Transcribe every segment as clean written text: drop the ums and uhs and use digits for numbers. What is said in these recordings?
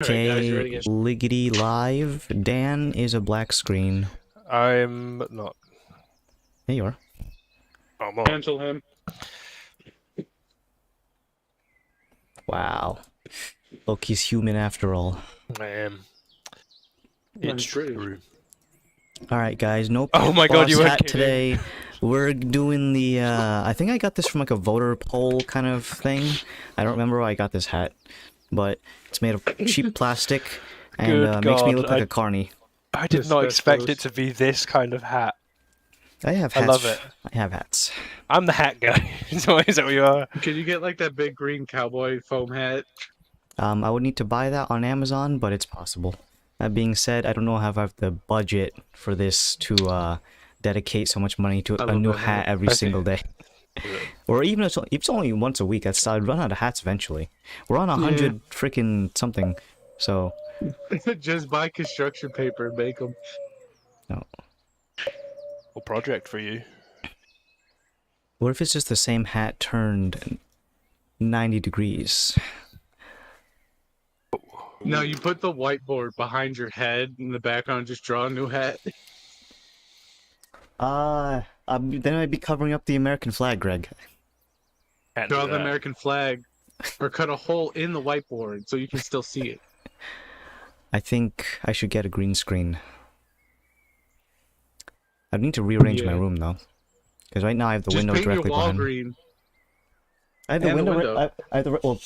Alright guys, you ready Okay, to get Liggity Live. Dan is a black screen. I'm not. There you are. I'm on. cancel him? Wow. Look, he's human after all. I am. That's It's true. Alright, guys, no Oh my god, boss you weren't hat kidding. today. We're doing the, I think I got this from like a voter poll kind of thing. I don't remember where I got this hat, but it's made of cheap plastic and Good makes me God, look like a carny. I did This not best expect host. it to be this kind of hat. I have I hats. love it. I have hats. I'm the hat guy. Is that what you are? Can you get like that big green cowboy foam hat? I would need to buy that on Amazon, but it's possible. That being said, I don't know if I have the budget for this to dedicate so much money to I a love new that hat hat. every I single day. Or even if it's only once a week, I'd run out of hats eventually. We're on 100 freaking something, so Just buy construction paper and make them. no. What project for you? What if it's just the same hat turned 90 degrees? No, you put the whiteboard behind your head in the background. Just draw a new hat. Then I'd be covering up the American flag, Greg. Can't Draw do the that. American flag, or cut a hole in the whiteboard so you can still see it. I think I should get a green screen. I'd need to rearrange my Yeah. room though, because right now I have the Just window paint your directly wall behind me. green. I have the and the window. window. I have the well.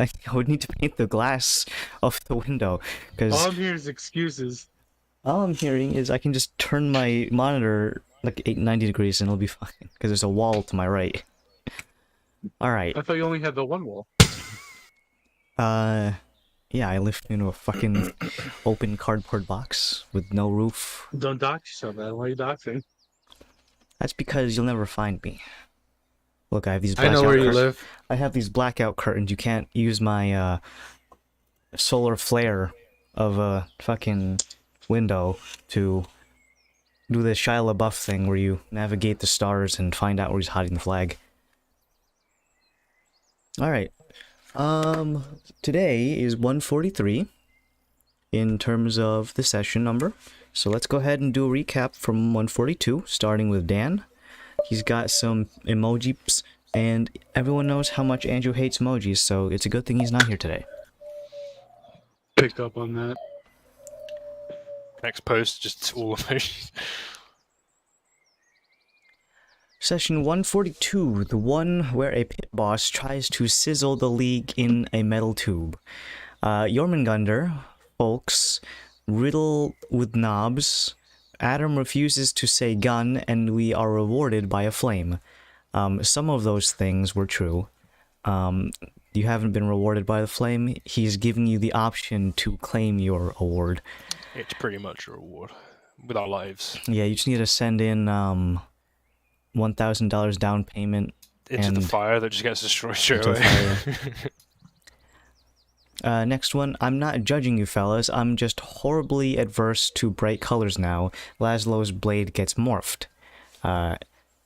I would need to paint the glass of the window because All I'm hearing is excuses. all I'm hearing is I can just turn my monitor like 90 degrees and it'll be fine because there's a wall to my right. All right. I thought you only had the one wall. Yeah, I live in a fucking open cardboard box with no roof. Don't dox yourself, man. Why are you doxing? That's because you'll never find me. Look, I have these I blackout know where you curtains. live. I have these blackout curtains. You can't use my solar flare of a fucking window to do the Shia LaBeouf thing where you navigate the stars and find out where he's hiding the flag. Alright. Today is 143 in terms of the session number. So let's go ahead and do a recap from 142, starting with Dan. He's got some emojis, and everyone knows how much Andrew hates emojis, so it's a good thing he's not here today. Pick up on that. Next post, just all emojis. Session 142, the one where a pit boss tries to sizzle the league in a metal tube. Jormungandr, folks, riddle with knobs. Adam refuses to say gun, and we are rewarded by a flame. Some of those things were true. You haven't been rewarded by the flame. He's giving you the option to claim your award. It's pretty much a reward with our lives. Yeah, you just need to send in $1,000 down payment Into the and fire that just gets destroyed straight into the away. fire. Next one, I'm not judging you fellas, I'm just horribly adverse to bright colors now. Laszlo's blade gets morphed.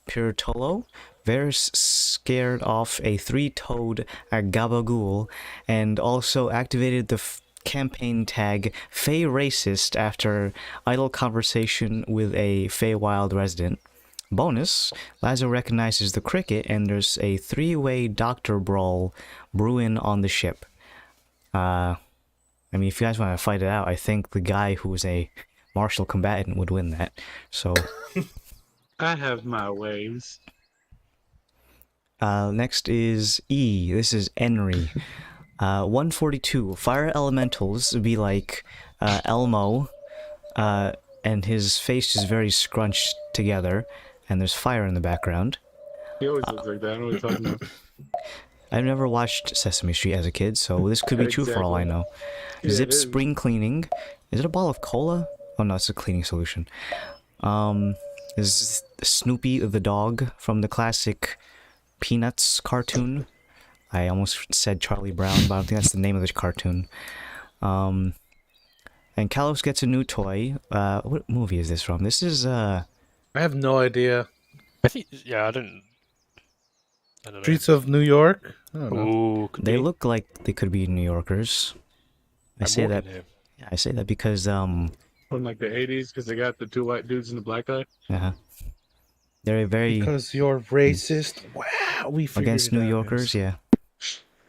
Pirtolo, Varys scared off a three-toed gabagool and also activated the campaign tag Fey Racist after idle conversation with a Feywild resident. Bonus, Lazo recognizes the cricket and there's a three-way doctor brawl brewing on the ship. I mean, if you guys want to fight it out, I think the guy who was a martial combatant would win that. So, I have my ways. next is E. This is Enry. 142. Fire elementals be like Elmo, and his face is very scrunched together, and there's fire in the background. He always looks like that. I don't know what you're talking about. I've never watched Sesame Street as a kid, so this could be true for all I know. Yeah, Zip it is. spring cleaning. Is it a ball of cola? Oh no, it's a cleaning solution. Is Snoopy the dog from the classic Peanuts cartoon? I almost said Charlie Brown, but I don't think that's the name of the cartoon. And Kalos gets a new toy. What movie is this from? This is I have no idea. I think, yeah, I don't know. Streets of New York? I don't know. Ooh, could they be. look like they could be New Yorkers. I say that. Morgan here. Yeah, I say that because From like the 80s, because they got the two white dudes and the black guy. they're very Because you're racist. Wow, we figured against it New out, Yorkers. guys.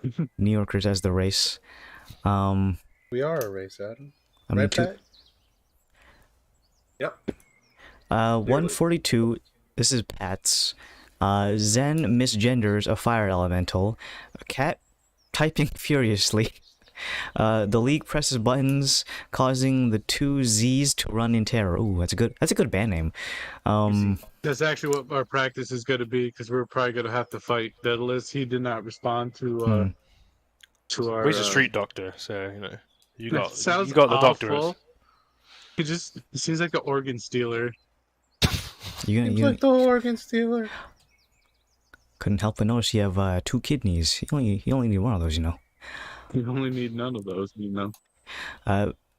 Yeah, New Yorkers as the race. We are a race, Adam. I mean, Right, Pat? Yep. 142. This is Pat's. Zen misgenders a fire elemental. A cat typing furiously. The league presses buttons, causing the two Z's to run in terror. Ooh, that's a good band name. That's actually what our practice is going to be, because we're probably going to have to fight Daedalus. He did not respond to our. Well, he's a street doctor, so you know you That got sounds you got the awful. doctorate. He seems like an organ stealer. Seems like the organ stealer. Couldn't help but notice you have 2 kidneys. You only need one of those, you know. You only need none of those, you know.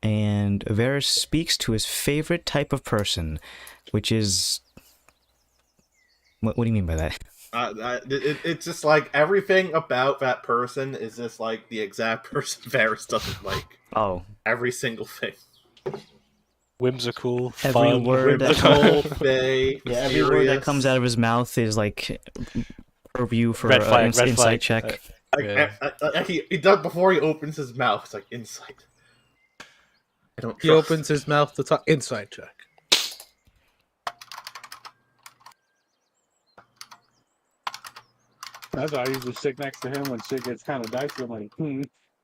And Varys speaks to his favorite type of person, which is... What do you mean by that? It's just like everything about that person is just like the exact person Varys doesn't like. Oh. Every single thing. Whimsical, Every fun, word that Whimsical, fey, yeah, every word that serious. comes out of his mouth is like purview for Red flag, an red insight flag. check. He does before he opens his mouth. It's like insight. I don't. He trust. opens his mouth to talk. Inside check. That's why I usually sit next to him when shit gets kind of dicey. I'm like,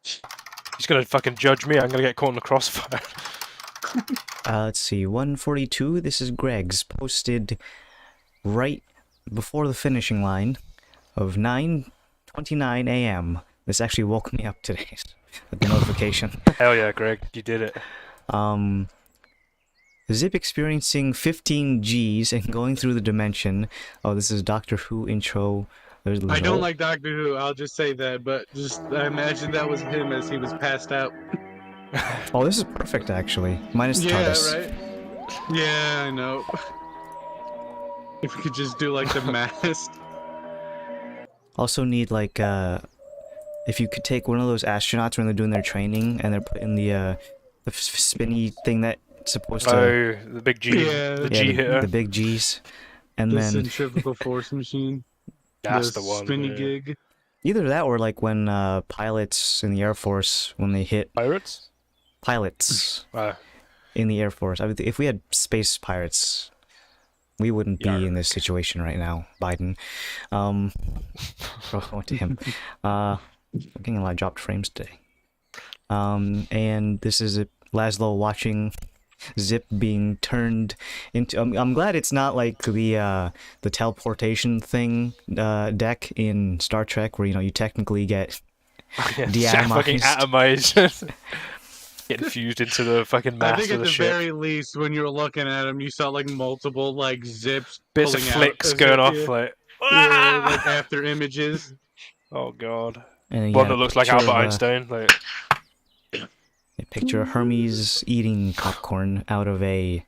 He's gonna fucking judge me. I'm gonna get caught in the crossfire. Let's see, 142. This is Greg's, posted right before the finishing line of 9:29 a.m. This actually woke me up today with the notification. Hell yeah, Greg, you did it. Zip experiencing 15 Gs and going through the dimension. Oh, this is Doctor Who intro. I don't like Doctor Who. I'll just say that, but I imagine that was him as he was passed out. Oh, this is perfect actually. Minus the TARDIS. Right? Yeah, I know. If we could just do like the mask. Also need like if you could take one of those astronauts when they're doing their training and they're putting the spinny thing that's supposed to. Oh, the big G, Yeah. the G hitter. the big G's, and The then centrifugal force machine. That's the one. Spinny yeah. gig. either that or like when pilots in the Air Force when they hit Pirates. pilots Oh, in the Air Force. I mean, if we had space pirates, we wouldn't be in this situation right now, Biden. What to him? I'm getting a lot of dropped frames today. And this is Laszlo watching Zip being turned into. I'm glad it's not like the teleportation thing deck in Star Trek, where you technically get yeah, fucking deatomized. atomized. Getting fused into the fucking I mass think of at the the ship. very least, when you were looking at him, you saw like multiple like zips, Bits of pulling flicks out, going off yeah, like. yeah, like after images. Oh god. And One that looks like picture Albert of, Einstein. Like. A picture of Hermes eating popcorn out of a.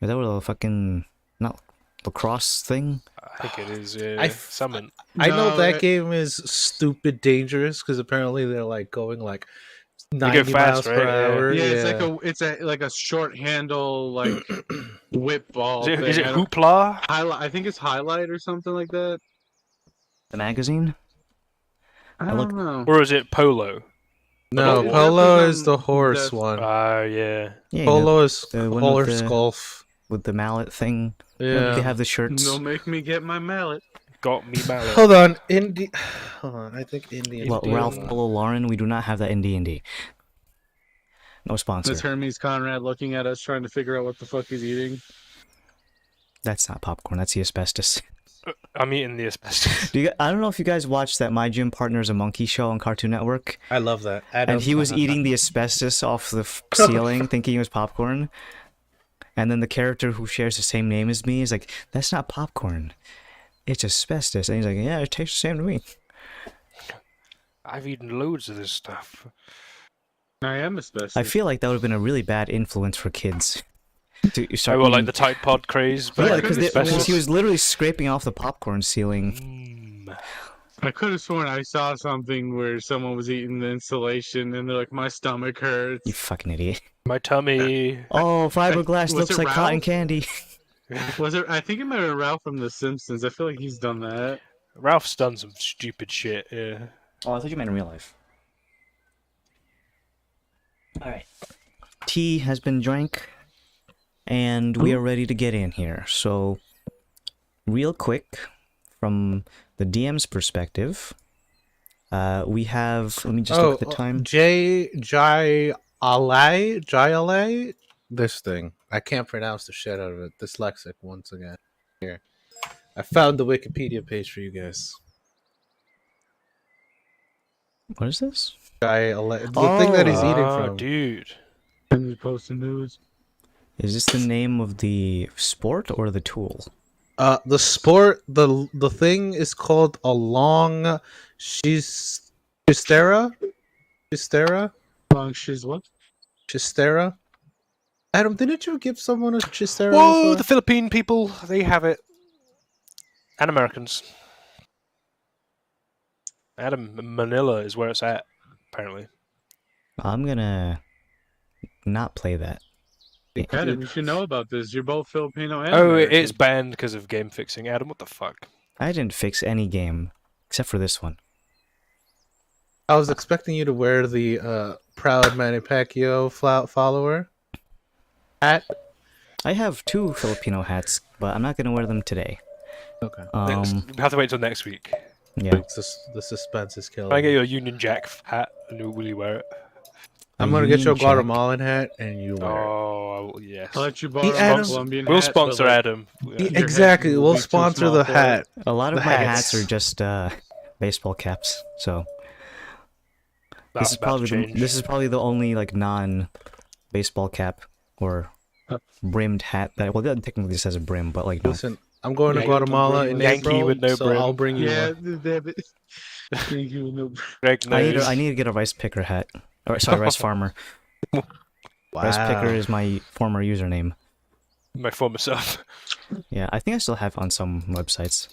Is that what a fucking not lacrosse thing? I think it is. Yeah. I Summon. I know No, that game is stupid dangerous because apparently they're like going like go 90 fast, miles per right? Yeah. hour. Yeah, it's like a short handle like whip ball. Is it thing. I don't- Hoopla? I think it's Highlight or something like that. The magazine? I look- don't know. Or is it Polo? No, Well, Polo that's is the horse the- one. Oh yeah. Yeah, Polo is the one horse with the- golf. with the mallet thing. You Yeah. have the shirts. Don't make me get my mallet. Got me mallet. Hold on, Hold on, I think Indian. Well, Ralph Polo Lauren, we do not have that in D&D. No sponsor. That's Hermes Conrad looking at us trying to figure out what the fuck he's eating. That's not popcorn. That's the asbestos. I'm eating the asbestos. I don't know if you guys watched that My Gym Partner's a Monkey show on Cartoon Network. I love that. And he was eating the asbestos off the ceiling, thinking it was popcorn. And then the character who shares the same name as me is like, "That's not popcorn. It's asbestos." And he's like, "Yeah, it tastes the same to me." I've eaten loads of this stuff. I am asbestos. I feel like that would have been a really bad influence for kids. To start Oh, well, like eating- the Tide Pod craze. But yeah, like because asbestos. he was literally scraping off the popcorn ceiling. I could have sworn I saw something where someone was eating the insulation and they're like, my stomach You hurts. fucking idiot. My tummy. Oh, fiberglass was looks it like cotton Ralph? candy. Was it? I think it might have been Ralph from The Simpsons. I feel like he's done that. Ralph's done some stupid shit. Yeah. Oh, I thought you meant in real life. Alright. Tea has been drank, and we are ready to get in here. So, real quick, from the DM's perspective, we have. Let me just look at the time. Jai this thing. I can't pronounce the shit out of it. Dyslexic once again. Here. I found the Wikipedia page for you guys. What is this? The thing that he's eating Oh, from. dude. And you post the news. Is this the name of the sport or the tool? The sport, the thing is called a long Chistera? Long shiz what? Chistera? Adam, didn't you give someone a Chistera Whoa, before? the Philippine people, they have it. And Americans. Manila is where it's at, apparently. I'm gonna not play that. Adam, you should know about this. You're both Filipino and Oh, American. it's banned because of game fixing. Adam, what the fuck? I didn't fix any game except for this one. I was expecting you to wear the proud Manny Pacquiao follower hat. I have 2 Filipino hats, but I'm not gonna wear them today. Okay. We have to wait till next week. Yeah. The suspense is killing. I get you a Union Jack hat, and will you wear it? I'm gonna get you a Union Jack. Guatemalan hat, and you wear it. Oh, yes. I'll let you borrow Adam- my Colombian We'll hat, sponsor but, like, Adam. Your head Exactly. will We'll be too sponsor small the for hat. A lot of The my hats. hats are just baseball caps. So That's about to change. this is probably the only like non-baseball cap or brimmed hat that technically this has a brim, but like no. Listen, I'm going to Yeah, Guatemala in Yankee April, with no so brim. I'll bring you Yeah, one. damn it. Thank you. No. Greg knows. I need to get a rice picker hat. Or sorry, rice farmer. Rice picker is my former username. My former self. Yeah, I think I still have it on some websites.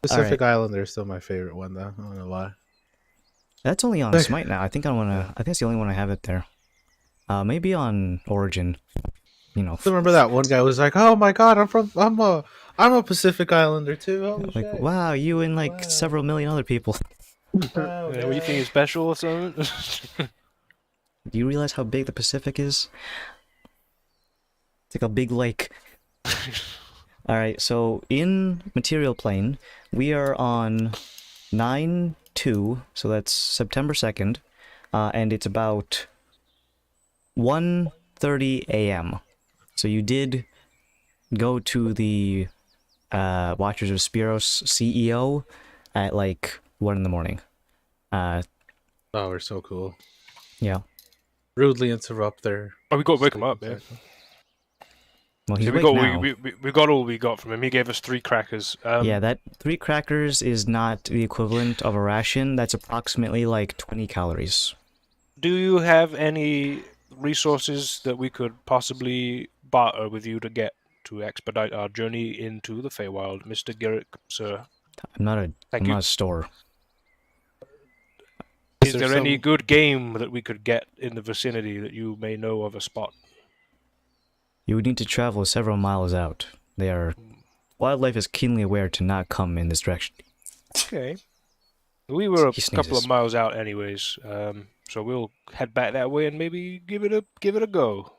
Pacific Islander is still my favorite one, though. I don't know why. That's only on Smite now. I think it's the only one I have it there. Maybe on Origin. You know, I remember that one guy was like, "Oh my god, I'm a Pacific Islander too." Holy like shit. wow, you and like several million other people. Wow, What do you think is special or something? Do you realize how big the Pacific is? It's like a big lake. Alright, so in Material Plane, we are on 9/2, so that's September 2nd, and it's about 1:30 a.m. So you did go to the Watchers of Spiros CEO at like 1 in the morning. Oh, we're so cool. Yeah. Rudely interrupt their. Oh, we got to wake him up, yeah. Well, he's Yeah, awake now. we got all we got from him. He gave us 3 crackers. Yeah, that 3 crackers is not the equivalent of a ration. That's approximately like 20 calories. Do you have any resources that we could possibly barter with you to expedite our journey into the Feywild, Mr. Garrick, sir? I'm not a Thank you. not a store. Is there any good game that we could get in the vicinity that you may know of a spot? You would need to travel several miles out. Wildlife is keenly aware to not come in this direction. Okay. We were a He couple sneezes. of miles out anyways, so we'll head back that way and maybe give it a go.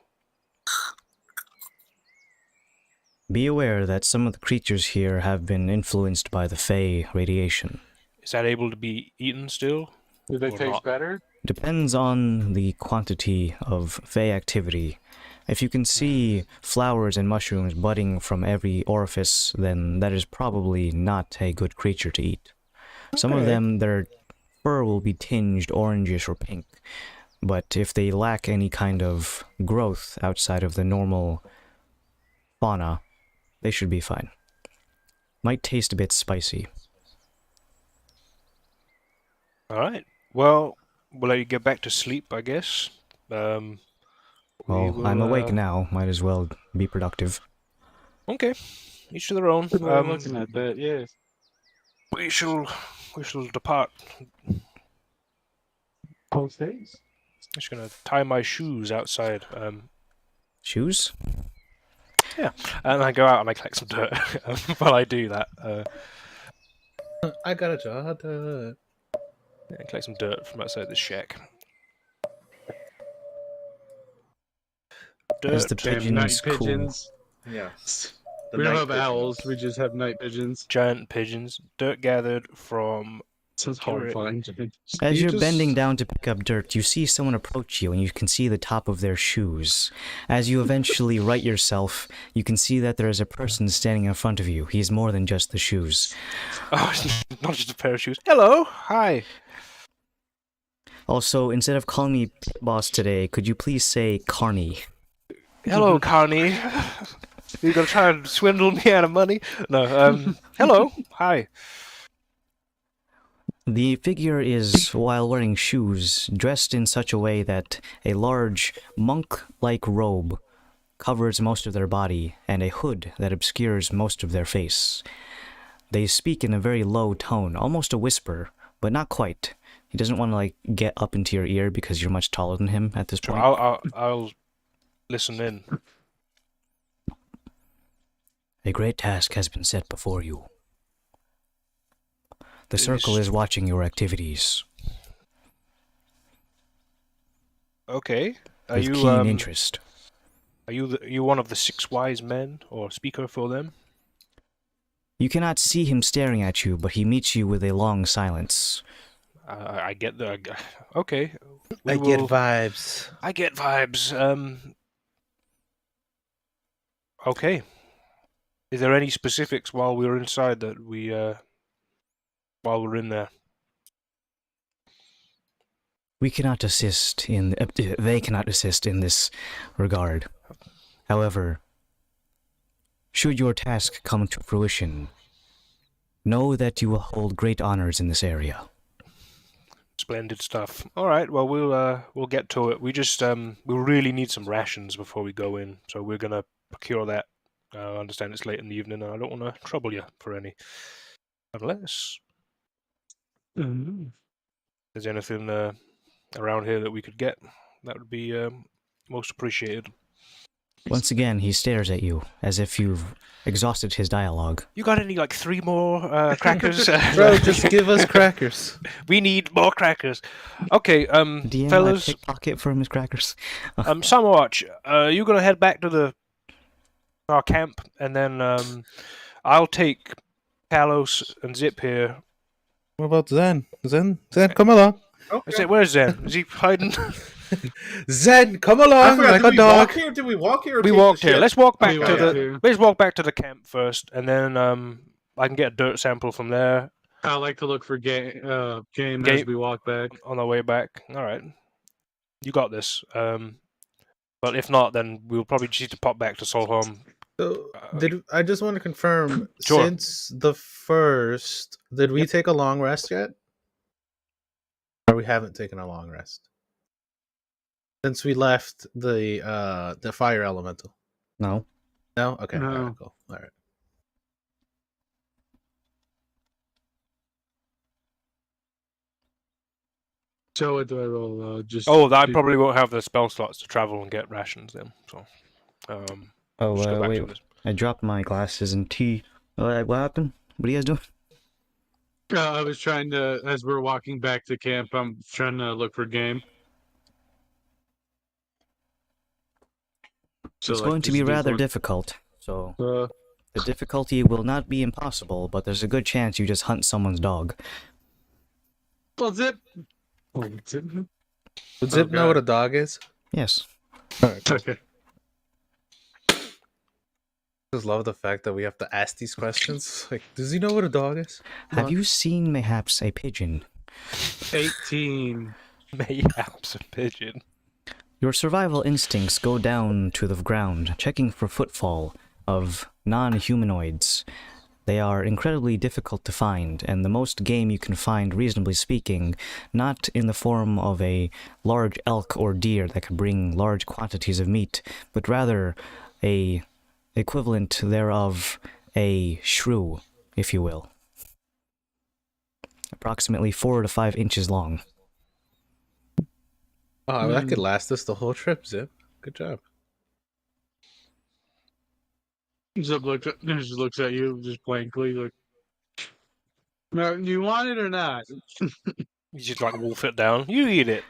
Be aware that some of the creatures here have been influenced by the Fey radiation. Is that able to be eaten still? Do they Or taste not. better? Depends on the quantity of Fey activity. If you can see flowers and mushrooms budding from every orifice, then that is probably not a good creature to eat. Some of Okay. them, their fur will be tinged orangish or pink, but if they lack any kind of growth outside of the normal fauna, they should be fine. Might taste a bit spicy. Alright. Well, we'll let you get back to sleep, I guess. Well, I'm awake now, might as well be productive. Okay. Each to their own. Good way of looking at that, yes. We shall depart. Post days. I'm just gonna tie my shoes outside. Shoes? And I go out and I collect some dirt. While I do that, I got a job. I collect some dirt from outside the shack. As the Dirt, Damn night pigeons cool. pigeons. Yes. We don't have owls. We just have night pigeons. giant pigeons, dirt gathered from. Sounds horrifying. As You you're just- bending down to pick up dirt, you see someone approach you and you can see the top of their shoes. As you eventually right yourself, you can see that there is a person standing in front of you. He is more than just the shoes. Oh, it's not just a pair of shoes. Hello, hi. Also, instead of calling me Pit Boss today, could you please say Carney? Hello, Carney. You gonna try and swindle me out of money? No. Hello, hi. The figure is, while wearing shoes, dressed in such a way that a large monk-like robe covers most of their body and a hood that obscures most of their face. They speak in a very low tone, almost a whisper, but not quite. He doesn't want to like get up into your ear because you're much taller than him at this Sure, point. I'll listen in. A great task has been set before you. The It circle is- is watching your activities Okay. Are with you keen interest. Are you one of the 6 wise men or speaker for them? You cannot see him staring at you, but he meets you with a long silence. I get the. Okay. I we get will- vibes. I get vibes. Okay. Is there any specifics while we're inside that we while we're in there? We cannot assist in. They cannot assist in this regard. However, should your task come to fruition, know that you will hold great honors in this area. Splendid stuff. All right. Well, we'll get to it. We just we really need some rations before we go in, so we're gonna procure that. I understand it's late in the evening, and I don't want to trouble you for any. Unless there's anything around here that we could get, that would be most appreciated. Once again, he stares at you as if you've exhausted his dialogue. You got any like 3 more crackers? Bro, just give us crackers. We need more crackers. Okay, DM, I fellas, pickpocket from his crackers. Samawatch, you gonna head back to our camp, and then I'll take Kalos and Zip here. What about Zen? Zen, come along. I said, where's Zen? Is he hiding? Zen, come I along forgot, like did a we dog. walk here? Did we walk here? Or We take the walked here. ship? Let's walk back We to walked the. here. Let's walk back to the camp first, and then I can get a dirt sample from there I like to look for game as Game- we walk back. on our way back. All right, you got this. But if not, then we'll probably just need to pop back to Solholm. So, I just want to confirm, Sure. since the first, did we take a long rest yet? Or we haven't taken a long rest? Since we left the fire elemental. No. No? Okay, No. alright, cool. Alright. So what do I roll? Just Oh, I probably won't have the spell slots to travel and get rations then. So, Oh, just go back wait. to this. I dropped my glasses and tea. What happened? What are you guys doing? I was trying to, as we're walking back to camp, I'm trying to look for game. So, It's like, going to just be do rather one- difficult, so the Uh, difficulty will not be impossible, but there's a good chance you just hunt someone's dog. well, Zip. Oh, Zip. Would Zip know God. what a dog is? Yes. Alright, cool. Okay. I just love the fact that we have to ask these questions. Like, does he know what a dog is? Have you seen mayhaps a pigeon? 18. Mayhaps a pigeon. Your survival instincts go down to the ground, checking for footfall of non-humanoids. They are incredibly difficult to find, and the most game you can find, reasonably speaking, not in the form of a large elk or deer that could bring large quantities of meat, but rather a equivalent thereof, a shrew, if you will. approximately 4 to 5 inches long. Oh, that could last us the whole trip, Zip. Good job. Zip just looks at you just blankly, like, "Now, do you want it or not?" You just like wolf it down. You eat it.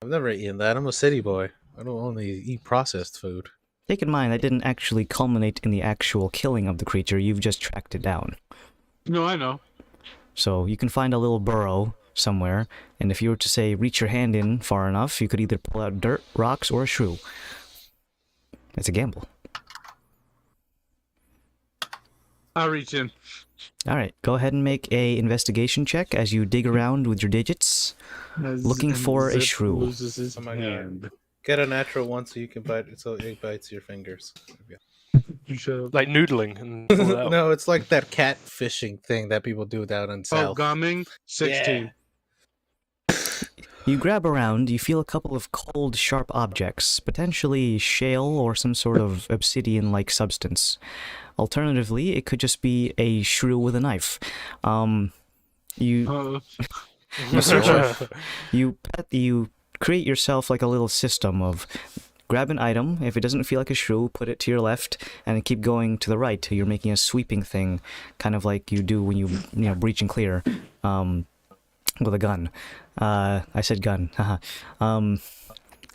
I've never eaten that. I'm a city boy. I don't only eat processed food. Take in mind, that didn't actually culminate in the actual killing of the creature, you've just tracked it down. No, I know. So you can find a little burrow somewhere, and if you were to, say, reach your hand in far enough, you could either pull out dirt, rocks, or a shrew. It's a gamble. I'll reach in. Alright, go ahead and make a investigation check as you dig around with your digits, looking for a Zip shrew. loses his Oh my God. hand. Get a natural one so you can bite it, so it bites your fingers. You shut up. Like noodling and pull it out. No, it's like that cat fishing thing that people do down in Oh, South. gumming? 16. You grab around, you feel a couple of cold, sharp objects, potentially shale or some sort of obsidian-like substance. Alternatively, it could just be a shrew with a knife. You search you create yourself like a little system of grab an item. If it doesn't feel like a shrew, put it to your left, and then keep going to the right till you're making a sweeping thing, kind of like you do when you breach and clear with a gun. I said gun.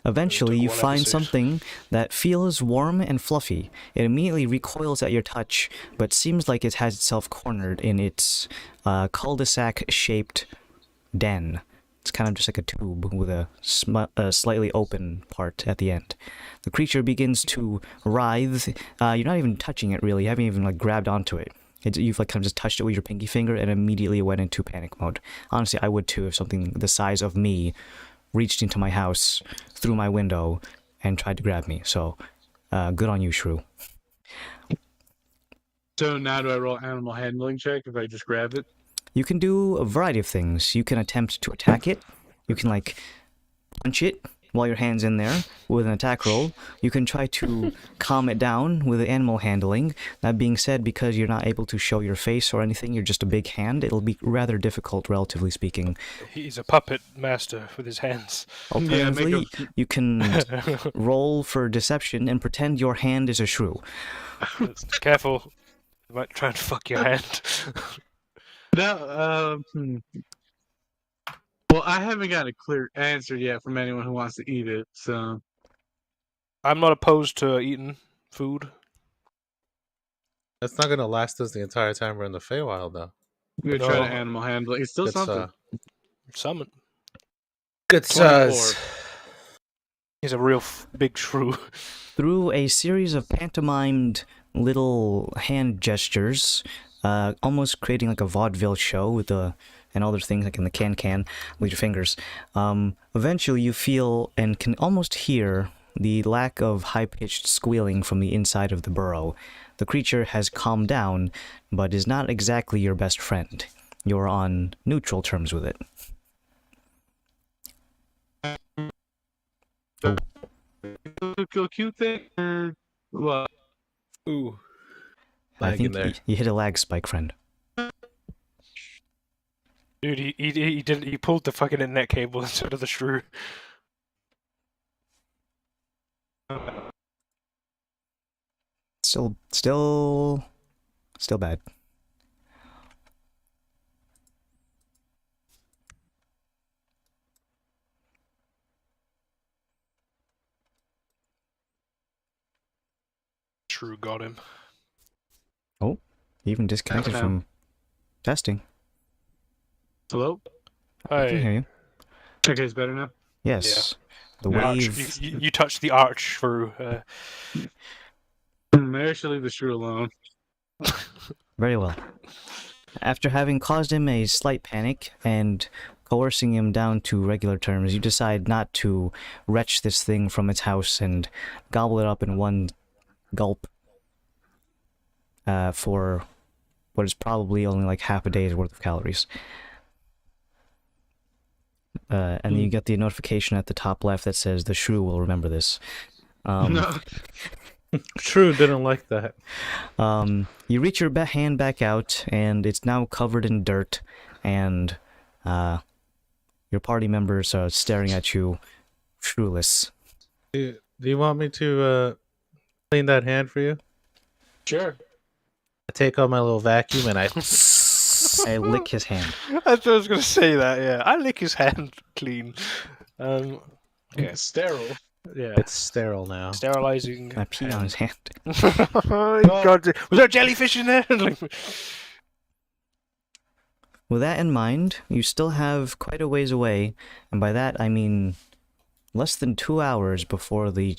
Eventually, you find something that feels warm and fluffy. It immediately recoils at your touch, but seems like it has itself cornered in its cul-de-sac-shaped den. It's kind of just like a tube with a slightly open part at the end. The creature begins to writhe. You're not even touching it, really. You haven't even grabbed onto it. You've kind of just touched it with your pinky finger and immediately went into panic mode. Honestly, I would too if something the size of me reached into my house through my window and tried to grab me. So, good on you, shrew. So now do I roll animal handling check if I just grab it? You can do a variety of things. You can attempt to attack it. You can, punch it while your hand's in there with an attack roll. You can try to calm it down with animal handling. That being said, because you're not able to show your face or anything, you're just a big hand, it'll be rather difficult, relatively speaking. He's a puppet master with his hands. Alternatively, you can roll for deception and pretend your hand is a shrew. Careful. You might try and fuck your hand. No, Well, I haven't got a clear answer yet from anyone who wants to eat it, so... I'm not opposed to eating food. That's not going to last us the entire time we're in the Feywild, though. We're No. trying to animal handle it. It's still It's, something. Summon. Good 24. size. He's a real big shrew. Through a series of pantomimed little hand gestures, almost creating like a vaudeville show with and other things like in the can with your fingers. Eventually you feel and can almost hear the lack of high-pitched squealing from the inside of the burrow. The creature has calmed down, but is not exactly your best friend. You're on neutral terms with it. Cute thing? What? Ooh. I Lag think in there. you hit a lag spike, friend. Dude, he pulled the fucking internet cable instead of the shrew. Still bad. Shrew got him. Oh, even disconnected Okay. from testing. Hello? I can hear Hey, you. Okay, it's better now? Yes. The arch, wave. you touched the arch shrew. Maybe I should leave the shrew alone. Very well. After having caused him a slight panic and coercing him down to regular terms, you decide not to retch this thing from its house and gobble it up in one gulp for what is probably only like half a day's worth of calories. And then you get the notification at the top left that says the shrew will remember this. No. True, didn't like that. You reach your hand back out, and it's now covered in dirt, and your party members are staring at you, shoeless. Do you want me to clean that hand for you? Sure. I take out my little vacuum and I I lick his hand. I thought I was going to say that, yeah. I lick his hand clean. Yeah. Sterile. Yeah. it's sterile now. Sterilizing. I pee on his hand. God, was there a jellyfish in there? With that in mind, you still have quite a ways away, and by that I mean less than 2 hours before the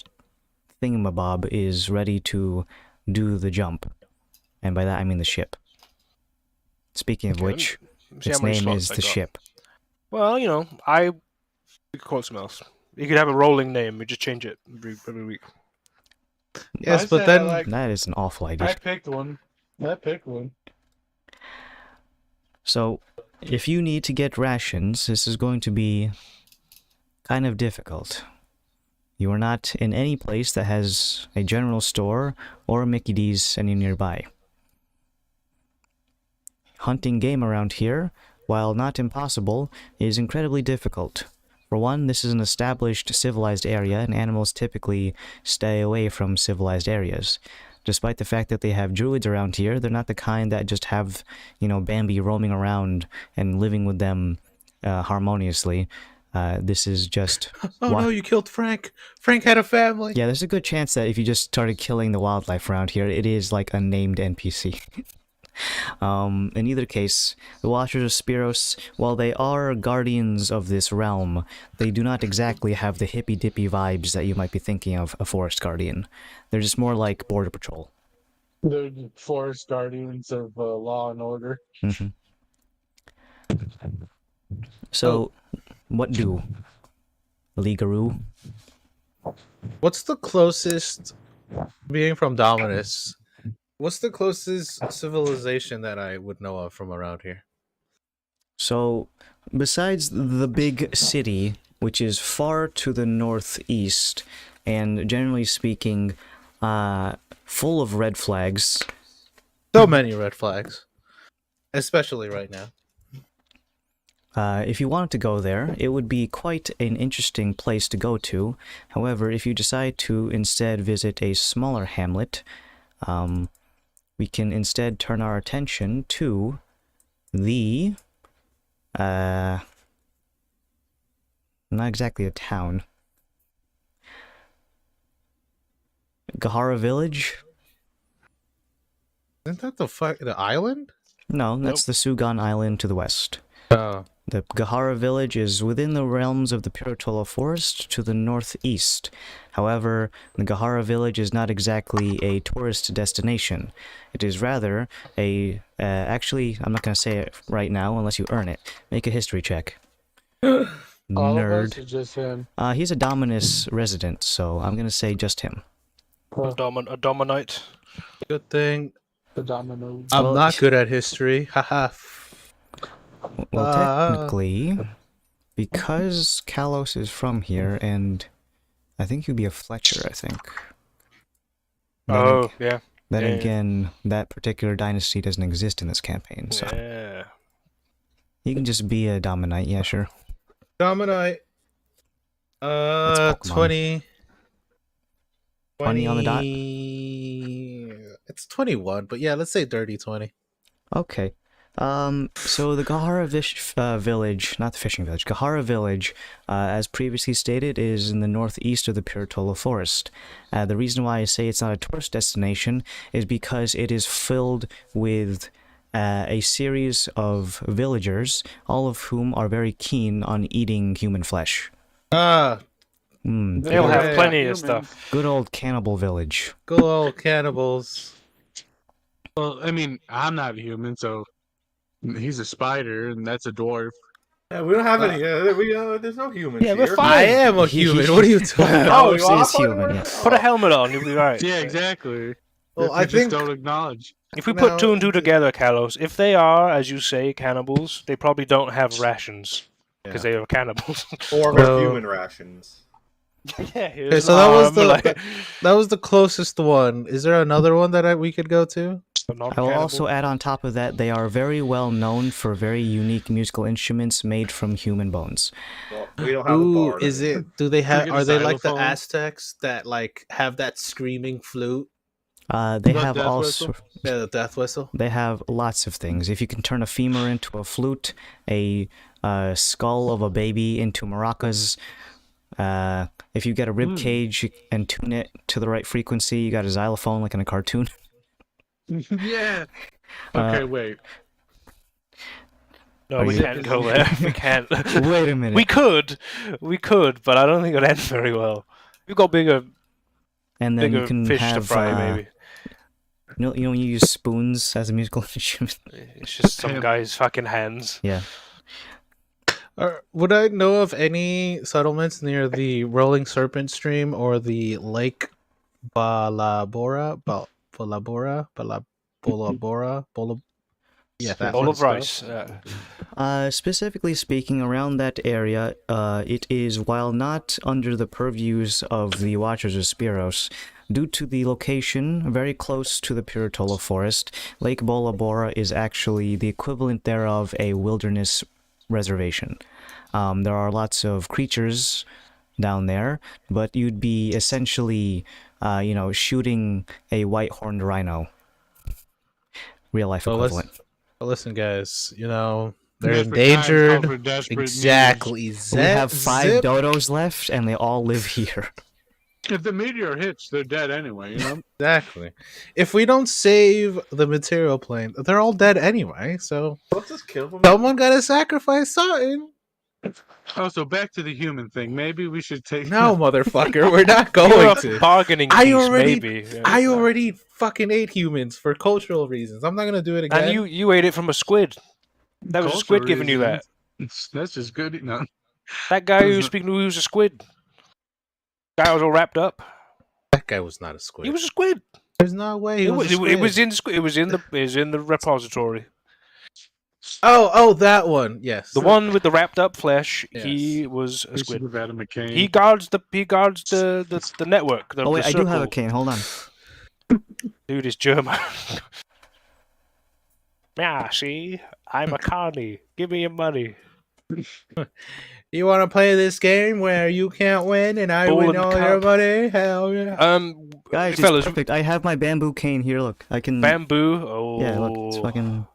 thingamabob is ready to do the jump. And by that I mean the ship. Speaking of Okay, which, See its how many name slots is I the got. ship. Well, you know, we could call it something else. You could have a rolling name. We just change it every week. Yes, I but said then I like- That is an awful idea. I picked one. So, if you need to get rations, this is going to be kind of difficult. You are not in any place that has a general store or a Mickey D's any nearby. Hunting game around here, while not impossible, is incredibly difficult. For one, this is an established civilized area, and animals typically stay away from civilized areas. Despite the fact that they have druids around here, they're not the kind that just have, Bambi roaming around and living with them harmoniously. This is just... oh Wha- no, you killed Frank. Frank had a family. Yeah, there's a good chance that if you just started killing the wildlife around here, it is like a named NPC. In either case, the Watchers of Spiros, while they are guardians of this realm, they do not exactly have the hippy-dippy vibes that you might be thinking of a forest guardian. They're just more like border patrol. They're the forest guardians of law and order. Mm-hmm. So, what do? Ligaroo? What's the closest, being from Dominus, what's the closest civilization that I would know of from around here? So, besides the big city, which is far to the northeast, and generally speaking, full of red flags. So many red flags. Especially right now. If you wanted to go there, it would be quite an interesting place to go to. However, if you decide to instead visit a smaller hamlet, we can instead turn our attention to the... not exactly a town. Gahara Village? Isn't that the island? No, that's the Sugan Island to the west. Oh. The Gahara village is within the realms of the Pirotolo Forest to the northeast. However, the Gahara village is not exactly a tourist destination. It is rather a... actually, I'm not going to say it right now unless you earn it. Make a history check. All of us Nerd. or just him? He's a Dominus resident, so I'm going to say just him. A Dominite. Good thing The domino. I'm Well, not good at history. Haha. Well, technically, because Kalos is from here, and I think he'd be a Fletcher, I think. Oh, yeah. Then Yeah. again, that particular dynasty doesn't exist in this campaign, so Yeah. you can just be a Dominite, yeah, sure. Dominite. Pokemon. 20. 20 on the dot? It's 21, but yeah, let's say dirty 20. Okay. So the Gahara village, not the fishing village, Gahara village, as previously stated, is in the northeast of the Pirotolo Forest. The reason why I say it's not a tourist destination is because it is filled with a series of villagers, all of whom are very keen on eating human flesh. Ah, They'll Yeah. have plenty of stuff. Good old cannibal village. good old cannibals. Well, I mean, I'm not human, so he's a spider, and that's a dwarf. Yeah, we don't have any. There's no humans Yeah, we're here. fine. I am a human. What are you talking about? Oh, Kalos you are is part of human, it? yeah. Put a helmet on, you'll be right. Yeah, exactly. Well, If I you just think don't acknowledge. If we Now- put two and two together, Kalos, if they are, as you say, cannibals, they probably don't have rations because they are cannibals. Or No. human rations. Yeah, Okay, so that was the closest one. Is there another one that we could go to? The I will non-cannibal. also add on top of that, they are very well known for very unique musical instruments made from human bones. Well, we don't have a Ooh, bard. is it? Do they have? get a Are they like the xylophone? Aztecs that like have that screaming flute? They The have death also whistle? Yeah, the death whistle. they have lots of things. If you can turn a femur into a flute, a skull of a baby into maracas. If you get a rib cage and tune it to the right frequency, you got a xylophone like in a cartoon. Yeah. Okay, wait. No, Are we you- can't go there. We can't. Wait a minute. We could, but I don't think it'd end very well. We've got bigger And then you can fish have to fry, maybe. you know you use spoons as a musical instrument. It's just some Damn. guy's fucking hands. Yeah. Would I know of any settlements near the Rolling Serpent Stream or the Lake Balabora? Yeah, that All one. of rice. Specifically speaking, around that area, it is, while not under the purviews of the Watchers of Spiros, due to the location very close to the Piritola Forest, Lake Bolabora is actually the equivalent thereof a wilderness reservation. There are lots of creatures down there, but you'd be essentially, shooting a white-horned rhino. Real-life Well, equivalent. listen, guys. You know they're Desperate times call endangered. for desperate measures. Exactly. We have 5 Zip. dodos left, and they all live here. If the meteor hits, they're dead anyway, you know? Exactly. If we don't save the material plane, they're all dead anyway. So Let's just kill them. someone gotta sacrifice something. Also, back to the human thing. Maybe we should take... No, motherfucker, we're not You're going a to. bargaining I piece, already- maybe. Yeah. I already fucking ate humans for cultural reasons. I'm not gonna do it again. And you ate it from a squid. That was a squid giving you that. That's just good. No. That guy who was speaking to you was a squid. Guy was all wrapped up. That guy was not a squid. He was a squid. There's no way he It was. was, A it squid. was in squ- it was in the repository. Oh, that one. Yes. The one with the wrapped up flesh. Yes. He was a We should squid. give Adam a cane. He guards the network. Oh wait, the I do have a circle. cane. Hold on. Dude is German. Yeah, see, I'm a carny. Give me your money. You want to play this game where you can't win and I Bull win and all cow. your money? Hell yeah! Guys, fellas, it's perfect. I have my bamboo cane here. Look, I can. bamboo. Oh, Yeah, look, it's fucking.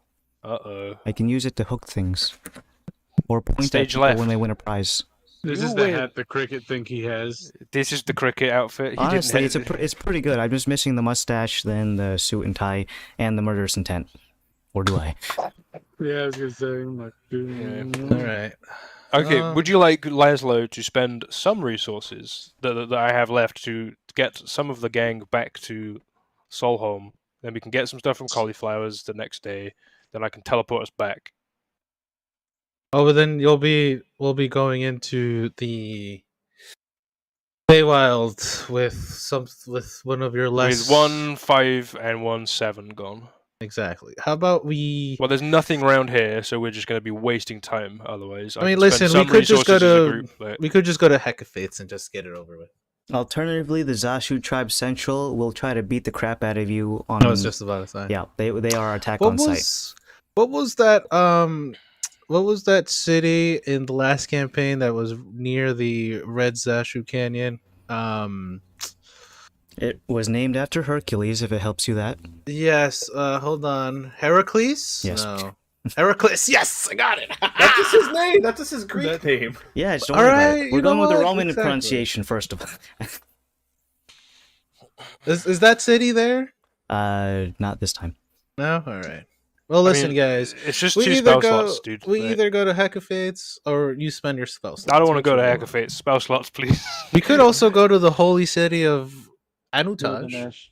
Uh-oh. I can use it to hook things, or point Stage at people left. when they win a prize. This You is the win. hat the cricket think he has. This is the cricket outfit. He Honestly, didn't it's pretty good. I'm just missing the mustache, then the suit and tie, and the murderous intent. Or do I? Yeah, I was gonna say. I'm like, All right. Okay, would you like Laszlo to spend some resources that I have left to get some of the gang back to Solholm? Then we can get some stuff from Cauliflowers the next day. Then I can teleport us back. Oh, but then we'll be going into the Feywild with one of your less With 1, 5, and 1, 7 gone. exactly. How about we? Well, there's nothing around here, so we're just going to be wasting time otherwise. I mean, can listen, spend we some could just go resources as a to group, but- we could just go to Hecafates and just get it over with. Alternatively, the Zashu Tribe Central will try to beat the crap out of you on. I was just about to say. Yeah, they are attack What on site. was that city in the last campaign that was near the Red Zashu Canyon? It was named after Hercules, if it helps you that. Yes, hold on. Heracles? Yes. No. Heracles, yes, I got it. That's just his name. That's just his Greek name. Yeah, just don't All worry about right, it. you We're going know with the what? Roman Exactly. pronunciation first of all. Is that city there? Not this time. No? Alright. Well, listen, guys. It's just We 2 either spell go slots, dude. we Right? either go to Hecafates or you spend your spell slots. I don't want to Which go to one? Hecafates. Spell slots, please. We could also go to the holy city of Anutaj.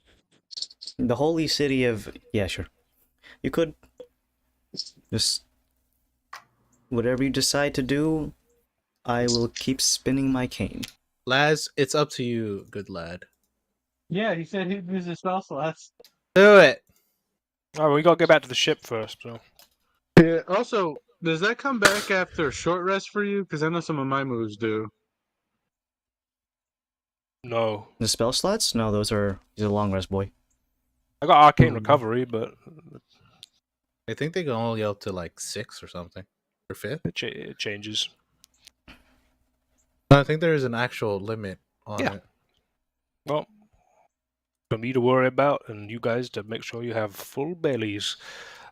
The holy city of... Yeah, sure. You could... Just... Whatever you decide to do, I will keep spinning my cane. Laz, it's up to you, good lad. Yeah, he said he'd use his spell slots. Do it. Oh, we got to go back to the ship first. So. Yeah. Also, does that come back after a short rest for you? Because I know some of my moves do. No. The spell slots? No, those are... He's a long rest boy. I got arcane Hmm. recovery, but I think they can only up to like 6 or something, or 5th. it changes. I think there is an actual limit on Yeah. it. Well, for me to worry about, and you guys to make sure you have full bellies.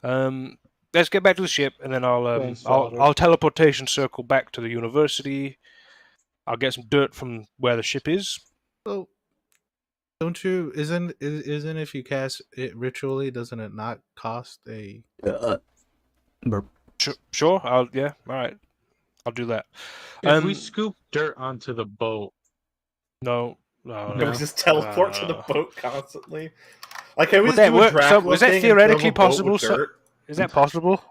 Let's get back to the ship, and then Thanks, I'll Father. I'll teleportation circle back to the university. I'll get some dirt from where the ship is. So, don't you? Isn't if you cast it ritually, doesn't it not cost a? Burp. Sure. All right. I'll do that. If we scoop dirt onto the boat, No. Can No. we just teleport to the boat constantly? Like, can we Would just that do a work? So, Dracula is that thing and fill theoretically the boat possible? with dirt? Is that possible?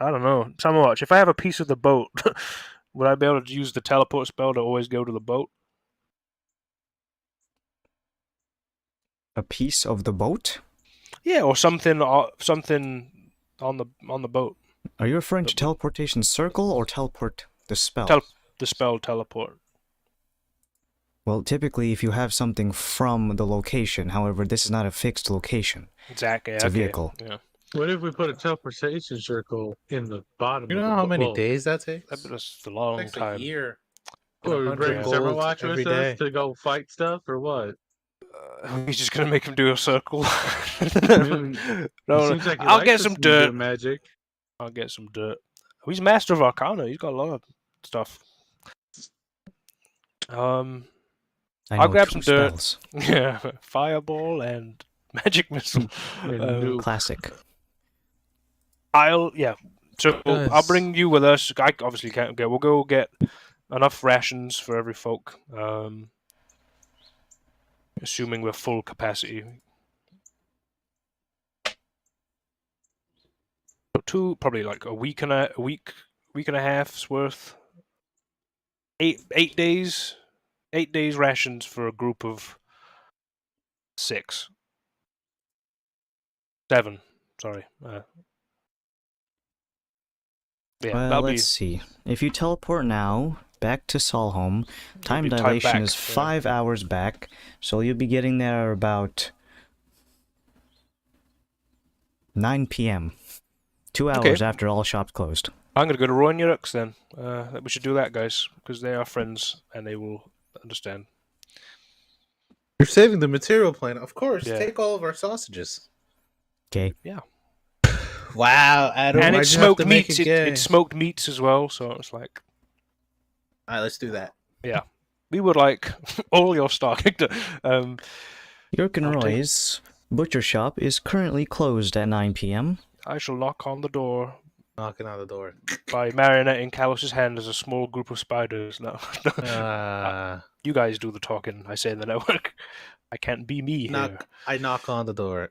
I don't know. Tell me what. If I have a piece of the boat, would I be able to use the teleport spell to always go to the boat? A piece of the boat? Yeah, or something on the boat. Are you referring to teleportation circle or teleport the spell? The spell teleport. Well, typically, if you have something from the location, however, this is not a fixed location. Exactly. It's a vehicle. Yeah. what if we put a teleportation circle in the bottom? You of know the how many boat? days that takes? That's a long Takes time. a year. Or we 100 bring gold Summer Watch every with us day. to go fight stuff, or what? He's just gonna make him do a circle. It No, seems like he I'll likes get us some to be doing dirt. magic. I'll get some dirt. He's master of Arcana. He's got a lot of stuff. I I'll know grab two some dirt. spells. Yeah, fireball and magic missile. And nuke. Classic. So Yes. I'll bring you with us. I obviously can't get. We'll go get enough rations for every folk. Assuming we're full capacity. So probably like a week and a half's worth. 8 days. 8 days rations for a group of 6. 7. Sorry. Well, that'll let's see. If you teleport now back to Solholm, time be time dilation back, is yeah. 5 hours back, so you'll be getting there about 9 p.m. 2 hours Okay. after all shops closed. I'm gonna go to Roy and Yurks then. We should do that, guys, because they are friends and they will understand. You're saving the material plan, of course. Yeah. Take all of our sausages. Okay. Wow, Adam, And why'd it's you have smoked to make meats. it gay? It's smoked meats as well, so it's like All right, let's do that. we would like all your stock. York and I'll take- Roy's butcher shop is currently closed at 9 p.m. I shall knock on the door Knocking on the door. by marionetting Callus's hand as a small group of spiders. No, you guys do the talking. I say in the network. I can't be me here. I knock on the door.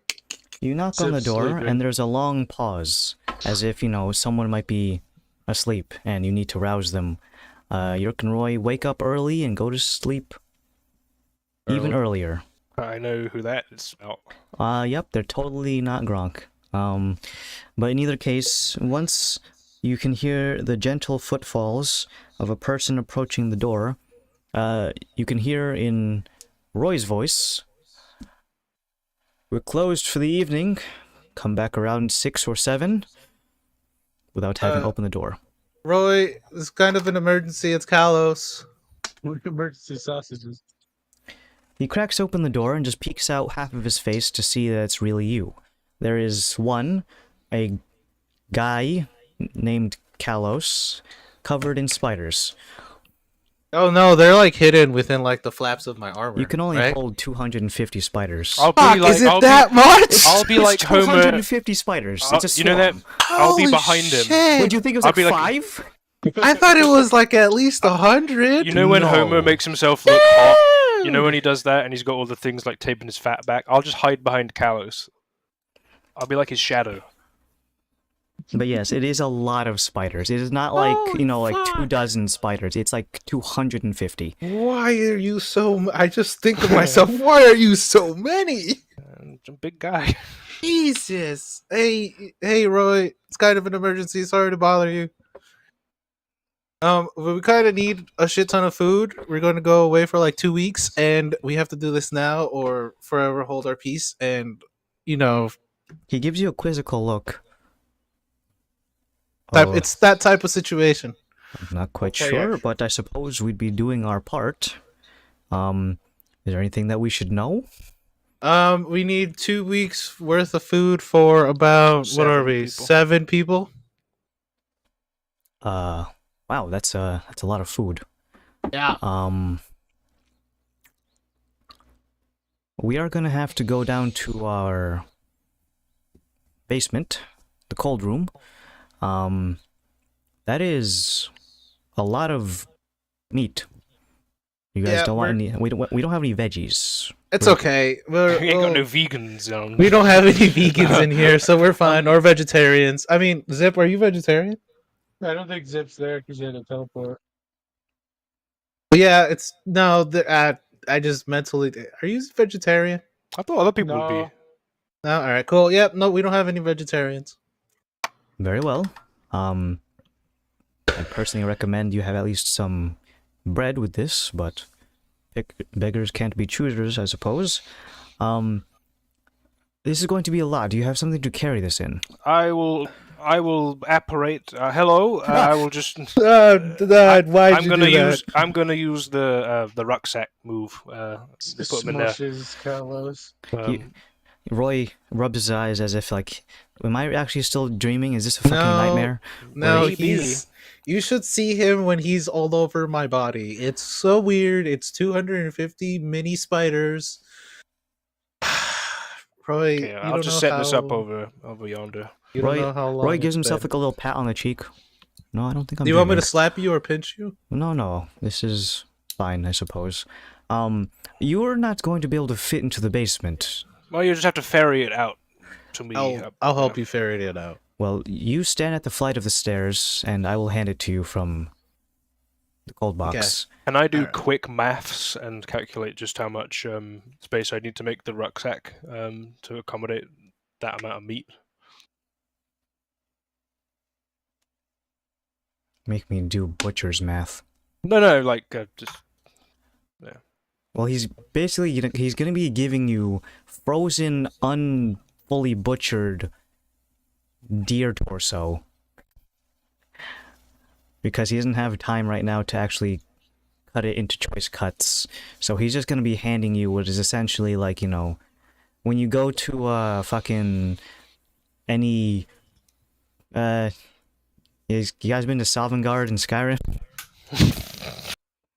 You knock on the Zip's door, sleeping. and there's a long pause, as if, someone might be asleep, and you need to rouse them. York and Roy wake up early and go to sleep even earlier. I know who that is. Oh. Yep, they're totally not Gronk. But in either case, once you can hear the gentle footfalls of a person approaching the door, you can hear in Roy's voice, "We're closed for the evening. Come back around 6 or 7," without having opened the door. Roy, it's kind of an emergency. It's Kalos. Emergency sausages. He cracks open the door and just peeks out half of his face to see that it's really you. There is a guy named Kalos, covered in spiders. Oh no, they're like hidden within like the flaps of my armor. You can only right? hold 250 spiders. I'll be Fuck, like, is it I'll that much? I'll be It's like Homer. 250 spiders. It's a swarm. You know that? I'll be Holy behind him. shit. Would you think it was I'll like be like- 5? I thought it was like at least 100. You know when No. Homer makes himself look hot? You know when he does that and he's got all the things like taping his fat back? I'll just hide behind Kalos. I'll be like his shadow. But yes, it is a lot of spiders. It is not like, Holy like fuck. 24 spiders. It's like 250. Why are you so? I just think to myself, why are you so many? I'm a big guy. Jesus. Hey, Roy. It's kind of an emergency. Sorry to bother you. But we kind of need a shit ton of food. We're going to go away for like 2 weeks, and we have to do this now or forever hold our peace. And you know, He gives you a quizzical look. type. Oh, It's that type of situation. I'm not quite Okay, sure, yeah, but I suppose we'd be doing our part. Is there anything that we should know? We need 2 weeks worth of food for about what are 7 we? people. 7 people. Wow, that's a lot of food. Yeah. We are gonna have to go down to our basement, the cold room. That is a lot of meat. You guys Yeah, don't want any? We don't have any veggies. It's We're- okay. We ain't got no We'll- vegans on. we don't have any vegans in here, so we're fine. Or vegetarians. I mean, Zip, are you vegetarian? I don't think Zip's there because he had to teleport. Yeah, it's no. I just mentally. Are you vegetarian? I thought other people would No. be. No. All right. Cool. Yep. No, we don't have any vegetarians. Very well. I personally recommend you have at least some bread with this, but beggars can't be choosers, I suppose. This is going to be a lot. Do you have something to carry this in? I will apparate. Hello. I will just. Why'd I'm you gonna do use. that? I'm gonna use the rucksack move. Put him in there. Smushes Kalos. Roy rubs his eyes as if like, am I actually still dreaming? Is this a fucking No. nightmare? No, Maybe. he's. You should see him when he's all over my body. It's so weird. It's 250 mini spiders. Roy, Okay, you I'll don't just know set this up how- over yonder. You don't Roy- know how long. Roy gives it's himself been. like a little pat on the cheek. No, I don't think I'm Do you want me dreaming. to slap you or pinch you? No, this is fine, I suppose. You're not going to be able to fit into the basement. Well, you just have to ferry it out to me. I'll help you ferret it out. Well, you stand at the flight of the stairs, and I will hand it to you from the cold box. Can I do Alright. quick maths and calculate just how much space I need to make the rucksack to accommodate that amount of meat? Make me do butcher's math. No, like just. Well, he's basically he's gonna be giving you frozen, unfully butchered deer torso because he doesn't have time right now to actually cut it into choice cuts. So he's just gonna be handing you what is essentially like, you know, when you go to fucking any you guys been to Sovngarde and Skyrim?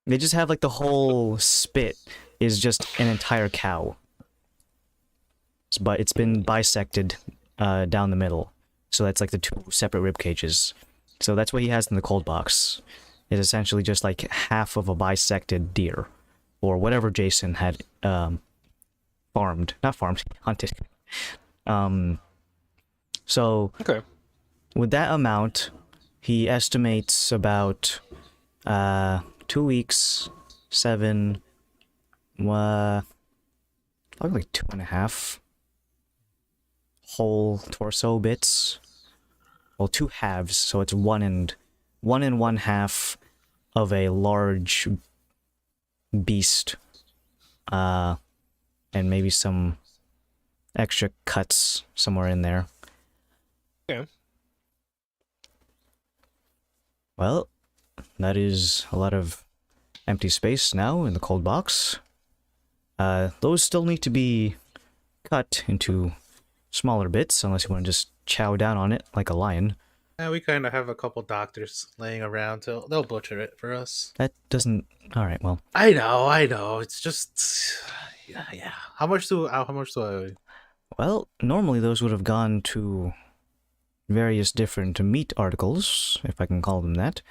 They just have like the whole spit is just an entire cow. But it's been bisected down the middle. So that's like the two separate rib cages. So that's what he has in the cold box. Is essentially just like half of a bisected deer. Or whatever Jason had farmed. Not farmed, hunted. So Okay. with that amount, he estimates about 2 weeks, 7, probably like 2.5 whole torso bits. Well, 2 halves, so it's 1 1/2 of a large beast, and maybe some extra cuts somewhere in there. Okay. Well, that is a lot of empty space now in the cold box. Those still need to be cut into smaller bits, unless you want to just chow down on it like a lion. Yeah, we kind of have a couple doctors laying around. They'll butcher it for us. That doesn't... Alright, well. I know. It's just, yeah. How much do I owe you? Well, normally those would have gone to various different meat articles, if I can call them that,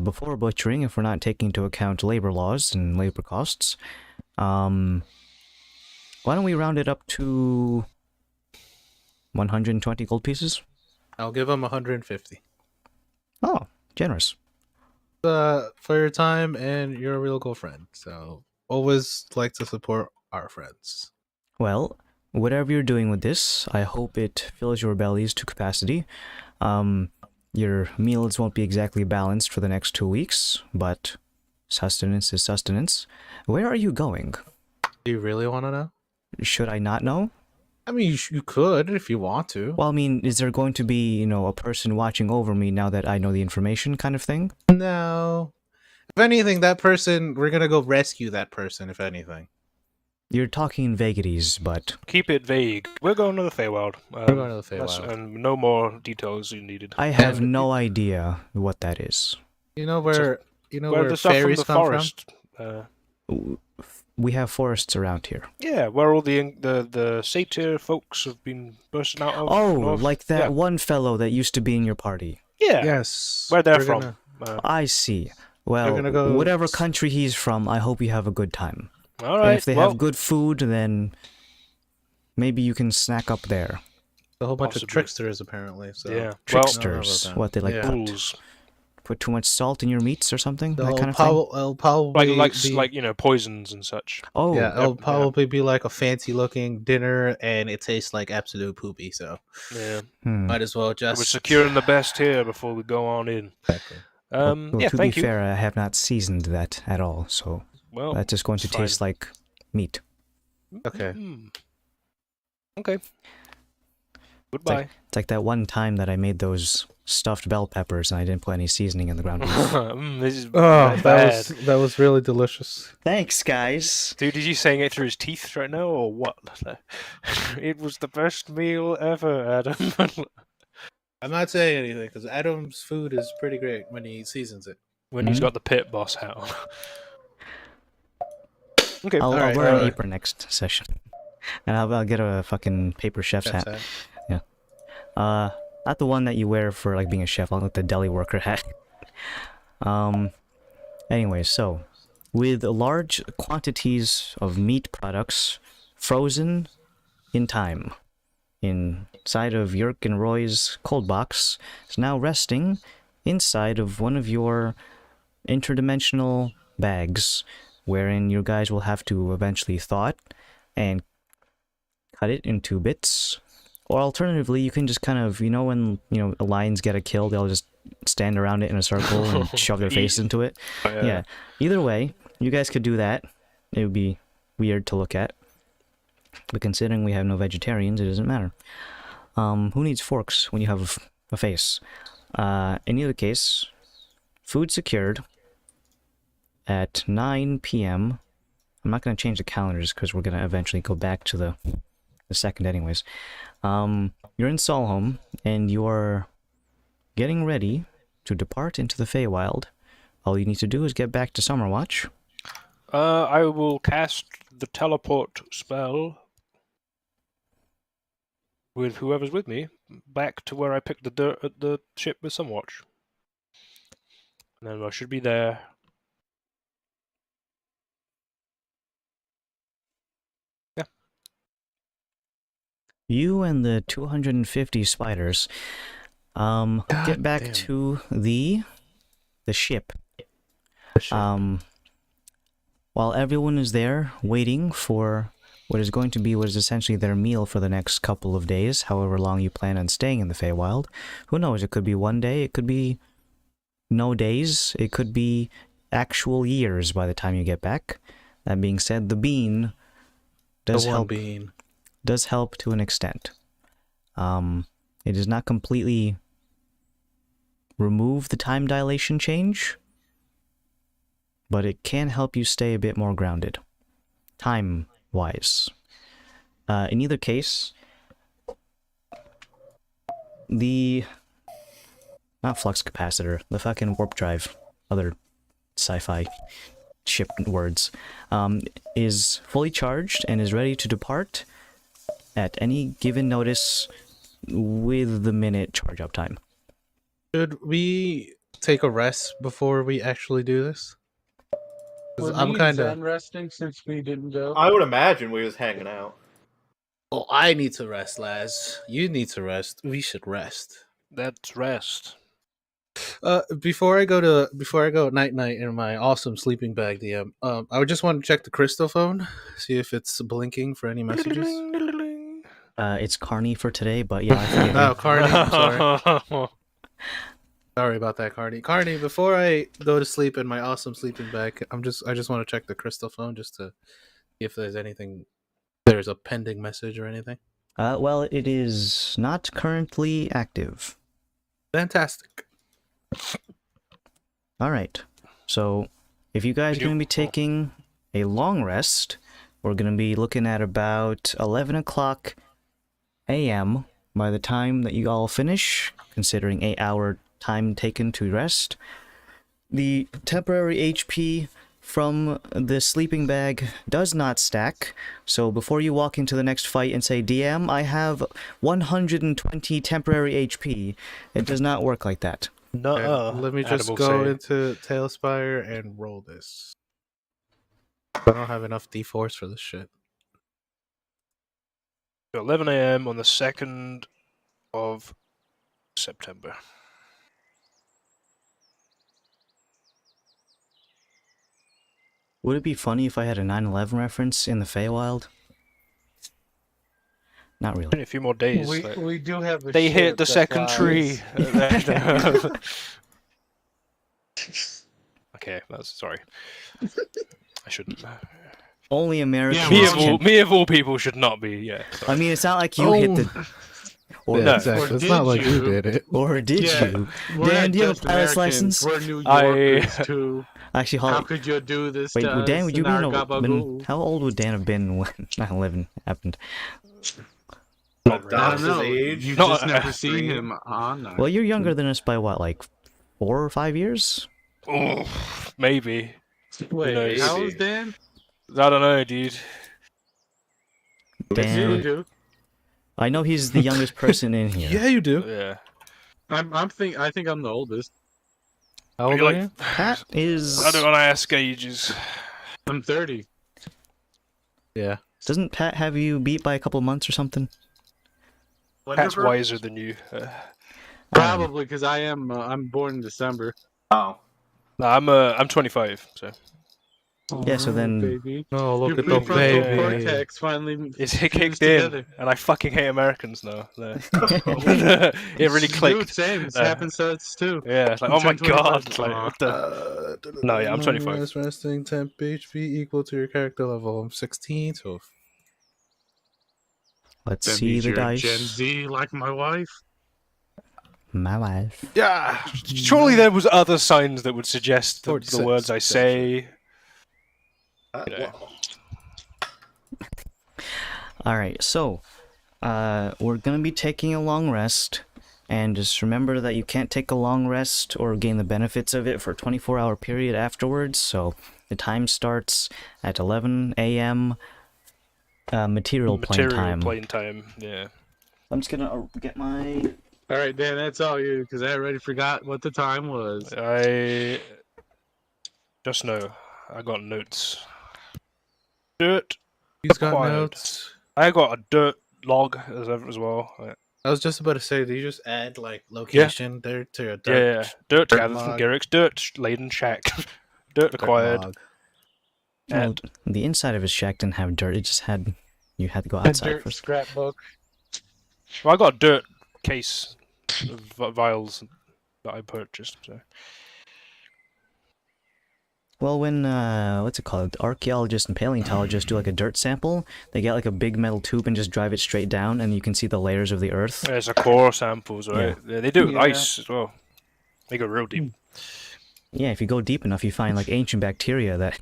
before butchering, if we're not taking into account labor laws and labor costs. Why don't we round it up to 120 gold pieces? I'll give him 150. Oh, generous. For your time, and you're a real good friend. So always like to support our friends. Well, whatever you're doing with this, I hope it fills your bellies to capacity. Your meals won't be exactly balanced for the next 2 weeks, but sustenance is sustenance. Where are you going? Do you really want to know? Should I not know? I mean, you could if you want to. Well, I mean, is there going to be, a person watching over me now that I know the information kind of thing? No. If anything, that person, we're gonna go rescue that person. If anything, You're talking in vagaries, but Keep it vague. We're going to the Feywild. we're going to the That's- Feywild. And no more details you needed. I have And- no idea what that is. You know where Where the stuff from fairies the come forest. We have forests around here. Yeah, where all the satyr folks have been bursting out of. Oh, north. like that Yeah. one fellow that used to be in your party. Yeah. from? Yes. Where they're we're from. gonna- I see. Well, gonna go- whatever country he's from, I hope you have a good time. All And right. if they well, have good food, then maybe you can snack up there. a whole bunch of Possibly. tricksters apparently. So yeah. Tricksters. that. What they like Yeah. Well, put, fools. put too much salt in your meats or something? That They'll kind of thing? it'll probably Like poisons and such. Oh, yeah, it'll yeah. probably be like a fancy looking dinner, and it tastes like absolute poopy. So Yeah. might as well just We're securing the best here before we go on in. Exactly. well, Yeah. to Thank be you. fair, I have not seasoned that at all, so Well, that's just going to it's fine. taste like meat. Okay. Okay. Goodbye. It's like that one time that I made those stuffed bell peppers and I didn't put any seasoning in the ground beef. This is Oh, bad. that was really delicious. Thanks, guys. Dude, is he saying it through his teeth right now, or what? It was the best meal ever, Adam. I'm not saying anything because Adam's food is pretty great when he seasons it. When he's Mhm. got the pit boss hat on. Okay. I'll Alright, wear an alright. apron next session. And I'll get a fucking paper chef's Chef's hat. hat. Not the one that you wear for like being a chef. I'll get the deli worker hat. Anyway, so with large quantities of meat products frozen in time inside of Yerk and Roy's cold box is now resting inside of one of your interdimensional bags, wherein you guys will have to eventually thaw it and cut it into bits. Or alternatively, you can just kind of, when, the lions get a kill, they'll just stand around it in a circle and shove their face into it. Yeah. Either way, you guys could do that. It would be weird to look at. But considering we have no vegetarians, it doesn't matter. Who needs forks when you have a face? In either case, food secured at 9 p.m. I'm not going to change the calendars because we're going to eventually go back to the second anyways. You're in Solholm, and you're getting ready to depart into the Feywild. All you need to do is get back to Summerwatch. I will cast the teleport spell with whoever's with me back to where I picked the dirt at the ship with Sunwatch. And then I should be there. Yeah. You and the 250 spiders get back damn. to the ship. While everyone is there waiting for what is essentially their meal for the next couple of days, however long you plan on staying in the Feywild. Who knows? It could be one day, it could be no days, it could be actual years by the time you get back. That being said, the bean does help to an extent. It does not completely remove the time dilation change, but it can help you stay a bit more grounded, time-wise. In either case, not flux capacitor, the fucking warp drive, other sci-fi ship words, is fully charged and is ready to depart at any given notice with the minute charge up time. Should we take a rest before we actually do this? 'Cause Were I'm me and kind Zen of. resting since we didn't go. I would imagine we was hanging out. Oh, I need to rest, Laz. You need to rest. We should rest. That's rest. Before I go night night in my awesome sleeping bag, DM. I would just want to check the crystal phone, see if it's blinking for any messages. It's Carney for today, but yeah, I forget. Oh, Carney, I'm sorry. Sorry about that, Carney. Carney, before I go to sleep in my awesome sleeping bag, I just want to check the crystal phone just to see if there's a pending message or anything. Well, it is not currently active. Fantastic. Alright, so if you guys are going to be taking a long rest, we're going to be looking at about 11 o'clock a.m. by the time that you all finish, considering 8-hour time taken to rest. The temporary HP from the sleeping bag does not stack, so before you walk into the next fight and say, DM, I have 120 temporary HP, it does not work like that. No. Let me just go into Tailspire and roll this. I don't have enough D4s for this shit. 11 a.m. on the 2nd of September. Would it be funny if I had a 9/11 reference in the Feywild? Not really. Only a few more days. We do have a They hit ship the that second flies. tree. Okay, that's sorry. I shouldn't. Only Americans Yeah, can... Me of all people should not be. Yeah. I mean, it's not like you hit the... Or, Yeah, No. exactly. Or It's not did like you you? did it. or did Yeah, you? We're Dan, not do you have a just pilot's Americans, license? We're New I- Yorkers too. Actually, How Holly... could you do this Wait, to would Dan, us would you in been, our gabagool? how old would Dan have been when 9/11 happened? Not really. I That's don't his know. age. You've Not just a never seen stream. him on that. Well, you're younger than us by what, like 4 or 5 years? Oh, maybe. Wait, knows? how old is Dan? I don't know, dude. You Dan, do. I know he's the youngest person in here. Yeah, you do. Yeah. I think I'm the oldest. How old You're are like- you? Pat is... I don't want to ask ages. I'm 30. Yeah. Doesn't Pat have you beat by a couple months or something? Pat's wiser than you. Probably because I'm born in December. Oh. No, I'm 25, so Yeah, so then- baby. Oh, Your look at the prefrontal baby. cortex finally it's fused kicked in, together. and I fucking hate Americans now. It really Dude, clicked. same. This Uh, happens to us too. Yeah, it's like, I'm oh my 25. god. It's like, what the... No, yeah, I'm 25. Rest resting temp HP equal to your character level. I'm 16, so Let's That see means the you're dice. Gen Z like my wife. My wife. Yeah, surely there was other signs that would suggest that the 46, words I say. You know. Alright, so, we're gonna be taking a long rest, and just remember that you can't take a long rest or gain the benefits of it for a 24-hour period afterwards, so the time starts at 11 a.m. Material plane time. Plane time, yeah. I'm just gonna get my... All right, Dan, that's all you because I already forgot what the time was. I just know I got notes. Dirt. he's got Acquired. notes. I got a dirt log as well. I was just about to say, do you just add like location there to your Yeah, dirt dirt gathered from log. Garrick's dirt laden shack. Dirt acquired. log? Well, the inside of his shack didn't have dirt, it just had... You had to go A outside dirt first. scrapbook. Well, I got a dirt case of vials that I purchased. So. Well, when, what's it called? Archaeologists and paleontologists do like a dirt sample, they get like a big metal tube and just drive it straight down, and you can see the layers of the earth. There's a core samples, right? Yeah. They do it with ice as well. They go real deep. Yeah, if you go deep enough, you find like ancient bacteria that,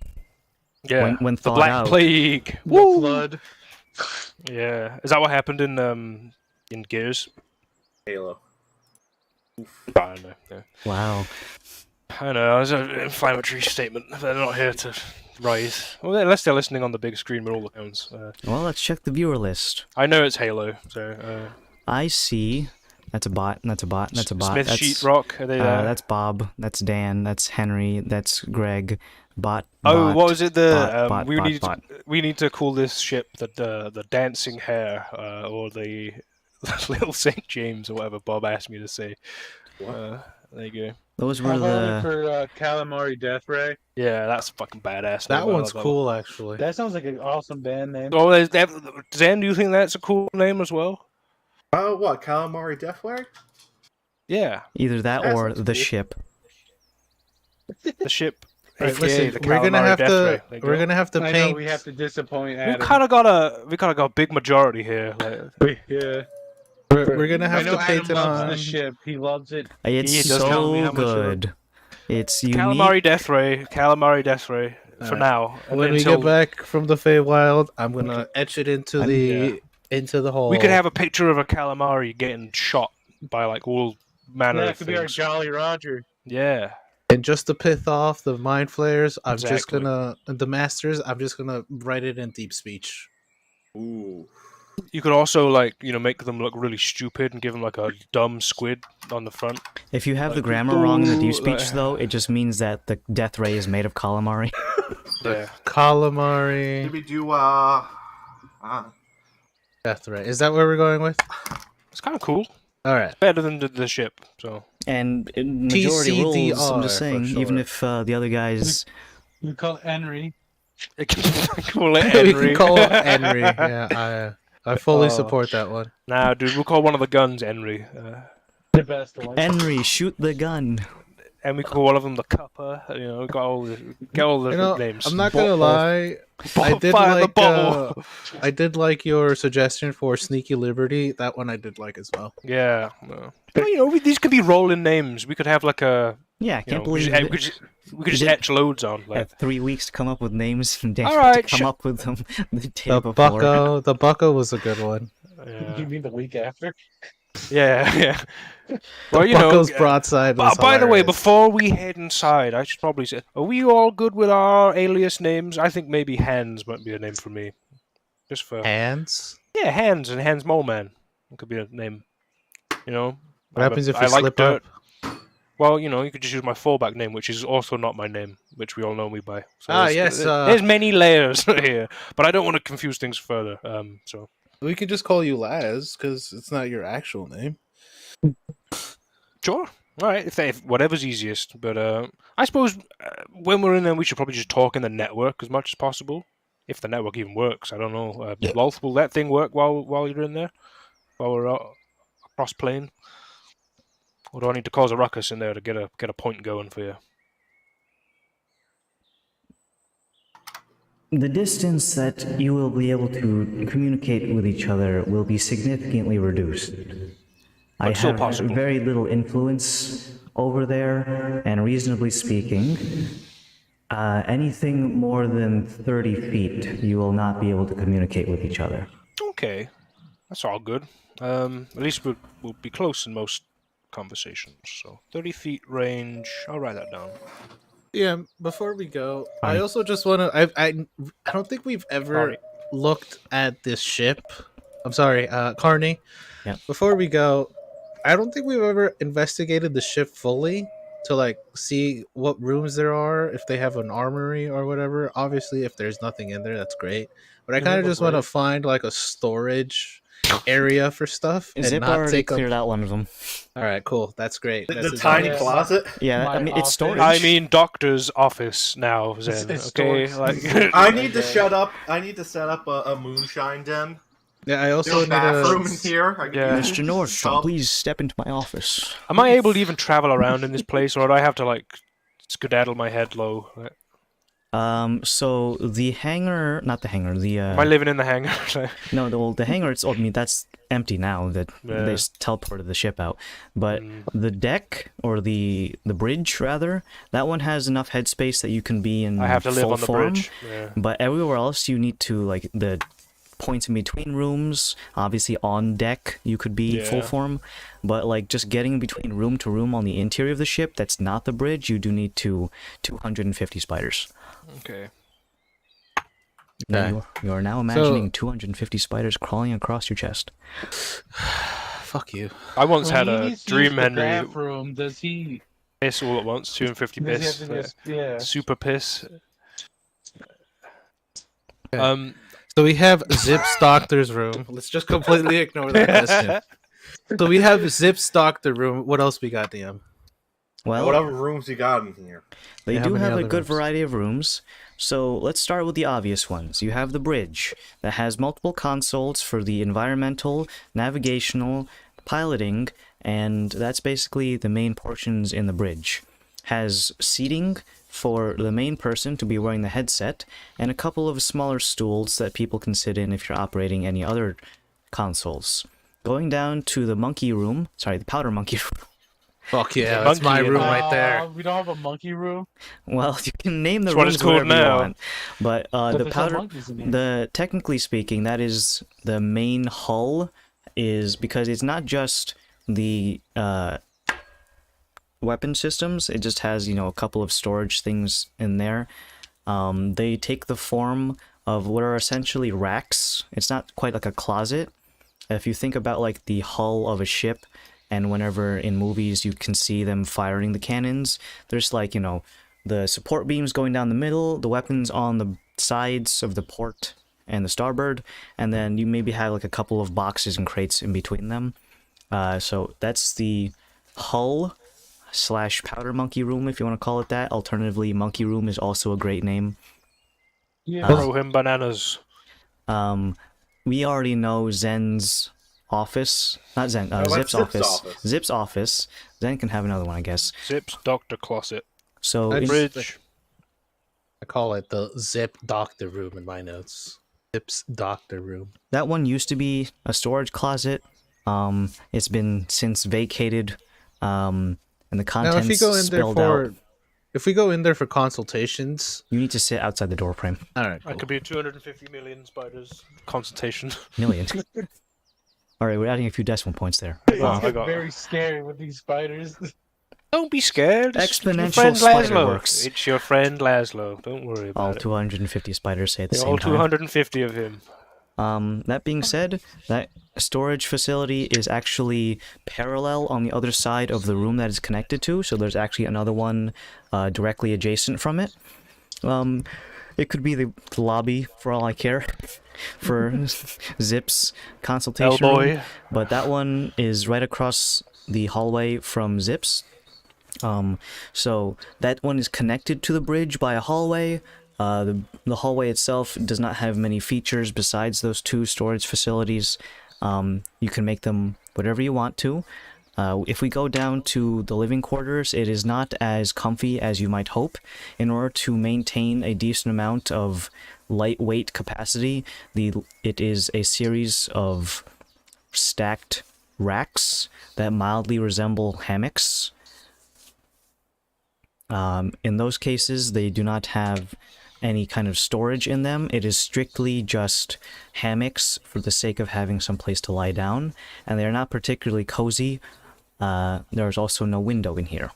Yeah. when The thawed Black out... Plague. The Woo! flood. Yeah. Is that what happened in Gears? Halo. I don't know. Yeah. Wow. I know, it was an inflammatory statement. They're not here to rise. Well, unless they're listening on the big screen with all accounts. Well, let's check the viewer list. I know it's Halo, so... I see... That's a bot, that's a bot, that's a bot. Smith that's, Sheetrock, are they there? that's Bob, that's Dan, that's Henry, that's Greg, bot, Oh, bot, what was it? The bot, we bot, need bot. we need to call this ship the Dancing Hare, or the Little Saint James, or whatever Bob asked me to say. There you go. Those How were about the... for Calamari Death Ray? Yeah, that's fucking badass. That I one's love cool, actually. That sounds like an awesome band name. Oh, Zen, do you think that's a cool name as well? Oh, what? Calamari Deathware? Yeah, Either that That or sounds the cool. ship. the ship All right, AKA listen, the we're gonna calamari have death to. ray. There you We're go. gonna have to I paint. know we have to disappoint We Adam. kind of got a big majority here. Like, Yeah. We're gonna I have know to Adam paint it loves the on. ship. He loves it. It's He does tell me so how much of it. good. It's unique. calamari death ray, calamari death ray for Alright. now. And When we until get back from the Feywild, I'm gonna etch it into the hole. we could have a picture of a calamari getting shot by like all manner That of could be our things. Jolly Roger. Yeah. And just to pith off the mind flayers, I'm just Exactly. gonna the masters. I'm just gonna write it in deep speech. Ooh. You could also like make them look really stupid and give them like a dumb squid on the front. If you have the Like, grammar wrong in the deep ooh, speech, like- though, it just means that the death ray is made of calamari. Yeah. Calamari Maybe do death ray. Is that what we're going with? It's kind of cool. All right. Better than the ship. So And in majority rules, I'm just TCDR saying, for even short. if the other guys... We call it Henry. call it we Henry. can call it Henry. Yeah, I fully Oh. support that one. Nah, dude, we'll call one of the guns Henry. The best one. Henry, shoot the gun. And we call one of them the Cuppa. We got all the names. I'm not gonna lie. I did Fire the like bottle. I did like your suggestion for Sneaky Liberty. That one I did like as well. Yeah. Well, these could be rolling names. We could have like a. Yeah, I You can't know, believe we could just did- etch loads on. Like, had 3 weeks to come up with names and Dan All had right, to come up with them the day The before. Bucko was a good one. You mean the week after? yeah. The Well, Bucko's broadside was By the way, hilarious. before we head inside, I should probably say, are we all good with our alias names? I think maybe Hands might be a name for me. Just for hands. yeah, Hands and Hands Mole Man. It could be a name. What happens if I you like slip dirt. up? Well, you could just use my fallback name, which is also not my name, which we all know me by. So Yes. there's many layers here, but I don't want to confuse things further. So We could just call you Laz because it's not your actual name. sure, all right, if whatever's easiest. But I suppose when we're in there, we should probably just talk in the network as much as possible, if the network even works. I don't know. Rolf, will that thing work while you're in there, while we're across plane? Or do I need to cause a ruckus in there to get a point going for you? The distance that you will be able to communicate with each other will be significantly reduced. I But still have possible. very little influence over there, and reasonably speaking, anything more than 30 feet, you will not be able to communicate with each other. Okay, that's all good. At least we'll be close in most conversations. So 30 feet range. I'll write that down. Yeah. Before we go, Fine. I also just want to. I don't think we've ever Sorry. looked at this ship. I'm sorry, Carney. Yeah. Before we go, I don't think we've ever investigated the ship fully to like see what rooms there are, if they have an armory or whatever. Obviously, if there's nothing in there, that's great. But I Yeah, kind of look just want to great. find like a storage area for stuff and Zip not already take up. cleared out one of them. All right, cool. That's great. the That's tiny Yeah. closet. Yeah, My I mean, it's office. storage. I mean, doctor's office now, Zen. It's Okay, storage. like I need to set up a moonshine den. Yeah, I also There's need a bathroom a. in here. I can Yeah. use Mr. Nordstrom, tub. please step into my office. am I able to even travel around in this place, or do I have to like skedaddle my head low? So the hangar, not the hangar, Am I living in the hangar? the hangar, I mean, that's empty now that Yeah. they teleported the ship out. But Mm. the deck, or the bridge, rather, that one has enough headspace that you can be in I have to live full on the form. bridge. Yeah. But everywhere else, you need to, like, the points in between rooms, obviously on deck, you could be full Yeah. form. But, like, just getting between room to room on the interior of the ship, that's not the bridge, you do need 250 spiders. Okay. Now you are now imagining 250 spiders crawling across your chest. Fuck you. I once When had he a needs to dream use the Henry bathroom, does he? piss all at once, 250 Does he piss. have to just, yeah. Super piss. Okay. So we have Zip's doctor's room. Let's just completely ignore that question. So we have Zip's doctor room. What else we got, DM? Well, Whatever rooms you got in here. they Yeah, how do many have a other good rooms? variety of rooms. So let's start with the obvious ones. You have the bridge that has multiple consoles for the environmental, navigational, piloting, and that's basically the main portions in the bridge. has seating for the main person to be wearing the headset, and a couple of smaller stools that people can sit in if you're operating any other consoles. Going down to the the powder monkey room. Fuck yeah, The that's my monkey in room there. right there. We don't have a monkey room. Well, you can name the That's what rooms it's called whatever you now. want, but But the there's no powder, monkeys in here. technically speaking, that is the main hull, is because it's not just the weapon systems. It just has a couple of storage things in there. They take the form of what are essentially racks. It's not quite like a closet. If you think about like the hull of a ship, and whenever in movies you can see them firing the cannons, there's like, the support beams going down the middle, the weapons on the sides of the port and the starboard, and then you maybe have like a couple of boxes and crates in between them. So that's the hull / powder monkey room, if you want to call it that. Alternatively, monkey room is also a great name. Yeah. Throw him bananas. We already know Zen's office, not Zen, that's Zip's Zip's office. office. Zip's office. Zen can have another one, I guess. Zip's Doctor Closet. So That's- Bridge. I call it the Zip Doctor Room in my notes. Zip's Doctor Room. that one used to be a storage closet. It's been since vacated, and the Now, contents if you go in there spilled out. if we go in there for consultations, You need to sit outside the door frame. all right. That Cool. could be 250 million spiders. Consultation. Million. All right, we're adding a few decimal points there. It's I got- very scary with these spiders. Don't be scared. It's your Exponential friend spider Laszlo. works. It's your friend Laszlo. Don't worry All about it. 250 spiders say at the Yeah, same all time. 250 of him. That being said, that storage facility is actually parallel on the other side of the room that it's connected to, so there's actually another one directly adjacent from it. It could be the lobby, for all I care, for Zip's consultation room, Hellboy. but that one is right across the hallway from Zip's. So that one is connected to the bridge by a hallway. The hallway itself does not have many features besides those two storage facilities. You can make them whatever you want to. If we go down to the living quarters, it is not as comfy as you might hope. In order to maintain a decent amount of lightweight capacity, it is a series of stacked racks that mildly resemble hammocks. In those cases, they do not have any kind of storage in them. It is strictly just hammocks for the sake of having some place to lie down, and they're not particularly cozy. There's also no window in here.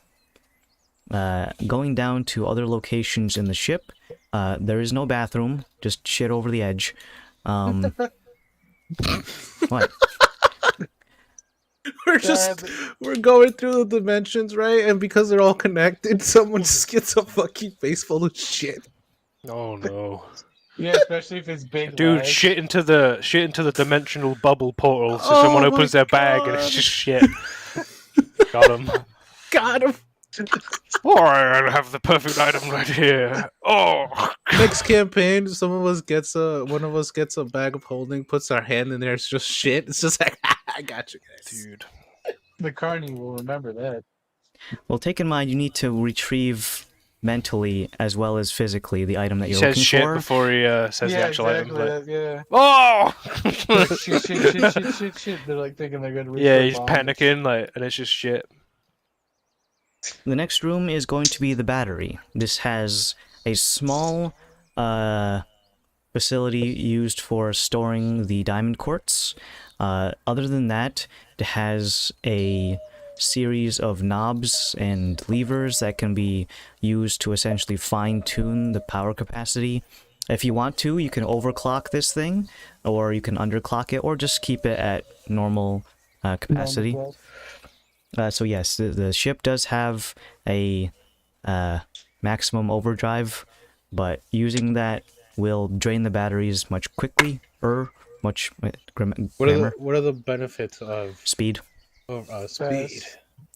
Going down to other locations in the ship, there is no bathroom, just shit over the edge. What? We're going through the dimensions, right? And because they're all connected, someone just gets a fucking face full of shit. Oh no. Yeah, especially if it's big. Dude, lag. shit into the dimensional bubble portal so Oh someone my opens their bag and it's God. just shit. Got him. Got him. Oh, I have the perfect item right here. Oh. Next campaign, one of us gets a bag of holding, puts our hand in there, it's just shit. It's just like, I got you guys. Dude. The carney will remember that. Well, take in mind you need to retrieve mentally as well as physically the item that He you're says looking shit for. before he says the Yeah, actual exactly. item. But... Yeah. Oh! Shit. They're like thinking they're gonna. reach Yeah, for a he's bomb. panicking, and it's just shit. The next room is going to be the battery. This has a small facility used for storing the diamond quartz. Other than that, it has a series of knobs and levers that can be used to essentially fine-tune the power capacity. If you want to, you can overclock this thing, or you can underclock it, or just keep it at normal capacity. So yes, the ship does have a maximum overdrive, but using that will drain the batteries much quickly, much grammar, What are the benefits of speed. speed?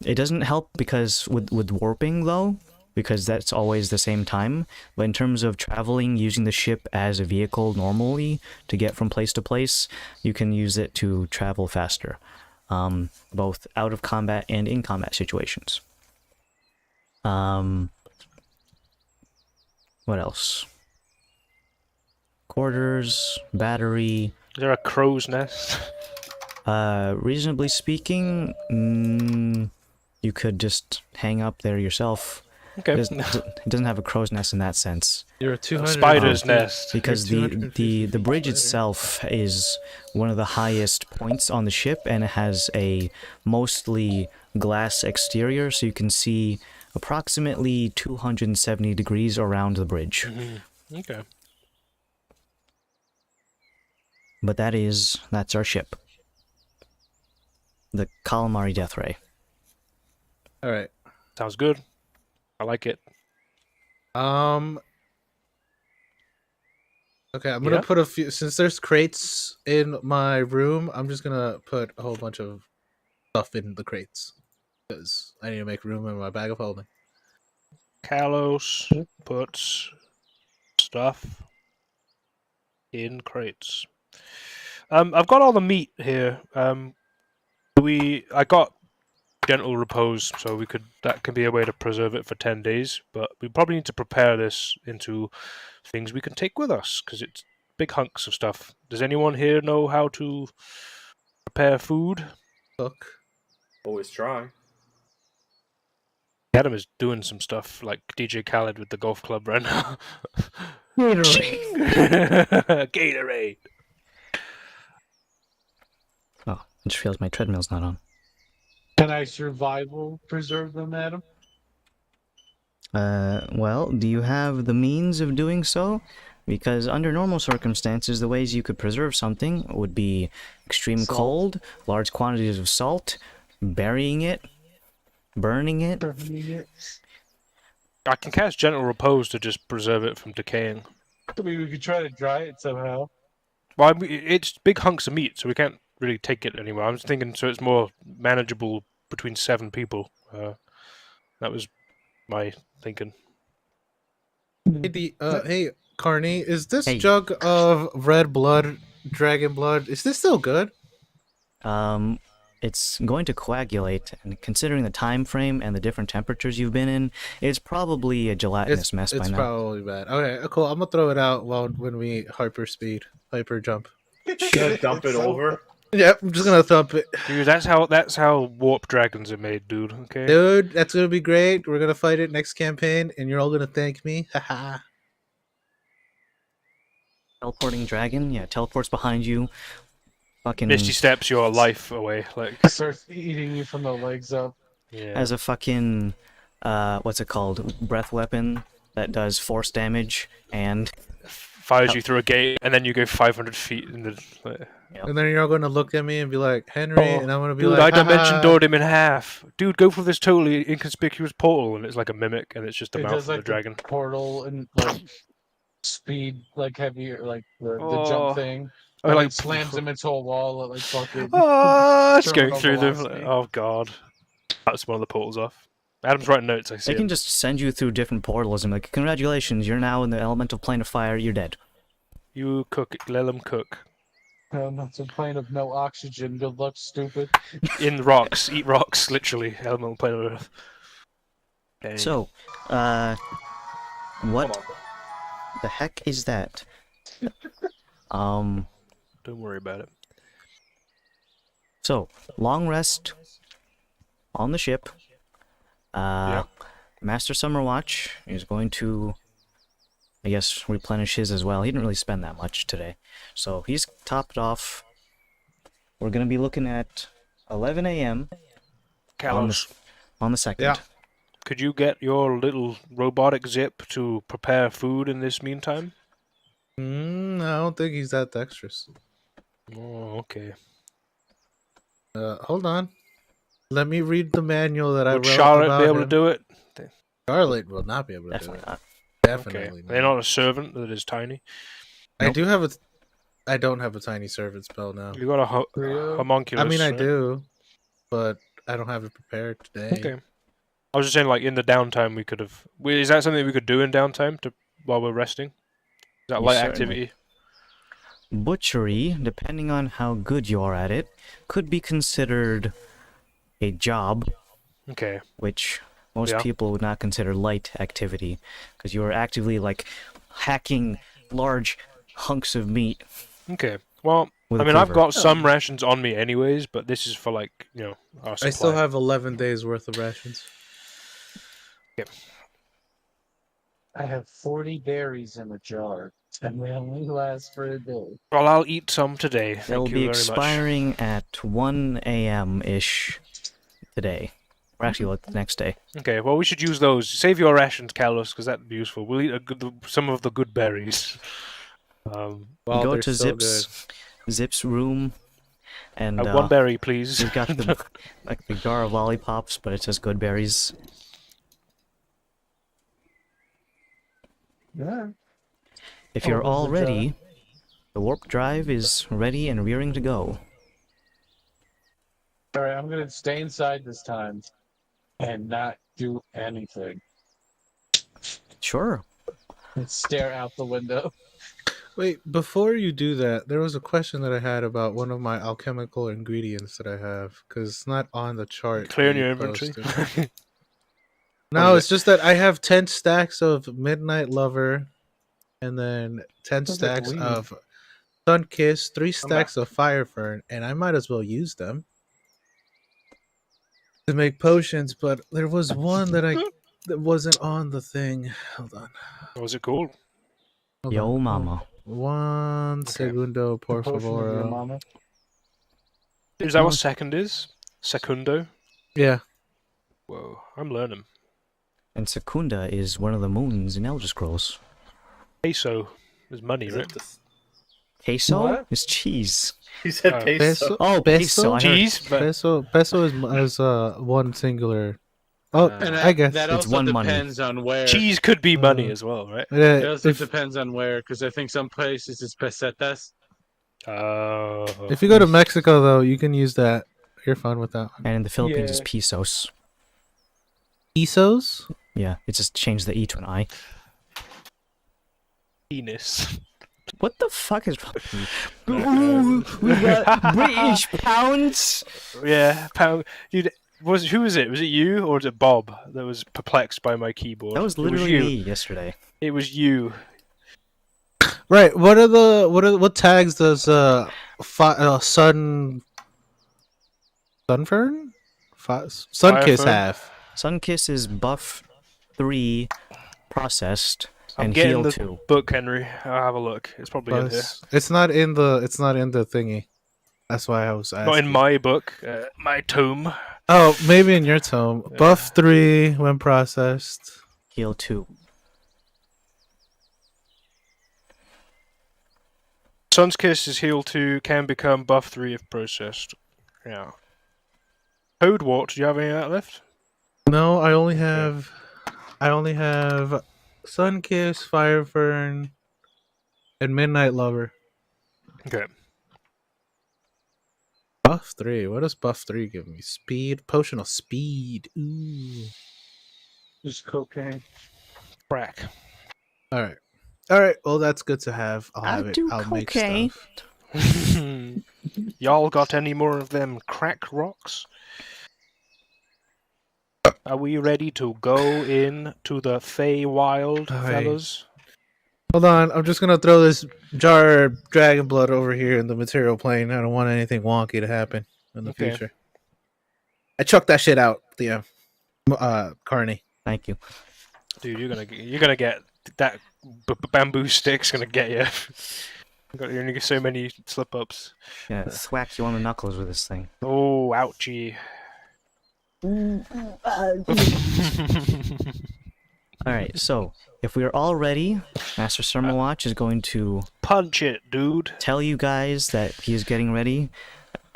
It doesn't help because with warping though, because that's always the same time. But in terms of traveling, using the ship as a vehicle normally to get from place to place, you can use it to travel faster, both out of combat and in combat situations. Um, what else? Quarters, battery. Is there a crow's nest? Reasonably speaking, you could just hang up there yourself. Okay. It doesn't have a crow's nest in that sense. You're a A 200 spider's nest. Because You're the 250 the feet bridge spider. itself is one of the highest points on the ship, and it has a mostly glass exterior, so you can see approximately 270 degrees around the bridge. Okay. But that's our ship. The Calamari Death Ray. All right. Sounds good. I like it. Okay, I'm gonna Yeah? put a few. Since there's crates in my room, I'm just gonna put a whole bunch of stuff in the crates because I need to make room in my bag of holding. Kalos puts stuff in crates. I've got all the meat here. I got gentle repose, so that can be a way to preserve it for 10 days. But we probably need to prepare this into things we can take with us because it's big hunks of stuff. Does anyone here know how to prepare food? Cook. Always try. Adam is doing some stuff like DJ Khaled with the golf club right now. Gatorade. Oh, it just feels my treadmill's not on. Can I survival preserve them, Adam? Well, do you have the means of doing so? Because under normal circumstances, the ways you could preserve something would be extreme Salt. cold, large quantities of salt, burying it, burning it. I can cast gentle repose to just preserve it from decaying. I mean, we could try to dry it somehow. Well, it's big hunks of meat, so we can't really take it anywhere. I was thinking so it's more manageable between 7 people. That was my thinking. Hey, Carney, is this Hey. jug of red blood, dragon blood, is this still good? It's going to coagulate, and considering the time frame and the different temperatures you've been in, it's probably a gelatinous mess by It's now. probably bad. Okay, cool. I'm gonna throw it out when we hyper jump. Gonna dump it over. Yep, I'm just gonna thump it. Dude, that's how warp dragons are made, dude. Okay. Dude, that's gonna be great. We're gonna fight it next campaign, and you're all gonna thank me. Haha. Teleporting dragon, yeah, teleports behind you. Fucking Misty steps your life away, like Starts eating you from the legs up. yeah. as a fucking what's it called? Breath weapon that does force damage and Fires you through a gate, and then you go 500 feet in the. And then you're all gonna look at me and be like, Henry, Oh, and I'm gonna be dude, like, I dimension haha. doored him in half. Dude, go for this totally inconspicuous portal, and it's like a mimic, and it's just the It mouth does of the like dragon. portal and like speed, like heavier, like the Oh. jump thing. Oh, And like it slams him into a wall at like fucking. it's going terminal through them. velocity. Oh god, that's one of the portals off. Adam's writing notes. I see. they can It. just send you through different portals and like, congratulations, you're now in the elemental plane of fire, you're dead. You cook it. Let them cook. That's a plane of no oxygen. Good luck, stupid. In rocks, eat rocks. Literally, elemental plane of Earth. Okay. So, what Hold on. the heck is that? don't worry about it. So, long rest on the ship. Master Summerwatch is going to, I guess, replenish his as well. He didn't really spend that much today. So he's topped off. We're going to be looking at 11 a.m. Kalos, on the 2nd. Yeah. could you get your little robotic zip to prepare food in this meantime? I don't think he's that dexterous. Oh, okay. Hold on. Let me read the manual that I Would wrote Charlotte about be able to him. do it? Charlotte will not be able to Definitely do it. not. Definitely Okay. They're not a servant that is tiny. I do have a. I don't have a tiny servant spell now. You got a homunculus. I mean, I right? do, but I don't have it prepared today. Okay. I was just saying, like in the downtime, we could have. Is that something we could do in downtime while we're resting? Is that You light certainly- activity? Butchery, depending on how good you are at it, could be considered a job, Okay. which Most Yeah. people would not consider light activity because you are actively like hacking large hunks of meat Okay. Well, with I a mean, I've cleaver. got some rations on me anyways, but this is for like our supply. I still have 11 days worth of rations. I have 40 berries in a jar, and they only last for a day. Well, I'll eat some today. They'll Thank you be very much. expiring at 1 a.m. ish today. Or actually, like the next day. Okay. Well, we should use those. Save your rations, Carlos, because that'd be useful. We'll eat some of the good berries. Wow, Go they're to so good. Zip's room, and one berry, please. he's got the like the jar of lollipops, but it says good berries. Yeah. If Oh, you're there's all a jar. ready, the warp drive is ready and rearing to go. All right, I'm gonna stay inside this time and not do anything. Sure. And stare out the window. Wait, before you do that, there was a question that I had about one of my alchemical ingredients that I have, because it's not on the chart. Clearing that you your inventory. posted. No, is it's just that I have 10 stacks of Midnight Lover, and then 10 Sounds like stacks weed. of Sunkiss, 3 back. stacks of Fire Fern, and I might as well use them to make potions, but there was one that wasn't on the thing. Hold on. What was it called? Hold Yo, on. mama. One Okay. segundo, por The potion of your favor. mama. Is that what second is? Secundo? Yeah. Whoa, I'm learning. And Secunda is one of the moons in Elder Scrolls. Peso is money, Is right? it this? Queso What? is cheese. He said Oh. peso. Oh, peso. I heard Cheese, but Peso is one singular. Oh, And I guess. that It's also one money. depends on where. cheese could be money Uh, as well, right? It Yeah, also if depends on where, because I think some places it's pesetas. if you go to Mexico though, you can use that. You're fine with that one. and in the Philippines is Yeah. pesos. Pesos? Yeah, it just changed the E to an I. penis. What the fuck is wrong? Ooh, we got British pounds. Yeah, pound. Dude, who was it? Was it you or was it Bob that was perplexed by my keyboard? That was It literally you. me yesterday. It was you. Right. What tags does Sunfern? Sunkiss Firefern? have? Sunkiss is buff 3 processed I'm and getting heal the 2. book, Henry. I'll have a look. It's probably in here. It's not in the thingy. That's why I was asking. Not in my book, my tome. Oh, maybe in your tome. Yeah. Buff 3 when processed. Heal 2. Sun's Kiss is heal 2, can become buff 3 if processed. Yeah. Code Wart, do you have any of that left? No, I only have Sunkiss, Firefern, and Midnight Lover. Okay. Buff 3. What does buff 3 give me? Speed, potion of speed. Ooh. Just cocaine. Crack. All right. Well, that's good to have. I'll have it. do I'll make cocaine. stuff. Y'all got any more of them crack rocks? Are we ready to go in to the Feywild, Aye. fellas? Hold on. I'm just gonna throw this jar of dragon blood over here in the material plane. I don't want anything wonky to happen in the Okay. future. I chucked that shit out, Theo. Carney. Thank you. Dude, you're gonna get that bamboo stick's gonna get you. You're gonna get so many slip ups. Yeah, thwack you on the knuckles with this thing. Oh, ouchie. Alright, so if we are all ready, Master Watch is going to Punch it, dude. tell you guys that he is getting ready,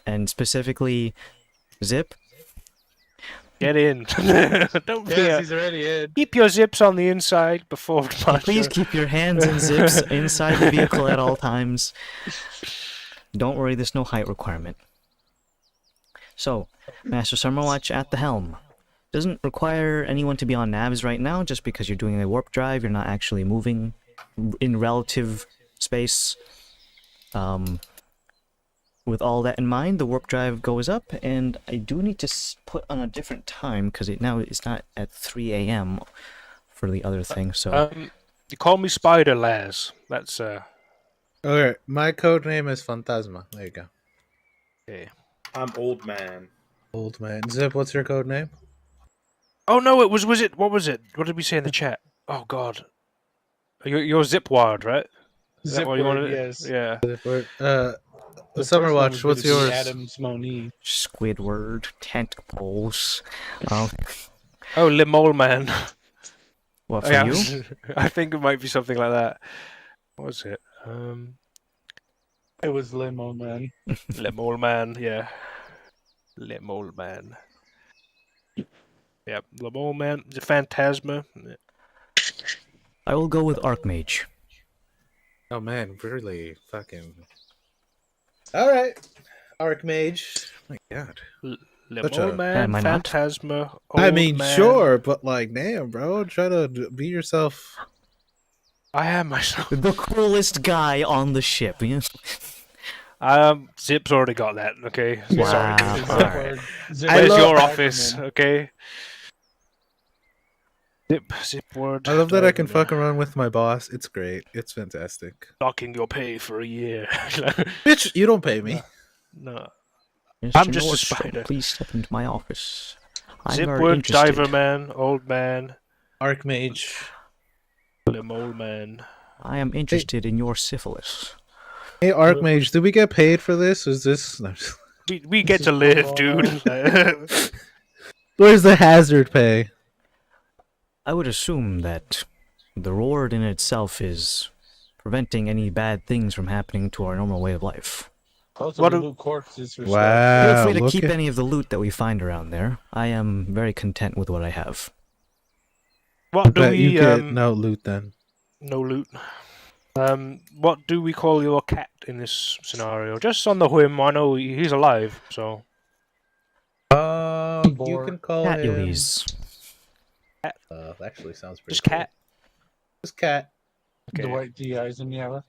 and specifically Zip. Get in. Don't Yes, fear. he's already in. Keep your zips on the inside before Please keep your hands and zips inside the vehicle at all times. Don't worry, there's no height requirement. So, Master Watch at the helm. Doesn't require anyone to be on navs right now, just because you're doing a warp drive, you're not actually moving in relative space. with all that in mind, the warp drive goes up, and I do need to put on a different time because now it's not at 3 a.m. for the other thing. So You call me Spider, Laz. That's Okay, my code name is Fantasma. There you go. okay. I'm old man. Old man. Zip, what's your code name? Oh no, it was it? What was it? What did we say in the chat? Oh God, you're Zipward, right? Is that what you Zipward, wanted? yes. Yeah. Zipward. The Summer first one Watch, was what's gonna be yours? Adams Monique. Squidward, tentacles. Oh, Le Mole Man. What for Yeah, you? I think it might be something like that. What was it? It was Limo Man. Le Mole Man. Yeah. Le Mole Man. Yep. Le Mole Man. The Phantasma. I will go with Archmage. Oh man, really fucking. All right, Archmage. My God. Le Such Mole a- Man. Am I not? Phantasma. I Old mean, man. sure, but like, damn, bro, try to be yourself. I am myself. The coolest guy on the ship. You know? Zip's already got that. Okay. Wow. Sorry. Zipward. Alright. Zipward. I Where's love- your Ackerman. office? Okay. Zipward. I love that I can Diver. fuck around with my boss. It's great. It's fantastic. Docking your pay for a year. Bitch, you don't pay me. No. Mr. I'm just a Nordstrom, spider. Please step into my office. I'm very Zipward, interested. Diver Man, Old Man, Archmage. Le Mole Man. I am interested in your syphilis. Hey, Archmage, did we get paid for this? Is this? No, I'm just- We get to live, dude. Where's the hazard pay? I would assume that the reward in itself is preventing any bad things from happening to our normal way of life. Also, What we a- loot corpses for Wow. Feel free to look keep at- any of the loot that we find around there. I am very content with what I have. What do Bet we you get no loot then. no loot. What do we call your cat in this scenario? Just on the whim, I know he's alive, so You Boar. can call him. Catules. Actually, sounds pretty. just cool. cat. Just cat. The Okay. white GIs in yellow.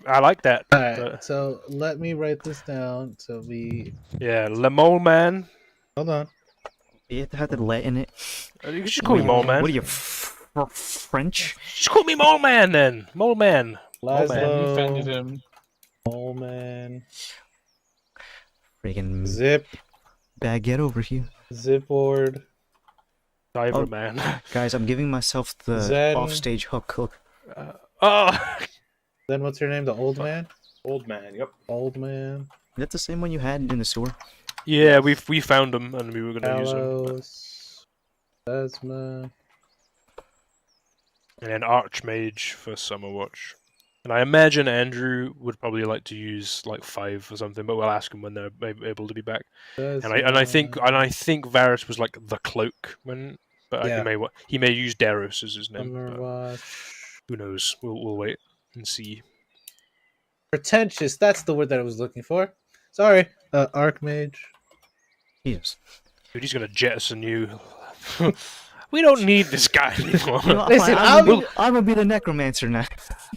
I like that. All right. But, So let me write this down. So we yeah, Le Mole Man. hold on. You have to let in it. You can just call me Mole Man. What are you, French? Just call me Mole Man then. Mole Man. Mole Man. You offended him. Mole Man. Freaking Zip. baguette over here. Zipboard. Diver Oh. Man. Guys, I'm giving myself the Zen. offstage hook. Look. Oh. Then what's your name? The old man. Old man. Yep. Old man. Is that the same one you had in the sewer? Yeah, we found them and we were gonna use them. Talos. Phasma. And then Archmage for Summer Watch. And I imagine Andrew would probably like to use like 5 or something, but we'll ask him when they're able to be back. And I think Varus was like the cloak when, but Yeah. he may use Daros as his name. Summer But Watch. who knows? We'll wait and see. Pretentious. That's the word that I was looking for. Sorry. Archmage. Yes. Dude, he's gonna jettison you. We don't need this guy anymore. You know, Listen, I'm gonna be the necromancer now.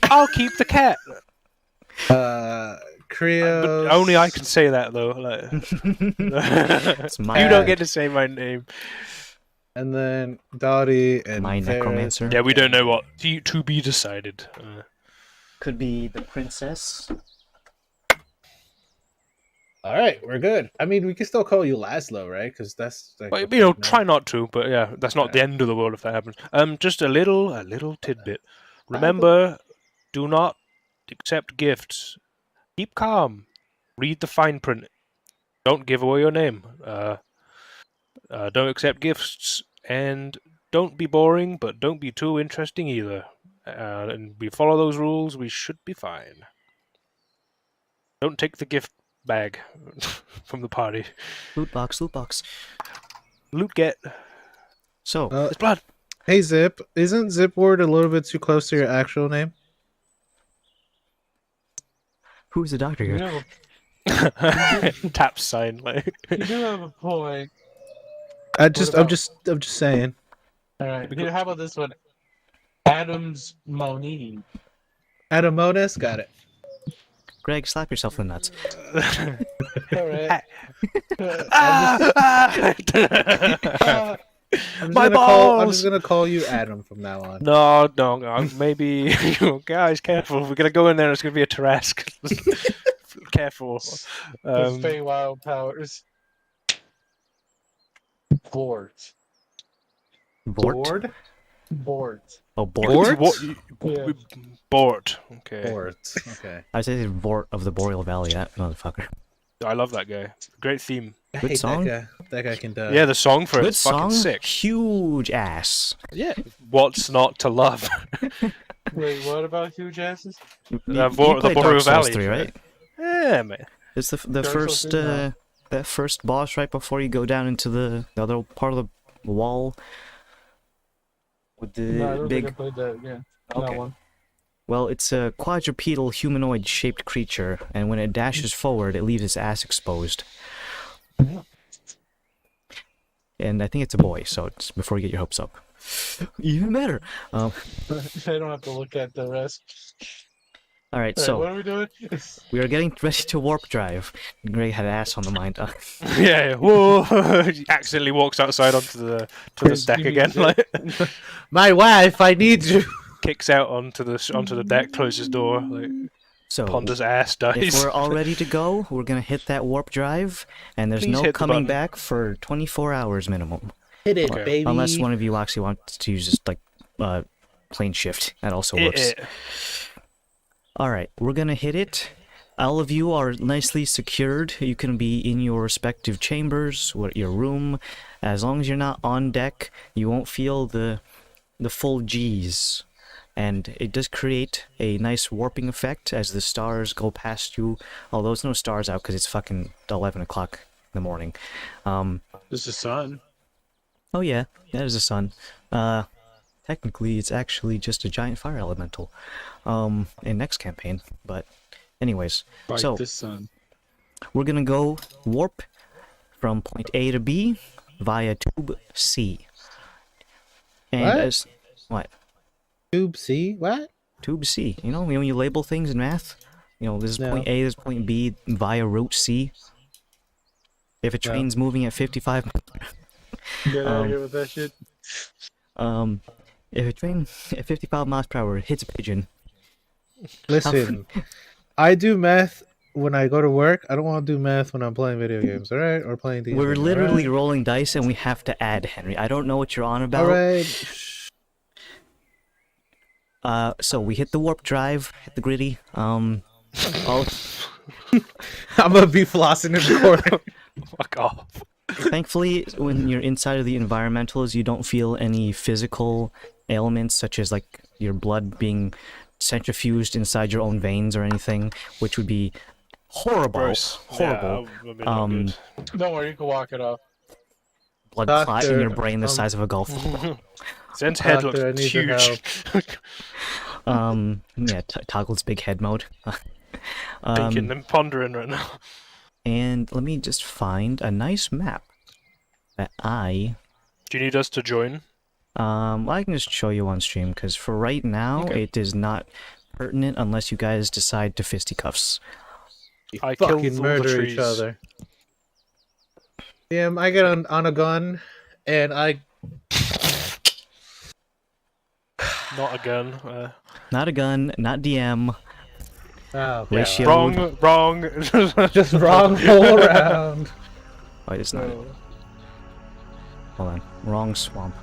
I'll keep the cat. Krios. But only I can say that though. Like, It's my you don't get to say my name. And then Dottie and my Varus. necromancer. Yeah, we don't know what to be decided. Could be the princess. All right, we're good. I mean, we can still call you Laszlo, right? Because that's like, But, you know, try not to. But yeah, that's not the end of the world if that happens. Just a little tidbit. Remember, do not accept gifts. Keep calm. Read the fine print. Don't give away your name. Don't accept gifts, and don't be boring, but don't be too interesting either. And we follow those rules, we should be fine. Don't take the gift bag from the party. Loot box, loot box. Loot get. So, It's blood. Hey Zip, isn't Zipward a little bit too close to your actual name? who's the doctor You here? know, Tap sign like. you do have a point. I'm about- just saying. All right. Here, how about this one? Adams Monique. Adamonis, got it. Greg, slap yourself in the nuts. All right. My balls! I'm just gonna call you Adam from now on. No, maybe guys, careful. We're gonna go in there. It's gonna be a Tarrasque. Careful. His Um, Feywild powers. Bort. Bort? Bort. Oh, Bort. Bort? Yeah. Bort. Okay. Bort. Okay. I said Bort of the Boreal Valley, that motherfucker. I love that guy. Great theme. I Good hate song. That guy can die. Yeah, the song for Good it's fucking song, sick. huge ass. Yeah. What's not to love? Wait, what about huge asses? You The played Boreal Dark Souls Valley, 3, right? Yeah, man. It's the Dark Souls first 3, no. that first boss right before you go down into the other part of the wall with the No, I don't think I big. played that. Yeah. Okay. That one. Well, it's a quadrupedal humanoid-shaped creature, and when it dashes forward, it leaves its ass exposed. And I think it's a boy, so it's before you get your hopes up. Even better. I don't have to look at the rest. All right, Alright, so what are we doing? we are getting ready to warp drive. Greg had ass on the mind. Yeah. Whoa! He accidentally walks outside onto the deck You again. mean Like, My wife, I need you. kicks out onto the deck, closes door. Like, So, ponders ass if dies. we're all ready to go, we're gonna hit that warp drive, and there's Please no hit the coming button. back for 24 hours minimum. Hit it, Okay. baby. Unless one of you actually wants to use just like plane shift. That also works. Alright, we're gonna hit it. All of you are nicely secured. You can be in your respective chambers, your room. As long as you're not on deck, you won't feel the full G's. And it does create a nice warping effect as the stars go past you. Although there's no stars out because it's fucking 11 o'clock in the morning. This is sun. Oh yeah, that is the sun. Technically, it's actually just a giant fire elemental. In next campaign, but anyways. Fight So, the sun. we're gonna go warp from point A to B via tube C. And What? as what? Tube C? What? Tube C. You know when you label things in math? You know, this is No. point A, this is point B via route C. If a No. train's moving at 55 Get out of here with that shit. if a train at 55 miles per hour hits a pigeon, Listen, I do math when I go to work. I don't want to do math when I'm playing video games, alright? Or playing these. we're literally rolling dice and we have to add, Henry. I don't know what you're on about. Alright. So we hit the warp drive, hit the gritty. All, I'm gonna be flossing in the corner. Fuck off. thankfully, when you're inside of the environmentals, you don't feel any physical ailments such as like your blood being centrifuged inside your own veins or anything, which would be horrible. Gross. Horrible. Yeah, I mean, not good. Don't worry, you can walk it off. Blood clot in Doctor, your brain the size of a golf ball. Zen's head Doctor, I looks need your huge. Yeah, Toggle's big head mode. Thinking and pondering right now. And let me just find a nice map that I Do you need us to join? I can just show you on stream because for right now Okay. it is not pertinent unless you guys decide to fisticuffs. I killed all Fucking the murder trees. each other. Damn, I get on a gun and I. Not a gun. Not a gun, not DM. Oh, Ratio. Wrong. Just wrong all around. Oh, it's not. No. Hold on. Wrong swamp.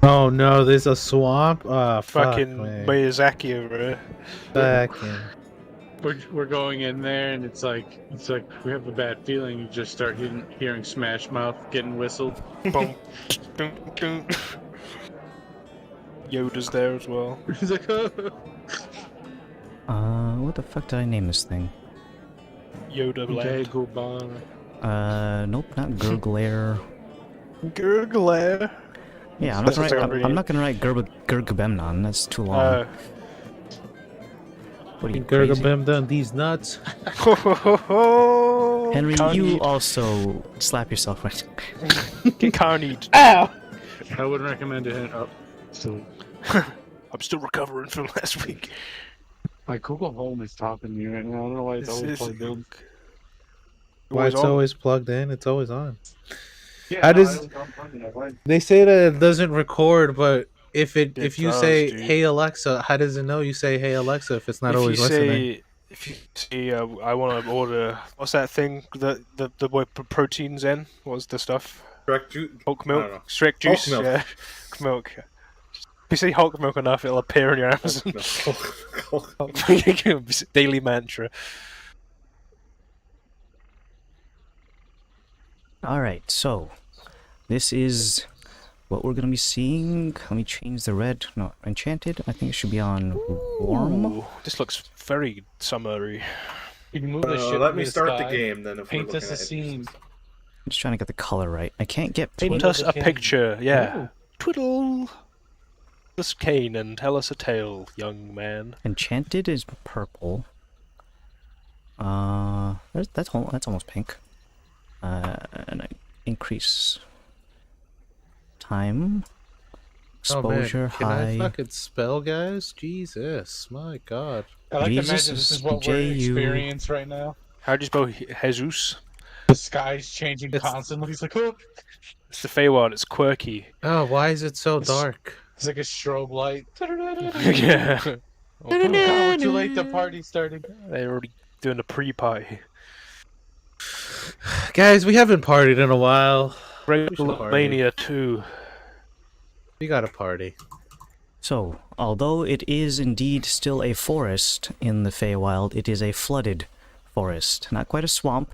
Oh no, there's a swamp. Oh, Fucking fuck me. Miyazaki over here. Fucking. We're going in there, and it's like we have a bad feeling. You just start hearing Smash Mouth getting whistled. Boom. Dun, dun. Yoda's there as well. He's like, oh. What the fuck did I name this thing? Yoda Okay, land. goodbye. Nope, not Gurglair. Gurglair. Yeah, I'm not That's gonna not write. I'm not gonna write Gurgabemnon. That's too long. Uh, What are you crazy? Gurgabim done these nuts. Henry, Carnage. you also slap yourself right. Get carnage. Ow! I wouldn't recommend it. Oh, so I'm still recovering from last week. My Google Home is talking to me right now. I don't know why it's This always is plugged in. Why always it's on. always plugged in? It's always on. Yeah, How no, does- I was unplugging it. Why- They say that it doesn't record, but if It you does, say dude. "Hey Alexa," how does it know you say "Hey Alexa" if it's not If you always listening? say, I want to order, what's that thing? The boy proteins in. What's the stuff? Correct you. Hulk I don't milk, know. Shrek juice. Hulk milk. Yeah, Hulk milk. If you say Hulk milk enough, it'll appear in your Amazon. Daily mantra. Alright, so this is what we're gonna be seeing. Let me change the red. No, enchanted. I think it should be on warm. Ooh, this looks very summery. You can move the ship Let into me the start the sky. game then. If Paint we're us looking a at scene. I'm just trying to get the color right. I can't get Paint Twiddle us the a cane. picture, yeah. Ooh. Twiddle this cane and tell us a tale, young man. enchanted is purple. That's almost pink. And I increase time. Exposure Can high. I fucking spell, guys? Jesus, my God. I like to Jesus imagine this is is what we're J-U. experiencing right now. How do you spell Jesus? The sky's changing It's- constantly. It's like, oh, It's the Feywild, it's quirky. Oh, why is it so It's- dark? it's like a strobe light. Yeah. Oh God, we're too late. The party's starting. They're already doing the pre-party. Guys, we haven't partied in a while. should party. Mania 2. We got a party. So, although it is indeed still a forest in the Feywild, it is a flooded forest. Not quite a swamp,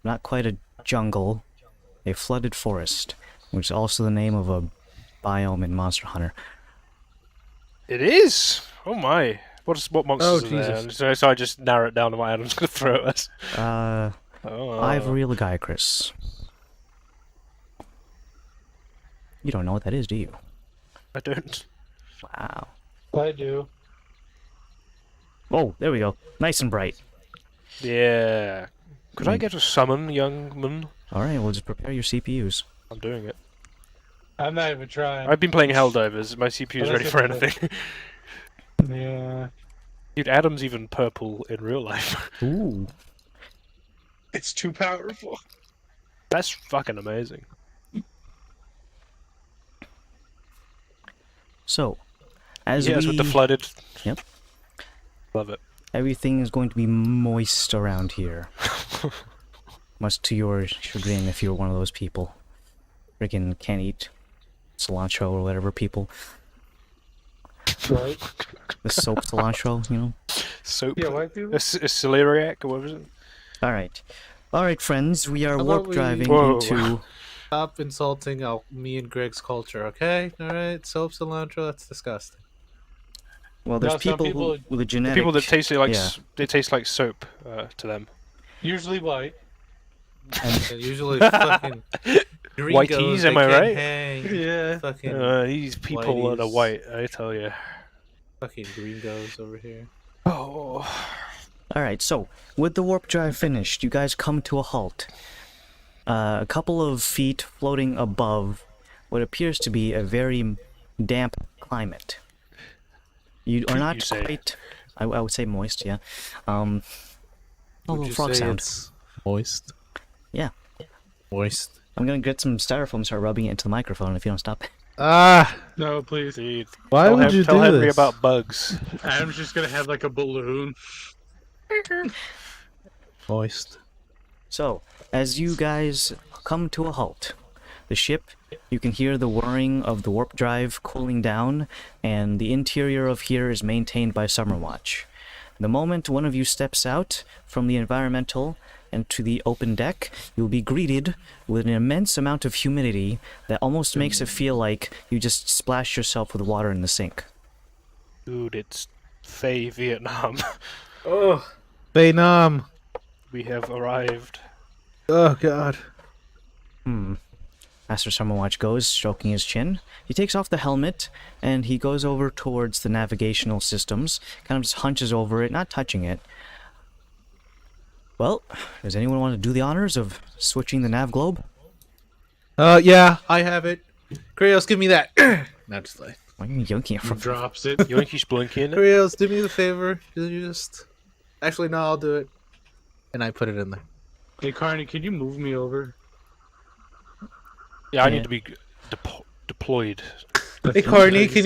not quite a jungle, a flooded forest, which is also the name of a biome in Monster Hunter. It is! Oh my. What monsters Oh, are there? Jesus. So I just narrow it down to what Adam's going to throw at us. Oh. Ivory Lagiacrus. You don't know what that is, do you? I don't. Wow. I do. Oh, there we go. Nice and bright. Yeah. Could I get a summon, young man? Alright, we'll just prepare your CPUs. I'm doing it. I'm not even trying. I've been playing Helldivers. My CPU is Oh, ready that's for good. anything. Yeah. Dude, Adam's even purple in real life. Ooh. It's too powerful. That's fucking amazing. So, as Yes, we... with the flooded. Yep. Love it. Everything is going to be moist around here. Much to your chagrin if you're one of those people. Freaking can't eat cilantro or whatever people. Right? The soap cilantro, you know? Soap. Yeah, white people? A celeriac, or what was it? Alright. Alright, friends, we are How about warp we- driving Whoa. into... Stop insulting me and Greg's culture, okay? Alright, soap cilantro, that's disgusting. Well, there's No, some people, people- with a The genetic... people that taste like yeah. they taste like soap to them. Usually white. And usually fucking gringos, Whiteys, they am I can't right? hang. Yeah. Fucking, These people that are whiteys. white, I tell you. fucking gringos over here. Oh. Alright, so, with the warp drive finished, you guys come to a halt. A couple of feet floating above what appears to be a very damp climate. You are not You say. quite... I would say moist, yeah. A Would little you frog say sound. it's moist? Yeah. Moist. I'm gonna get some styrofoam and start rubbing it into the microphone if you don't stop. Ah! No, please. Dude, Why would you tell do Henry this? about bugs. Adam's just gonna have like a balloon. Moist. So, as you guys come to a halt, the ship, you can hear the whirring of the warp drive cooling down, and the interior of here is maintained by Summerwatch. The moment one of you steps out from the environmental and to the open deck, you'll be greeted with an immense amount of humidity that almost makes it feel like you just splashed yourself with water in the sink. Dude, it's Faye Vietnam. Oh, Bainam! We have arrived. Oh god. Master Summerwatch goes, stroking his chin. He takes off the helmet, and he goes over towards the navigational systems, kind of just hunches over it, not touching it. Well, does anyone want to do the honors of switching the nav globe? Yeah, I have it. Kratos, give me that. No, just like. Where are you yoinking it He from? drops it. Yoinky sploinky in it. Rios, do me the favor. You just. Actually, no, I'll do it. And I put it in there. Hey, Carney, can you move me over? Yeah, I Yeah. need to be deployed. Hey, Carney, can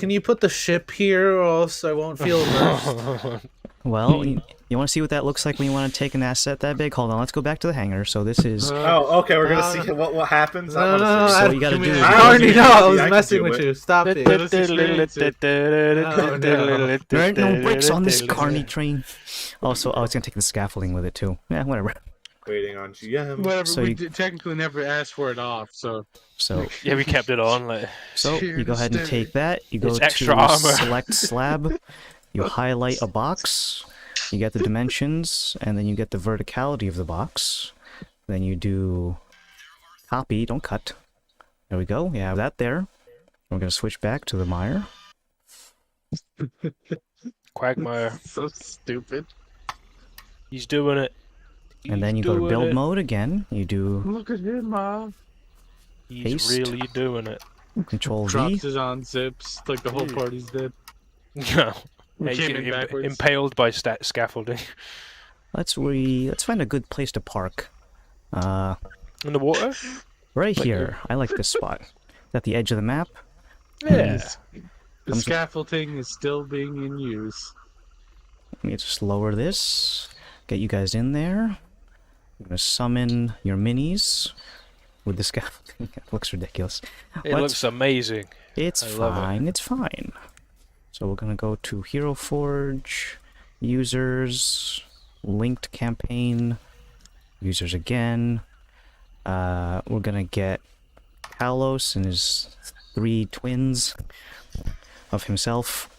you put the ship here, or else I won't feel immersed? Well, you want to see what that looks like when you want to take an asset that big? Hold on, let's go back to the hangar. So this is... Oh, okay. We're gonna see what happens. I No, wanna no, see. so what you gotta do is... I Carney, no, I was I can messing do with it. you. Stop it. Let's experience it. There ain't no brakes on this Carney train. Also, I was gonna take the scaffolding with it too. Yeah, whatever. Waiting on GM. Whatever. So we you- technically never asked for it off, so. So, Yeah, we kept it on. Like, so you go ahead and take that. You go It's to extra armor. select slab. You highlight a box. You get the dimensions, and then you get the verticality of the box. Then you do copy. Don't cut. There we go. You have that there. We're gonna switch back to the mire. Quagmire. So stupid. He's doing it. And then you He's go to doing build it. mode again. You do Look at him, Mom. He's Paste. really doing it. Control V. Drops his on zips like the whole party's dead. No. We Yeah, came you in get backwards. impaled by scaffolding. Let's find a good place to park. In the water? Right here. I like this spot. At the edge of the map. Yeah. The scaffolding is still being in use. Let me just lower this. Get you guys in there. I'm gonna summon your minis with the scaffolding. It looks ridiculous. It looks amazing. It's I love it. fine. It's fine. So we're gonna go to Hero Forge, users, linked campaign, users again. We're gonna get Kalos and his 3 twins of himself.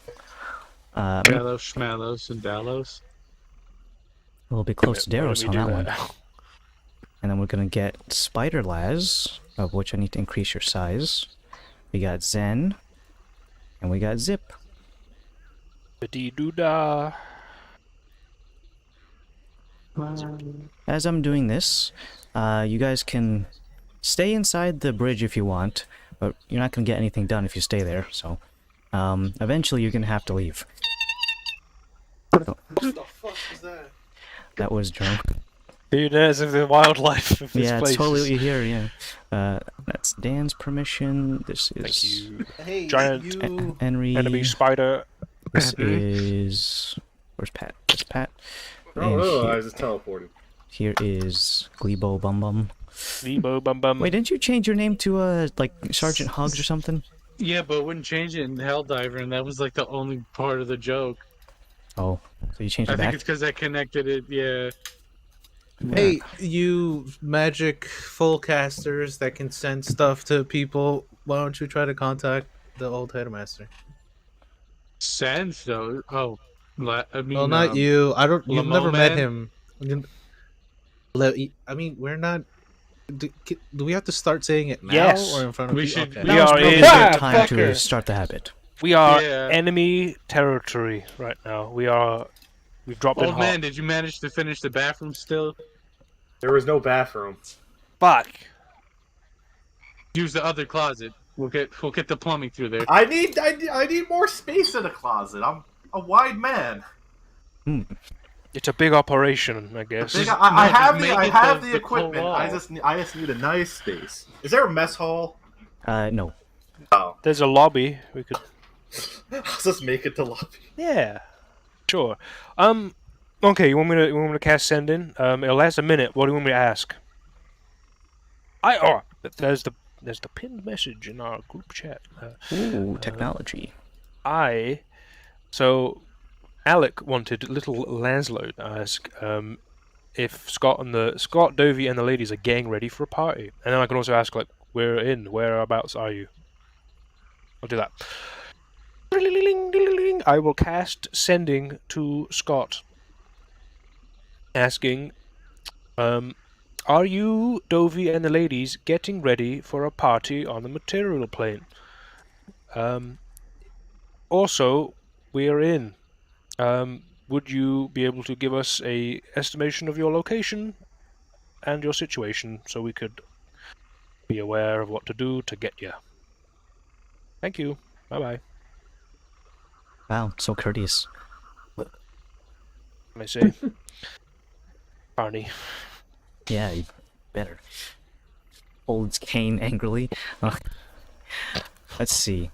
A Gallos, Schmallos, and Dallos. little bit close to Why don't Daros we on do that one. that? And then we're gonna get Spider Laz, of which I need to increase your size. We got Zen, and we got Zip. Ba-dee-doo-dah. As I'm doing this, you guys can stay inside the bridge if you want, but you're not gonna get anything done if you stay there, so eventually you're gonna have to leave. What the fuck is that? That was Joe. Dude, there's the wildlife of this Yeah, place. it's totally what you hear, yeah. That's Dan's permission. This Thank is you. Hey, Giant you. Henry. Enemy spider. This is... Where's Pat? That's Pat. Oh, And I here, just teleported. here is Glebo Bum Bum. Lebo bum bum. Wait, didn't you change your name to, like, Sergeant Hugs or something? Yeah, but wouldn't change it in Helldiver, and that was like the only part of the joke. Oh, so you changed I it think back? it's because I connected it, yeah. Hey, you magic full casters that can send stuff to people. Why don't you try to contact the old headmaster? Sans, though. Oh. I mean, Well, not you. I don't. You've Lamo never met Man? him. I mean, we're not. Do we have to start saying it now Yes. or in front of We you? should- Okay. We That was are probably in- a Ah, good time to fucker. start the habit. We are Yeah. enemy territory right now. We've dropped in Old hot. man, did you manage to finish the bathroom still? There was no bathroom. Fuck. Use the other closet. We'll get the plumbing through there. I need more space in a closet. I'm a wide man. It's a big operation, I guess. I just have make I it have the the equipment. wall. I just need a nice space. Is there a mess hall? No. Oh, There's a lobby. We could. let's just make it to lobby. Yeah. Sure. Okay. You want me to cast send in? It'll last a minute. What do you want me to ask? There's the pinned message in our group chat. Ooh, technology. So Alec wanted little Lancelot to ask if Scott, Dovey, and the ladies are getting ready for a party, and then I can also ask like, whereabouts are you? I'll do that. I will cast sending to Scott, asking, are you, Dovey, and the ladies getting ready for a party on the material plane? Also, we are in. Would you be able to give us a estimation of your location and your situation so we could be aware of what to do to get you? Thank you. Bye-bye. Wow, so courteous. What can I say? Barney. Yeah, you better. Holds cane angrily. Let's see.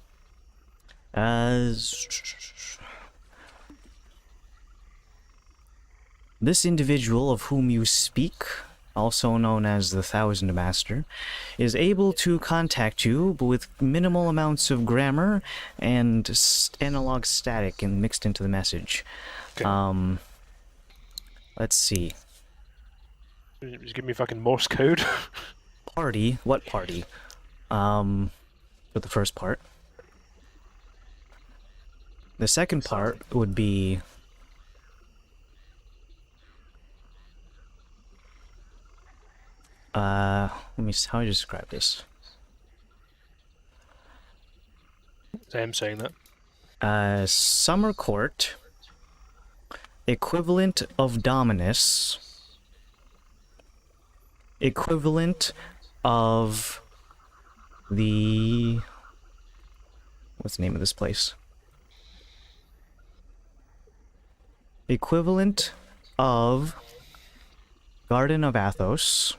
This individual of whom you speak, also known as the Thousand Master, is able to contact you but with minimal amounts of grammar and analog static and mixed into the message. Okay. Let's see. Just give me fucking Morse code. Party? What party? For the first part. The second part would be... let me see, how do I describe this? Sam saying that. Summer Court, equivalent of Dominus, equivalent of the... What's the name of this place? Equivalent of Garden of Athos.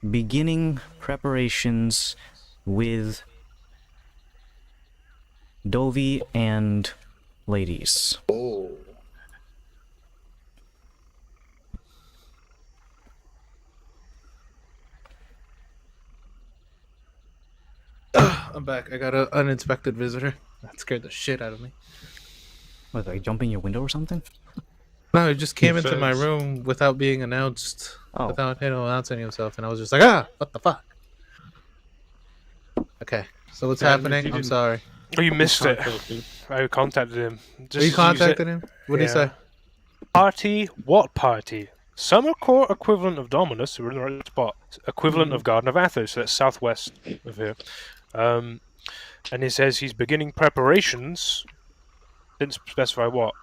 Beginning preparations with Dovey and ladies. Oh. I'm back. I got an uninspected visitor. That scared the shit out of me. What, like jumping your window or something? No, he just came into my Defense. room without being announced, Oh. without announcing himself, and I was just like, ah, what the fuck? Okay, so what's Yeah, happening? you I'm didn't- sorry. Oh, you missed it. Contacted. I contacted him. Just You use contacted it. him? What did he Yeah. say? Party? What party? Summer Court equivalent of Dominus, so we're in the right spot. Equivalent of Garden of Athos, so that's southwest of here. And he says he's beginning preparations. Didn't specify what.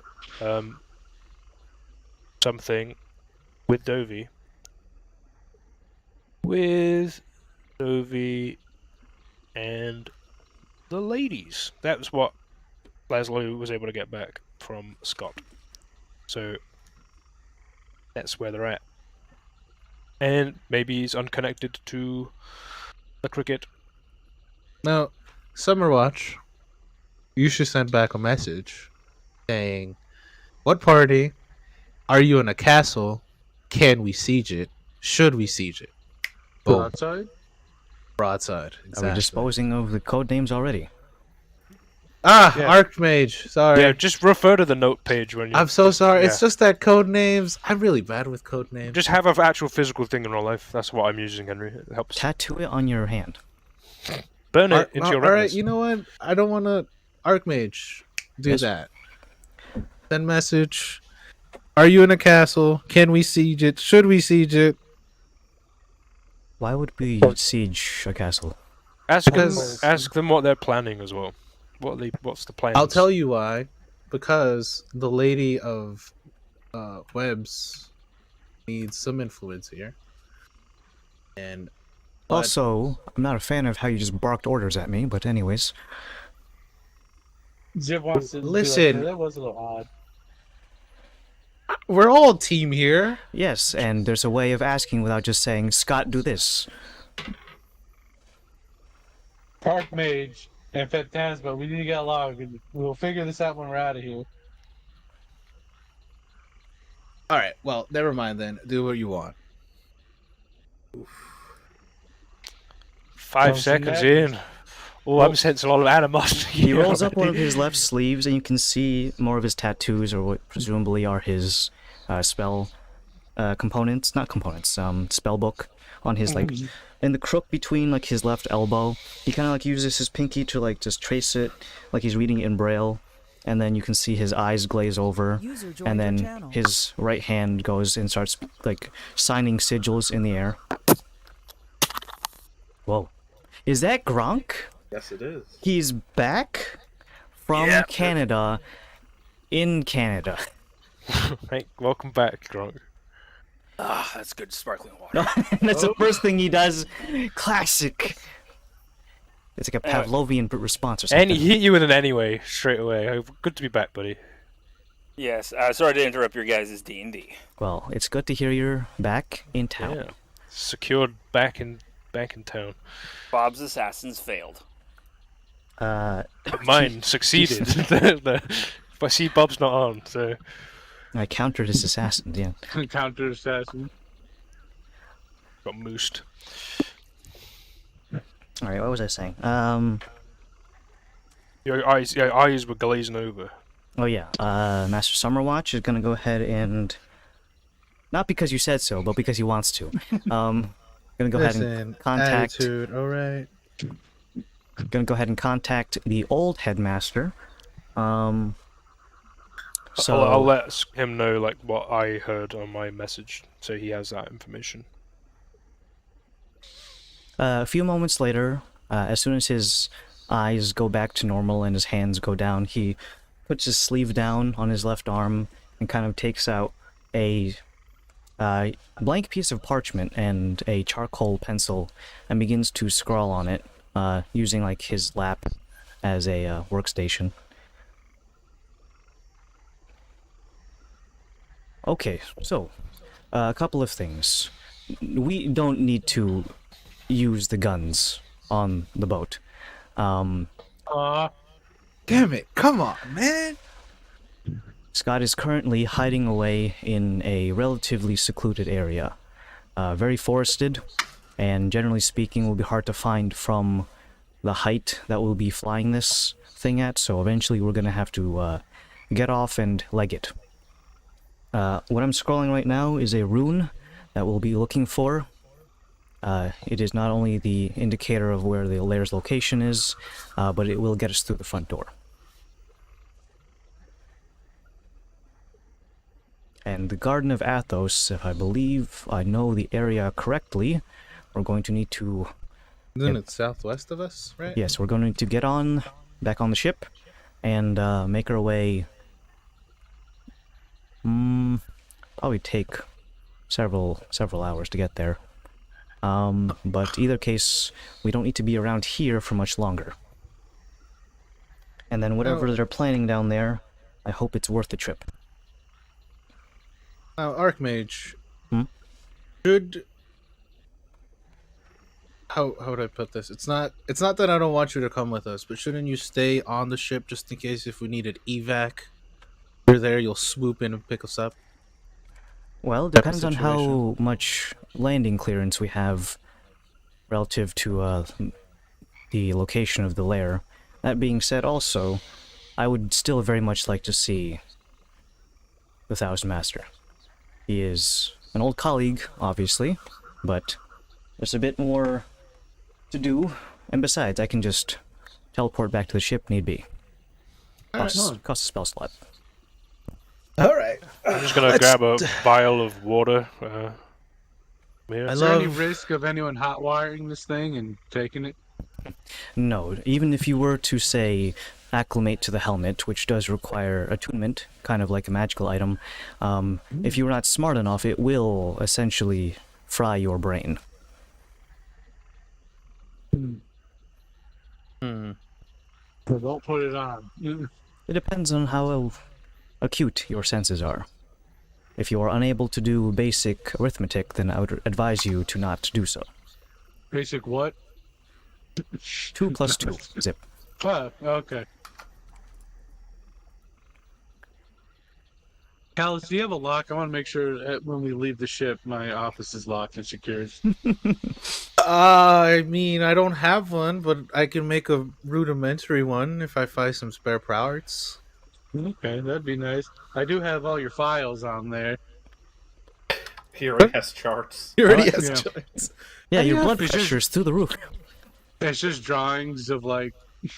Something with Dovey. With Dovey and the ladies. That was what Laszlo was able to get back from Scott. So that's where they're at. And maybe he's unconnected to the cricket. Now, Summerwatch, you should send back a message saying, what party? Are you in a castle? Can we siege it? Should we siege it? Boom. Outside? Broadside. Are we Exactly. disposing of the code names already? Ah, Yeah. Archmage. Sorry. Yeah, just refer to the note page when you. I'm so sorry. It's Yeah. just that code names. I'm really bad with code names. Just have an actual physical thing in real life. That's what I'm using, Henry. It helps. Tattoo it on your hand. Burn it into your all right, retinas. you know what? I don't want to Archmage do Yes. that. Send message. Are you in a castle? Can we siege it? Should we siege it? Why would we siege a castle? Because- Ask them what they're planning as well. What's the plan? I'll tell you why. Because the lady of Webs needs some influence here. And but Also, I'm not a fan of how you just barked orders at me, but anyways. Zip wants to be like, Listen. "Yeah, that was a little odd." we're all a team here. Yes, and there's a way of asking without just saying, Scott, do this. Park Mage and Phantasma, we need to get along, and we'll figure this out when we're out of here. All right. Well, never mind then. Do what you want. 5 Sounds seconds nice. in. Oh, I'm sensing a lot of animosity. He rolls up one of already. his left sleeves, and you can see more of his tattoos, or what presumably are his spell components. Not components, spell book on his, like, in the crook between, like, his left elbow. He kind of, like, uses his pinky to, like, just trace it, like he's reading it in Braille. And then you can see his eyes glaze over, User joined and your then channel. his right hand goes and starts, like, signing sigils in the air. Whoa. Is that Gronk? Yes, it is. He's back from Yep. Canada, in Canada. Hey, welcome back, Gronk. Ah, that's good sparkling water. No, that's the first thing he does. Classic. It's like a Anyway. Pavlovian response or And something. he hit you with an anyway straight away. Good to be back, buddy. Yes, sorry to interrupt your guys' D&D. Well, it's good to hear you're back in town. Yeah. Secured back in town. Bob's assassins failed. Uh, But mine succeeded. If I see Bob's not on, so I countered his assassin. Yeah. Counter assassin. got moosed. All right. What was I saying? Your eyes were glazing over. Oh yeah. Master Summerwatch is gonna go ahead and, not because you said so, but because he wants to. Gonna go ahead and Listen, contact. attitude, all right. Gonna go ahead and contact the old headmaster. So I'll let him know like what I heard on my message, so he has that information. a few moments later, as soon as his eyes go back to normal and his hands go down, he puts his sleeve down on his left arm and kind of takes out a blank piece of parchment and a charcoal pencil and begins to scrawl on it, using like his lap as a workstation. Okay, so a couple of things. We don't need to use the guns on the boat. Damn it! Come on, man. Scott is currently hiding away in a relatively secluded area. Very forested, and generally speaking will be hard to find from the height that we'll be flying this thing at, so eventually we're going to have to get off and leg it. What I'm scrolling right now is a rune that we'll be looking for. It is not only the indicator of where the lair's location is, but it will get us through the front door. And the Garden of Athos, if I believe I know the area correctly, we're going to need to... Isn't it southwest of us, right? Yes, we're going to get back on the ship, and make our way... probably take several hours to get there. But either case, we don't need to be around here for much longer. And then whatever they're planning down there, I hope it's worth the trip. Now, Archmage, Hmm? should... How would I put this? It's not that I don't want you to come with us, but shouldn't you stay on the ship just in case if we needed evac? You're there, you'll swoop in and pick us up. Well, it Type of depends on how much landing clearance we have relative to the location of the lair. That being said, also, I would still very much like to see the Thousand Master. He is an old colleague, obviously, but there's a bit more to do, and besides, I can just teleport back to the ship need be. Costs a spell slot. All right. I'm just gonna grab a vial of water. Here. I Is there any love- risk of anyone hot wiring this thing and taking it? No, even if you were to, say, acclimate to the helmet, which does require attunement, kind of like a magical item, if you're not smart enough, it will essentially fry your brain. So don't put it on. It depends on how acute your senses are. If you are unable to do basic arithmetic, then I would advise you to not do so. Basic what? 2 plus 2, zip. Oh, okay. Callus, do you have a lock? I want to make sure that when we leave the ship, my office is locked and secured. I mean, I don't have one, but I can make a rudimentary one if I find some spare parts. Okay, that'd be nice. I do have all your files on there. He already has charts. He already What? has Yeah. charts. Yeah, your Yeah, blood it's just- pressure is through the roof. It's just drawings of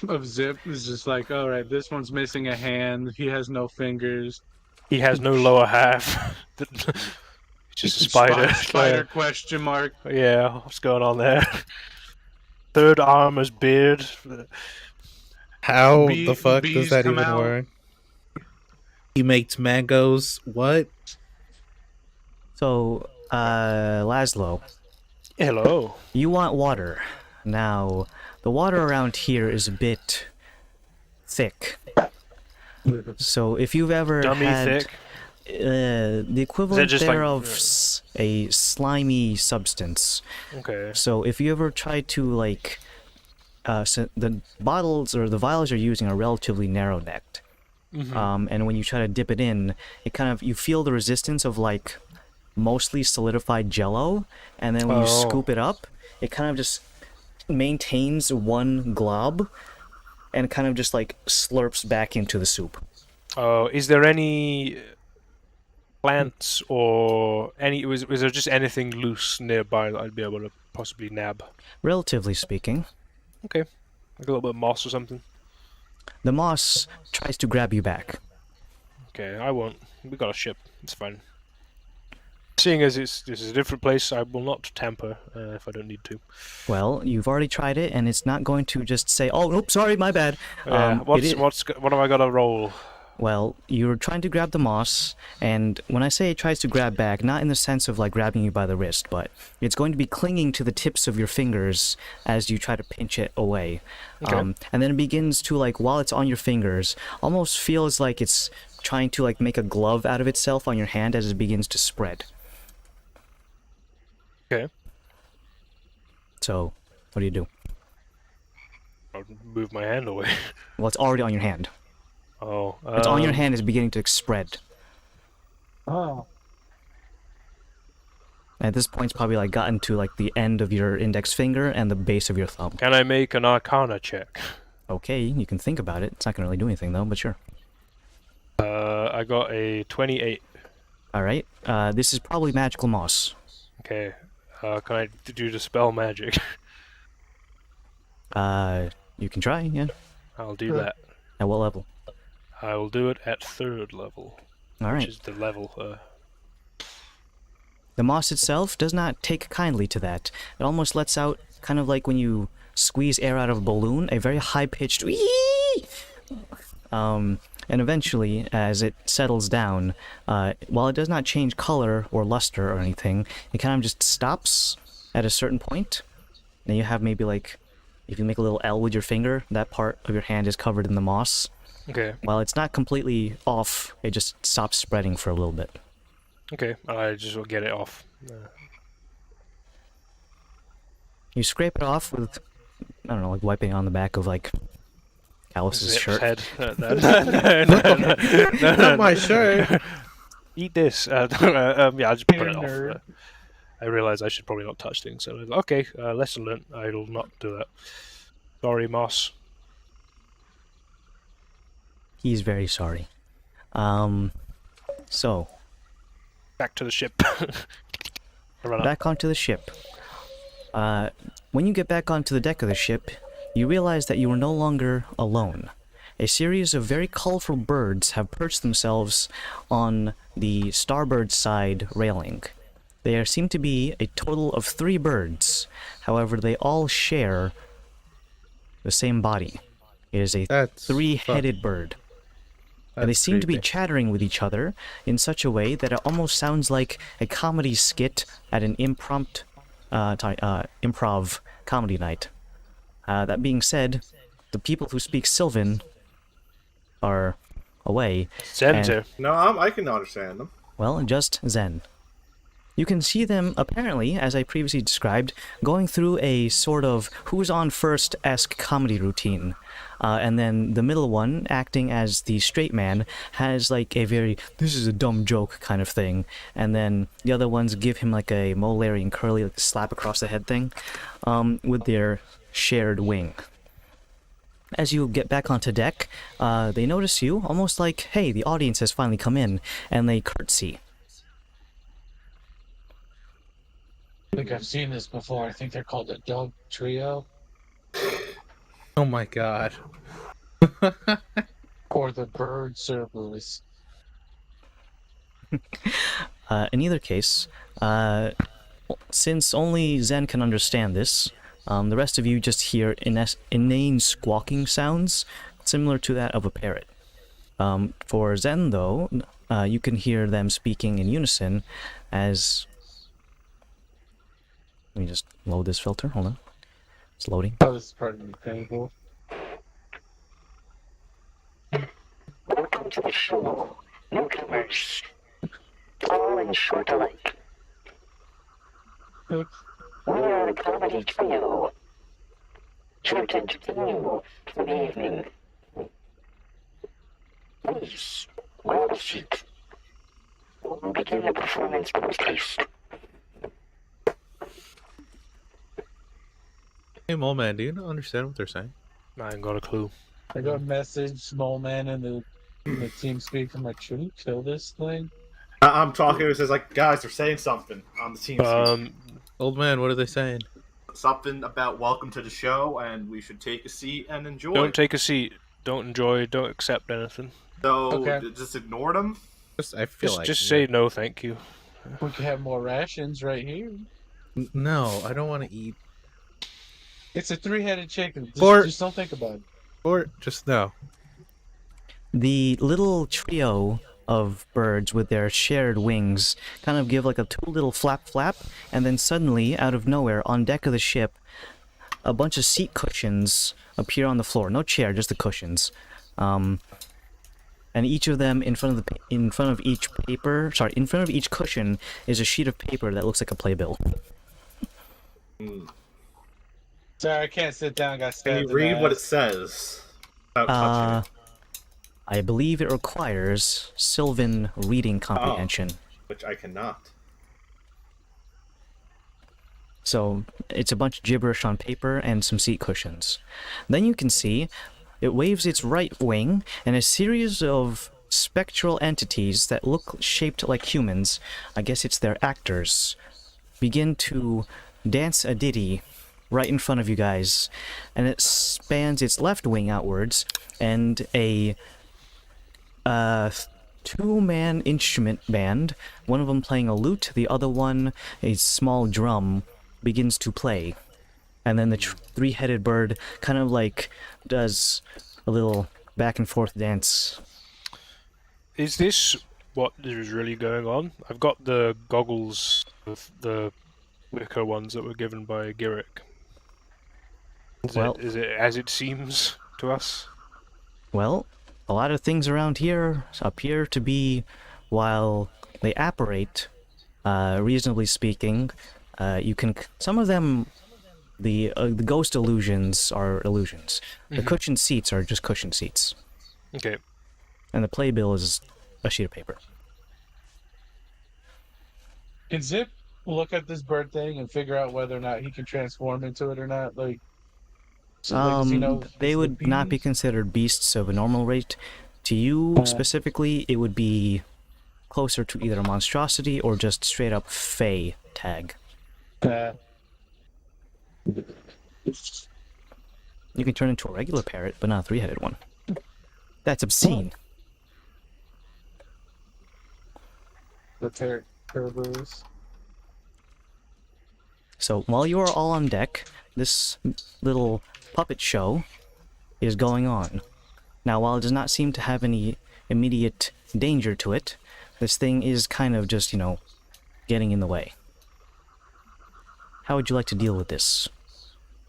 of Zip. It's just like, all right, this one's missing a hand. He has no fingers. He has no lower half. Just a spider. Spider question mark. Yeah, what's going on there? Third arm is beard. How Bee- the fuck bees does that come even out. work? He makes mangoes. What? So, Laszlo, Hello. you want water. Now, the water around here is a bit thick. So if you've ever Dummy had thick. the equivalent just like- thereof a slimy substance. Okay. So if you ever try to like, so the bottles or the vials you're using are relatively narrow-necked. And when you try to dip it in, it kind of, you feel the resistance of like mostly solidified jello, and then when you Oh. scoop it up, it kind of just maintains one glob and kind of just like slurps back into the soup. Is there any plants or any? Was there just anything loose nearby that I'd be able to possibly nab? Relatively speaking, Okay, like a little bit of moss or something. the moss tries to grab you back. Okay, I won't. We got a ship. It's fine. Seeing as this is a different place, I will not tamper if I don't need to. Well, you've already tried it, and it's not going to just say, "Oh, nope, sorry, my bad." What have I got to roll? Well, you're trying to grab the moss, and when I say it tries to grab back, not in the sense of like grabbing you by the wrist, but it's going to be clinging to the tips of your fingers as you try to pinch it away. Okay. And then it begins to, like, while it's on your fingers, almost feels like it's trying to like make a glove out of itself on your hand as it begins to spread. Okay. So, what do you do? I'll move my hand away. Well, it's already on your hand. Oh. It's on your hand, is beginning to spread. Oh. At this point, it's probably like gotten to like the end of your index finger and the base of your thumb. Can I make an Arcana check? Okay, you can think about it. It's not gonna really do anything though, but sure. I got a 28. All right. This is probably magical moss. Okay. Can I do the spell magic? You can try. Yeah. I'll do that. At what level? I will do it at 3rd level, All which right. is the level. The moss itself does not take kindly to that. It almost lets out, kind of like when you squeeze air out of a balloon, a very high-pitched wee. And eventually, as it settles down, while it does not change color or luster or anything, it kind of just stops at a certain point. Then you have maybe like, if you make a little L with your finger, that part of your hand is covered in the moss. Okay. While it's not completely off, it just stops spreading for a little bit. Okay. I just will get it off. You scrape it off with, I don't know, like wiping on the back of like Alice's Zip's shirt. head. No, Not my shirt. Eat this. Yeah, I'll just put You're it a off. nerd. I realize I should probably not touch things. So I was like, okay, lesson learned. I will not do that. Sorry, Moss. He's very sorry. So, Back to the ship. I run up. back onto the ship. When you get back onto the deck of the ship, you realize that you are no longer alone. A series of very colorful birds have perched themselves on the starboard side railing. There seem to be a total of 3 birds. However, they all share the same body. It is a That's 3-headed bird. And they That's seem to be creepy. chattering with each other in such a way that it almost sounds like a comedy skit at an improv comedy night. That being said, the people who speak Sylvan are away. Center. No, I can understand them. Well, just Zen. You can see them, apparently, as I previously described, going through a sort of who's on first-esque comedy routine. And then the middle one, acting as the straight man, has like a very, this is a dumb joke kind of thing. And then the other ones give him like a Mo, Larry, and Curly, like a slap across the head thing, with their shared wing. As you get back onto deck, they notice you, almost like, hey, the audience has finally come in, and they curtsy. I think I've seen this before. I think they're called the Dog Trio Oh my god. or the Bird Cerberus. In either case, since only Zen can understand this, the rest of you just hear inane squawking sounds, similar to that of a parrot. For Zen, though, you can hear them speaking in unison as Let me just load this filter. Hold on. It's loading. Oh, this is part of the table. Welcome to the show, newcomers. Tall and short alike. We are a comedy trio. Here to entertain you for the evening. Please, grab a seat. We'll begin the performance post-haste. Hey, Mole Man, do you not understand what they're saying? I ain't got a clue. I got a message, small man, in the team speak. I'm like, should we kill this thing? I'm talking. It says like, guys, they're saying something on the team. Old man, what are they saying? Something about welcome to the show, and we should take a seat and enjoy. Don't take a seat. Don't enjoy. Don't accept anything. So Okay. just ignore them. I feel like Just say no, thank you. We could have more rations right here. No, I don't want to eat. It's a three-headed chicken. Just don't think about it. Or just no. The little trio of birds with their shared wings kind of give like a two little flap, and then suddenly, out of nowhere, on deck of the ship, a bunch of seat cushions appear on the floor. No chair, just the cushions. And each of them in front of each cushion is a sheet of paper that looks like a playbill. Sorry, I can't sit down. Got Can stabbed you in read the what it ass. says? Without touching it. I believe it requires Sylvan reading comprehension. Which I cannot. So it's a bunch of gibberish on paper and some seat cushions. Then you can see it waves its right wing, and a series of spectral entities that look shaped like humans, I guess it's their actors, begin to dance a ditty right in front of you guys. And it spans its left wing outwards, and a two-man instrument band, one of them playing a lute, the other one a small drum, begins to play. And then the three-headed bird kind of like does a little back and forth dance. Is this what is really going on? I've got the goggles of the wicker ones that were given by Girick. Is it as it seems to us? Well, a lot of things around here appear to be, while they apparate, reasonably speaking, you can. Some of them, the ghost illusions are illusions. The cushion seats are just cushion seats. Okay. And the playbill is a sheet of paper. Can Zip look at this bird thing and figure out whether or not he can transform into it or not? Like, does he know They it's would the not be bees? considered beasts of a normal rate. To you specifically, it would be closer to either a monstrosity or just straight up fey tag. You can turn into a regular parrot, but not a three-headed one. That's obscene. The Kerberos. So while you are all on deck, this little puppet show is going on. Now, while it does not seem to have any immediate danger to it, this thing is kind of just, getting in the way. How would you like to deal with this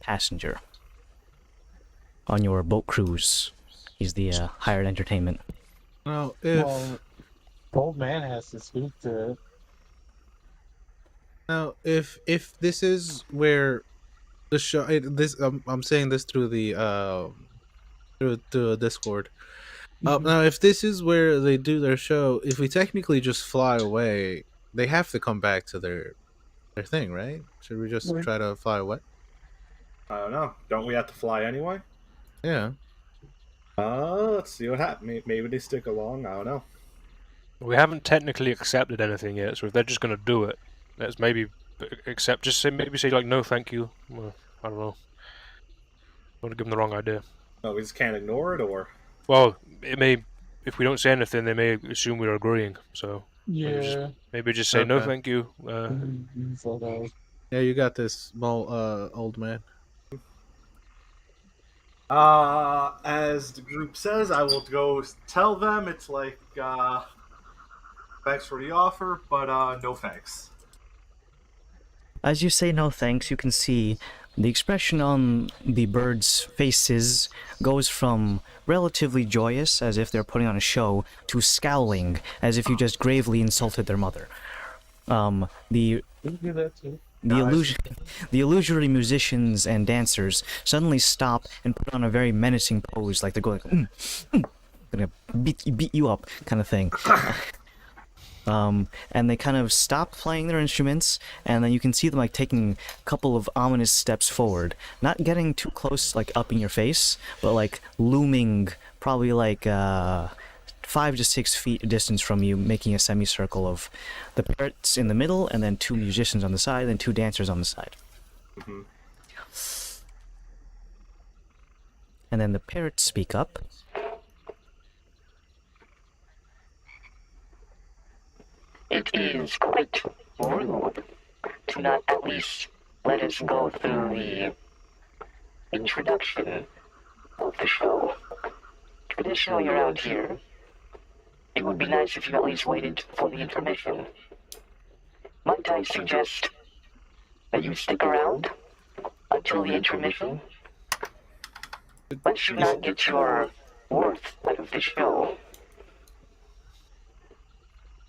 passenger on your boat cruise? He's the hired entertainment. Well, Well, old man has to speak to it. now if this is where the show, I'm saying this through the through Discord. Now, if this is where they do their show, if we technically just fly away, they have to come back to their thing, right? Should we just try to fly away? I don't know. Don't we have to fly anyway? Yeah. Let's see what happens. Maybe they stick along. I don't know. We haven't technically accepted anything yet, so if they're just going to do it, let's maybe accept. Just say like no, thank you. Well, I don't know. I want to give them the wrong idea. No, we just can't ignore it, or Well, it may. If we don't say anything, they may assume we're agreeing. So Yeah. maybe just say no, Okay. thank you. Yeah, you got this, old man. As the group says, I will go tell them it's like, thanks for the offer, but no thanks. As you say no thanks, you can see the expression on the birds' faces goes from relatively joyous, as if they're putting on a show, to scowling, as if you just gravely insulted their mother. The do that too. the illusory musicians and dancers suddenly stop and put on a very menacing pose, like they're going, gonna beat you up, kind of thing. And they kind of stop playing their instruments, and then you can see them like taking a couple of ominous steps forward, not getting too close, like up in your face, but like looming, probably like 5 to 6 feet distance from you, making a semicircle of the parrots in the middle, and then 2 musicians on the side, and 2 dancers on the side. Mm-hmm. And then the parrots speak up. It is quite rude to not at least let us go through the introduction of the show. Traditionally around here, it would be nice if you at least waited for the intermission. Might I suggest that you stick around until the intermission? Let you not get your worth out of the show.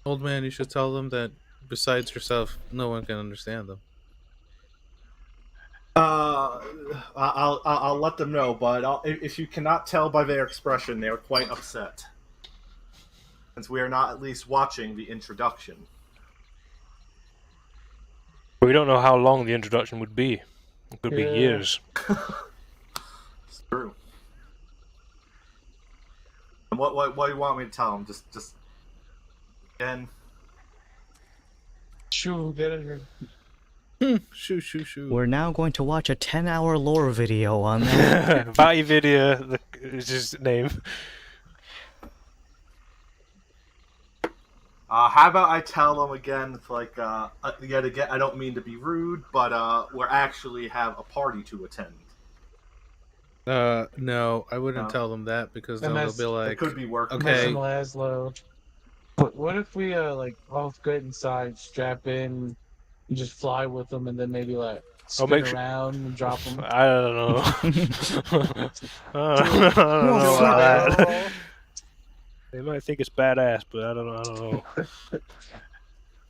Old man, you should tell them that besides yourself, no one can understand them. I'll let them know, but if you cannot tell by their expression, they are quite upset. Since we are not at least watching the introduction. We don't know how long the introduction would be. It could be years. It's true. And what do you want me to tell them? Just again. Shoo, get in here. Shoo. We're now going to watch a 10-hour lore video on that. Vatividia is his name. How about I tell them again? It's like yet again. I don't mean to be rude, but we actually have a party to attend. No, I wouldn't No. tell them that because And then they'll that's- be It like, could be working. Okay. Laszlo. But what if we like both get inside, strap in, and just fly with them, and then maybe like spin make sure- around and drop them? I don't know. I don't know about that. They might think it's badass, but I don't know.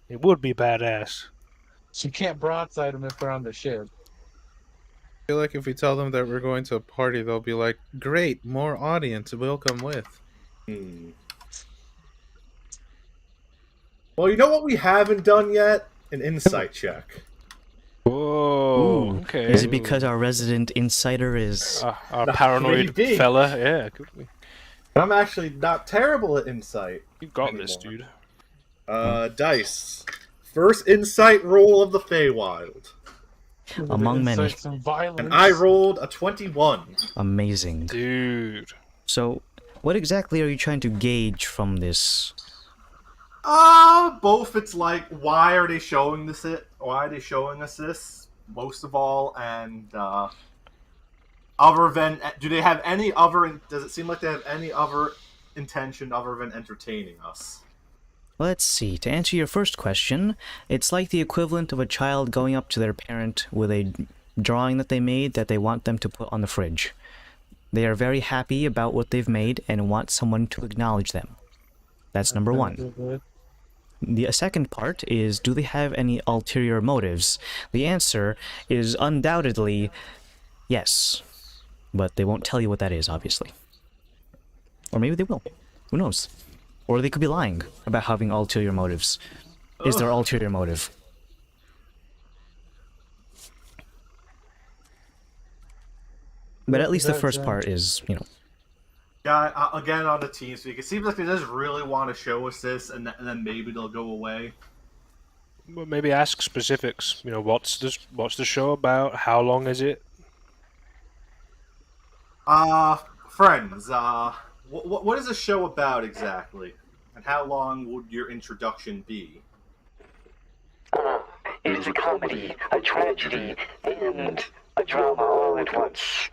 It would be badass. So you can't broadside them if they're on the ship. I feel like if we tell them that we're going to a party, they'll be like, great, more audience, we'll come with. Well, you know what we haven't done yet? An insight check. Whoa. Ooh, Okay. Is it because our resident insider is... Our paranoid maybe. fella? Yeah, could be. I'm actually not terrible at insight. You've got this, Anymore. dude. Dice. First insight roll of the Feywild. Among many. Insights and violence. And I rolled a 21. Amazing. Dude. So, what exactly are you trying to gauge from this? Both. It's like, why are they showing this? Why are they showing us this? Most of all, and other than, do they have any other? Does it seem like they have any other intention other than entertaining us? Let's see. To answer your first question, it's like the equivalent of a child going up to their parent with a drawing that they made that they want them to put on the fridge. They are very happy about what they've made and want someone to acknowledge them. That's number one. The second part is, do they have any ulterior motives? The answer is undoubtedly yes. But they won't tell you what that is, obviously. Or maybe they will. Who knows? Or they could be lying about having ulterior motives. Is there ulterior motive? But at least the first part is, you know. Yeah, again on the team speak. It seems like they just really want to show us this, and then maybe they'll go away. Well, maybe ask specifics. You know, what's the show about? How long is it? Friends, what is the show about exactly? And how long would your introduction be? It is a comedy, a tragedy, and a drama all at once.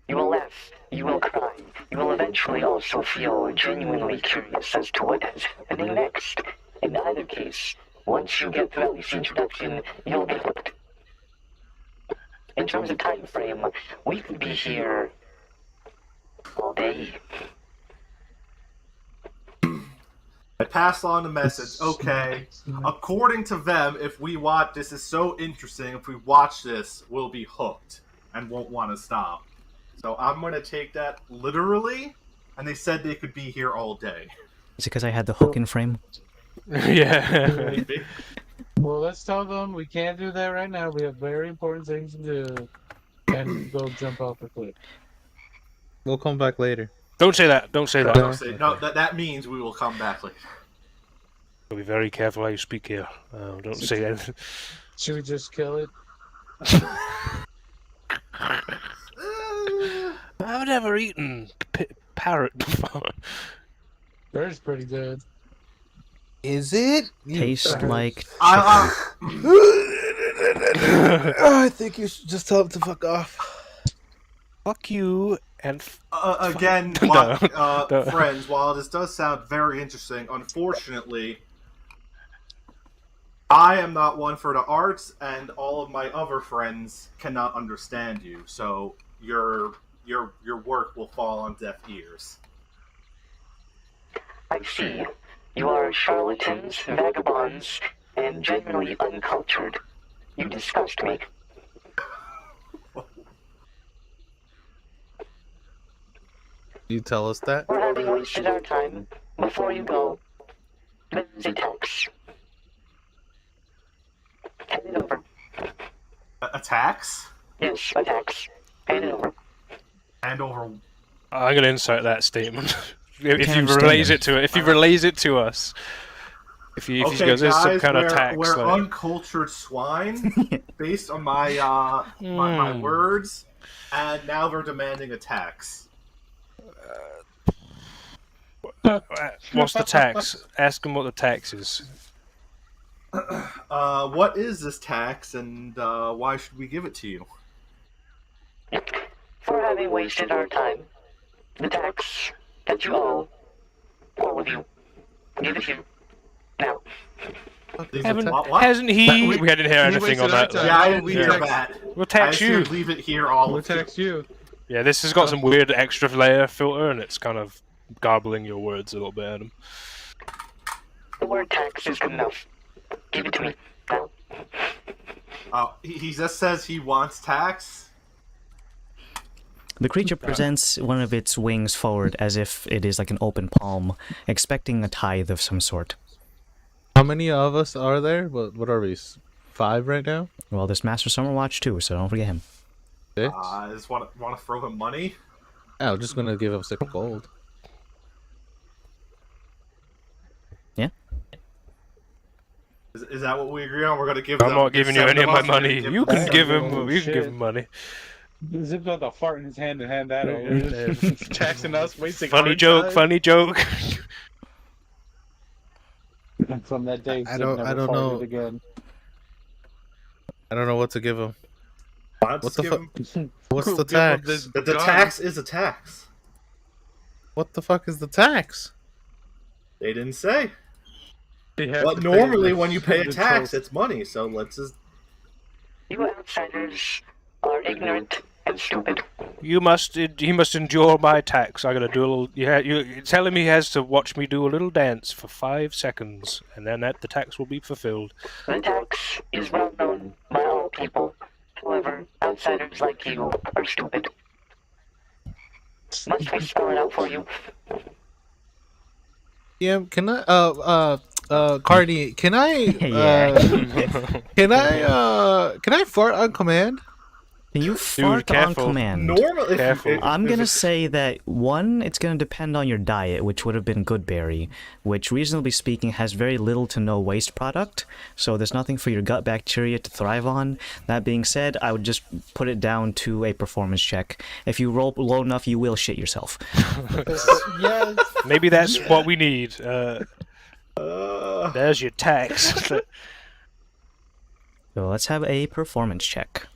You will laugh, you will cry, you will eventually also feel genuinely curious as to what is happening next. In either case, Once you get through at least the introduction, you'll be hooked. In terms of time frame, we could be here all day. I pass on the message. Okay, according to them, if we watch this is so interesting. If we watch this, we'll be hooked and won't want to stop. So I'm gonna take that literally. And they said they could be here all day. Is it because I had the hook in frame? Yeah. Maybe. Well, let's tell them we can't do that right now. We have very important things to do. And go jump off the cliff. We'll come back later. Don't say that. Don't say that. No, that means we will come back later. Be very careful how you speak here. Don't say anything. Should we just kill it? I've never eaten parrot before. Bird's pretty good. Is it? Taste like I think you should just tell him to fuck off. Fuck you and Again, No. friends, while this does sound very interesting, unfortunately, I am not one for the arts, and all of my other friends cannot understand you. So your work will fall on deaf ears. I see. You are charlatans, vagabonds, and generally uncultured. You disgust me. You tell us that? We're having wasted our time. Before you go, there's a tax. Hand it over. Attacks? Yes, a tax. Hand it over. And over. I'm gonna insert that statement. if Cam you relays statement. it to us, if he Okay, goes, there's some guys, kind of tax. we're like- uncultured swine, based on my words, and now they're demanding a tax. What's the tax? Ask him what the tax is. What is this tax, and why should we give it to you? For having wasted our time. The tax that you owe. All of you. Give it here. Now. What? Hasn't he? We didn't hear anything wasted on our that. time. though. Yeah, I didn't We hear text- that. We'll I tax you. assumed leave it here, all We'll of you. text you. Yeah, this has got some weird extra layer filter, and it's kind of garbling your words a little bit, Adam. The word tax is good enough. Give it to me. Now. He just says he wants tax. The creature presents one of its wings forward as if it is like an open palm, expecting a tithe of some sort. How many of us are there? What are we? 5 right now? Well, there's Master Summerwatch too, so don't forget him. 6? I just want to throw him money. I'm just gonna give him 6 gold. Yeah? Is that what we agree on? We're going to give I'm them. not giving you any of my us, we're gonna money. give You them can some give gold. him. You can give shit. him money. Zip's got the fart in his hand and hand that over. Taxing us, wasting Funny our joke. time. Funny joke. From that day, I Zip don't- never I don't farted know. again. I don't know what to give him. Why not What just the give fuck? him- What's the Give him tax? this The gun. tax is a tax. What the fuck is the tax? They didn't say. He has But to pay normally the when you pay a stupid tax, toll. it's money. So let's just. You outsiders are ignorant and stupid. He must endure my tax. I gotta do a little. You tell him he has to watch me do a little dance for 5 seconds, and then the tax will be fulfilled. The tax is well known by all people. However, outsiders like you are stupid. Must I spell it out for you? Yeah, can I Cardi, can I Yeah. can I fart on command? Can you fart on careful. command? Normally, Careful. I'm gonna say that one, it's gonna depend on your diet, which would have been Goodberry, which reasonably speaking has very little to no waste product, so there's nothing for your gut bacteria to thrive on. That being said, I would just put it down to a performance check. If you roll low enough, you will shit yourself. Yes. Maybe that's what we need. There's your tax. So let's have a performance check.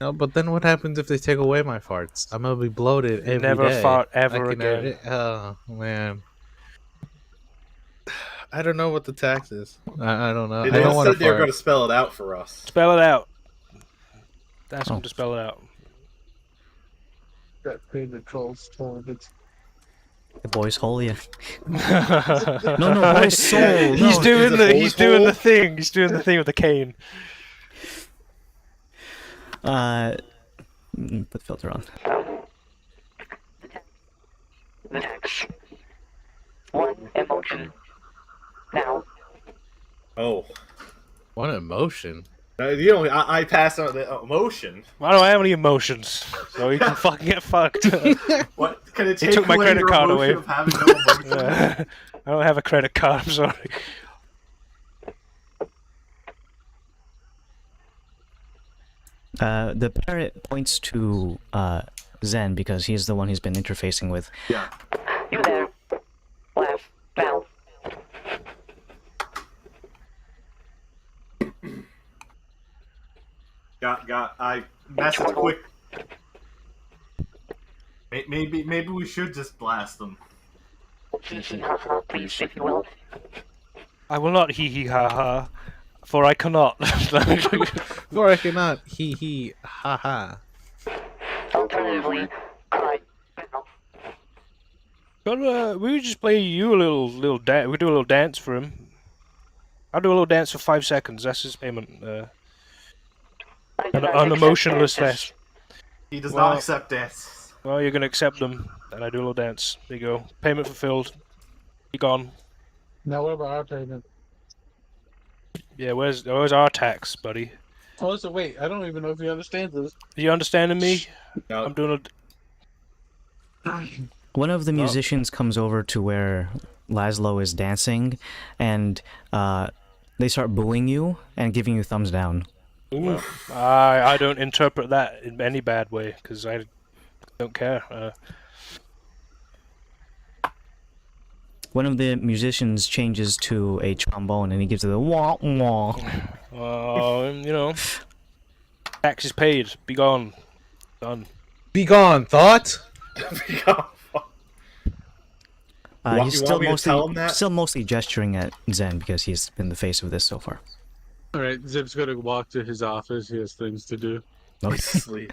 No, but then what happens if they take away my farts? I'm gonna be bloated every day. Never fart ever I can- again. Oh man. I don't know what the tax is. I don't know. They I don't want said to they were going fart. to spell it out for us. Spell it out. Ask Oh. him to spell it out. Got paid the trolls told it. The boy's hole, yeah. no, no, boy's soul. He's No. doing Is it the boy's he's doing hole? the thing. He's doing the thing with the cane. Put the filter on. The tax. 1 emotion. Now. Oh. What emotion. I passed on the emotion. I don't have any emotions, so you can fucking get fucked. What? Can it He take took my away credit your card emotion away. of having no emotion? I don't have a credit card. I'm sorry. The parrot points to Zen because he's the one he's been interfacing with. Yeah. You there. Laugh. Now. I messaged quick. Maybe we should just blast them. Hee hee ha ha, please, if you will. I will not hee hee ha ha, for I cannot. Or I cannot. Hee hee. Ha ha. Alternatively, cry. Now. But we would just play you a little dance. We do a little dance for him. I'll do a little dance for 5 seconds. That's his payment. I do An not unemotionless accept fest. He does Well- not accept this. Well, you're gonna accept them, and I do a little dance. There you go. Payment fulfilled. Be gone. Now what about our payment? Yeah, where's our tax, buddy? Oh, so wait, I don't even know if he understands this. Are you understanding me? No. I'm doing One of the musicians comes over to where Laszlo is dancing, and they start booing you and giving you thumbs down. I don't interpret that in any bad way because I don't care. One of the musicians changes to a trombone and he gives it a wah wah. Tax is paid. Be gone. Done. Be gone, thought. He's You still want me to tell him that? still mostly gesturing at Zen because he's been the face of this so far. All right, Zip's gonna walk to his office. He has things to do. Sleep.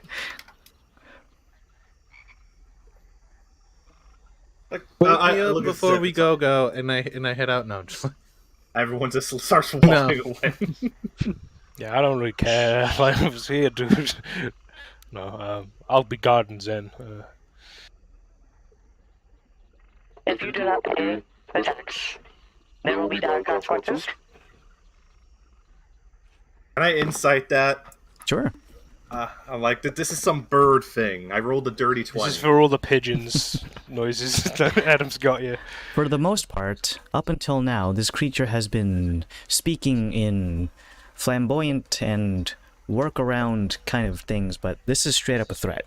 Like, Wake I me up look at before Zip, we it's go, and I head out. No, just Everyone just starts walking away. Yeah, I don't really care. Like, I was here, dude. No, I'll be guarding Zen. If you do not pay the tax, there will be dire consequences. Can I insight that? Sure. I like that. This is some bird thing. I rolled a dirty This 20. is for all the pigeons noises that Adam's got you. For the most part, up until now, this creature has been speaking in flamboyant and workaround kind of things, but this is straight up a threat.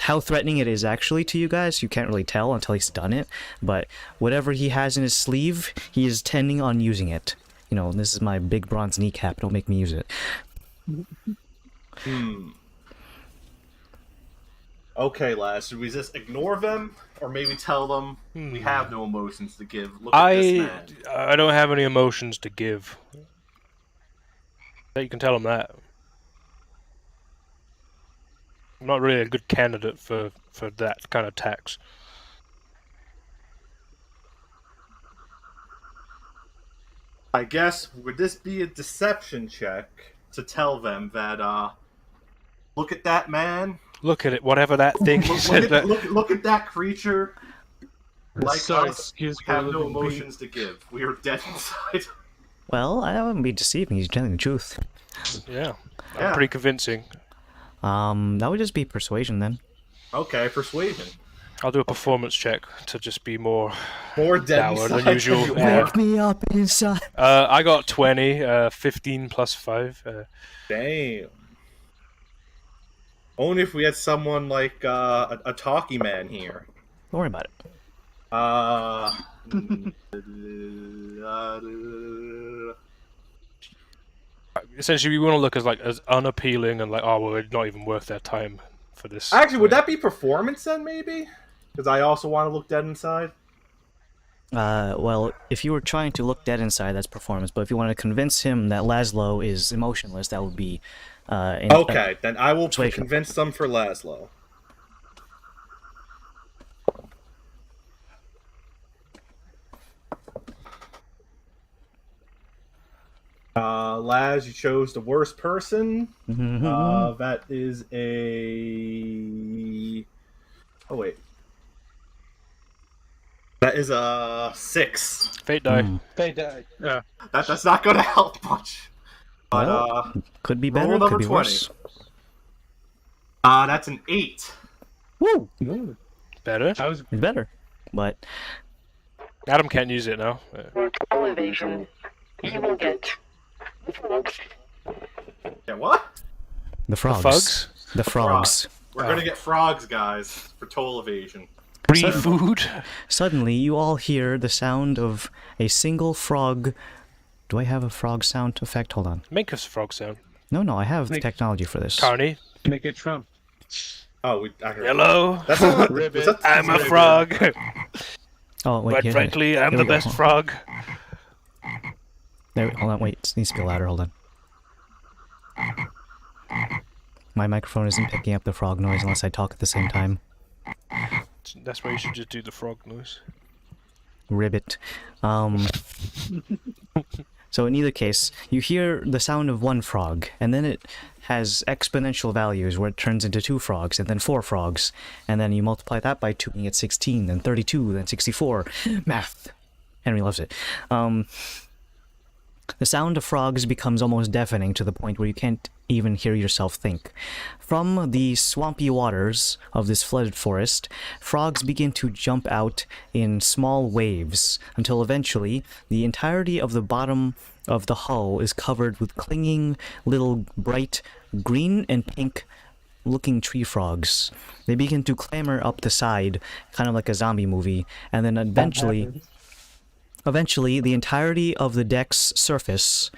How threatening it is actually to you guys, you can't really tell until he's done it, but whatever he has in his sleeve, he is tending on using it. You know, this is my big bronze kneecap, don't make me use it. Okay, lads, should we just ignore them? Or maybe tell them we have no emotions to give? Look at this man. I don't have any emotions to give. You can tell them that. I'm not really a good candidate for that kind of tax. I guess, would this be a deception check to tell them that, look at that man? Look at it, whatever that thing is. Look at that creature. Like Sorry, us, excuse we have me, no looking emotions to give. We are dead inside. Well, I wouldn't be deceiving, he's telling the truth. Yeah, Yeah. pretty convincing. That would just be persuasion then. Okay, persuasion. I'll do a performance check to just be more More dead dour than inside usual. you Yeah. are. Wake me up inside. I got 20, 15 plus 5. Damn. Only if we had someone like a talkie man here. Don't worry about it. Essentially, we want to look as unappealing and like, oh, well, it's not even worth their time for this. Actually, would that be performance then, maybe? Because I also want to look dead inside. Well, if you were trying to look dead inside, that's performance. But if you want to convince him that Laszlo is emotionless, that would be. Okay, then I will persuasion. convince them for Laszlo. Laz, you chose the worst person. That is a. Oh wait. That is a 6. Fate die. They died. Yeah. That's not going to help much. But Well, could be roll better, number could be 20. worse. That's an 8. Woo! Better. I was It's better, but Adam can't use it now. All evasion. You will get the frogs. Yeah, what? the frogs. Fugs? The frogs. We're going to get frogs, guys, for toll evasion. Free food. Suddenly, you all hear the sound of a single frog. Do I have a frog sound effect? Hold on. Make us a frog sound. No, I have Make- technology for this. Carney. make it Trump. Oh, I heard. Hello. That's not, Ribbit. was that- I'm a frog. Oh, wait, But here, frankly, I'm here the we go. best frog. There, hold on, wait, it needs to be louder, hold on. My microphone isn't picking up the frog noise unless I talk at the same time. That's why you should just do the frog noise. Ribbit. So in either case, you hear the sound of one frog, and then it has exponential values where it turns into 2 frogs, and then 4 frogs, and then you multiply that by 2 and you get 16, then 32, then 64. Math. Henry loves it. The sound of frogs becomes almost deafening to the point where you can't even hear yourself think. From the swampy waters of this flooded forest, frogs begin to jump out in small waves until eventually the entirety of the bottom of the hull is covered with clinging little bright green and pink looking tree frogs. They begin to clamber up the side, kind of like a zombie movie, and then Eventually, the entirety of the deck's surface,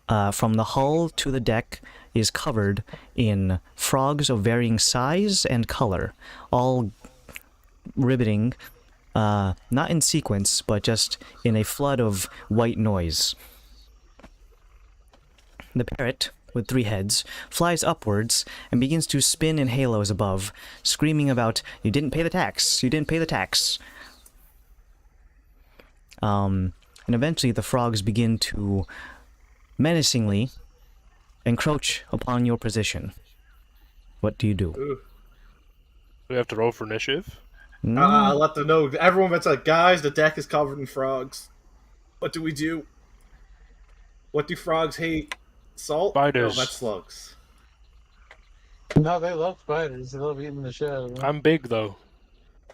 from the hull to the deck, is covered in frogs of varying size and color, all ribbiting, not in sequence, but just in a flood of white noise. The parrot, with 3 heads, flies upwards and begins to spin in halos above, screaming about, "You didn't pay the tax! You didn't pay the tax!" And eventually the frogs begin to menacingly encroach upon your position. What do you do? We have to roll for initiative. I'll let them know. Everyone that's like, guys, the deck is covered in frogs. What do we do? What do frogs hate? Salt? Spiders. No, that's slugs. No, they love spiders. They love eating the shit out of them. I'm big though.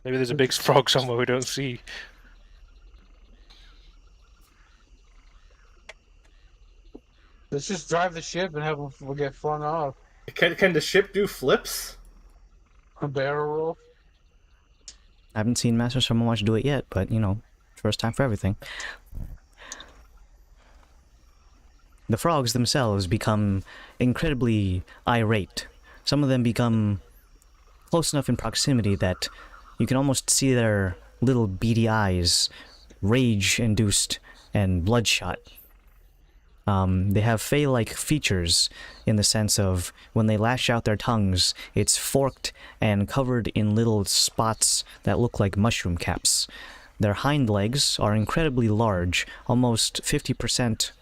Maybe there's a big frog somewhere we don't see. Let's just drive the ship and have them get flung off. Can the ship do flips? A barrel roll. I haven't seen Master Someone Watch do it yet, but, you know, first time for everything. The frogs themselves become incredibly irate. Some of them become close enough in proximity that you can almost see their little beady eyes, rage-induced and bloodshot. They have fey-like features in the sense of when they lash out their tongues, it's forked and covered in little spots that look like mushroom caps. Their hind legs are incredibly large, almost 50%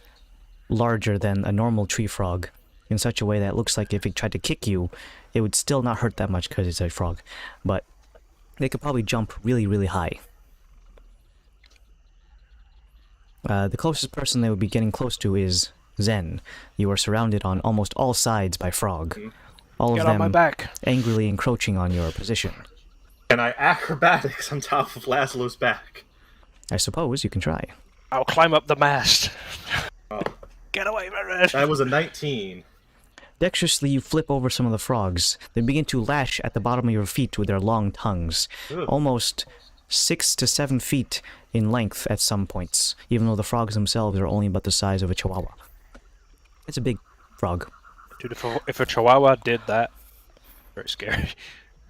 larger than a normal tree frog, in such a way that it looks like if it tried to kick you, it would still not hurt that much because it's a frog. But they could probably jump really, really high. The closest person they would be getting close to is Zen. You are surrounded on almost all sides by frog. All Get of on my them back. angrily encroaching on your position. Can I acrobatics on top of Laszlo's back? I suppose you can try. I'll climb up the mast. Oh. Get away, Red. That was a 19. Dexterously, you flip over some of the frogs. They begin to lash at the bottom of your feet with their long tongues, Ugh. almost 6 to 7 feet in length at some points, even though the frogs themselves are only about the size of a chihuahua. It's a big frog. Dude, if a chihuahua did that, very scary.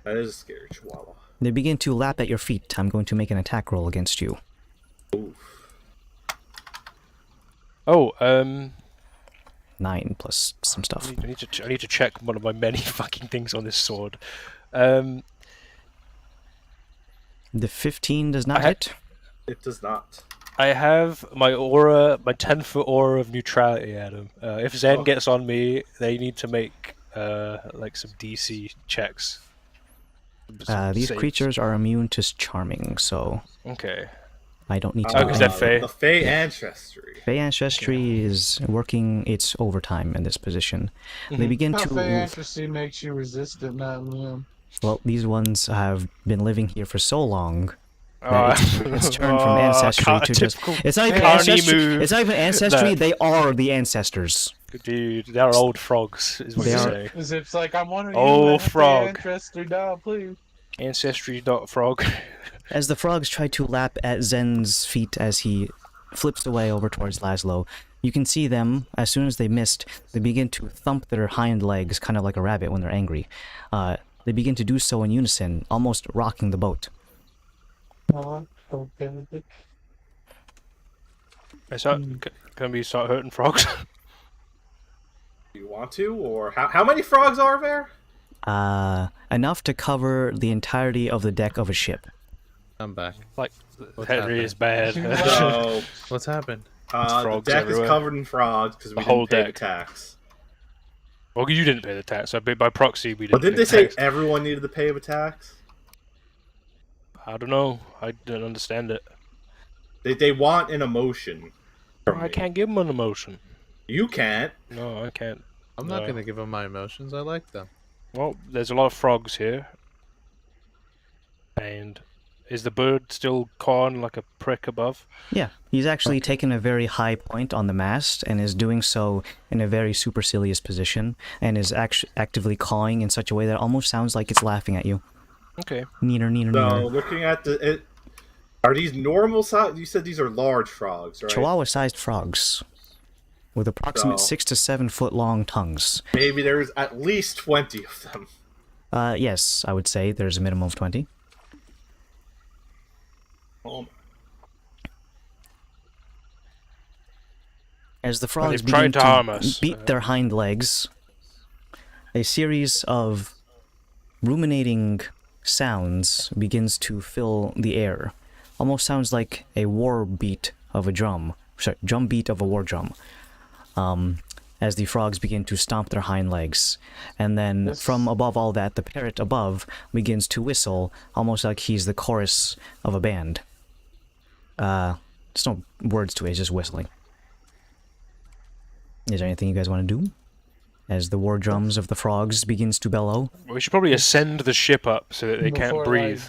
That is a scary chihuahua. They begin to lap at your feet. I'm going to make an attack roll against you. Oh, 9 plus some stuff. I need to check one of my many fucking things on this sword. The 15 does not hit. It does not. I have my aura, my 10-foot aura of neutrality, Adam. If Zen gets on me, they need to make like some DC checks. These saves. creatures are immune to charming, so Okay. I don't need to. Oh, because they're Fey. The Fey Ancestry. Fey Ancestry is working its overtime in this position. They begin How to. Fey Ancestry makes you resistant, not immune. Well, these ones have been living here for so long that it's turned from ancestry to just. It's not even ancestry. move. It's not even ancestry. No. They are the ancestors. Dude, they're old frogs, is what They you are- say. Because it's like, I'm one of you. Oh, let Fey frog. Ancestry die, please. Ancestry.frog. As the frogs try to lap at Zen's feet as he flips away over towards Laszlo, you can see them, as soon as they missed, they begin to thump their hind legs, kind of like a rabbit when they're angry. They begin to do so in unison, almost rocking the boat. Okay. Can we start hurting frogs? Do you want to, or how many frogs are there? Enough to cover the entirety of the deck of a ship. I'm back. Like, What's Henry happening? is bad. So What's happened? the frogs deck everywhere. is covered in frogs because we The whole didn't pay the deck. tax. Well, you didn't pay the tax, so by proxy we didn't. But didn't pay they the say tax. everyone needed to pay a tax? I don't know. I don't understand it. They want an emotion. From I me. can't give them an emotion. You can't. No, I can't. I'm not No. gonna give them my emotions. I like them. Well, there's a lot of frogs here. And is the bird still cawing like a prick above? Yeah, he's actually taken a very high point on the mast and is doing so in a very supercilious position and is actively cawing in such a way that it almost sounds like it's laughing at you. Okay. Neener, neener, So neener. looking at are these normal size? You said these are large frogs, right? Chihuahua-sized frogs with approximate So- 6 to 7 foot long tongues. Maybe there's at least 20 of them. Yes, I would say there's a minimum of 20. Oh, As the frogs they've tried begin to harm us. beat their hind legs, a series of ruminating sounds begins to fill the air. Almost sounds like a war beat of a drum. Sorry, drum beat of a war drum. As the frogs begin to stomp their hind legs. And then from above all that, the parrot above begins to whistle, almost like he's the chorus of a band. There's no words to it, it's just whistling. Is there anything you guys want to do? As the war drums of the frogs begins to bellow. We should probably ascend the ship up so that they can't Before, breathe.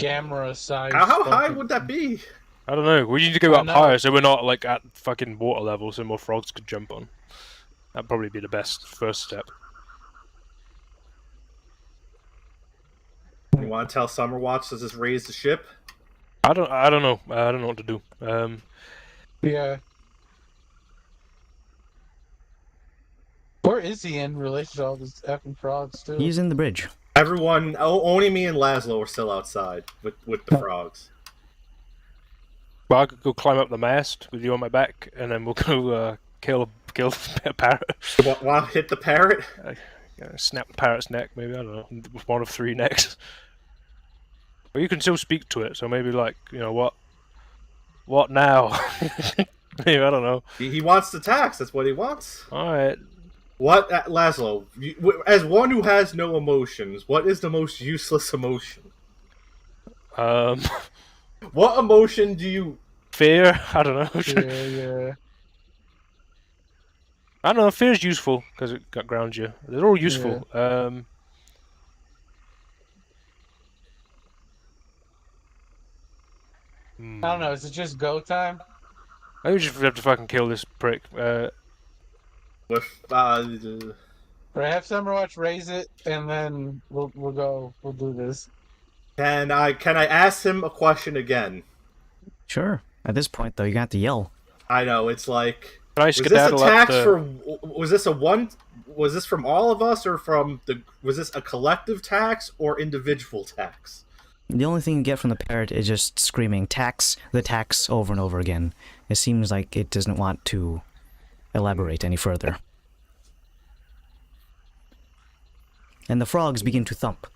Camera size. how high would that be? I don't know. We need to go I up know. higher so we're not like at fucking water level so more frogs could jump on. That'd probably be the best first step. You want to tell Summerwatch to just raise the ship? I don't know. I don't know what to do. Yeah. Where is he in relation to all these effing frogs, too? He's in the bridge. Everyone, only me and Laszlo are still outside with the frogs. Well, I could go climb up the mast with you on my back, and then we'll go kill a parrot. Want to hit the parrot? Snap the parrot's neck, maybe. I don't know. With one of 3 necks. But you can still speak to it, so maybe like, you know, what now? Maybe, I don't know. He wants the tax. That's what he wants. Alright. What, Laszlo? As one who has no emotions, what is the most useless emotion? What emotion do you? Fear? I don't know. Yeah. I don't know. Fear is useful because it grounds you. They're all useful. I don't know, is it just go time? I think we just have to fucking kill this prick. With Or have Summerwatch raise it, and then we'll do this. can I ask him a question again? Sure. At this point, though, you got to yell. I know it's like. Can I Was this a skedaddle up tax the... for? Was this a one? Was this from all of us, or from the? Was this a collective tax or individual tax? The only thing you get from the parrot is just screaming, tax, the tax, over and over again. It seems like it doesn't want to elaborate any further. And the frogs begin to thump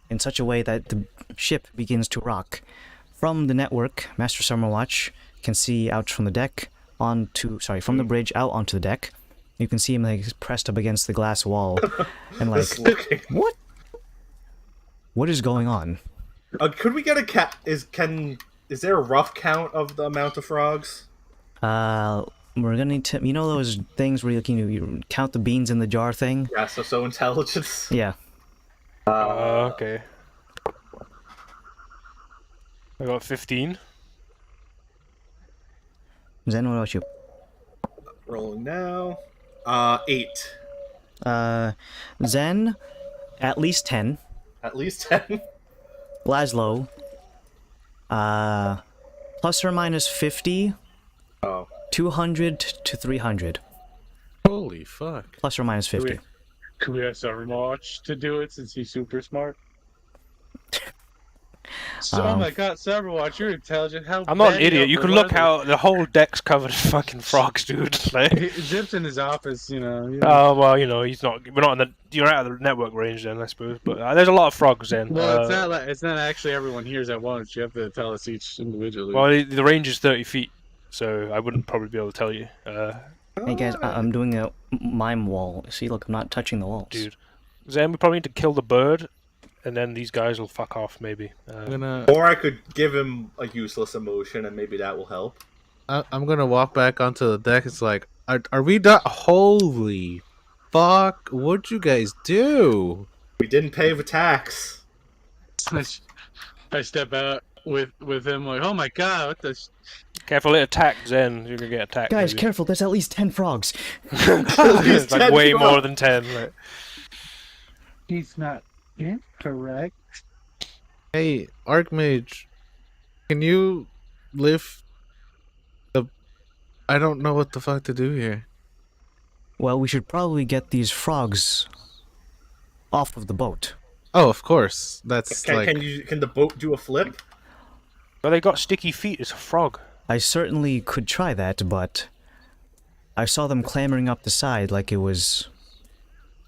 in such a way that the ship begins to rock. From the network, Master Summerwatch can see out from the deck from the bridge out onto the deck. You can see him like pressed up against the glass wall, and like, what? What is going on? Could we get a Is there a rough count of the amount of frogs? We're gonna need to. You know those things where you count the beans in the jar thing? Yeah, so intelligence. Yeah. Okay. I got 15. Zen, what about you? Rolling now. 8. Zen, at least 10. At least 10. Laszlo, plus or minus 50. Oh. 200 to 300. Holy fuck. Plus or minus 50. Could we ask Summerwatch to do it since he's super smart? Oh my god, Summerwatch, you're intelligent. How I'm not an bad idiot. You the can look weather- how the whole deck's covered in fucking frogs, dude. Like, Zip's in his office, you know. oh well, you know, he's not. We're not in the. You're out of the network range then, I suppose. But there's a lot of frogs then. Well, it's not actually everyone hears at once. You have to tell us each individually. Well, the range is 30 feet, so I wouldn't probably be able to tell you. Hey guys, I'm doing a mime wall. See, look, I'm not touching the walls. Dude, Zen, we probably need to kill the bird, and then these guys will fuck off, maybe. Or I could give him a useless emotion, and maybe that will help. I'm gonna walk back onto the deck. It's like, are we done? Holy fuck! What'd you guys do? We didn't pay the tax. I step out with him like, oh my god, what the... Careful, it attacks Zen. You're gonna get attacked. Guys, maybe. Careful, there's at least 10 frogs. It's like 10 way frogs. more than 10. Like. He's not incorrect. Hey, Archmage, can you lift the... I don't know what the fuck to do here. Well, we should probably get these frogs off of the boat. Oh, of course. That's Can, like... can the boat do a flip? But they got sticky feet. It's a frog. I certainly could try that, but I saw them clambering up the side like it was...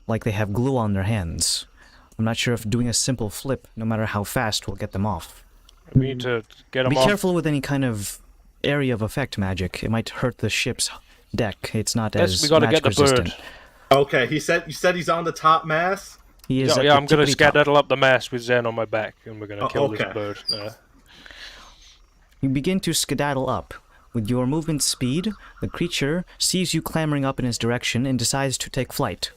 like they have glue on their hands. I'm not sure if doing a simple flip, no matter how fast, will get them off. We need to get them Be off. careful with any kind of area of effect magic. It might hurt the ship's deck. It's not Yes, as we gotta magic get the resistant. bird. Okay, you said he's on the top mast? He is Yeah, at yeah, the I'm gonna tippity top. skedaddle up the mast with Zen on my back, and we're gonna kill okay. this bird. You begin to skedaddle up. With your movement speed, the creature sees you clambering up in his direction and decides to take flight.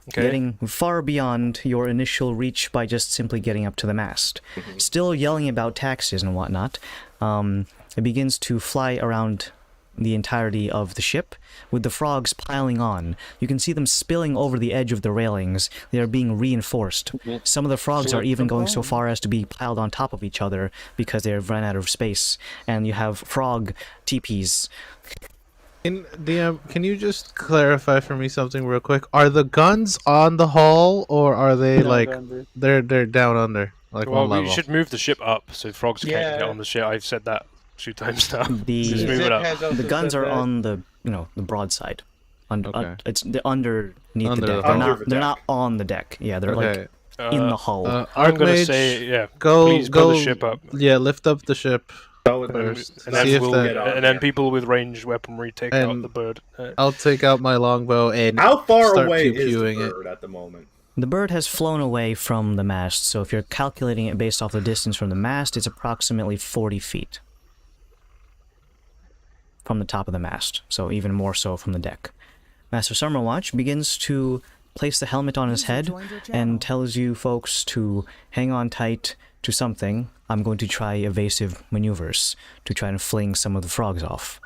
Okay. Getting far beyond your initial reach by just simply getting up to the mast. Still yelling about taxes and whatnot, it begins to fly around the entirety of the ship, with the frogs piling on. You can see them spilling over the edge of the railings. They are being reinforced. Some of the frogs are even going so far as to be piled on top of each other because they have run out of space. And you have frog teepees. DM, can you just clarify for me something real quick? Are the guns on the hull, or are they they're down under, like Well, one level? we should move the ship up so frogs can't Yeah. get on the ship. I've said that a few times now. Just The move it up. the guns are on the the broadside. Okay. They're underneath Under the the deck. hull. They're not on the deck. Yeah, they're Okay. like in the hull. I'm gonna Archmage, say, yeah, go please go pull the ship up. Yeah, lift up the ship. So First, And see then, if that- and then people with ranged weaponry take out And- the bird. I'll take out my longbow and How far start away is the pew-pewing it. bird at the moment? The bird has flown away from the mast, so if you're calculating it based off the distance from the mast, it's approximately 40 feet from the top of the mast, so even more so from the deck. Master Summerwatch begins to place the helmet on his head and tells you folks to hang on tight to something. I'm going to try evasive maneuvers to try and fling some of the frogs off.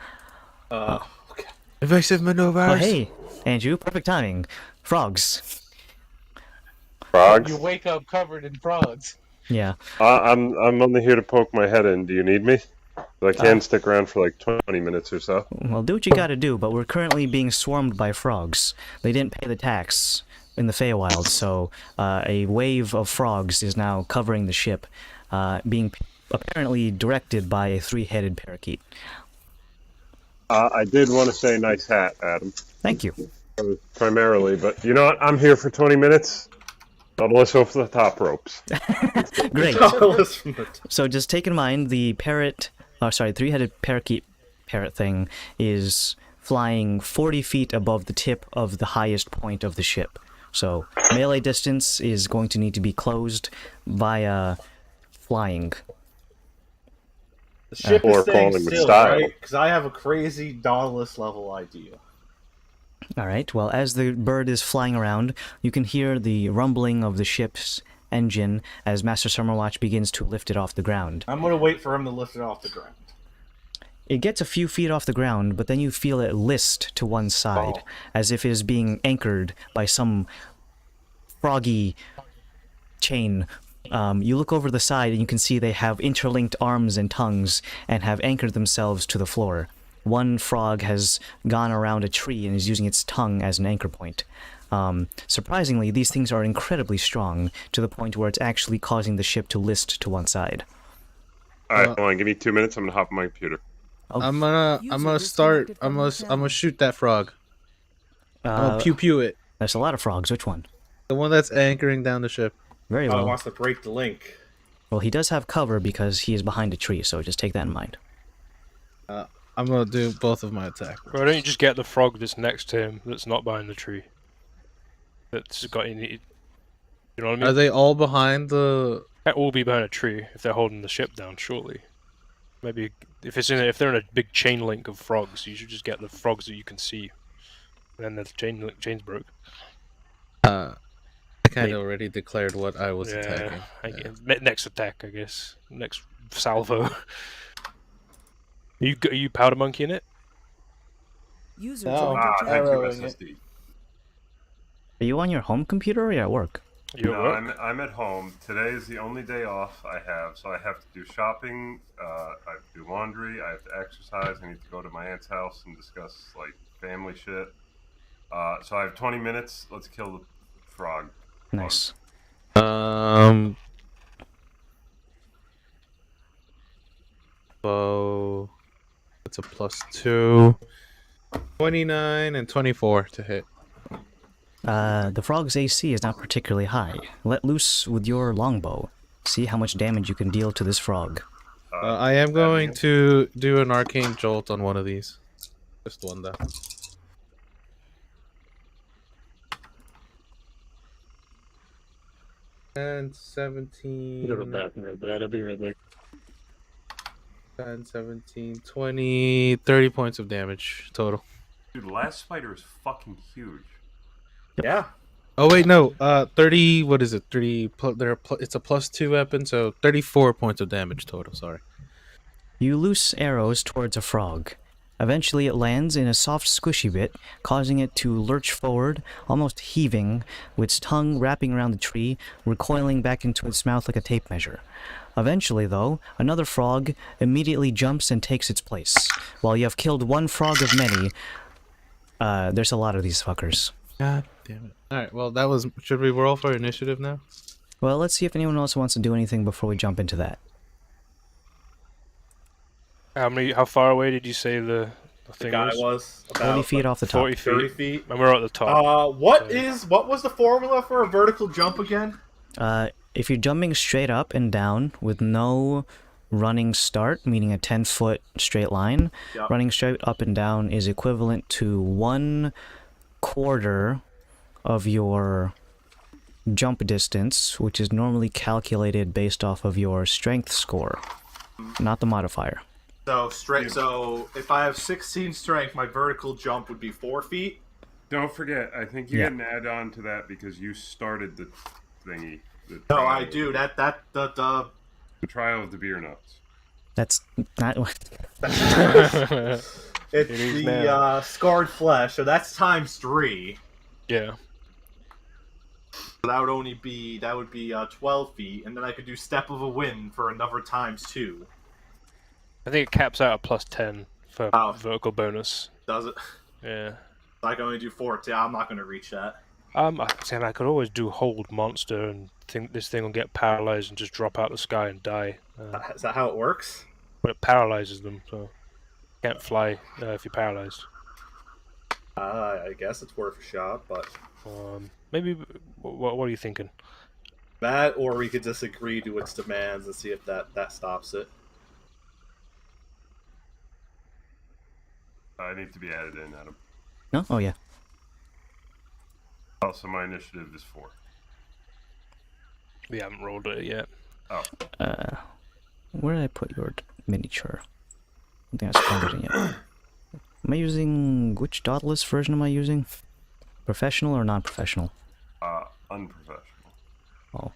Evasive maneuvers. Oh, hey, Andrew, perfect timing. Frogs. Frogs? You wake up covered in frogs. Yeah. I'm only here to poke my head in. Do you need me? I can stick around for like 20 minutes or so. Well, do what you gotta do, but we're currently being swarmed by frogs. They didn't pay the tax in the Feywild, so a wave of frogs is now covering the ship, being apparently directed by a three-headed parakeet. I did want to say nice hat, Adam, Thank you. primarily, but you know what? I'm here for 20 minutes. I'll listen for the top ropes. Great. Listen to it. So just take in mind the three-headed parakeet parrot thing is flying 40 feet above the tip of the highest point of the ship. So melee distance is going to need to be closed via flying. The ship Or is staying falling with still, style. right? Because I have a crazy Dauntless level idea. Alright, well, as the bird is flying around, you can hear the rumbling of the ship's engine as Master Summerwatch begins to lift it off the ground. I'm gonna wait for him to lift it off the ground. It gets a few feet off the ground, but then you feel it list to one side, as if it is being anchored by some froggy chain. You look over the side and you can see they have interlinked arms and tongues and have anchored themselves to the floor. One frog has gone around a tree and is using its tongue as an anchor point. Surprisingly, these things are incredibly strong, to the point where it's actually causing the ship to list to one side. Alright, hold on, give me 2 minutes. I'm gonna hop on my computer. Oh. I'm gonna shoot that frog. I'm gonna pew pew it. There's a lot of frogs. Which one? The one that's anchoring down the ship. Very Oh, well. he wants to break the link. Well, he does have cover because he is behind a tree, so just take that in mind. I'm gonna do both of my attacks. Why don't you just get the frog that's next to him, that's not behind the tree? That's got in it. You know what I mean? Are they all behind the? Can't all be behind a tree if they're holding the ship down, surely. Maybe if they're in a big chain link of frogs, you should just get the frogs that you can see. And then the chain's broke. I kind of already declared what I was attacking. Next attack, I guess. Next salvo. Are you powder monkey in it? User No. joined your channel. Arrowing it. Are you on your home computer or are you at work? You at work? I'm at home. Today is the only day off I have, so I have to do shopping, I have to do laundry, I have to exercise, I need to go to my aunt's house and discuss, like, family shit. So I have 20 minutes. Let's kill the frog. Nice. So it's a +2. 29 and 24 to hit. The frog's AC is not particularly high. Let loose with your longbow. See how much damage you can deal to this frog. I am going to do an arcane jolt on one of these. Just one though. And 17. Go back and read that. I'll be right back. 10, 17, 20, 30 points of damage total. Dude, last spider is fucking huge. Yeah. Oh wait, no. 30. What is it? 30. It's a +2 weapon, so 34 points of damage total. Sorry. You loose arrows towards a frog. Eventually it lands in a soft squishy bit, causing it to lurch forward, almost heaving, with its tongue wrapping around the tree, recoiling back into its mouth like a tape measure. Eventually, though, another frog immediately jumps and takes its place. While you have killed one frog of many, there's a lot of these fuckers. God damn it. Alright, well that was... Should we roll for initiative now? Well, let's see if anyone else wants to do anything before we jump into that. How far away did you say the thing Guy was? was 40 about feet off the top. 40 feet. 30 feet. And we're at the top. What was the formula for a vertical jump again? If you're jumping straight up and down with no running start, meaning a 10-foot straight line, Yep. running straight up and down is equivalent to 1/4 of your jump distance, which is normally calculated based off of your strength score, not the modifier. So So if I have 16 strength, my vertical jump would be 4 feet. Don't forget, I think you Yeah. get an add-on to that because you started the thingy. No, I do. The The trial of the beer nuts. That's not what... it's It is the now. scarred flesh. So that's times 3. Yeah. So that would be 12 feet, and then I could do step of a wind for another times 2. I think it caps out at +10 for Oh. vertical bonus. Does it? Yeah. I can only do 4. Yeah, I'm not going to reach that. I could always do hold monster and think this thing will get paralyzed and just drop out the sky and die. Is that how it works? But it paralyzes them, so Can't fly if you're paralyzed. I guess it's worth a shot, but Maybe. What are you thinking? that, or we could just agree to its demands and see if that stops it. I need to be added in, Adam. No? Oh, yeah. Also, my initiative is 4. We haven't rolled it yet. Oh. Where did I put your miniature? I don't think I spawned it in yet. Am I using... Which Dauntless version am I using? Professional or non-professional? Unprofessional. Oh.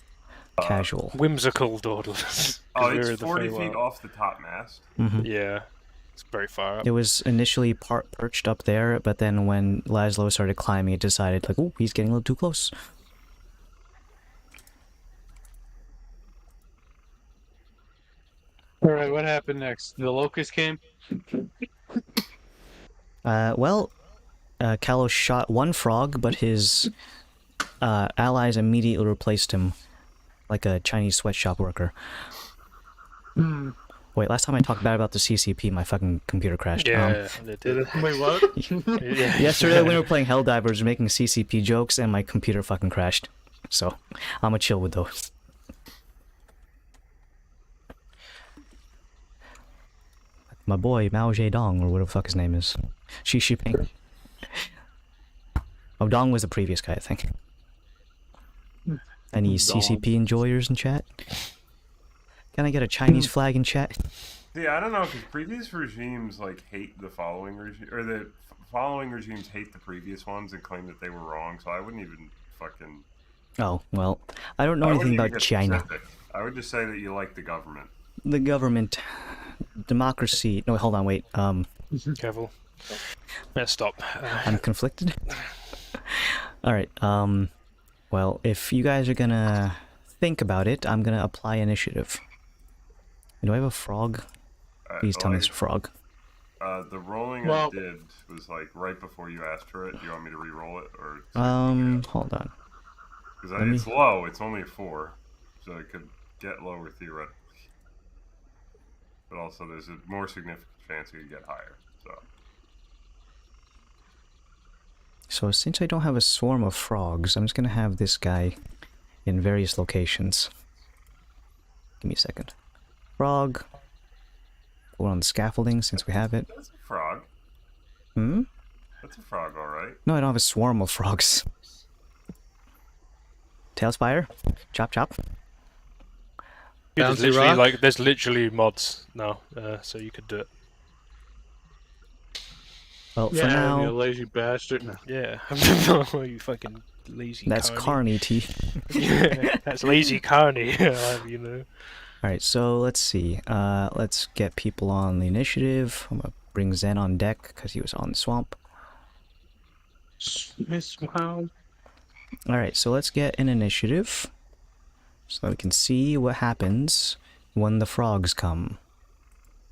Casual. Whimsical Dauntless. Oh, it's 40 feet off the top mast. Mm-hmm. Yeah. It's very far up. It was initially perched up there, but then when Laszlo started climbing, it decided, like, oh, he's getting a little too close. Alright, what happened next? The locust came? Kalos shot one frog, but his allies immediately replaced him like a Chinese sweatshop worker. Wait, last time I talked bad about the CCP, my fucking computer crashed. Yeah, it did. Wait, what? Yesterday when we were playing Helldivers, making CCP jokes, and my computer fucking crashed. So, I'ma chill with those. My boy, Mao Zedong, or whatever the fuck his name is. Xi Jinping. Oh, Dong was the previous guy, I think. Any CCP enjoyers in chat? Can I get a Chinese flag in chat? Yeah, I don't know, because previous regimes, like, hate the following regime, or the following regimes hate the previous ones and claim that they were wrong, so I wouldn't even fucking... Oh, well, I don't know anything about China. Specific. I would just say that you like the government. The government... Democracy... No, hold on, wait. Careful. Let's stop. I'm conflicted. Alright, well, if you guys are gonna think about it, I'm gonna apply initiative. Do I have a frog? Please tell me it's a frog. The rolling I did was like right before you asked for it. Do you want me to re-roll it, or? Hold on. Because it's low. It's only a 4, so it could get lower theoretically. But also, there's a more significant chance it could get higher. So since I don't have a swarm of frogs, I'm just gonna have this guy in various locations. Give me a second. Frog. Put on the scaffolding since we have it. That's a frog. Hmm? That's a frog, alright. No, I don't have a swarm of frogs. Tailspire. Chop chop. There's literally mods now, so you could do it. Well, for Yeah, now... you lazy bastard. No. Yeah. You fucking lazy That's Carney, T. Yeah, that's lazy Carney, you know. Alright, so let's see. Let's get people on the initiative. I'm gonna bring Zen on deck, because he was on the swamp. Wow. Alright, so let's get an initiative. So that we can see what happens when the frogs come.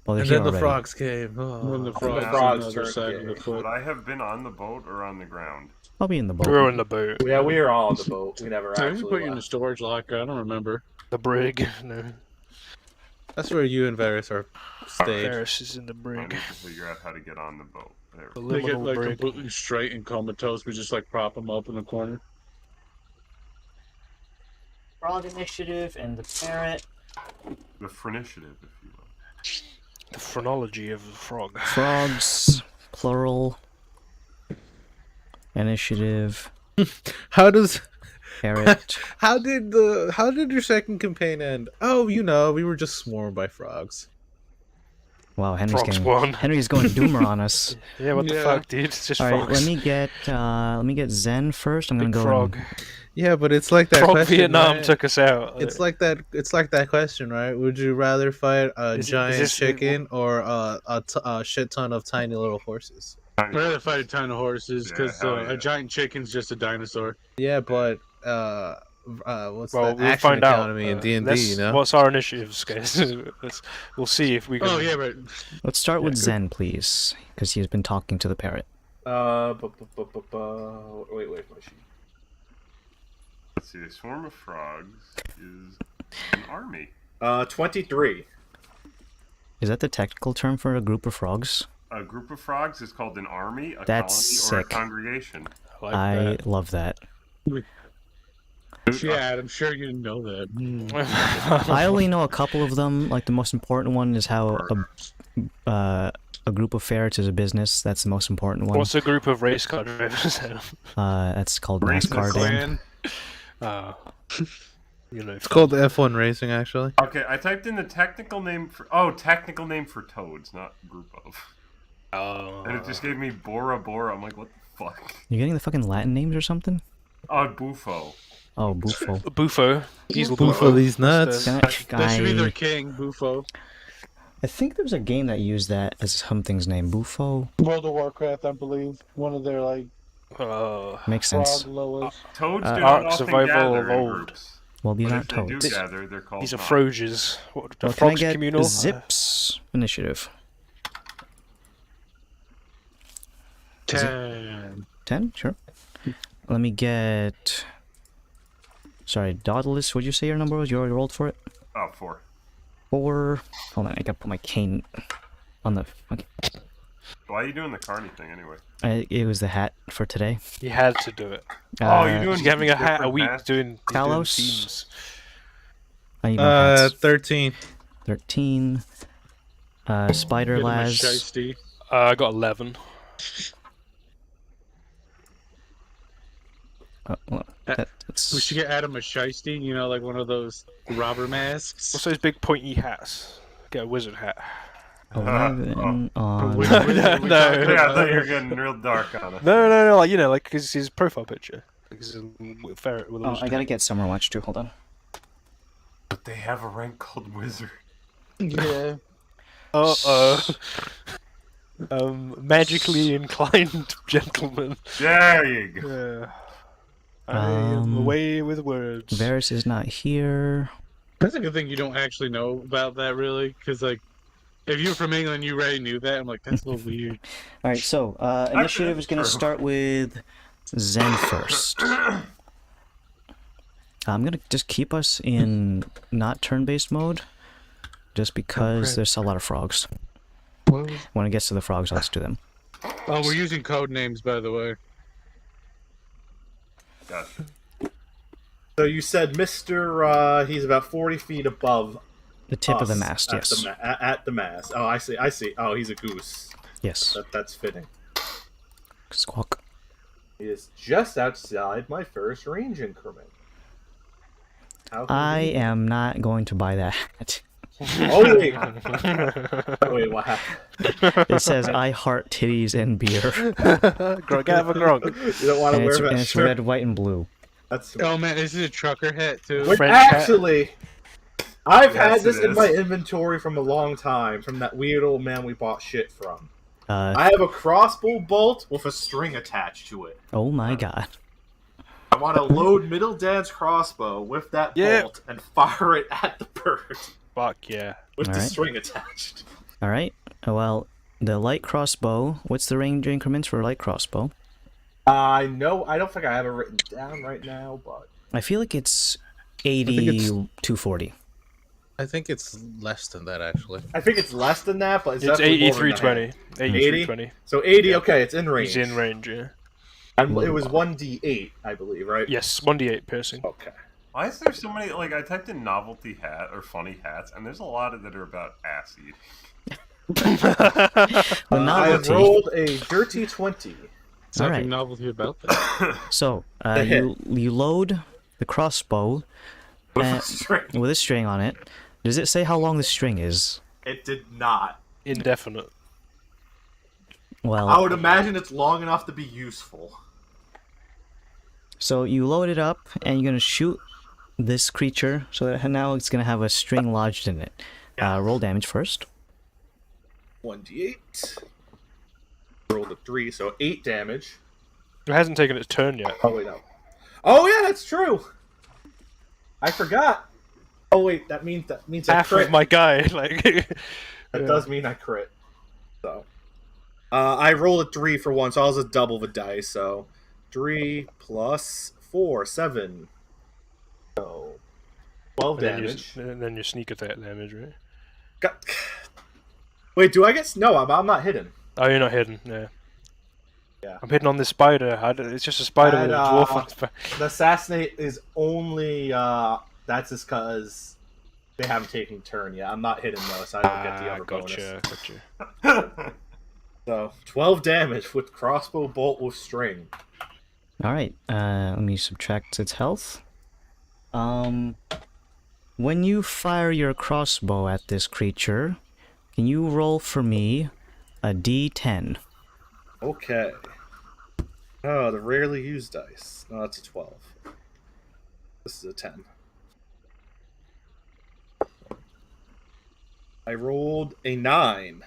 Well, And then the frogs came. Oh. When the frogs on the other side of the foot. Would I have been on the boat or on the ground? I'll be in the boat. We were in the boat. Yeah, we were all on the boat. We never I actually put you in the left. storage locker. I don't remember. The brig. No. That's where you and Varys are stayed. Ferris is in the I brig. need to figure out how to get on the boat. There. The They get liminal like brig. completely straight and comatose. We just like prop them up in the corner. Frog initiative and the parrot. The Phreniciative, if you will. The phrenology of the frog. Frogs, plural. Initiative, How does parrot. how did your second campaign end? Oh, you know, we were just swarmed by frogs. Wow, Frog spawn. Henry's going doomer on us. Yeah, what the Yeah. fuck, dude? It's just All right, frogs. let me get Zen first. I'm gonna Big go. frog. Yeah, but it's like that Frog question, Vietnam right? took us out. It's like that question, right? Would you rather fight a Is giant this- chicken or a shit ton of tiny little horses? I'd rather fight a ton of horses because Yeah, hell yeah. a giant chicken's just a dinosaur. Yeah, but what's Well, that? we'll Action find out. economy in D&D, Let's- you know? What's our initiatives, guys? We'll see if we can. Oh yeah, but Let's start with Zen, please, because he's been talking to the parrot. Wait, my sheet. Let's see, a swarm of frogs is an army. 23. Is that the technical term for a group of frogs? a group of frogs is called an army, a That's colony, or a sick. congregation. I like I that. love that. Yeah, I'm sure you didn't know that. I only know a couple of them. Like the most important one is how a group of ferrets is a business. That's the most important one. What's a group of race car drivers? That's called Race NASCAR, Dan. Clan. You know, It's called F1 racing, actually. Okay, I typed in the technical name for technical name for toads, not group of. And it just gave me Bora Bora. I'm like, what the fuck? You're getting the fucking Latin names or something? Oh, Bufo. Oh, Bufo. Bufo. Diesel Bufo these nuts. That should be their king, Bufo. I think there's a game that used that as something's name. Bufo? World of Warcraft, I believe. One of their, like, Makes sense. frog loas. Toads do Ark not often Survival gather in Evolved. groups. Well, these But aren't if they toads. do gather, they're called These are knots. froges. What, the Well, can I frogs get communal? Zips initiative? 10. 10? Sure. Let me get... Sorry, Daedalus, what'd you say your number was? You already rolled for it? Oh, 4. 4... Hold on, I gotta put my cane on the... Okay. Why are you doing the carny thing anyway? It was the hat for today. He had to do it. Oh, you're doing He's having a hat a different week hats? doing Talos? themes. I need more hats. 13. 13. Spider Get him a Laz. shiesty. I got 11. Well, that's... We should get Adam a shiesty, you know, like one of those robber masks. What's those big pointy hats? Get a wizard hat. 11 on... Which No, wizard are we no. talking Yeah, I about? thought you were getting real dark on it. No, like, you know, like, cause his profile picture. Like, he's a ferret with a Oh, wizard I gotta get Summer Watch too, hold on. But they have a rank called wizard. Yeah. Magically inclined gentleman. There you go. Yeah. I am away with words. Varys is not here. That's a good thing you don't actually know about that, really, because, like, if you were from England, you already knew that. I'm like, that's a little weird. Alright, so, initiative is gonna true. start with Zen first. I'm gonna just keep us in not turn-based mode, just because there's a lot of frogs. When it gets to the frogs, let's do them. Oh, we're using code names, by the way. Gotcha. So you said Mr. He's about 40 feet above The tip of the us mast, at yes. at the mast. Oh, I see. Oh, he's a goose. Yes. That's fitting. Squawk. He is just outside my first range increment. How I convenient. am not going to buy that hat. Oh, wait. Wait, what happened? It says, I heart titties and beer. Grog, have a grog. You don't want to And wear it's, that and it's shirt? red, white, and blue. That's Oh, man, this is a trucker hat, too. Which French hat. actually, I've Yes, had this it in is. my inventory from a long time, from that weird old man we bought shit from. Uh, I have a crossbow bolt with a string attached to it. oh my god. I want to load Middle Dad's crossbow with that Yeah. bolt and fire it at the bird Fuck yeah. with the Alright. string attached. Alright, well, the light crossbow, what's the range increments for a light crossbow? I know. I don't think I have it written down right now, but I feel like it's think 80 it's- to 40. I think it's less than that, actually. I think it's less than that. But it's, It's definitely more than 8320. that. 8320. So 80. Okay, it's in range. He's in range, yeah. And it was 1d8, I believe, right? Yes, 1d8 piercing. Okay. Why is there so many? Like, I typed in novelty hat or funny hats, and there's a lot of that are about ass eating. The I have novelty. rolled a dirty 20. It's nothing Alright. novelty about that. So, The hit. you load the crossbow With Uh, a string. with a string on it. Does it say how long the string is? It did not. Indefinite. Well, I would imagine it's long enough to be useful. so you load it up, and you're gonna shoot this creature, so that now it's gonna have a string lodged in it. Roll damage first. 1d8. Rolled a 3, so 8 damage. It hasn't taken its turn yet. Oh, wait, no. Oh, yeah, that's true. I forgot. Oh, wait, that means I Half crit. of my guy, like... That does mean I crit. So, I rolled a 3 for one, so I'll just double the dice. So, 3 plus 4, 7. So, 12 damage. And then your sneak attack damage, right? Wait, do I get... No, I'm not hidden. Oh, you're not hidden. Yeah. Yeah. I'm hidden on this spider. It's just a spider with a dwarf on its back. The assassinate is only that's just because they haven't taken a turn yet. I'm not hidden though, so I don't get the other Gotcha. So 12 damage with crossbow bolt with string. Alright, let me subtract its health. When you fire your crossbow at this creature, can you roll for me a d10? Okay. Oh, the rarely used dice. No, that's a 12. This is a 10. I rolled a 9.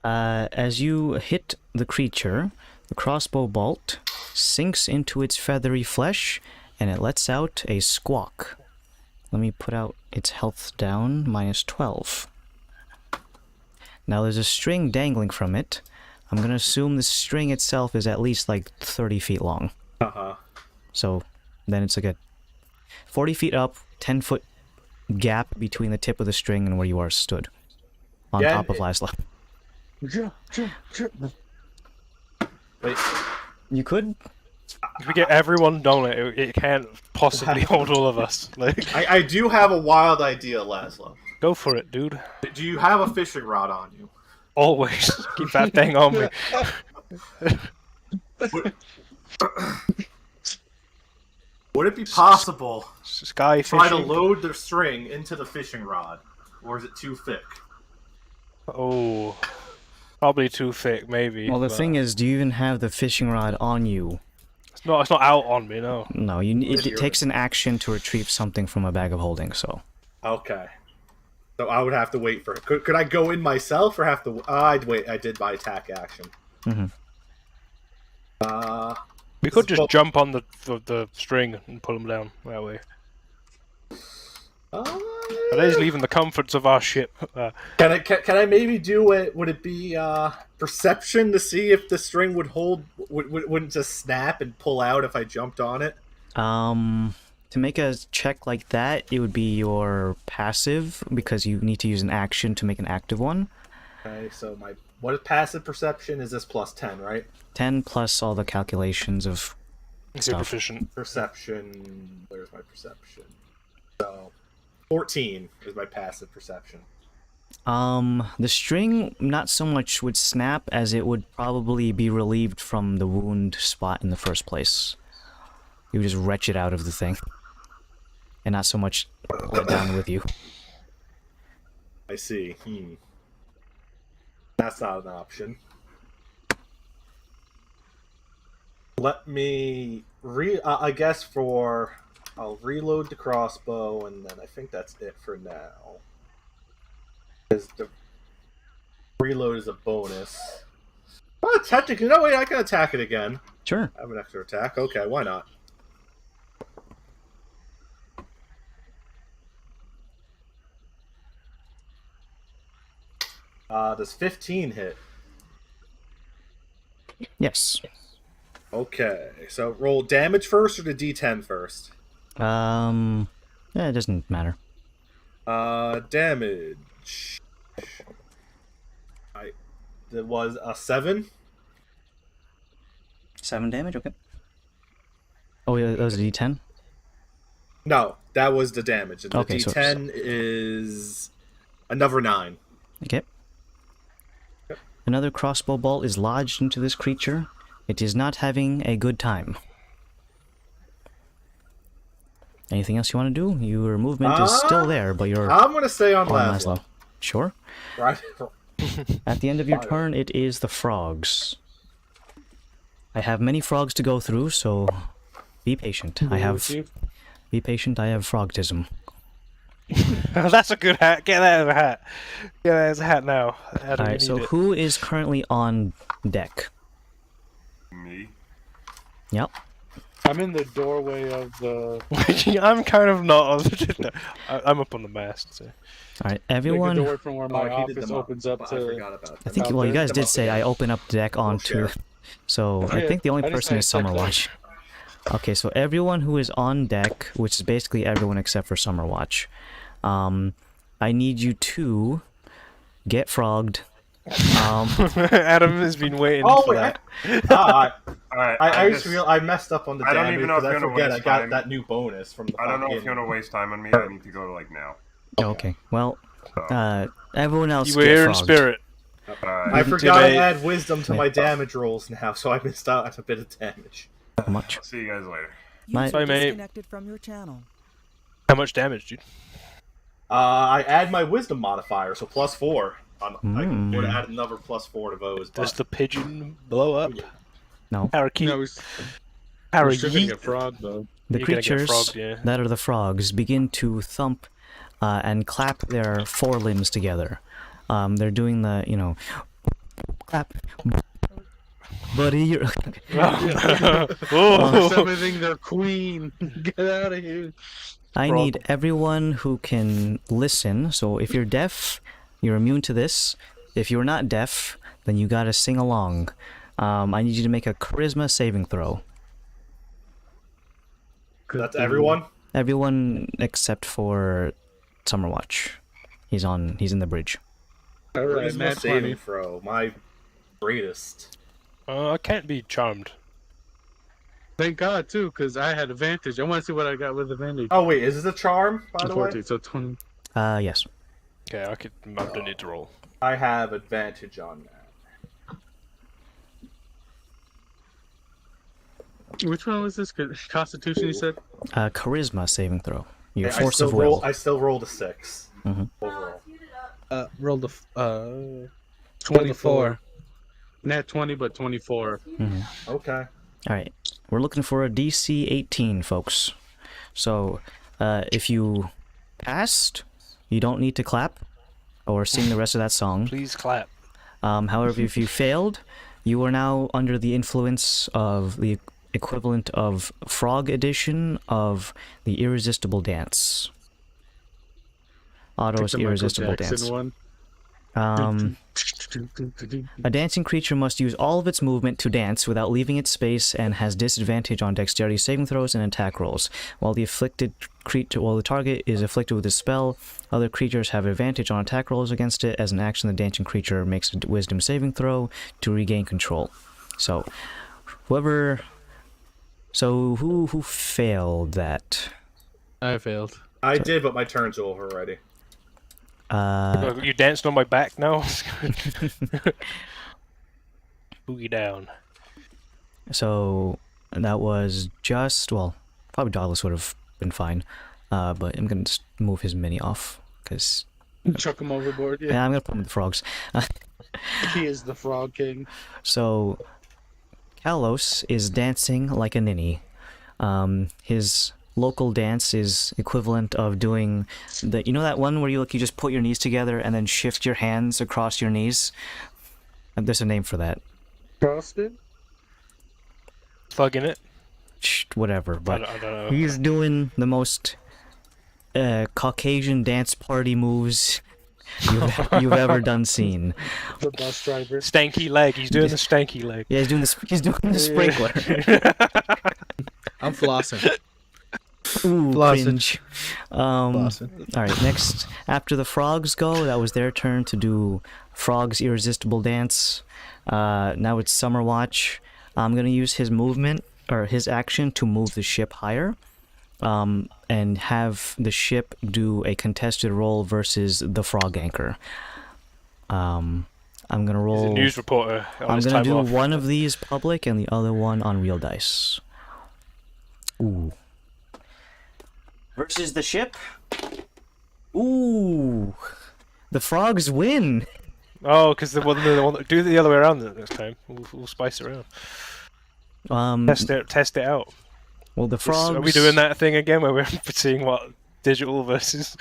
As you hit the creature, the crossbow bolt sinks into its feathery flesh, and it lets out a squawk. Let me put out its health down, minus 12. Now there's a string dangling from it. I'm gonna assume the string itself is at least like 30 feet long. Uh-huh. So then it's like a 40 feet up, 10-foot gap between the tip of the string and where you are stood. On top of Laszlo. Wait. You could? If we get everyone down it can't possibly hold all of us. Like, I do have a wild idea, Laszlo. go for it, dude. Do you have a fishing rod on you? Always keep that thing on me. Would it be possible Sky to try to fishing. load the string into the fishing rod? Or is it too thick? Oh, probably too thick, maybe. Well, the but thing is, do you even have the fishing rod on you? it's not out on me, no. No, it takes an action to retrieve something from a bag of holding, so... Okay. So I would have to wait for it. Could I go in myself or have to... I'd wait. I did my attack action. Mm-hmm. We could just jump on the string and pull them down that way. But that is leaving the comforts of our ship. Can I maybe do it? Would it be perception to see if the string would hold? Wouldn't just snap and pull out if I jumped on it? To make a check like that, it would be your passive, because you need to use an action to make an active one. Okay, so what is passive perception? Is this plus 10, right? 10 plus all the calculations of stuff. Proficient. Perception. Where's my perception? So 14 is my passive perception. The string not so much would snap as it would probably be relieved from the wound spot in the first place. You would just retch it out of the thing. And not so much let down with you. I see. That's not an option. Let me I guess I'll reload the crossbow, and then I think that's it for now. Because the reload is a bonus. Oh, technically, no, wait, I can attack it again. Sure. I have an extra attack. Okay, why not? Does 15 hit? Yes. Okay, so roll damage first or the D10 first? Yeah, it doesn't matter. Damage. That was a 7. 7 damage, okay. Oh, yeah, that was a D10? No, that was the damage. And the Okay, D10 is another 9. Okay. Another crossbow bolt is lodged into this creature. It is not having a good time. Anything else you want to do? Your movement is still there, but you're I'm going to stay on on Laszlo. Laszlo. Sure. Right. At the end of your turn, it is the frogs. I have many frogs to go through, so be patient. Be patient, I have frogtism. That's a good hat. Get that as a hat. Get that as a hat now. Alright, so who is currently on deck? Me. Yep. I'm in the doorway of the... I'm kind of not. I'm up on the mast. So. Alright, The everyone... door from where my I heated office them up, opens up but to... I forgot about I that. think, well, you guys did say I open up the deck onto... share. So, I Yeah, think the only I just person is said check Summerwatch. Okay, so everyone who is on deck, which is basically everyone except for Summerwatch, I need you to get frogged, Adam has been waiting Oh for wait, that. All right. I messed up on the I don't damage even know if because I you wanna forget I waste got time. that new bonus from the I don't know if you beginning. want to waste time on me. I need to go like now. Okay. Well, everyone else You were get here in frogged. spirit. All right. I forgot to Intimidate. add wisdom to Yeah. my damage rolls now, so I missed out on a bit of damage. How much? See you guys later. My- User Sorry, mate. disconnected from your channel. How much damage, dude? I add my wisdom modifier, so +4. I Mm. would add another +4 to those. Does But the pigeon blow up? No. Parakeet. No, we're still gonna Parakeet. get frog though. The You're gonna get creatures frogged, yeah. that are the frogs begin to thump and clap their forelimbs together. They're doing the, clap. Buddy, you're... Oh. Summoning their queen. Get out of here. I need everyone who can listen. So if you're deaf, you're immune to this. If you're not deaf, then you gotta sing along. I need you to make a charisma saving throw. that's everyone. Everyone except for Summerwatch. He's in the bridge. All right, Charisma Matt saving 20. throw, my greatest. I can't be charmed. Thank God too, because I had advantage. I want to see what I got with advantage. Oh wait, is this a charm, by the way? 14, so 20. Yes. Okay, I don't need to roll. I have advantage on that. Which one was this? Constitution, you said? Charisma saving throw. Your I force still of will. I still rolled a 6 Mhm. overall. Rolled a 24. Not 20, but 24. Okay. Alright. We're looking for a DC 18, folks. So, if you passed, you don't need to clap or sing the rest of that song. Please clap. However, if you failed, you are now under the influence of the equivalent of Frog Edition of the Irresistible Dance. Otto's Pick the Michael Irresistible Jackson Dance. one. A dancing creature must use all of its movement to dance without leaving its space and has disadvantage on dexterity saving throws and attack rolls. While the target is afflicted with a spell, other creatures have advantage on attack rolls against it. As an action, the dancing creature makes a wisdom saving throw to regain control. So, who failed that? I failed. I did, but my turn's over already. You dancing on my back now? Boogie down. So that was probably Douglas would have been fine. But I'm gonna just move his mini off because Chuck him overboard. yeah, Yeah, I'm gonna put him with the frogs. he is the frog king. So Kalos is dancing like a ninny. His local dance is equivalent of doing that one where you just put your knees together and then shift your hands across your knees. There's a name for that. Frosted? Thugging it. Whatever, but I don't know. he's doing the most Caucasian dance party moves you've ever seen. The bus driver. Stanky leg. He's doing the stanky leg. Yeah, he's doing the sprinkler. I'm flossing. Ooh, Flossing. cringe. Flossing. Alright, next, after the frogs go, that was their turn to do Frog's Irresistible Dance. Now it's Summerwatch. I'm gonna use his movement, or his action, to move the ship higher. And have the ship do a contested roll versus the frog anchor. I'm gonna roll... He's a news reporter. I'm gonna do one of these public and the other one on real dice. Ooh. Versus the ship? Ooh. The frogs win! Oh, because the one do it the other way around this time. We'll spice it around. Test it out. Well, the frogs... Are we doing that thing again where we're seeing what digital versus?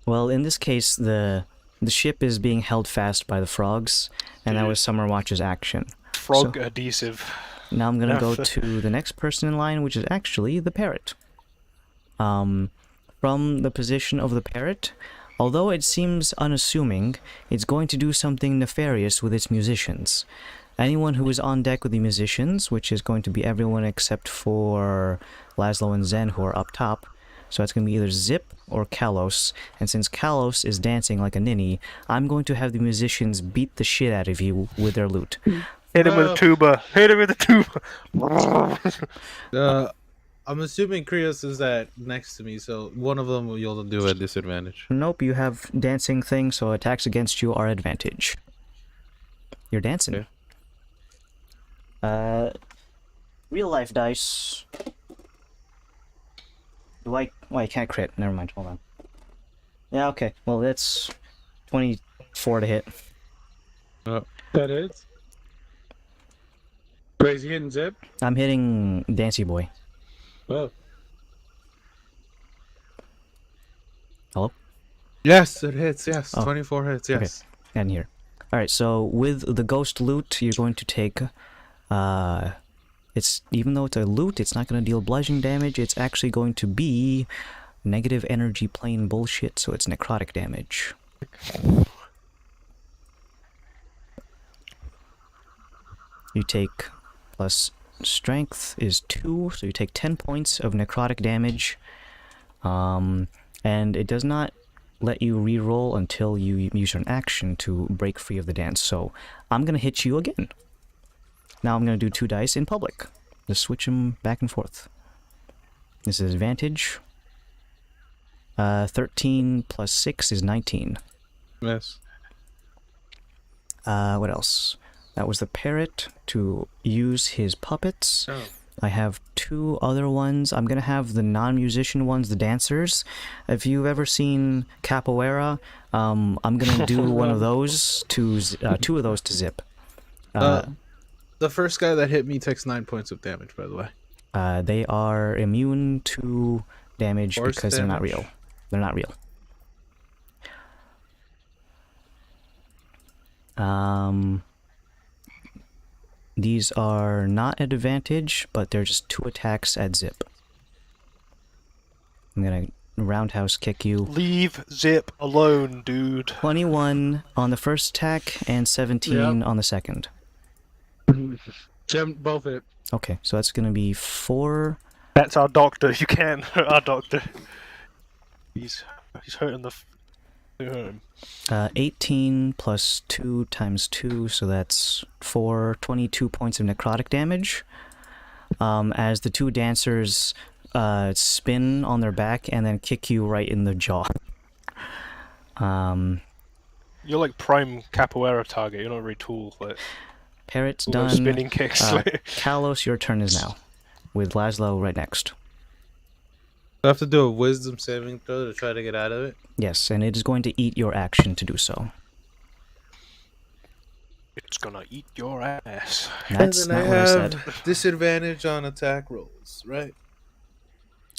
Well, in this case, the ship is being held fast by the frogs, and that was Summerwatch's action. Frog adhesive. Now I'm gonna go to the next person in line, which is actually the parrot. From the position of the parrot, although it seems unassuming, it's going to do something nefarious with its musicians. Anyone who is on deck with the musicians, which is going to be everyone except for Laszlo and Zen, who are up top, So that's going to be either Zip or Kalos. And since Kalos is dancing like a ninny, I'm going to have the musicians beat the shit out of you with their lute. Hit him with a tuba. Hit him with a tuba. I'm assuming Krios is next to me, so one of them you'll do at disadvantage. Nope, you have dancing thing, so attacks against you are advantage. You're dancing. Okay. Real life dice. Oh, I can't crit. Never mind. Hold on. Yeah, okay. Well, that's 24 to hit. That is. Crazy hitting Zip. I'm hitting Dancy Boy. Oh. Hello? Yes, it hits. Yes, Oh. 24 hits. Yes. Okay. And here. Alright, so with the ghost loot, you're going to take... It's even though it's a loot, it's not going to deal bludgeoning damage. It's actually going to be negative energy plane bullshit, so it's necrotic damage. You take plus strength is 2, so you take 10 points of necrotic damage. And it does not let you re-roll until you use an action to break free of the dance. So I'm going to hit you again. Now I'm going to do 2 dice in public. Just switch them back and forth. This is advantage. 13 plus 6 is 19. Yes. What else? That was the parrot to use his puppets. Oh. I have 2 other ones. I'm going to have the non-musician ones, the dancers. If you've ever seen Capoeira, I'm going to do one of those to 2 of those to Zip. The first guy that hit me takes 9 points of damage, by the way. They are immune to damage Force because they're not damage? real. They're not real. These are not at advantage, but they're just 2 attacks at Zip. I'm gonna roundhouse kick you. Leave Zip alone, dude. 21 on the first attack and 17 on the second. Both hit. Okay, so that's gonna be 4. That's our doctor. You can't hurt our doctor. He's hurting the. Hurt him. 18 plus 2 times 2, so that's 22 points of necrotic damage. As the 2 dancers spin on their back and then kick you right in the jaw. You're like prime capoeira target. You're not very tall. Like Parrot's all those done. spinning kicks. Kalos, your turn is now. With Laszlo right next. I have to do a wisdom saving throw to try to get out of it. Yes, and it is going to eat your action to do so. It's gonna eat your ass. That's and then not what I said. Disadvantage on attack rolls, right?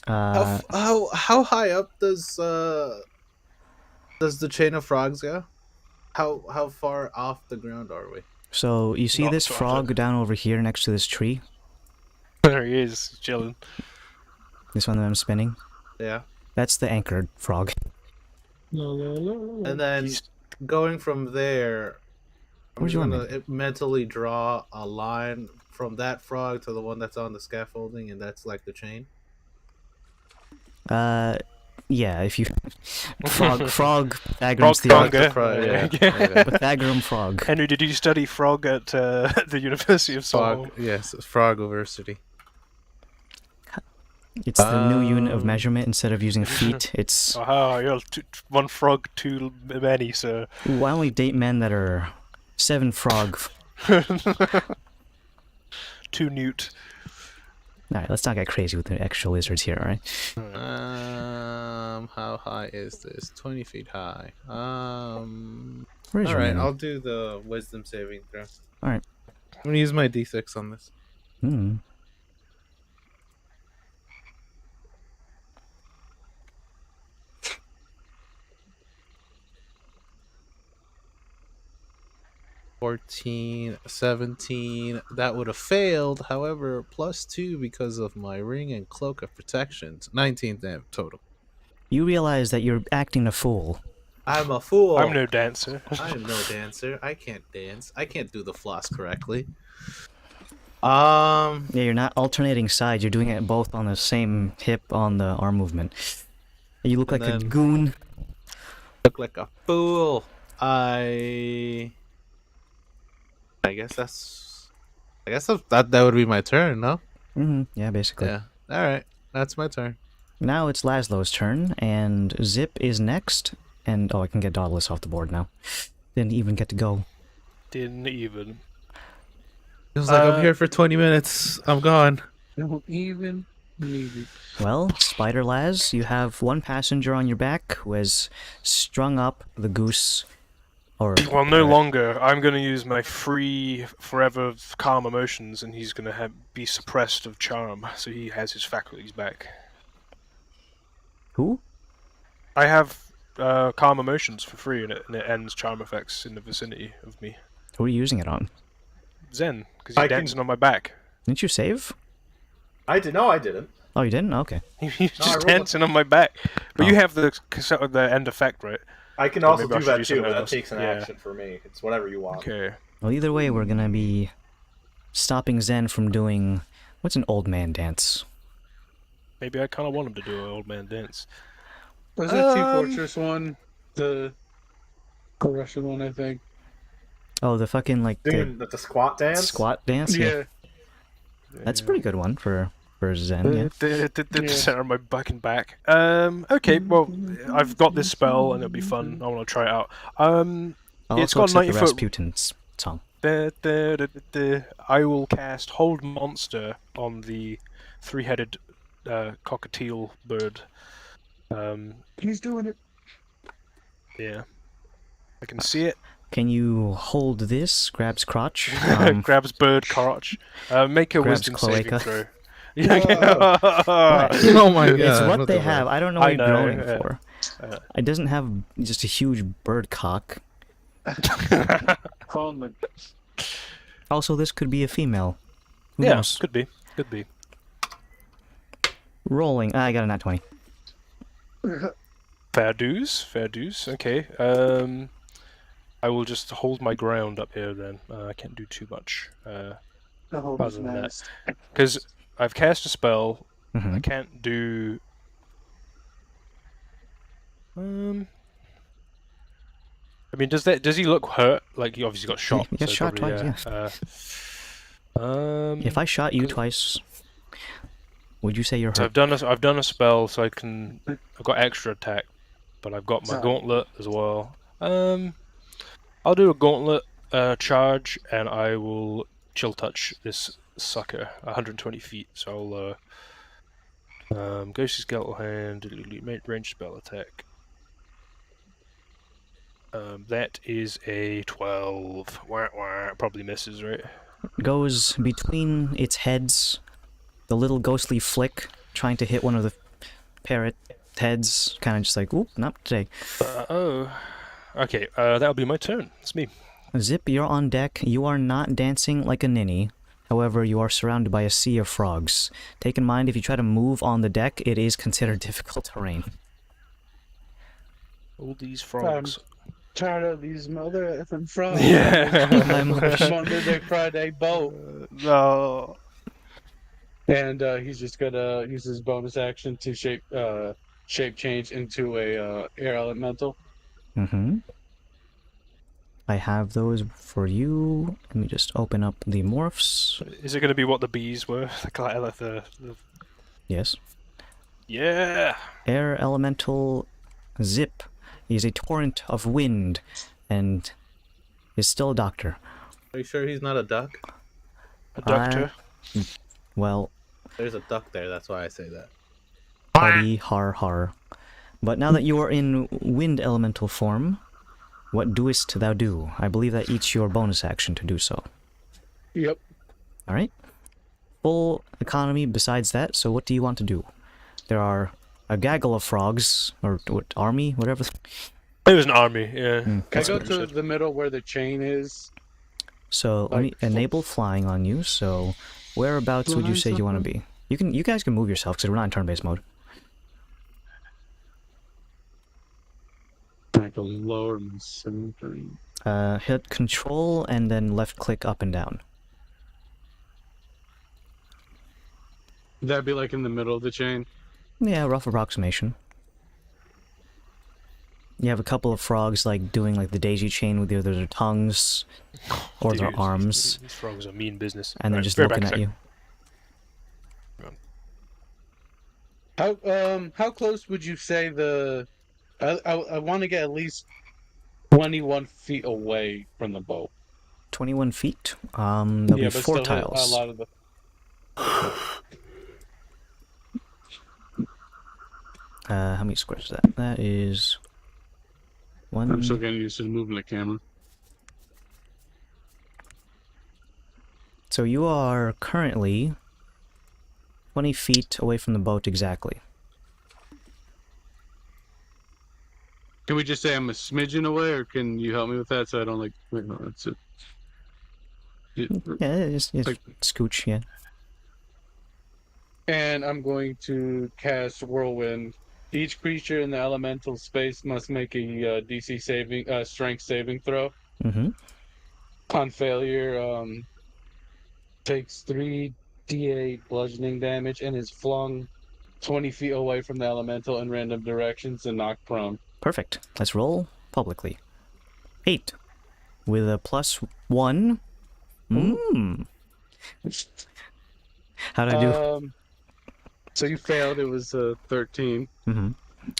Uh, How high up does the chain of frogs go? How far off the ground are we? so you see Not this so frog often. down over here next to this tree? There he is, chilling. This one that I'm spinning? Yeah. That's the anchored frog. And then going from there, I'm Where'd just you want gonna mentally draw a line from that frog to the one that's on the scaffolding, and that's like the chain. Yeah, if you... frog, Pythagoras Frog theorem. conga. Yeah. Pythagorean frog. Henry, did you study frog at the University of Solomon? Frog, yes, Frogiversity. It's the new unit of measurement. Instead of using feet, it's... Oh, you're one frog too many, sir. Why don't we date men that are 7 frog? Too newt. Alright, let's not get crazy with the extra lizards here, alright? How high is this? 20 feet high. Where's your Alright, menu? I'll do the wisdom saving throw. Alright. I'm gonna use my d6 on this. Hmm. $14, 17. That would have failed. However, +2 because of my ring and cloak of protections. 19 total. You realize that you're acting a fool. I'm a fool. I'm no dancer. I am no dancer. I can't dance. I can't do the floss correctly. Yeah, you're not alternating sides. You're doing it both on the same hip on the arm movement. You look And like a then- goon. Look like a fool. I guess that would be my turn, no? Yeah, basically. Yeah. All right. That's my turn. Now it's Laszlo's turn, and Zip is next. And oh, I can get Dauntless off the board now. Didn't even get to go. Didn't even. Feels like I'm here for 20 minutes. I'm gone. Don't even need it. Well, Spider Laz, you have one passenger on your back who has strung up the goose. Or Well, no longer. I'm going to use my free, forever calm emotions, and he's going to be suppressed of charm, so he has his faculties back. Who? I have calm emotions for free, and it ends charm effects in the vicinity of me. Who are you using it on? Zen, because he's dancing on my back. Didn't you save? I did. No, I didn't. Oh, you didn't? Okay. He's I just rolled dancing on my back. But Oh. you have the end effect, right? I can Or also maybe I do should that do too, something but that else. takes an Yeah. action for me. It's whatever you want. Okay. Well, either way, we're gonna be stopping Zen from doing... What's an old man dance? Maybe I kind of want him to do an old man dance. Was that Team Fortress one? The Russian one, I think. Oh, the fucking, like, Doing the squat dance? squat dance? Yeah. That's a pretty good one for Zen, yeah. The center of my back and back. Okay, well, I've got this spell and it'll be fun. I want to try it out. I'll It's also got accept the 90 foot. Rasputin's song. I will cast Hold Monster on the three-headed cockatiel bird. He's doing it. Yeah. I can see it. Can you hold this? Grabs crotch. Grabs bird crotch. Make a grabs wisdom saving cloaca. throw. Oh my god. It's what what they the have. fuck? I don't know what I you're know, groaning yeah. for. It doesn't have just a huge bird cock. Phone the Also, this could be a female. Who Yeah, knows? could be. Could be. Rolling. I got a nat 20. Fair dues. Fair dues. Okay. I will just hold my ground up here then. I can't do too much. whole Other than that. Because I've cast a spell. Mhm. I can't do... I mean, does he look hurt? Like, he obviously got shot. He got so shot probably, twice, yeah. If I shot you twice, would you say you're So hurt? I've done a spell, so I've got extra attack, but I've got my gauntlet as well. I'll do a gauntlet charge, and I will chill touch this sucker 120 feet. So I'll Ghostly Skeletal Hand, range spell attack. That is a 12. Wah, wah. Probably misses, right? Goes between its heads, the little ghostly flick, trying to hit one of the parrot heads, kind of just like, oop, not today. Oh. Okay, that'll be my turn. It's me. Zip, you're on deck. You are not dancing like a ninny. However, you are surrounded by a sea of frogs. Take in mind, if you try to move on the deck, it is considered difficult terrain. All these frogs. Tired of these mother effing frogs. Yeah. Monday, their Friday boat. No. And he's just gonna use his bonus action to shape change into a air elemental. Mm-hmm. I have those for you. Let me just open up the morphs. Is it going to be what the bees were? the... Yes. Yeah. Air elemental Zip is a torrent of wind and is still a doctor. Are you sure he's not a duck? A doctor. Well, There's a duck there, that's why I say that. party har har. But now that you are in wind elemental form, what doest thou do? I believe that eats your bonus action to do so. Yep. Alright. Full economy besides that, so what do you want to do? There are a gaggle of frogs, or what, army, whatever. It was an army, yeah. Can I That's go what to the middle where the chain is? So let me enable flying on you, so whereabouts would you say you want to be? You guys can move yourself, because we're not in turn-based mode. I can lower my center. Hit control and then left click up and down. That'd be like in the middle of the chain. Yeah, rough approximation. You have a couple of frogs like doing like the daisy chain with either their tongues or Dude, their arms, These frogs are mean business. and they're Right, just be right back looking a at you. How close would you say the? I want to get at least 21 feet away from the boat. 21 feet. There'll be but 4 still hit a tiles. lot of the. How many squares is that? That is one. I'm still getting used to moving the camera. So you are currently 20 feet away from the boat exactly. Can we just say I'm a smidgen away, or can you help me with that so I don't like? Wait, no, that's it. Yeah, it's like- scooch, yeah. And I'm going to cast Whirlwind. Each creature in the elemental space must make a DC strength saving throw. Mm-hmm. On failure, takes 3d8 bludgeoning damage and is flung 20 feet away from the elemental in random directions and knocked prone. Perfect. Let's roll publicly. 8. With a +1. How'd I do? So you failed. It was 13. Mm-hmm.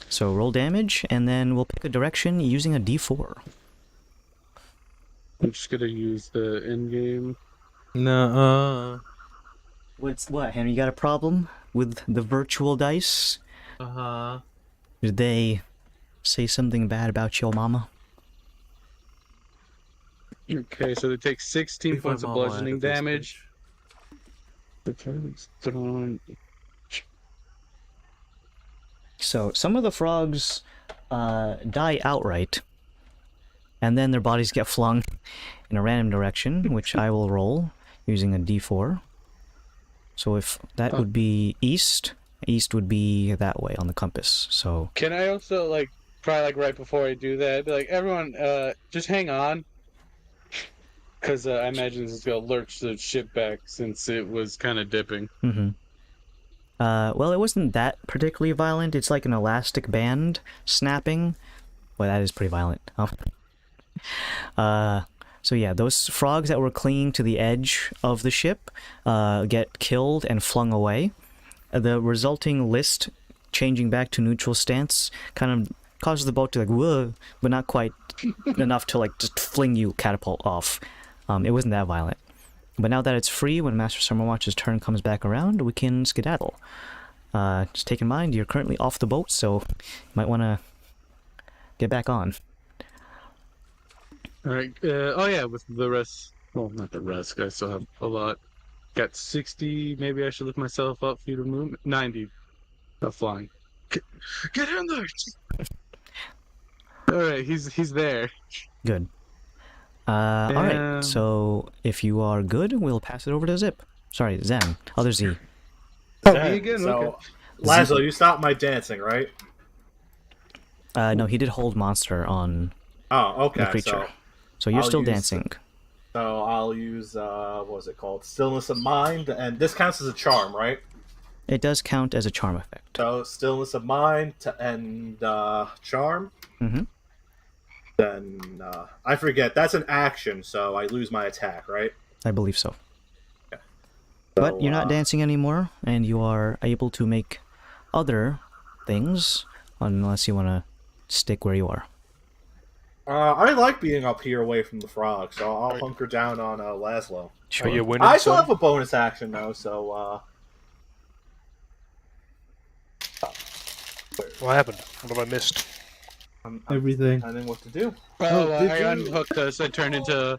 So roll damage, and then we'll pick a direction using a d4. I'm just gonna use the in-game. No. What, Henry? You got a problem with the virtual dice? Uh-huh. Did they say something bad about your mama? Okay, so they take 16 points of bludgeoning damage. The target's thrown. So some of the frogs die outright, and then their bodies get flung in a random direction, which I will roll using a d4. So if that would be east would be that way on the compass. So Can I also probably right before I do that, be like, everyone, just hang on, because I imagine this is gonna lurch the ship back since it was kind of dipping. mm-hmm. Well, it wasn't that particularly violent. It's like an elastic band snapping. Well, that is pretty violent. So yeah, those frogs that were clinging to the edge of the ship get killed and flung away. The resulting list changing back to neutral stance kind of causes the boat to whoa, but not quite enough to just fling you catapult off. It wasn't that violent. But now that it's free, when Master Summerwatch's turn comes back around, we can skedaddle. Just take in mind, you're currently off the boat, so you might want to get back on. Alright, oh yeah, with the rest, well, not the rest, I still have a lot. Got 60, maybe I should lift myself up feet of movement. 90 of flying. Get in there! Alright, he's there. Good. Alright, so if you are good, we'll pass it over to Zip. Sorry, Zen. Other Z. Oh, me again? So, Okay. Lazo, you stopped my dancing, right? No, he did hold monster on Oh, okay. the creature. So you're I'll still use- dancing. So I'll use what was it called? Stillness of mind, and this counts as a charm, right? It does count as a charm effect. So stillness of mind and charm. Mm-hmm. Then I forget. That's an action, so I lose my attack, right? I believe so. So, But you're not dancing anymore, and you are able to make other things, unless you want to stick where you are. I like being up here away from the frog, so I'll hunker down on Laszlo. Sure. Are you winning? I still some? have a bonus action though, so What happened? What have I missed? I'm Everything. I know what to do. Oh, did I you- unhooked us. I turned into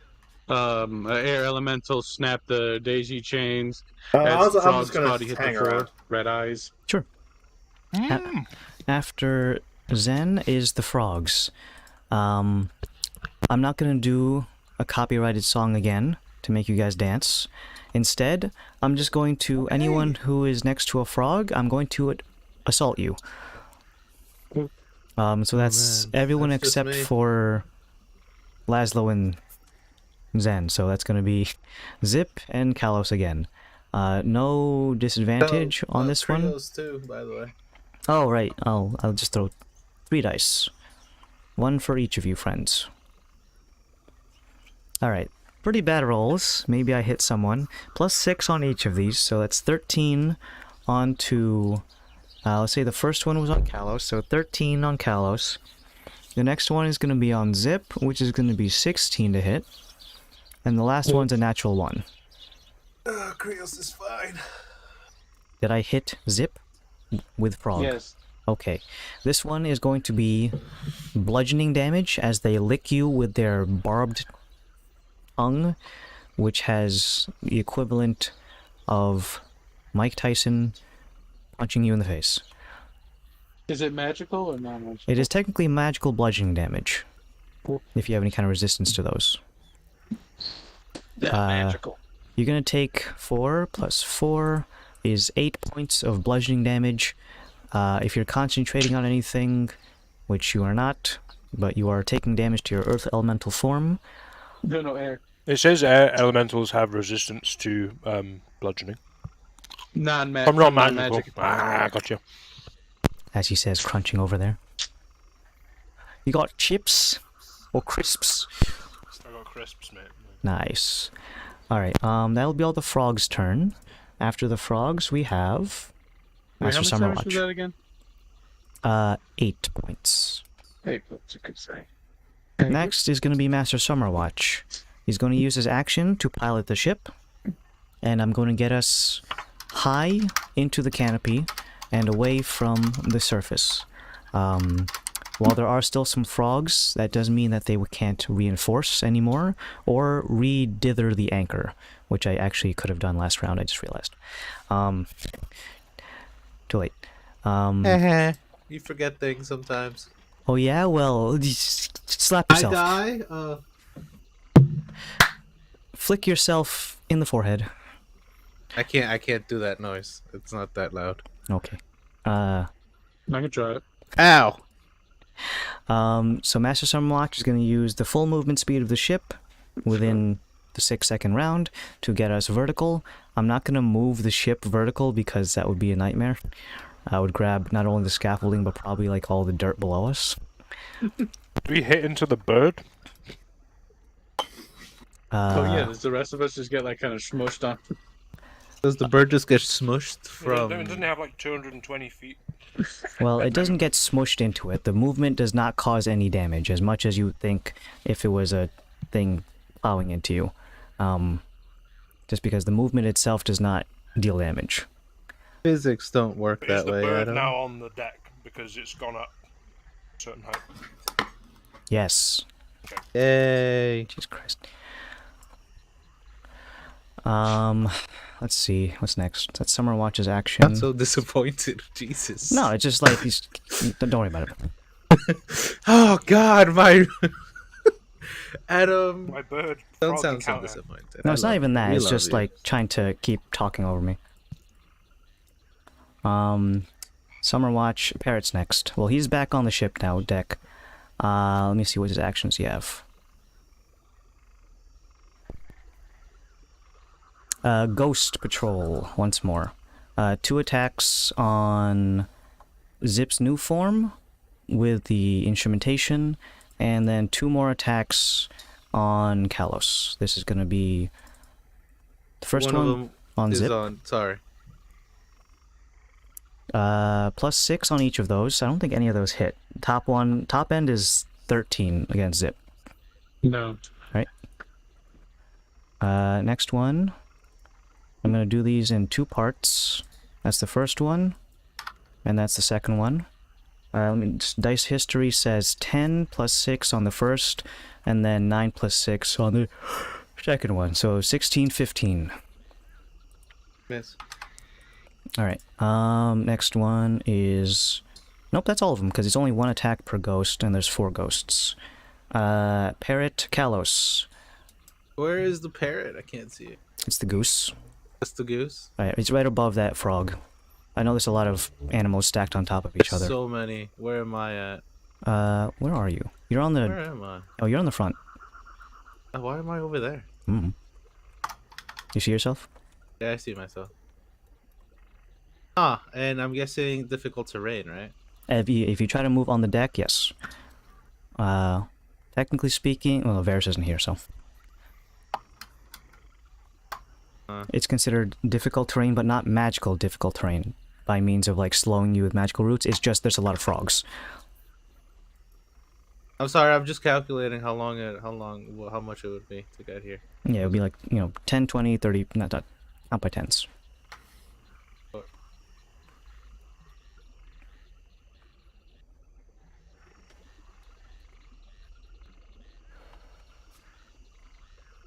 an air elemental, snapped the daisy chains. I'm As just Frog's gonna body hit the hang floor. around. Red eyes. Sure. After Zen is the frogs. I'm not going to do a copyrighted song again to make you guys dance. Instead, I'm just going to, anyone who is next to a frog, I'm going to assault you. So that's man. everyone That's just except me. for Laszlo and Zen. So that's going to be Zip and Kalos again. No disadvantage on this one. Trios too, by the way. Oh right, I'll just throw 3 dice. 1 for each of you friends. Alright, pretty bad rolls. Maybe I hit someone. Plus 6 on each of these, so that's 13 onto... let's say the first one was on Kalos, so 13 on Kalos. The next one is going to be on Zip, which is going to be 16 to hit. And the last one's a natural 1. Krios is fine. Did I hit Zip with Frog? Yes. Okay. This one is going to be bludgeoning damage as they lick you with their barbed tongue, which has the equivalent of Mike Tyson punching you in the face. Is it magical or non-magical? It is technically magical bludgeoning damage, Cool. if you have any kind of resistance to those. Yeah, magical. You're going to take 4 plus 4 is 8 points of bludgeoning damage. If you're concentrating on anything, which you are not, but you are taking damage to your earth elemental form. No air. It says air elementals have resistance to bludgeoning. Non-magic. I'm not magical. Ah, gotcha. As he says, crunching over there. You got chips or crisps? I got crisps, mate. Nice. Alright, that'll be all the frogs' turn. After the frogs, we have Wait, how Master much damage Summerwatch. was that again? 8 points. 8 points, you could say. Next is going to be Master Summerwatch. He's going to use his action to pilot the ship, and I'm going to get us high into the canopy and away from the surface. While there are still some frogs, that doesn't mean that they can't reinforce anymore or re-dither the anchor, which I actually could have done last round, I just realized. Too late. You forget things sometimes. Oh yeah? Well, just slap yourself. I die? Flick yourself in the forehead. I can't do that noise. It's not that loud. Okay. I can try it. Ow! So Master Summerwatch is going to use the full movement speed of the ship within the 6-second round to get us vertical. I'm not going to move the ship vertical because that would be a nightmare. I would grab not only the scaffolding but probably like all the dirt below us. Do we hit into the bird? Oh yeah, does the rest of us just get like kind of smushed on? Does the bird just get smushed from... It doesn't have like 220 feet. Well, it doesn't get smushed into it. The movement does not cause any damage, as much as you would think if it was a thing plowing into you. Just because the movement itself does not deal damage. Physics don't work But is that the way, bird Adam. now on the deck because it's gone up a certain height? Yes. Yay! Jesus Christ. Let's see. What's next? That's Summerwatch's action. I'm so disappointed. Jesus. No, it's just like he's... Don't worry about it. Oh God, my Adam. My bird. Don't frog sound so encounter. disappointed. No, I it's not love even you. that. We It's love just you. like trying to keep talking over me. Summerwatch, Parrot's next. Well, he's back on the ship now, deck. Let me see what his actions you have. Ghost Patrol, once more. 2 attacks on Zip's new form with the instrumentation, and then 2 more attacks on Kalos. This is going to be the first One one of them on is Zip. Sorry. Plus 6 on each of those. I don't think any of those hit. Top end is 13 against Zip. No. Right. Next one. I'm going to do these in 2 parts. That's the first one, and that's the second one. Dice history says 10 plus 6 on the first, and then 9 plus 6 on the second one. So 16, 15. Miss. Alright, next one is... Nope, that's all of them, because it's only 1 attack per ghost, and there's 4 ghosts. Parrot, Kalos. Where is the parrot? I can't see it. It's the goose. That's the goose. Alright, it's right above that frog. I know there's a lot of animals stacked on top of each other. So many. Where am I at? Where are you? You're on the... Where am I? Oh, you're on the front. Why am I over there? You see yourself? Yeah, I see myself. Ah, and I'm guessing difficult terrain, right? If you try to move on the deck, yes. Technically speaking, well, Varus isn't here, so it's considered difficult terrain, but not magical difficult terrain by means of like slowing you with magical roots. It's just there's a lot of frogs. I'm sorry, I'm just calculating how much it would be to get here. Yeah, it would be like, 10, 20, 30, not by tens. But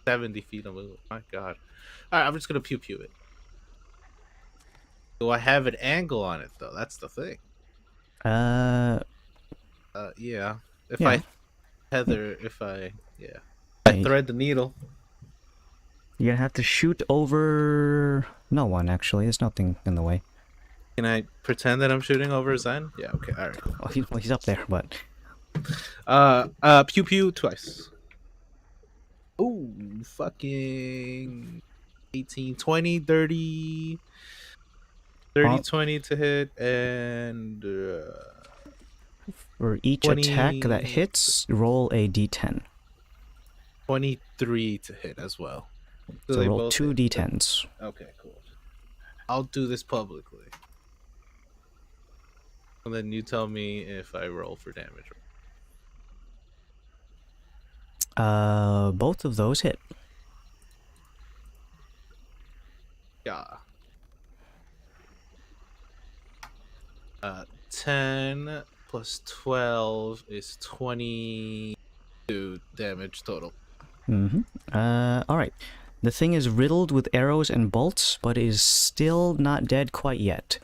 70 feet of move. My God. All right, I'm just gonna pew pew it. Do I have an angle on it though? That's the thing. Yeah. If Yeah. I tether, I thread the needle. You're gonna have to shoot over no one, actually. There's nothing in the way. Can I pretend that I'm shooting over Zen? Yeah. Okay. All right. Cool. Well, he's up there, but Pew pew twice. Ooh, fucking 18, 20, 30, 30, 20 to hit, and for each 20, attack that hits, roll a d10. 23 to hit as well. So roll 2 d10s. Okay, cool. I'll do this publicly. And then you tell me if I roll for damage. Both of those hit. Yeah. 10 plus 12 is 22 damage total. Alright. The thing is riddled with arrows and bolts, but is still not dead quite yet.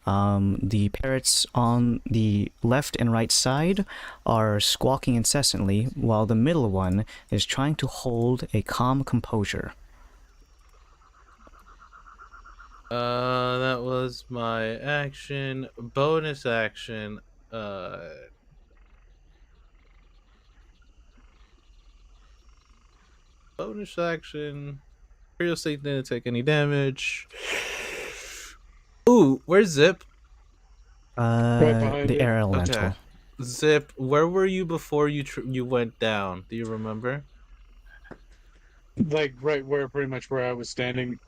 The parrots on the left and right side are squawking incessantly, while the middle one is trying to hold a calm composure. That was my action. Bonus action. Bonus action. Real estate didn't take any damage. Ooh, where's Zip? The air elemental. Okay. Zip, where were you before you went down? Do you remember? Like right where pretty much where I was standing.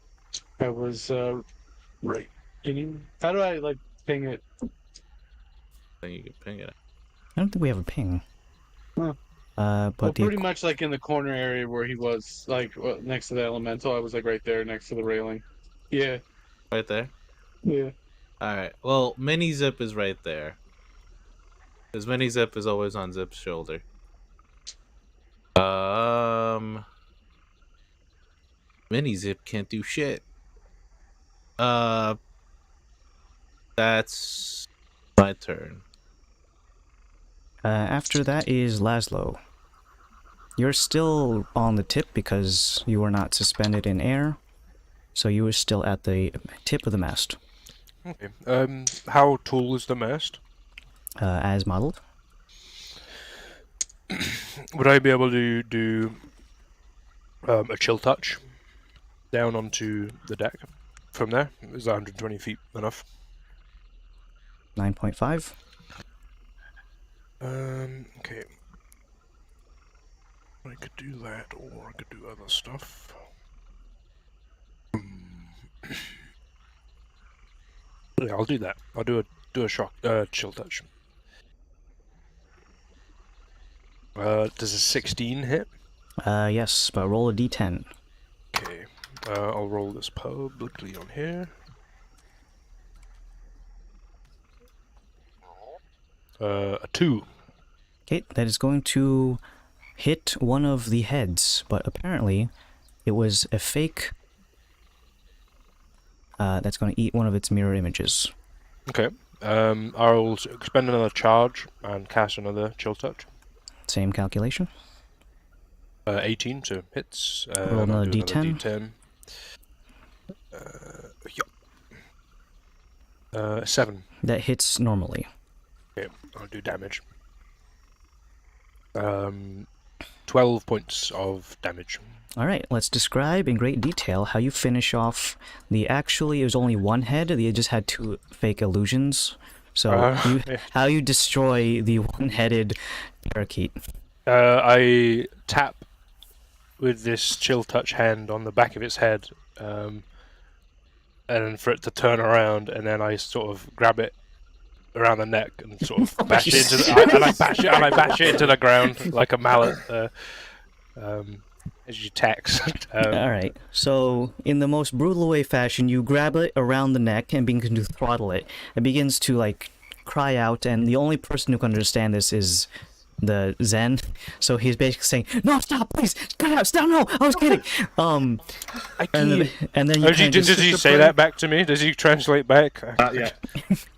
I was right. How do I like ping it? Then you can ping it. I don't think we have a ping. Huh. But Well, pretty much like in the corner area where he was, like next to the elemental. I was like right there next to the railing. Yeah. Right there? Yeah. Alright. Well, Mini Zip is right there. Because Mini Zip is always on Zip's shoulder. Mini Zip can't do shit. That's my turn. After that is Laszlo. You're still on the tip because you were not suspended in air, so you were still at the tip of the mast. Okay. How tall is the mast? As modeled. Would I be able to do a chill touch down onto the deck from there? Is 120 feet enough? 9.5. Okay. I could do that, or I could do other stuff. Yeah, I'll do that. I'll do a shock chill touch. Does a 16 hit? Yes, but roll a d10. Okay. I'll roll this publicly on here. A 2. Okay, that is going to hit one of the heads, but apparently it was a fake that's going to eat one of its mirror images. Okay. I'll expend another charge and cast another chill touch. Same calculation. 18, so hits. Roll another d10. 7. That hits normally. Okay, I'll do damage. 12 points of damage. All right, let's describe in great detail how you finish off it was only one head. They just had two fake illusions. So how you destroy the one-headed parakeet? I tap with this chill touch hand on the back of its head, and for it to turn around, and then I sort of grab it around the neck and sort of bash it into I bash it into the ground like a mallet. As you text. Alright, so in the most brutal way fashion, you grab it around the neck and begin to throttle it. It begins to, like, cry out, and the only person who can understand this is the Zen. So he's basically saying, "No, stop, please! Cut out! Stop! No, I was kidding!" And then you does he say that back to me? Does he translate back? Yeah.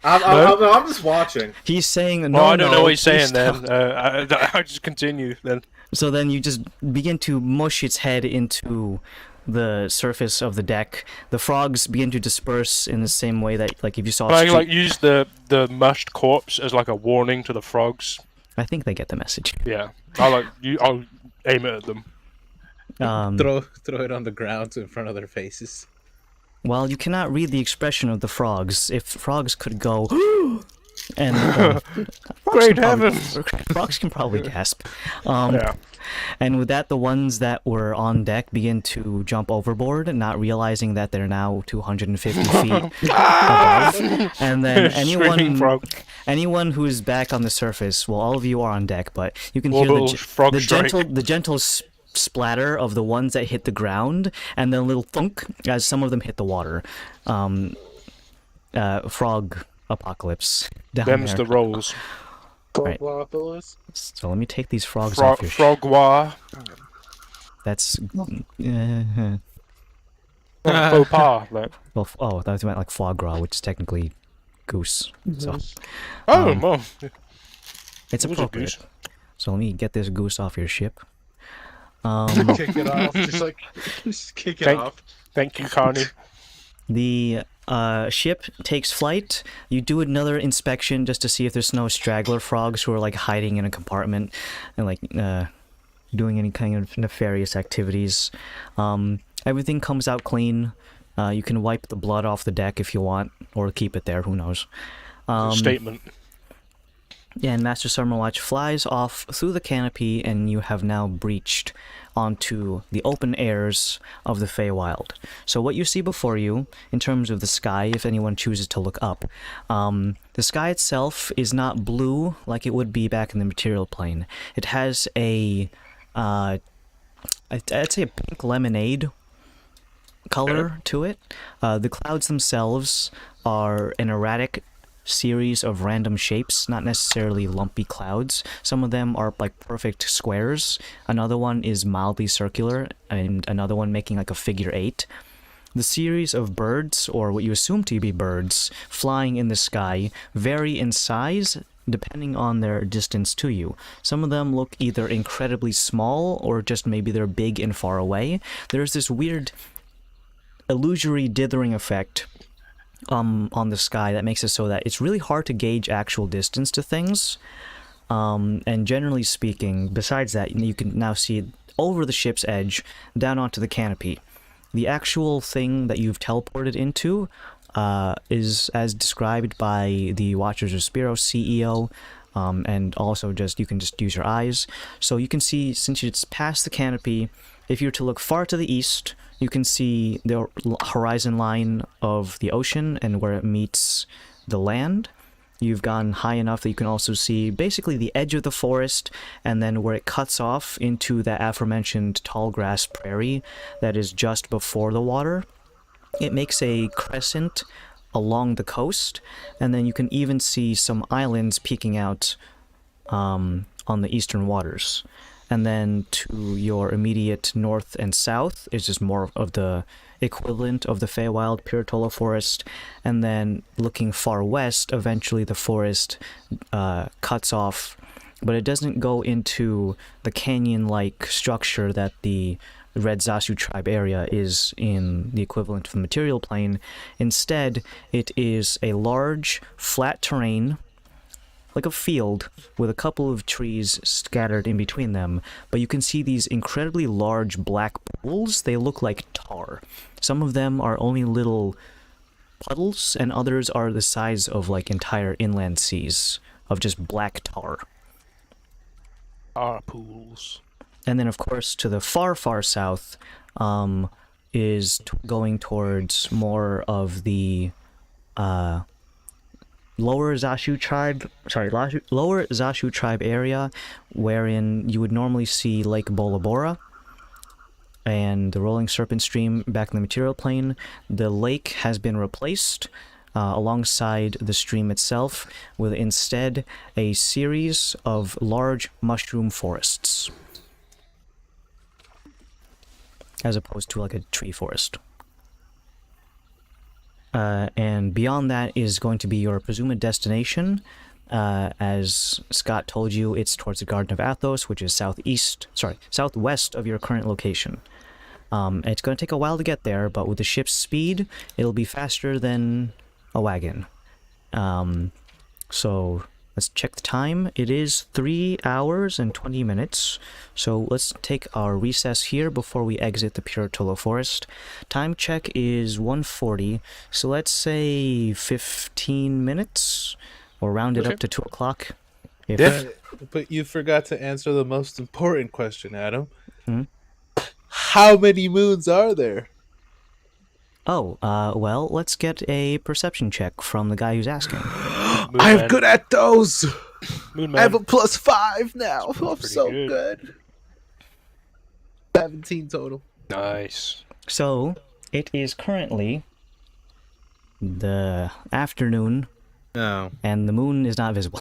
I'm just watching. He's saying, "No, well, I don't know what he's saying stop. then. I'll just continue then. So then you just begin to mush its head into the surface of the deck. The frogs begin to disperse in the same way that, like, if you saw. Like use the mushed corpse as like a warning to the frogs. I think they get the message. Yeah, I'll aim it at them. Throw it on the ground in front of their faces. Well, you cannot read the expression of the frogs. If frogs could go. And great heavens! Frogs can probably gasp. Yeah. And with that, the ones that were on deck begin to jump overboard, not realizing that they're now 250 feet above. And then anyone who's back on the surface, well, all of you are on deck, but you can hear the gentle splatter of the ones that hit the ground, and then a little thunk as some of them hit the water. Frog apocalypse down Them's there. the rolls. Right. So let me take these frogs off your Frogwa. That's faux pas. Like. well, that was meant like foie gras, which is technically goose. So well, it's appropriate. So let me get this goose off your ship. Kick it off, just kick it off. Thank you, Connie. The ship takes flight. You do another inspection just to see if there's no straggler frogs who are like hiding in a compartment and like doing any kind of nefarious activities. Everything comes out clean. You can wipe the blood off the deck if you want, or keep it there, who knows. Statement. Yeah, and Master Summerwatch flies off through the canopy, and you have now breached onto the open airs of the Feywild. So what you see before you, in terms of the sky, if anyone chooses to look up, the sky itself is not blue like it would be back in the material plane. It has I'd say a pink lemonade color to it. The clouds themselves are an erratic series of random shapes, not necessarily lumpy clouds. Some of them are like perfect squares, another one is mildly circular, and another one making like a figure 8. The series of birds, or what you assume to be birds, flying in the sky vary in size depending on their distance to you. Some of them look either incredibly small or just maybe they're big and far away. There's this weird illusory dithering effect on the sky that makes it so that it's really hard to gauge actual distance to things. And generally speaking, besides that, you can now see over the ship's edge down onto the canopy. The actual thing that you've teleported into is as described by the Watchers of Spiros CEO, and also you can just use your eyes. So you can see, since it's past the canopy, if you're to look far to the east, you can see the horizon line of the ocean and where it meets the land. You've gone high enough that you can also see basically the edge of the forest, and then where it cuts off into that aforementioned tall grass prairie that is just before the water. It makes a crescent along the coast, and then you can even see some islands peeking out on the eastern waters. And then to your immediate north and south is just more of the equivalent of the Feywild Piratola Forest. And then looking far west, eventually the forest cuts off, but it doesn't go into the canyon-like structure that the Red Zasu tribe area is in the equivalent of the material plane. Instead, it is a large, flat terrain like a field with a couple of trees scattered in between them, but you can see these incredibly large black pools. They look like tar. Some of them are only little puddles, and others are the size of like entire inland seas of just black tar. Our pools. And then, of course, to the far, far south is going towards more of the lower Zashu tribe area, wherein you would normally see Lake Bora Bora and the rolling serpent stream back in the material plane. The lake has been replaced alongside the stream itself with instead a series of large mushroom forests, as opposed to like a tree forest. And beyond that is going to be your presumed destination. As Scott told you, it's towards the Garden of Athos, which is southwest of your current location. It's going to take a while to get there, but with the ship's speed, it'll be faster than a wagon. So let's check the time. It is 3 hours and 20 minutes. So let's take our recess here before we exit the Puritolo Forest. Time check is 1:40, so let's say 15 minutes, or round it up to 2 o'clock. But you forgot to answer the most important question, Adam. Hmm? How many moons are there? Oh, well, let's get a perception check from the guy who's asking. I'm good at those! Moon I have Man. a +5 now. I'm Pretty so good. good. 17 total. Nice. So, it is currently the afternoon, No. and the moon is not visible.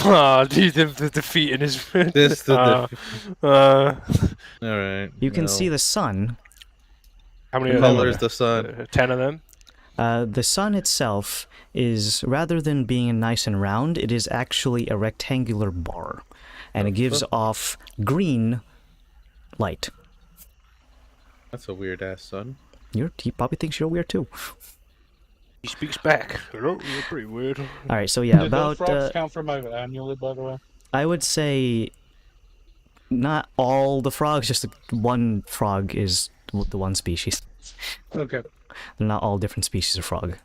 Ah, dude, the defeat in his. This uh, Alright. You can see the sun. How many The of them? color's the sun. 10 of them. The sun itself is, rather than being nice and round, it is actually a rectangular bar, and it gives off green light. That's a weird ass sun. He probably thinks you're weird too. He speaks back. Hello, you're pretty weird. All right, so yeah, Did those about frogs count for my amulet, by the way? I would say not all the frogs, just one frog is the one species. Okay. They're not all different species of frog.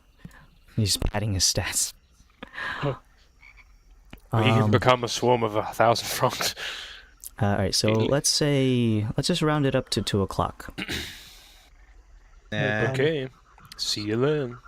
He's padding his stats. He can become a swarm of 1,000 frogs. Alright, so let's just round it up to 2 o'clock. Nah. Okay. See you then.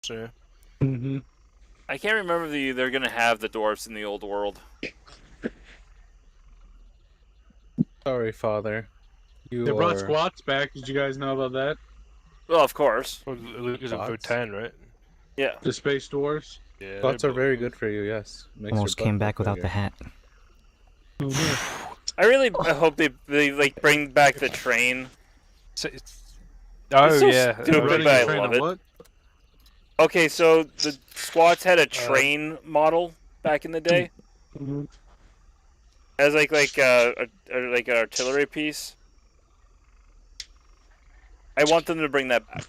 So Mm-hmm. I can't remember if they're gonna have the dwarves in the old world. Sorry, Father. They You brought are squats back. Did you guys know about that? Well, of course. well, Luke is at Thoughts? Votan, right? Yeah. The space dwarves. Yeah. thoughts are very good for you. Yes, makes Almost your butt came back look without the bigger. hat. I really hope they like bring back the train. So oh It's so yeah. stupid, Running but the I train love on it. what? Okay, so the squats had a train model back in the day. Mhm. As like like an artillery piece. I want them to bring that back.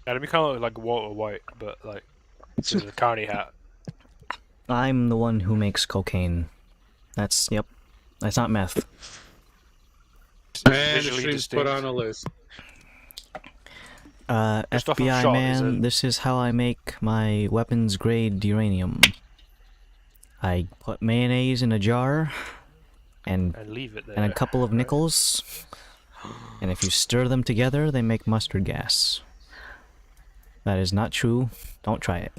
It'd be kind of like Walter White, but like with a carny hat. I'm the one who makes cocaine. Yep. That's not meth. And Visually streams distinct. put on a list. Christopher FBI Shot man, is a- this is how I make my weapons grade uranium. I put mayonnaise in a jar, and And leave it there. a couple of nickels, and if you stir them together, they make mustard gas. That is not true. Don't try it.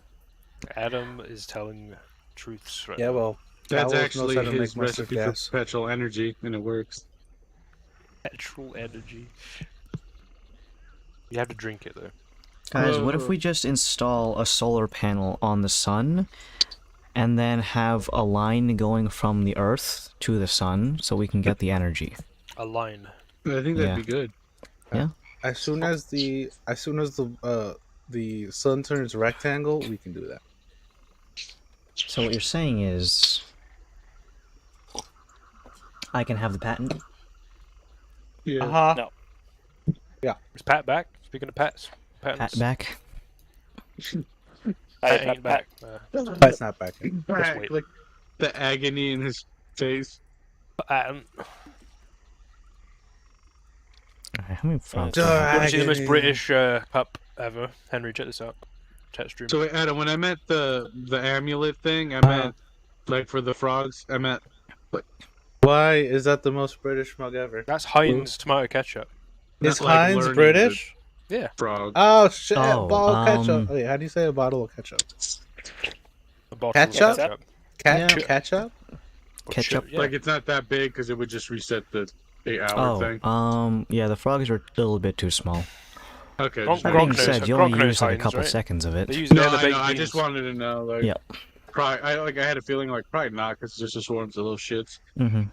Adam is telling truths right Yeah, now. well, That's Cowles knows actually how to his make mustard recipe gas. for perpetual energy, and it works. Petrol energy. You have to drink it though. Guys, what if we just install a solar panel on the sun, and then have a line going from the Earth to the sun, so we can get the energy? A line. I think that'd be good. As soon as the sun turns rectangle, we can do that. So what you're saying is, I can have the patent? Yeah. Uh-huh. No. Is Pat back? Speaking of Pat's. Pat back? Pat ain't back. That's not back. Back, wait. like the agony in his face. Adam. Alright, how many frogs? Duh. do I have? You want to see the most Agony. British pup ever? Henry, check this out. Chat stream. So wait, Adam, when I meant the amulet thing, I Uh-huh. meant like for the frogs. I meant Why is that the most British mug ever? That's Heinz tomato ketchup. Is not like Heinz learning British? Yeah. the frog. Oh shit! Oh, bottle of ketchup. Wait, how do you say a bottle of ketchup? A bottle Ketchup? of ketchup. Yeah. Ketchup? Ketchup? Yeah. Like it's not that big because it would just reset the 8-hour thing. Yeah, the frogs are a little bit too small. Okay. Gronk- just That making being Gronk sure. said, knows- you only Gronk knows use like a Heinz, couple right? seconds of it. They use No, they're the I baked know. I beans. just wanted to know. Like, Yep. probably, I had a feeling like probably not because it's just swarms of little shits. Mm-hmm.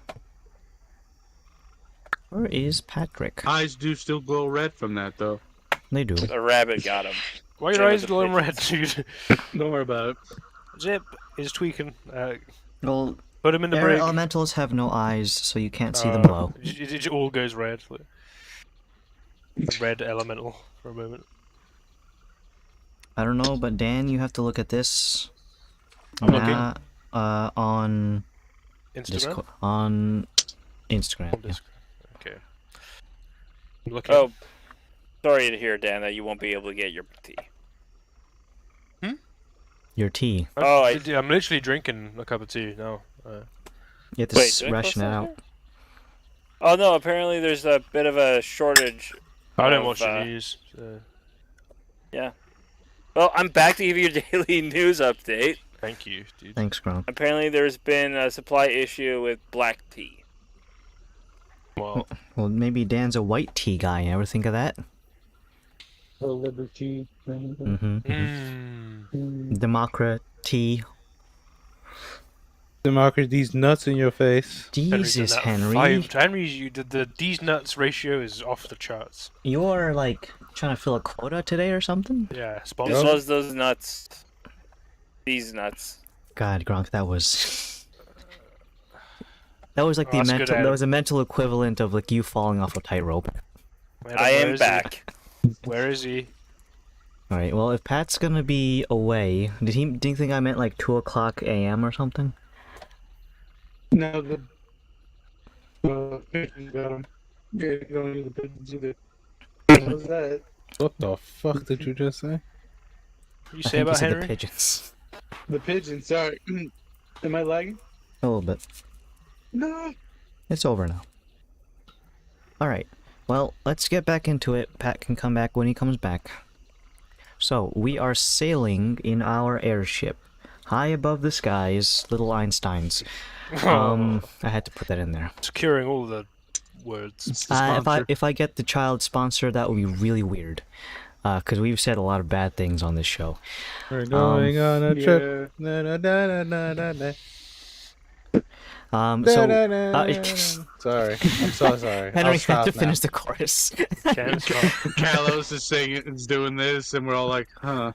Where is Patrick? Eyes do still glow red from that though. They do. The rabbit got him. Why are Same your with eyes the glowing red, dude? Don't worry about it. Zip is tweaking. Well, Put him in the air break. elementals have no eyes, so you can't see them glow. It all goes red. Like, a red elemental for a moment. I don't know, but Dan, you have to look at this. I'm looking. On Instagram. Discord, on Instagram. On yeah. Discord. Okay. I'm looking. Oh, sorry to hear, Dan, that you won't be able to get your tea. Your tea. Oh, I'm literally drinking a cup of tea now. You have to Wait, do I ration post it that out. here? Oh no! Apparently, there's a bit of a shortage. I don't of, watch the news. Yeah. Well, I'm back to give you your daily news update. Thank you, dude. Thanks, Gronk. Apparently, there's been a supply issue with black tea. Well, Well, maybe Dan's a white tea guy. You ever think of that? Liberty. Mm-hmm. Democracy. Democracy's nuts in your face. Jesus, Henry. The D's nuts ratio is off the charts. You're like trying to fill a quota today or something? Yeah, This sponsor. was those nuts. These nuts. God, Gronk, that was. That was like the that's good, mental. Adam. That was a mental equivalent of like you falling off a tightrope. Adam, I where am is he? back. Where is he? All right. Well, if Pat's gonna be away, do you think I meant like 2:00 a.m. or something? No, the pigeons got him. Yeah, you don't need the pigeons either. What was that? What the fuck did you just say? What you I say think about you said Henry? the pigeons. The pigeons. Sorry. Am I lagging? A little bit. No. It's over now. All right. Well, let's get back into it. Pat can come back when he comes back. So, we are sailing in our airship. High above the skies, little Einsteins. I had to put that in there. Securing all the words. It's the sponsor. If I get the child sponsor, that would be really weird. Because we've said a lot of bad things on this show. We're going on a yeah. trip. Na, na, na, na, na, na, na. So, Sorry, I'm so sorry. Henry I'll had stop to now. finish the chorus. Can't stop. Kalos is singing, is doing this, and we're all like, huh.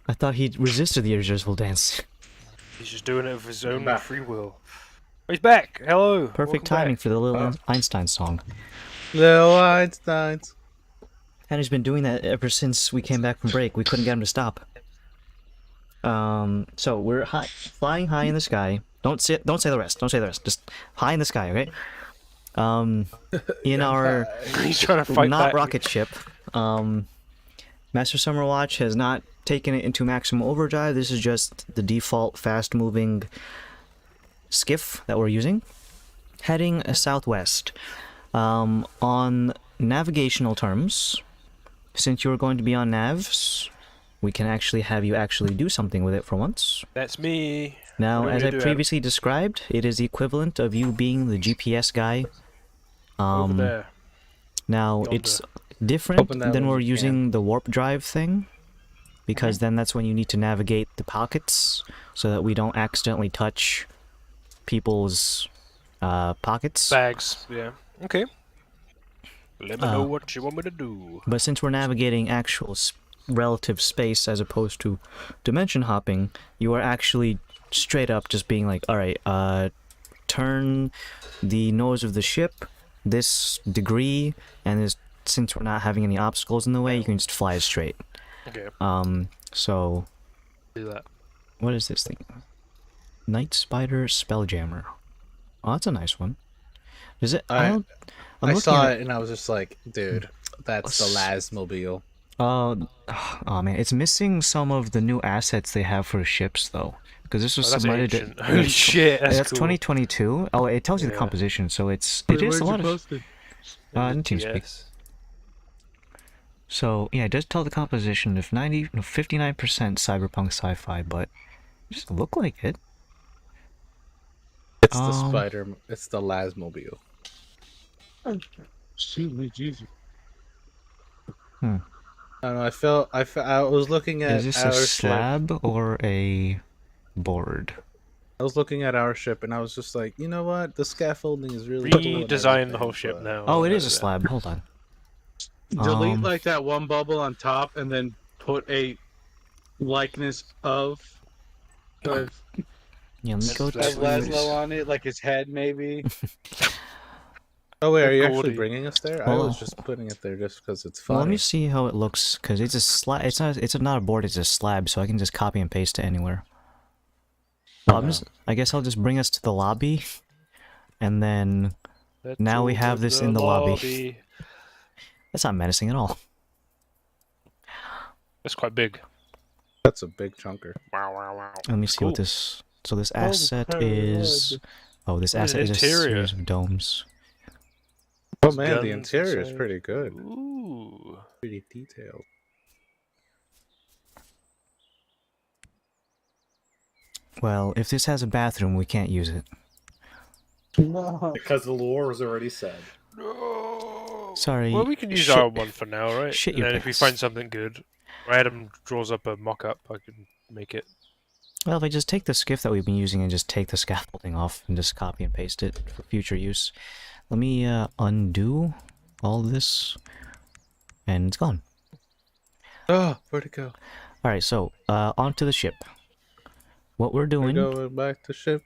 I thought he resisted the irresistible dance. He's just doing it of his own back. free will. He's back. Hello. Perfect Welcome timing back. for the little Einstein song. Little Einsteins. Henry's been doing that ever since we came back from break. We couldn't get him to stop. So we're flying high in the sky. Don't say the rest. Don't say the rest. Just high in the sky, okay? In our He's trying to fight not back. rocket ship. Master Summerwatch has not taken it into maximum overdrive. This is just the default fast-moving skiff that we're using. Heading southwest. On navigational terms, since you're going to be on navs, we can actually have you actually do something with it for once. That's me. Now, What do we as I do, Adam? previously described, it is the equivalent of you being the GPS guy. Over there. Now, Yonder. it's different Open that than when we're you using the warp drive thing, because then that's when you need to navigate the pockets so that we don't accidentally touch people's pockets. Bags. Yeah. Okay. Let me know what you want me to do. But since we're navigating actual relative space as opposed to dimension hopping, you are actually straight up just being like, alright, turn the nose of the ship this degree, and since we're not having any obstacles in the way, you can just fly it straight. Okay. So, Do that. what is this thing? Night Spider Spelljammer. Oh, that's a nice one. Is it? I I'm saw looking it and I was just like, dude, that's the Lasmobile. Oh man, it's missing some of the new assets they have for ships though, because this was That's submitted. ancient. Holy shit, that's cool. 2022. Oh, it tells you the Yeah. composition, so it is Where'd a you lot of. post it? In TeamSpeak. Yes. So yeah, it does tell the composition of 59% cyberpunk sci-fi, but it doesn't look like it. It's the spider. It's the Lasmobile. Shoot me, Jesus. I don't know. I was looking at Is this our a ship. slab or a board? I was looking at our ship and I was just like, you know what? The scaffolding is really cool and Redesign the whole everything, ship but- now. Oh, it is a slab. Hold on. Delete like that one bubble on top, and then put a likeness of Yeah, let me go That's to. Laszlo on it, like his head, maybe. Oh wait, are you Goldie. actually bringing us there? I Well- was just putting it there just because it's Well, funny. let me see how it looks, because it's a slab. It's not a board. It's a slab, so I can just copy and paste it anywhere. I guess I'll just bring us to the lobby, and then Let's now we go have to this in the lobby. That's not menacing at all. That's quite big. That's a big chunker. Wow, wow, wow. Let me see Cool. what this. So this asset is. Oh, this Look at asset the is a interior. series of domes. Oh man, the guns interior is inside. pretty good. Ooh. Pretty detailed. Well, if this has a bathroom, we can't use it. Because the lore was already said. No. Sorry. Well, we can use shit- our one for now, right? shit And your then if we pants. find something good, or Adam draws up a mock-up, I can make it. Well, if I just take the skiff that we've been using and just take the scaffolding off and just copy and paste it for future use. Let me undo all this, and it's gone. Oh, where'd it go? Alright, so, onto the ship. What we're We're doing... going back to ship.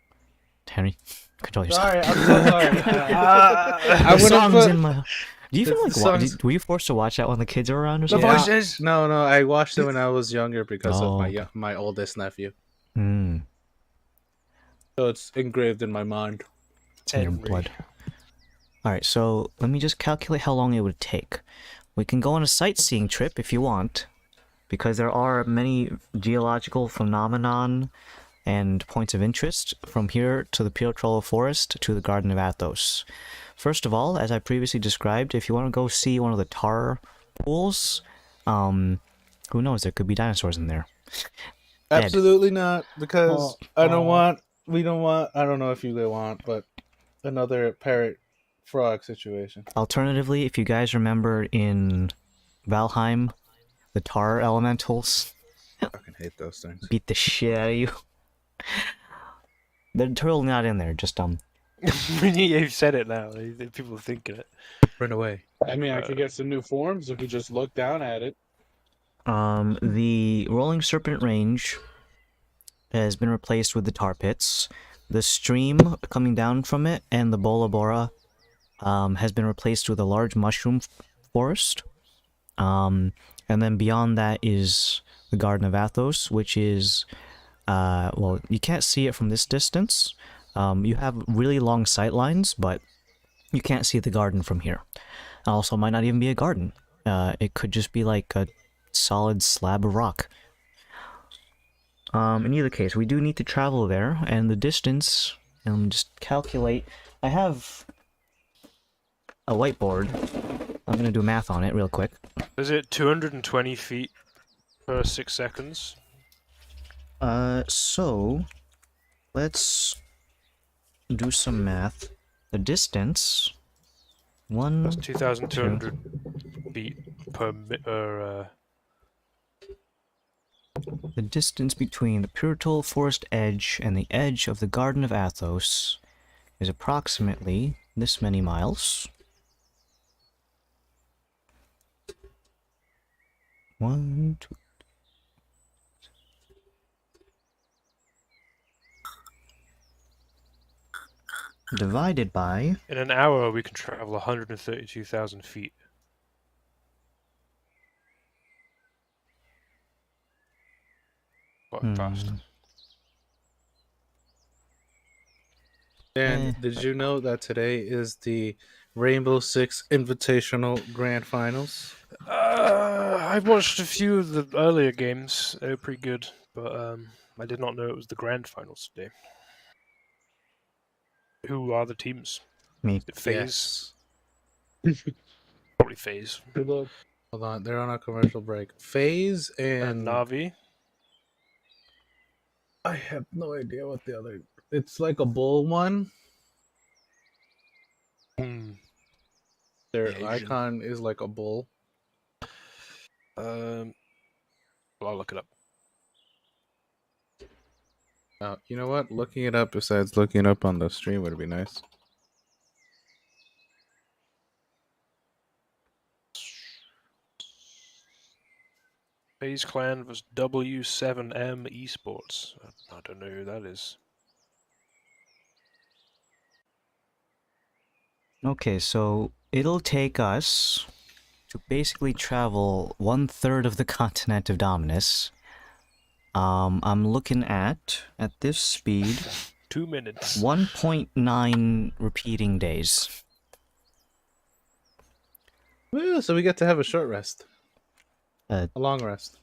Henry, control yourself. Sorry, I'm so sorry. The would've song's put- in my... Do you even The like songs- were you forced to watch that when the kids were around or The something? Yeah. voices! No, I watched it when I was younger because Oh, of okay. my oldest nephew. Hmm, So it's engraved in my mind. it's in your Henry. blood. Alright, so let me just calculate how long it would take. We can go on a sightseeing trip if you want, because there are many geological phenomenon and points of interest from here to the Piotrolo Forest to the Garden of Athos. First of all, as I previously described, if you want to go see one of the tar pools, Who knows? There could be dinosaurs in there. Dead. Absolutely not, because Oh, I don't oh. want. We don't want. I don't know if you want, but another parrot frog situation. Alternatively, if you guys remember in Valheim, the tar elementals I fucking hate those things. beat the shit out of you. They're totally not in there, just You've said it now. People are thinking it. Run away. I mean, I could get some new forms if we just look down at it. The Rolling Serpent Range has been replaced with the tar pits. The stream coming down from it and the Bora Bora has been replaced with a large mushroom forest. And then beyond that is the Garden of Athos, which is, well, you can't see it from this distance. You have really long sight lines, but you can't see the garden from here. Also, it might not even be a garden. It could just be like a solid slab of rock. In either case, we do need to travel there, and the distance, just calculate. I have a whiteboard. I'm gonna do math on it real quick. Is it 220 feet per 6 seconds? So, let's do some math. The distance, That's 2,200 feet per the distance between the Purtol Forest edge and the edge of the Garden of Athos is approximately this many miles. 1, 2, divided by... In an hour, we can travel 132,000 feet. Quite fast. And did you know that today is the Rainbow Six Invitational Grand Finals? I've watched a few of the earlier games. They were pretty good, but I did not know it was the grand finals today. Who are the teams? Me. Is it FaZe? Yes. Probably FaZe. Good luck. Hold on, they're on a commercial break. FaZe And Navi. I have no idea what the other. It's like a bull one. Their Asian. icon is like a bull. Well, I'll look it up. You know what? Looking it up besides looking it up on the stream would be nice. FaZe Clan was W7M Esports. I don't know who that is. Okay, so it'll take us to basically travel 1/3 of the continent of Dominus. I'm looking at this speed, 2 minutes. 1.9 repeating days. Well, so we get to have a short rest. A long rest.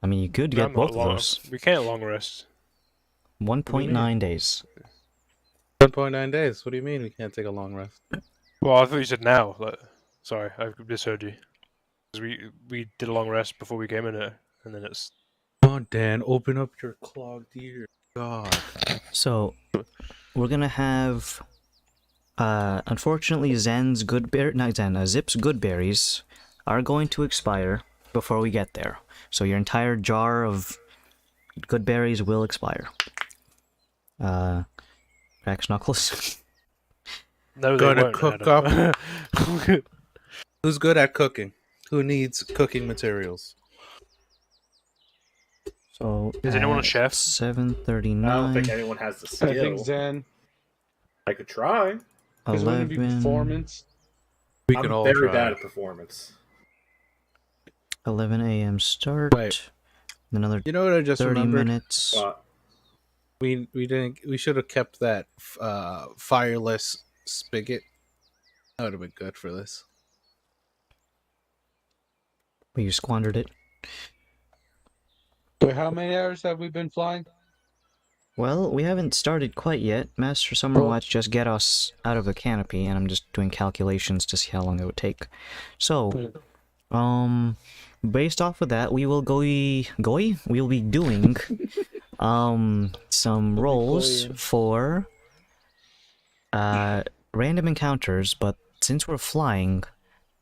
I mean, you could get both of those. We can't long rest. 1.9 days. 1.9 days. What do you mean we can't take a long rest? Well, I thought you said now. Sorry, I misheard you. 'Cause we did a long rest before we came in here, and then it's... Come on, Dan, open up your clogged ear. God. So, we're gonna have... unfortunately, Zip's good berries are going to expire before we get there. So your entire jar of good berries will expire. Cracks knuckles. No, they Gonna won't, cook Adam. up. Who's good at cooking? Who needs cooking materials? So is anyone a chef? 7:39. I don't think anyone has the skill. I think Zen. I could try. Because wouldn't it be performance? We can all very try. bad at performance. 11 a.m. start. Wait. Another You know what I just 30 remembered? minutes. We should have kept that fireless spigot. That would have been good for this. But you squandered it. Wait, how many hours have we been flying? Well, we haven't started quite yet. Master Summerwatch just get us out of the canopy, and I'm just doing calculations to see how long it would take. So, based off of that, we will we'll be doing some rolls playing. for random encounters, but since we're flying,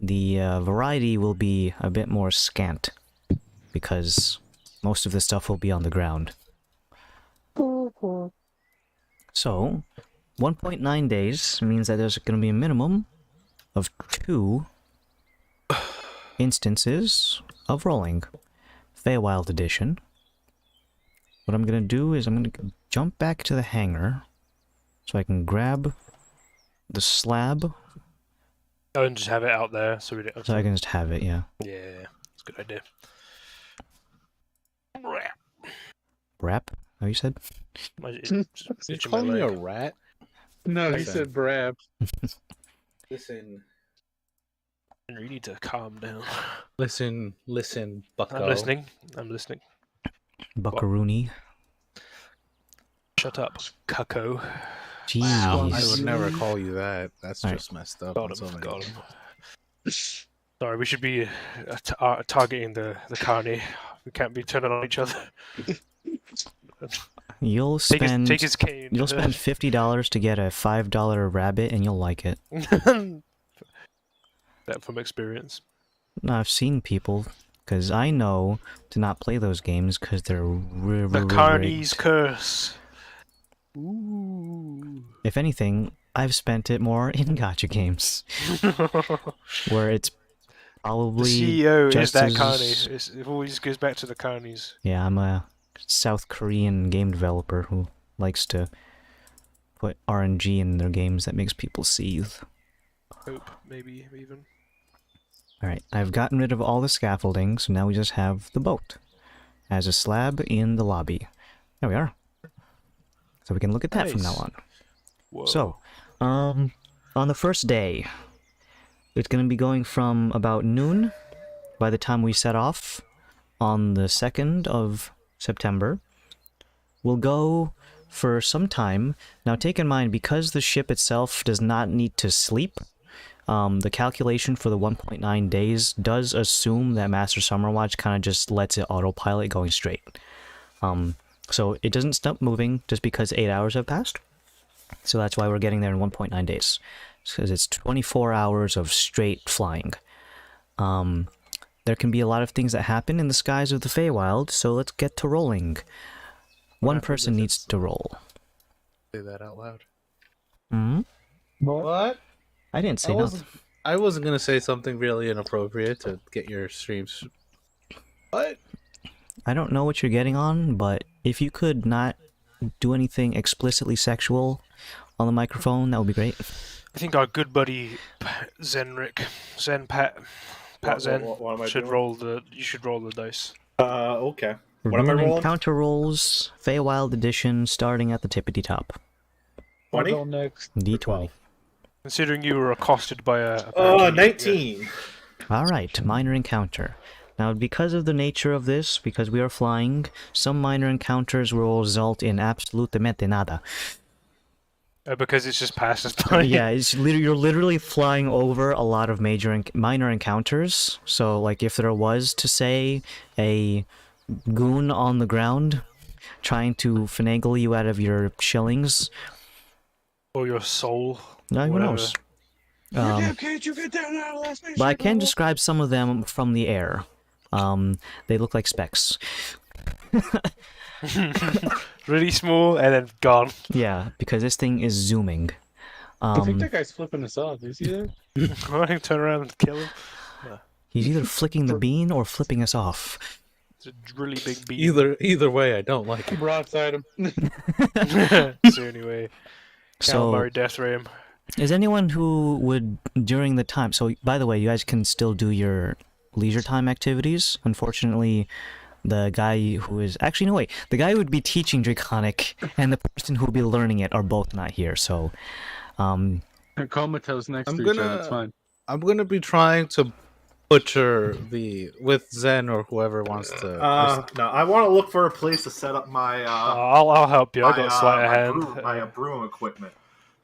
the variety will be a bit more scant because most of the stuff will be on the ground. So, 1.9 days means that there's going to be a minimum of 2 instances of rolling. Feywild Edition. What I'm going to do is I'm going to jump back to the hangar so I can grab the slab. Oh, and just have it out there so we don't have So to... I can just have it, yeah. Yeah, that's a good idea. Wrap? How you said? You Itching call my me a leg. rat? No, he Listen. said Brab. Listen, You need to calm down. listen, Bucko. I'm listening. I'm listening. Buckaroony. Shut up, cucko. Jeez. Wow, I would never call you that. That's Alright. just messed up. Got on him. so many Got him. levels. Sorry, we should be targeting the carny. We can't be turning on each other. You'll Take spend his cane. you'll spend $50 to get a $5 rabbit and you'll like it. That from experience. No, I've seen people, because I know to not play those games because they're The carny's curse. Ooh. If anything, I've spent it more in gacha games, where it's The probably CEO is just that as- carny. It always goes back to the carnies. Yeah, I'm a South Korean game developer who likes to put RNG in their games that makes people seethe. Hope, maybe, even. Alright, I've gotten rid of all the scaffolding, so now we just have the boat as a slab in the lobby. There we are. So we can look at that from now Nice. on. Whoa. So, on the first day, it's going to be going from about noon by the time we set off on the 2nd of September. We'll go for some time. Now take in mind, because the ship itself does not need to sleep, the calculation for the 1.9 days does assume that Master Summerwatch kind of just lets it autopilot going straight. So it doesn't stop moving just because 8 hours have passed. So that's why we're getting there in 1.9 days. Because it's 24 hours of straight flying. There can be a lot of things that happen in the skies of the Feywild, so let's get to rolling. One person needs to roll. Say that out loud. Hmm? What? I didn't say nothing. I wasn't gonna say something really inappropriate to get your streams. What? I don't know what you're getting on, but if you could not do anything explicitly sexual on the microphone, that would be great. I think our good buddy Pat Zen What am I should doing? roll the. You should roll the dice. Okay. What am I Rune rolling? Encounter rolls, Feywild Edition, starting at the tippity top. I'll 20? go next. D20. Considering you were accosted by a. Oh, 19. Alright, minor encounter. Now, because of the nature of this, because we are flying, some minor encounters will result in absolutamente nada. Because it's just passes by. Yeah, you're literally flying over a lot of minor encounters. So, like, if there was, to say, a goon on the ground trying to finagle you out of your shillings, Or your soul. no, who whatever. knows? Can't you get down out of last But I can describe some of them from the air. They look like specks. Really small and then gone. Yeah, because this thing is zooming. I think that guy's flipping us off. Do you see that? I can turn around and kill him. He's either flicking the bean or flipping us off. It's a really big beat. Either way, I don't like it. Broadside him. So anyway, So, calamari death ray him. is anyone who would, during the time... So, by the way, you guys can still do your leisure time activities. Unfortunately, the guy who is... Actually, no, wait. The guy who would be teaching Draconic and the person who would be learning it are both not here, so... They're comatose next I'm to each gonna- other. It's fine. I'm gonna be trying to butcher with Zen or whoever wants to. No, I want to look for a place to set up my I'll help you. I got sleight of hand. my broom equipment.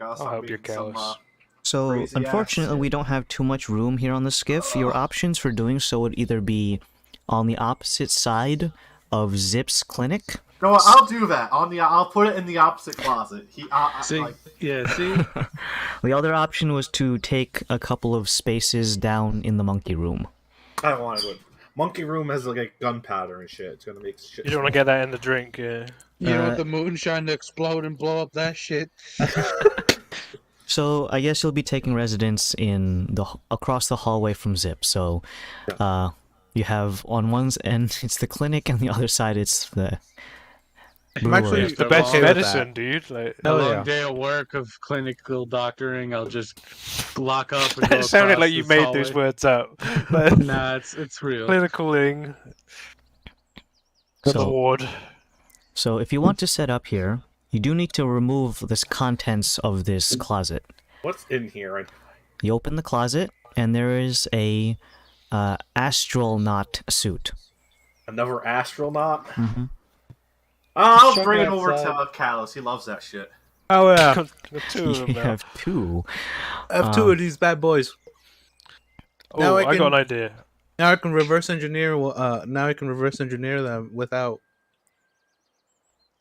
I'll help you, Callus. So, Crazy unfortunately, ass. we don't have too much room here on the skiff. Your options for doing so would either be on the opposite side of Zip's clinic. No, I'll do that. I'll put it in the opposite closet. See, yeah, see. The other option was to take a couple of spaces down in the monkey room. I don't want to do it. Monkey room has like gunpowder and shit. It's gonna make shit. You don't want to get that in the drink, yeah. You don't want the moonshine to explode and blow up that shit. So I guess you'll be taking residence in across the hallway from Zip. So, you have on one end it's the clinic, and the other side it's the. I'm actually It's the best okay with medicine, that. dude. Like, A long day of work of clinical doctoring. I'll just lock up and go it sounded across like you this made hallway. those words up. But Nah, it's real. clinicaling the So, ward. so if you want to set up here, you do need to remove this contents of this closet. What's in here? You open the closet, and there is a astronaut suit. Another astronaut? Mm-hmm. I'll Check bring it it over outside. to Callus. He loves that shit. Oh yeah, The two of them You now. have two. I have two of these bad boys. now Oh, I I got can- an idea. Now I can reverse engineer. Now I can reverse engineer them without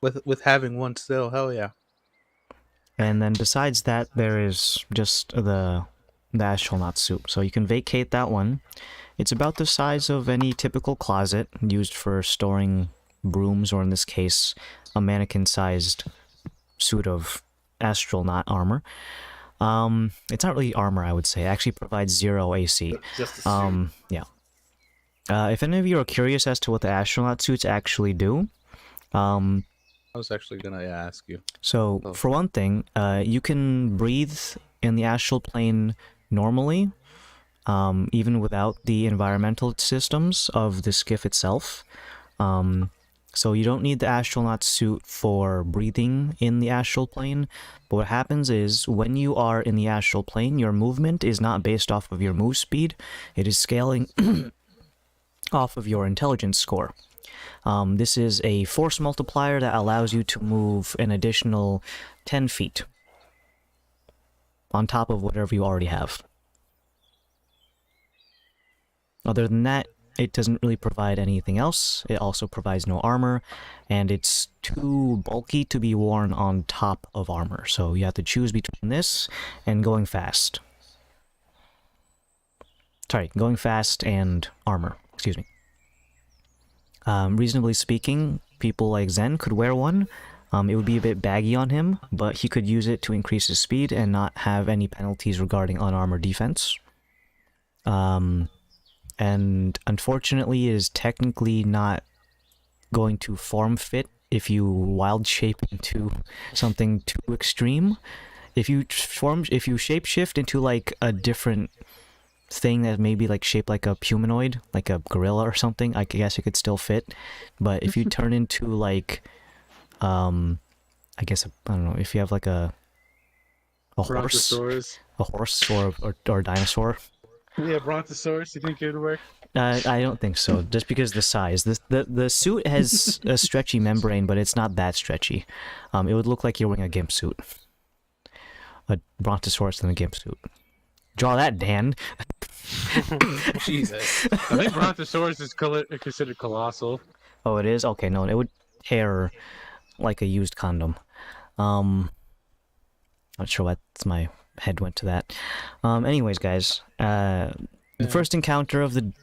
with having one still. Hell yeah. And then besides that, there is just the astronaut suit. So you can vacate that one. It's about the size of any typical closet used for storing brooms, or in this case, a mannequin-sized suit of astronaut armor. It's not really armor, I would say. It actually provides 0 AC. Just a suit. Yeah. If any of you are curious as to what the astronaut suits actually do, I was actually gonna ask you. so for one thing, you can breathe in the astral plane normally, even without the environmental systems of the skiff itself. So you don't need the astronaut suit for breathing in the astral plane. But what happens is, when you are in the astral plane, your movement is not based off of your move speed. It is scaling off of your intelligence score. This is a force multiplier that allows you to move an additional 10 feet on top of whatever you already have. Other than that, it doesn't really provide anything else. It also provides no armor, and it's too bulky to be worn on top of armor. So you have to choose between this and going fast. Sorry, going fast and armor. Excuse me. Reasonably speaking, people like Zen could wear one. It would be a bit baggy on him, but he could use it to increase his speed and not have any penalties regarding unarmored defense. And unfortunately, it is technically not going to form fit if you wild shape into something too extreme. If you shapeshift into like a different thing that maybe like shaped like a humanoid, like a gorilla or something, I guess it could still fit. But if you turn into like, I guess I don't know, if you have like a horse Brontosaurus. or a dinosaur. Yeah, Brontosaurus. You think it would work? I don't think so. Just because the size, the suit has a stretchy membrane, but it's not that stretchy. It would look like you're wearing a gimp suit, a brontosaurus in a gimp suit. Draw that, Dan. Jesus. I think Brontosaurus is considered colossal. Oh, it is? Okay, no, it would tear like a used condom. Not sure what my head went to that. Anyways, guys, the first encounter of the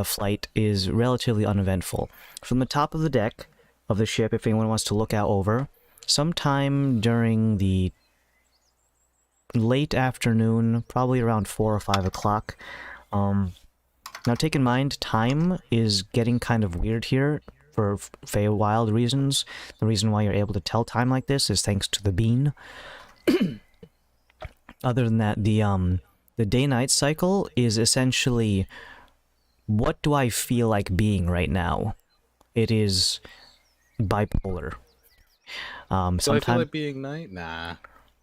flight is relatively uneventful. From the top of the deck of the ship, if anyone wants to look out over, sometime during the late afternoon, probably around 4 or 5 o'clock. Now, take in mind, time is getting kind of weird here for Feywild reasons. The reason why you're able to tell time like this is thanks to the bean. Other than that, the day-night cycle is essentially, what do I feel like being right now? It is bipolar. So I feel Sometimes like being night? Nah.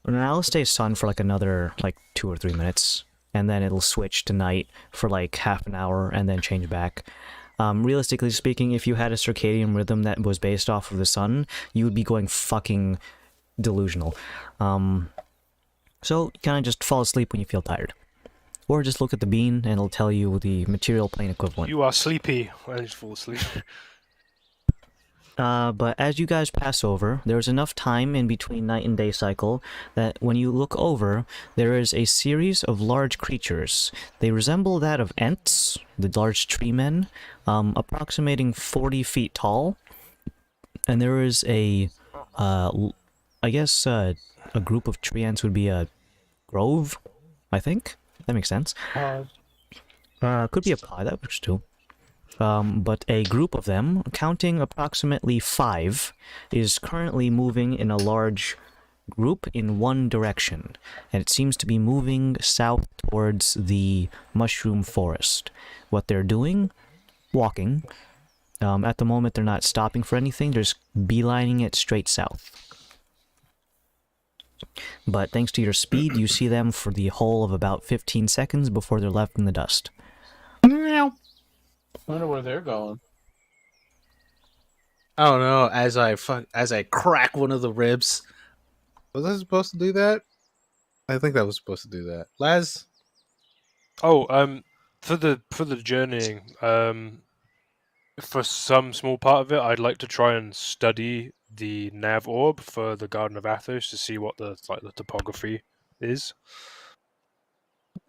now it'll stay sun for like another 2 or 3 minutes, and then it'll switch to night for like half an hour and then change back. Realistically speaking, if you had a circadian rhythm that was based off of the sun, you would be going fucking delusional. So you kind of just fall asleep when you feel tired. or just look at the bean and it'll tell you the material plane equivalent. You are sleepy. I just fall asleep. But as you guys pass over, there's enough time in between night and day cycle that when you look over, there is a series of large creatures. They resemble that of Ents, the large tree men, approximating 40 feet tall. And there is a, I guess a group of tree ants would be a grove, I think. That makes sense. Could be a pod, that works too. But a group of them, counting approximately 5, is currently moving in a large group in one direction, and it seems to be moving south towards the mushroom forest. What they're doing? Walking. At the moment, they're not stopping for anything, they're just beelining it straight south. But thanks to your speed, you see them for the whole of about 15 seconds before they're left in the dust. I wonder where they're going. I don't know. As I crack one of the ribs. Was I supposed to do that? I think I was supposed to do that. Laz? Oh, for the journeying, for some small part of it, I'd like to try and study the nav orb for the Garden of Athos to see what the topography is,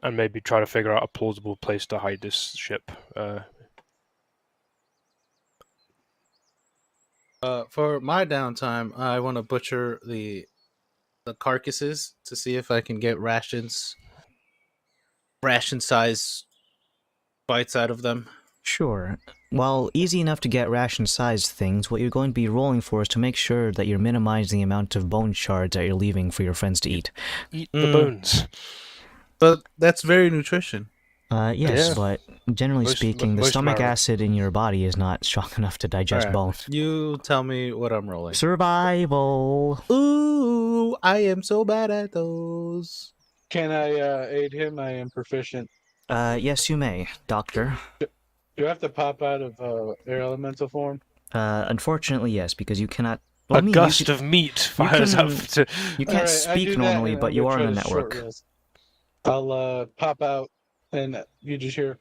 and maybe try to figure out a plausible place to hide this ship. For my downtime, I want to butcher the carcasses to see if I can get ration size bites out of them. Sure. While easy enough to get ration-sized things, what you're going to be rolling for is to make sure that you're minimizing the amount of bone shards that you're leaving for your friends to eat. Eat the bones. But that's very nutrition. Yes, Yeah. but generally speaking, the most stomach marrow. acid in your body is not strong enough to digest Alright, bone. You tell me what I'm rolling. Survival! Ooh, I am so bad at those. Can I aid him? I am proficient. Yes you may, Doctor. Do I have to pop out of air elemental form? Unfortunately yes, because you cannot... A Well, I mean, gust of meat fires can- up to... You can't Alright, I speak do that, normally, and but I'm you gonna are try on the to short network. rest. I'll pop out, and you just hear,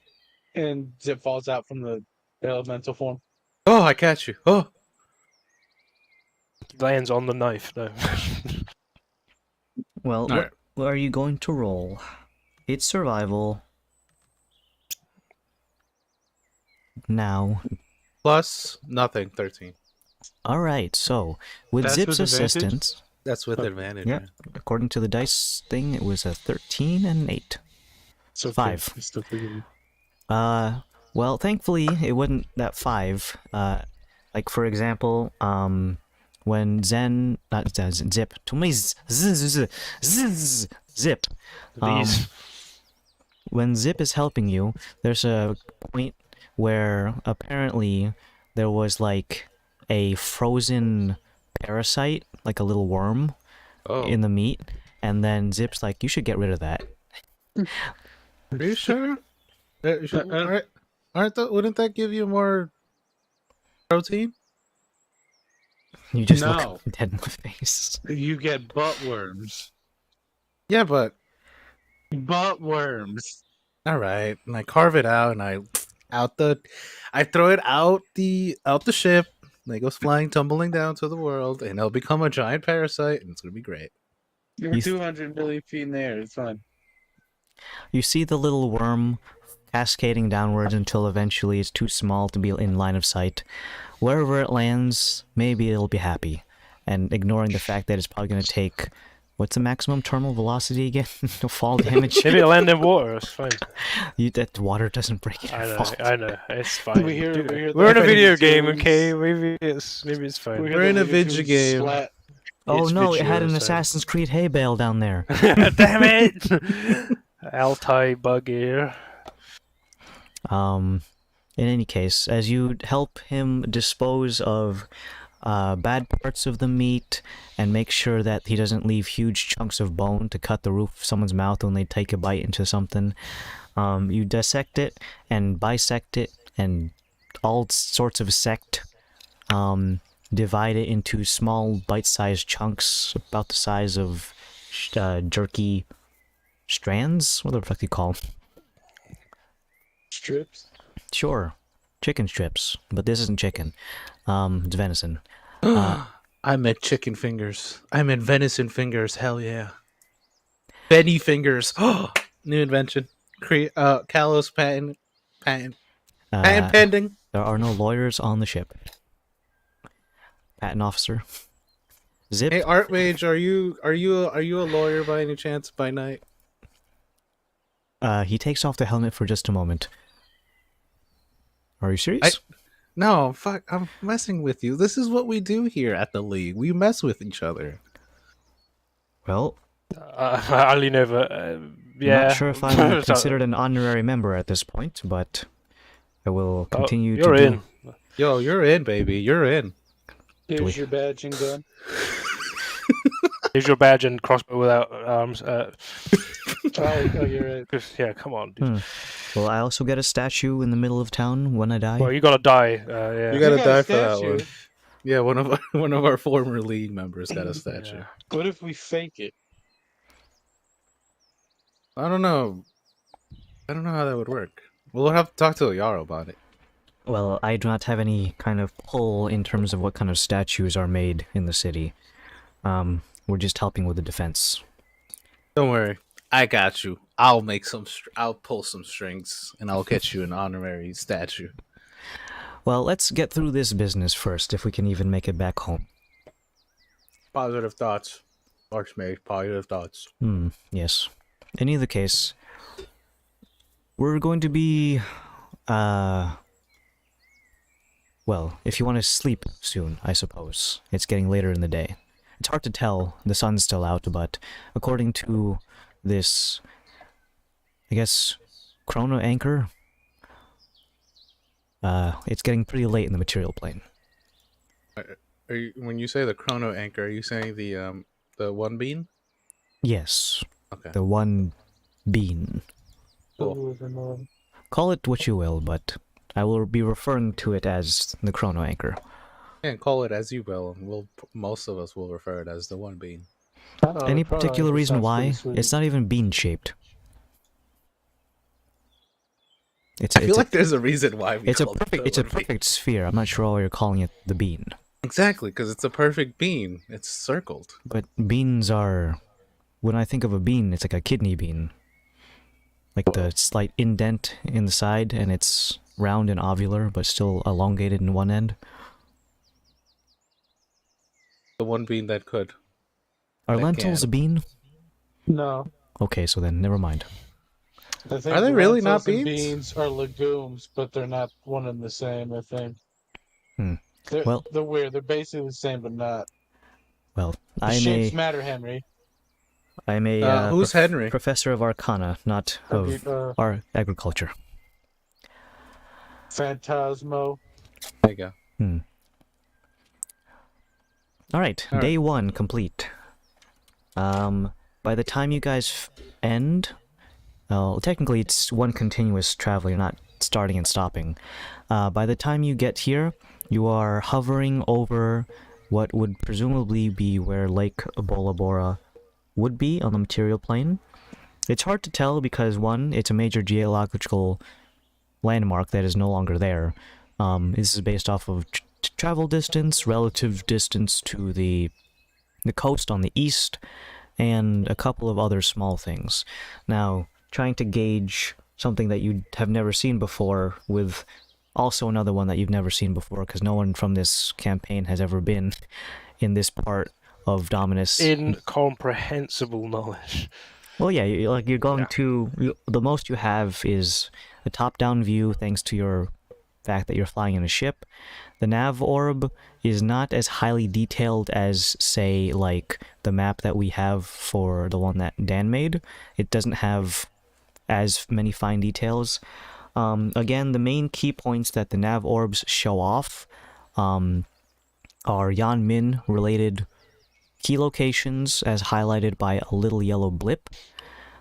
and Zip falls out from the elemental form. Oh, I catch you. Oh. lands on the knife, though. Well, Alright. what are you going to roll? It's survival. Now. Plus nothing, 13. Alright, so, with That's Zip's with advantage? assistance, That's with advantage. yep, according to the dice thing, it was a 13 and an 8. It's okay. 5. I still forgive you. Well, thankfully, it wasn't that 5. Like, for example, when Zip, to me, Zip, These. when Zip is helping you, there's a point where apparently there was like a frozen parasite, like a little worm, in the meat, and then Zip's like, you should get rid of that. Are you sure? Wouldn't that give you more protein? You just No. look dead in the face. You get butt worms. Yeah, but Butt worms. all right. And I carve it out, and I throw it out the ship. And it goes flying, tumbling down to the world, and it'll become a giant parasite, and it's gonna be great. You're 200 million feet in the air. It's fine. You see the little worm cascading downwards until eventually it's too small to be in line of sight. Wherever it lands, maybe it'll be happy. And ignoring the fact that it's probably going to take... What's the maximum terminal velocity again? No fall damage? Maybe it'll land in water, it's fine. That water doesn't break it. I know, it's fine. We hear We're in a the video tunes. game, okay? Maybe it's fine. We hear We're in the a video tunes game. Splat. Oh It's no, it had an visual, so- Assassin's Creed hay bale down there. Damn it! Altai bugger. In any case, as you help him dispose of bad parts of the meat and make sure that he doesn't leave huge chunks of bone to cut the roof of someone's mouth when they take a bite into something, you dissect it and bisect it and all sorts of sect, divide it into small bite-sized chunks about the size of jerky strands? What the fuck do you call them? strips. Sure, chicken strips, but this isn't chicken. It's venison. I meant chicken fingers. I meant venison fingers. Hell yeah. Benny fingers. New invention. Kalos patent. Patent pending. There are no lawyers on the ship. Patent officer. Zip. Hey, Archmage, are you a lawyer by any chance by night? He takes off the helmet for just a moment. Are you serious? No, fuck, I'm messing with you. This is what we do here at the League. We mess with each other. Well, I lean over. Yeah. not sure if I'm considered an honorary member at this point, but I will continue you're to in. Yo, you're in, baby. You're in. Here's your badge and gun. Here's your badge and crossbow without arms. Oh, you're right. Yeah, come on, dude. Well, I also get a statue in the middle of town when I die. Well, you gotta die. Yeah. You gotta got a die for that statue. one. Yeah, one of our former League members got a statue. Yeah. What if we fake it? I don't know. I don't know how that would work. We'll have to talk to Yaro about it. Well, I do not have any kind of pull in terms of what kind of statues are made in the city. We're just helping with the defense. Don't worry, I got you. I'll make some. I'll pull some strings, and I'll get you an honorary statue. Well, let's get through this business first, if we can even make it back home. Positive thoughts, Archmage. Positive thoughts. Yes. In either case, we're going to be, well, if you want to sleep soon, I suppose. It's getting later in the day. It's hard to tell, the sun's still out, but according to this, I guess, chrono anchor, it's getting pretty late in the material plane. Are you, when you say the chrono anchor, are you saying the one bean? Yes. Okay. The one bean. Cool. Call it what you will, but I will be referring to it as the chrono anchor. Yeah, call it as you will, and most of us will refer it as the one bean. Any particular reason why? It's not even bean shaped. I feel like there's a reason why we it's a called perfect it it's a the one bean. perfect sphere. I'm not sure why you're calling it the bean. Exactly, because it's a perfect bean. It's circled. But beans are, when I think of a bean, it's like a kidney bean. Like the slight indent in the side, and it's round and ovular, but still elongated in one end. The one bean that could. Are That lentils can. a bean? No. Okay, so then never mind. I think Are they really not lentils and beans? Beans are legumes, but they're not one and the same, I think. They're, Well- they're weird. They're basically the same, but not. Well, The shapes matter, Henry. I'm a Who's Henry? professor of arcana, not of our agriculture. Phantasmo. There you go. Alright, All right. day 1 complete. By the time you guys end, well, technically it's one continuous travel, you're not starting and stopping. By the time you get here, you are hovering over what would presumably be where Lake Bora Bora would be on the material plane. It's hard to tell because, one, it's a major geological landmark that is no longer there. This is based off of travel distance, relative distance to the coast on the east, and a couple of other small things. Now, trying to gauge something that you have never seen before with also another one that you've never seen before, because no one from this campaign has ever been in this part of Dominus. Incomprehensible knowledge. Well, yeah, you're going to... the most you have is a top-down view, thanks to your fact that you're flying in a ship. The nav orb is not as highly detailed as, say, like, the map that we have for the one that Dan made. It doesn't have as many fine details. Again, the main key points that the nav orbs show off are Yan Min related key locations as highlighted by a little yellow blip.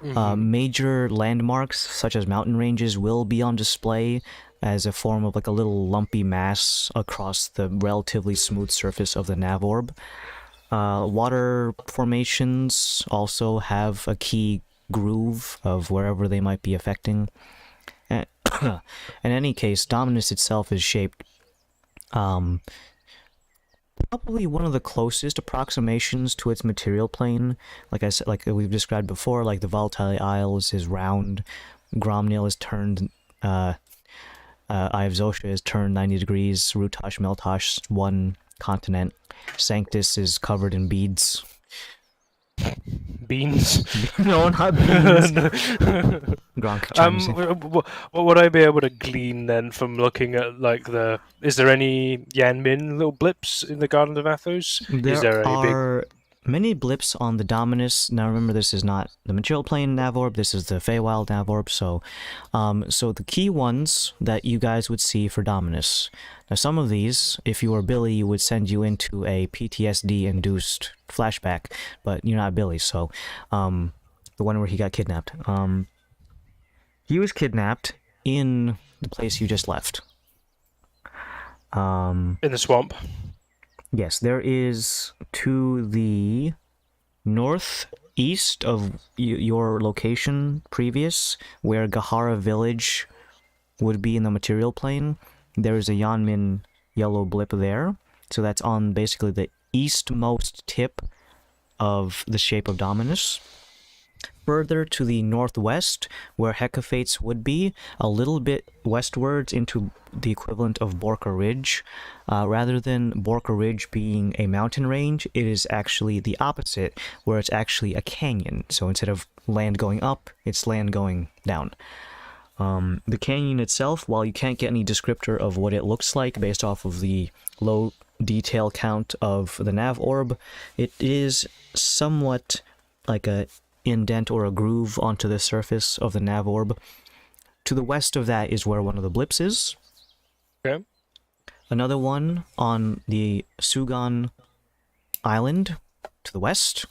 Major landmarks such as mountain ranges will be on display as a form of like a little lumpy mass across the relatively smooth surface of the nav orb. Water formations also have a key groove of wherever they might be affecting. In any case, Dominus itself is shaped probably one of the closest approximations to its material plane. Like I said, like we've described before, like the Volatile Isles is round, Gromnil is turned, Eye of Zosha is turned 90 degrees, Rutash Meltosh, one continent, Sanctus is covered in beads. Beans. No, not beans. Gronk chimes in. What would I be able to glean then from looking at like the? Is there any Yanmin little blips in the Garden of Athos? Is there There any big? are many blips on the Dominus. Now remember, this is not the material plane Navorb, this is the Feywild Navorb, so the key ones that you guys would see for Dominus. Now some of these, if you were Billy, would send you into a PTSD-induced flashback, but you're not Billy, so the one where he got kidnapped. He was kidnapped in the place you just left. In the swamp. Yes, there is to the northeast of your location previous, where Gahara Village would be in the material plane. There is a Yanmin yellow blip there, so that's on basically the eastmost tip of the shape of Dominus. Further to the northwest, where Hecafates would be, a little bit westwards into the equivalent of Borka Ridge. Rather than Borka Ridge being a mountain range, it is actually the opposite, where it's actually a canyon. So instead of land going up, it's land going down. The canyon itself, while you can't get any descriptor of what it looks like based off of the low detail count of the nav orb, it is somewhat like a indent or a groove onto the surface of the nav orb. To the west of that is where one of the blips is. Okay. Another one on the Sugan Island to the west.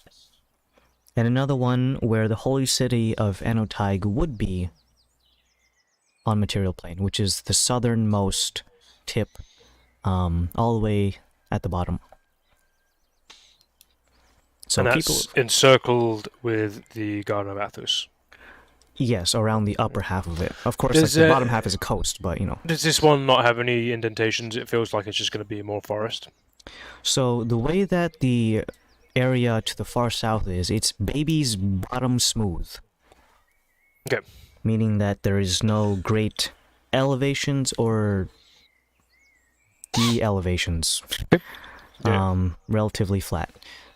And another one where the holy city of Anotaig would be on material plane, which is the southernmost tip, all the way at the bottom. So And that's encircled with the Garden of Athos. Yes, around the upper half of it. Of course, like the bottom half is a coast, but you know. Does this one not have any indentations? It feels like it's just going to be more forest. So the way that the area to the far south is, it's baby's bottom smooth. Okay. Meaning that there is no great elevations or de-elevations. Yeah. Relatively flat.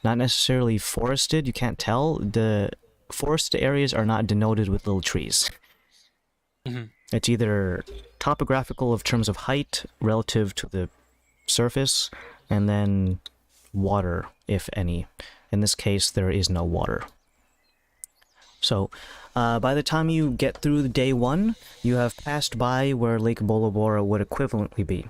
Not necessarily forested, you can't tell. The forested areas are not denoted with little trees. Mm-hmm. It's either topographical of terms of height relative to the surface, and then water, if any. In this case, there is no water. So, by the time you get through day one, you have passed by where Lake Bolobora would equivalently be.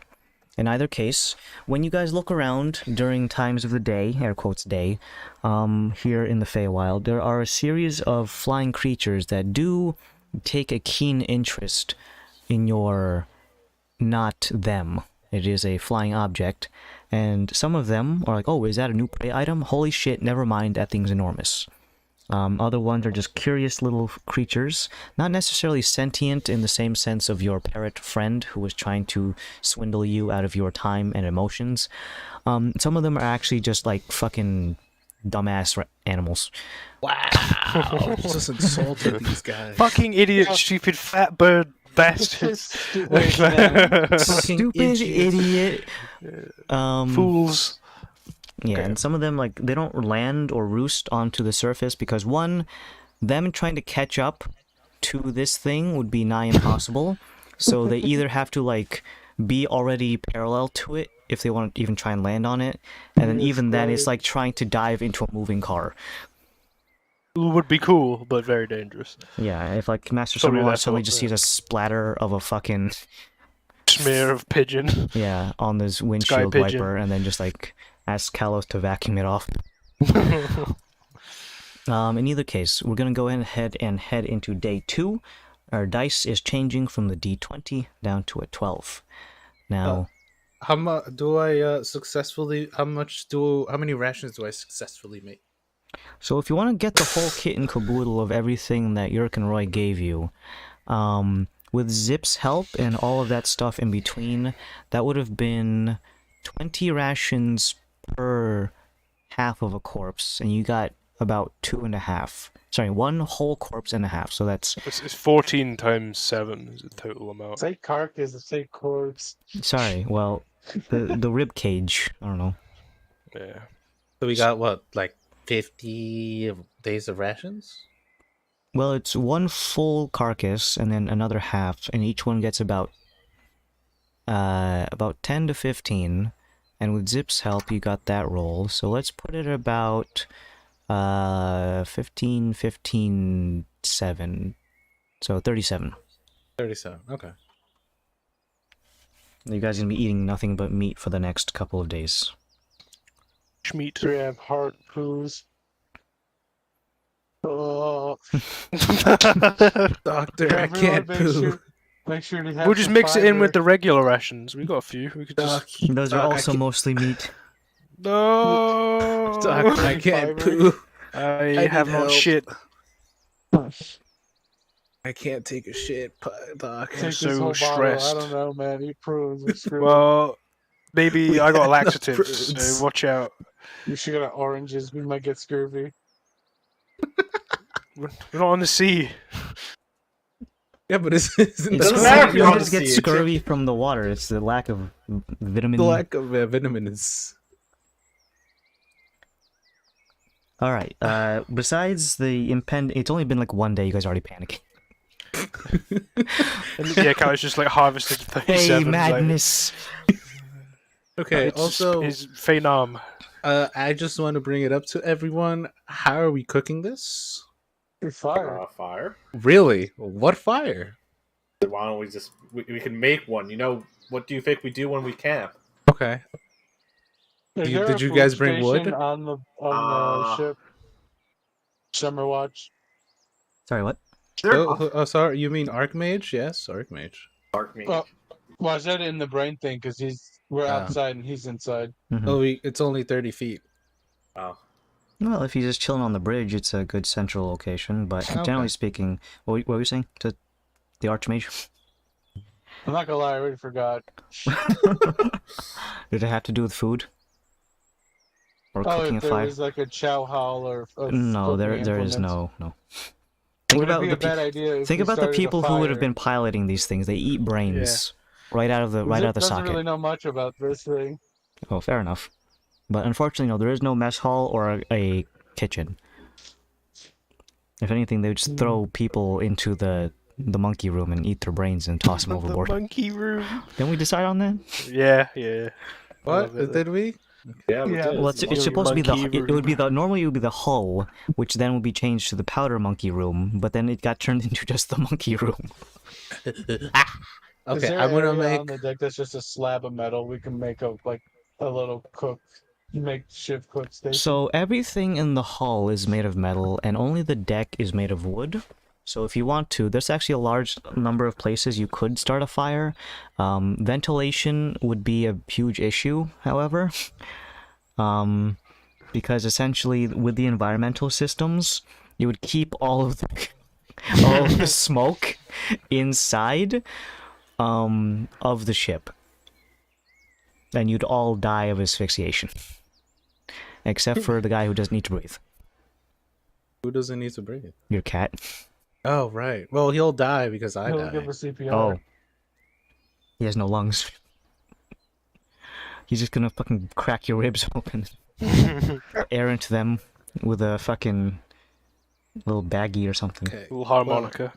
In either case, when you guys look around during times of the day, air quotes day, here in the Feywild, there are a series of flying creatures that do take a keen interest in your not them. It is a flying object, and some of them are like, oh, is that a new prey item? Holy shit, never mind, that thing's enormous. Other ones are just curious little creatures, not necessarily sentient in the same sense of your parrot friend who was trying to swindle you out of your time and emotions. Some of them are actually just like fucking dumbass animals. Wow, just insulted these guys. Fucking idiot, stupid fat bird bastards. Stupid idiot. Fools. Yeah, Okay. and some of them, like, they don't land or roost onto the surface because, one, them trying to catch up to this thing would be nigh impossible. So they either have to, like, be already parallel to it if they want to even try and land on it, and then even then, it's like trying to dive into a moving car. Would be cool, but very dangerous. Yeah, if, like, Master Probably Summerlord that's suddenly what- just sees a splatter of a fucking... Smear of pigeon. Yeah, on this windshield pigeon. wiper, and then just, like, ask Kalos to vacuum it off. In either case, we're going to go ahead and head into day 2. Our dice is changing from the D20 down to a 12. Now, How much do I successfully? How many rations do I successfully make? so if you want to get the whole kit and caboodle of everything that Yurk and Roy gave you, with Zip's help and all of that stuff in between, that would have been 20 rations per half of a corpse, and you got about 2.5. Sorry, 1 whole corpse and a half, so that's... It's 14 times 7 is the total amount. Say carcass, say corpse. Sorry, well, the rib cage, I don't know. Yeah. So we got what, like 50 days of rations? Well, it's 1 full carcass and then another half, and each one gets about 10 to 15. And with Zip's help, you got that roll. So let's put it about 15, 15, 7. So 37. 37. Okay. You guys are gonna be eating nothing but meat for the next couple of days. Schmeat. We have heart poos. Oh, Doctor, I can't poo. Make sure to have We'll just some mix it in fiber. with the regular rations. We got a few. We could Doc, just. Those are Doc, also mostly meat. No. Doc, I can't poo. I have need not help. shit. I can't take a shit, Doc. Take so this whole stressed. bottle. I don't know, man. Eat prunes. We're screwed. Well, maybe We I got had no laxatives, prunes. so watch out. You should get oranges. We might get scurvy. We're not on the sea. Yeah, but isn't It's Doesn't scurvy- matter if you you're don't on just the get sea, scurvy from the water. It's the lack of vitamin. the lack of vitamins? All right. Besides the it's only been like 1 day. You guys are already panicking. And yeah, Kyle's just like harvested 37. Hey, like, madness! Okay, it's also, is phenom. I just want to bring it up to everyone. How are we cooking this? You're fired. Fire. Really? What fire? Why don't we just we can make one? You know, what do you think we do when we camp? Okay. Is You- there did a you food guys bring wood? station on the ship? Summer watch. Sorry, what? Oh, sorry. You mean Archmage? Yes, Archmage. Dark meat. Well, I said it in the brain thing because we're Ah. outside and he's inside. Mhm. Oh, it's only 30 feet. Oh. Well, if you're just chilling on the bridge, it's a good central location. But generally Okay. speaking, what were you saying to the Archmage? I'm not gonna lie, I already forgot. Did it have to do with food? Or Oh, cooking a if there fire? was like a chow hall or No, there is implements. no. Think Would it about be the a bad idea if think we about the started a people who would have fire? been piloting these things. They eat brains right out of the Zip doesn't socket. really know much about this thing. Oh, fair enough. But unfortunately, no, there is no mess hall or a kitchen. If anything, they would just throw people into the monkey room and eat their brains and toss them The overboard. monkey room. Didn't we decide on that? Yeah. What? love it. Did we? Yeah, we Yeah. did. Well, it's Monkey supposed to be the. monkey It would be the normally it would be the hull, which then would be changed to the powder monkey room. But then it got turned into just the monkey room. Is Okay, there I'm gonna area make. on the deck that's just a slab of metal. We can make a little makeshift cook station. So everything in the hull is made of metal, and only the deck is made of wood. So if you want to, there's actually a large number of places you could start a fire. Ventilation would be a huge issue, however, because essentially with the environmental systems, you would keep all of the smoke inside of the ship, and you'd all die of asphyxiation, except for the guy who doesn't need to breathe. Who doesn't need to breathe? Your cat. Oh, right. Well, he'll die because I He'll give die. us CPR. Oh. He has no lungs. He's just gonna fucking crack your ribs open. Air into them with a fucking little baggie or something. Okay. Little harmonica.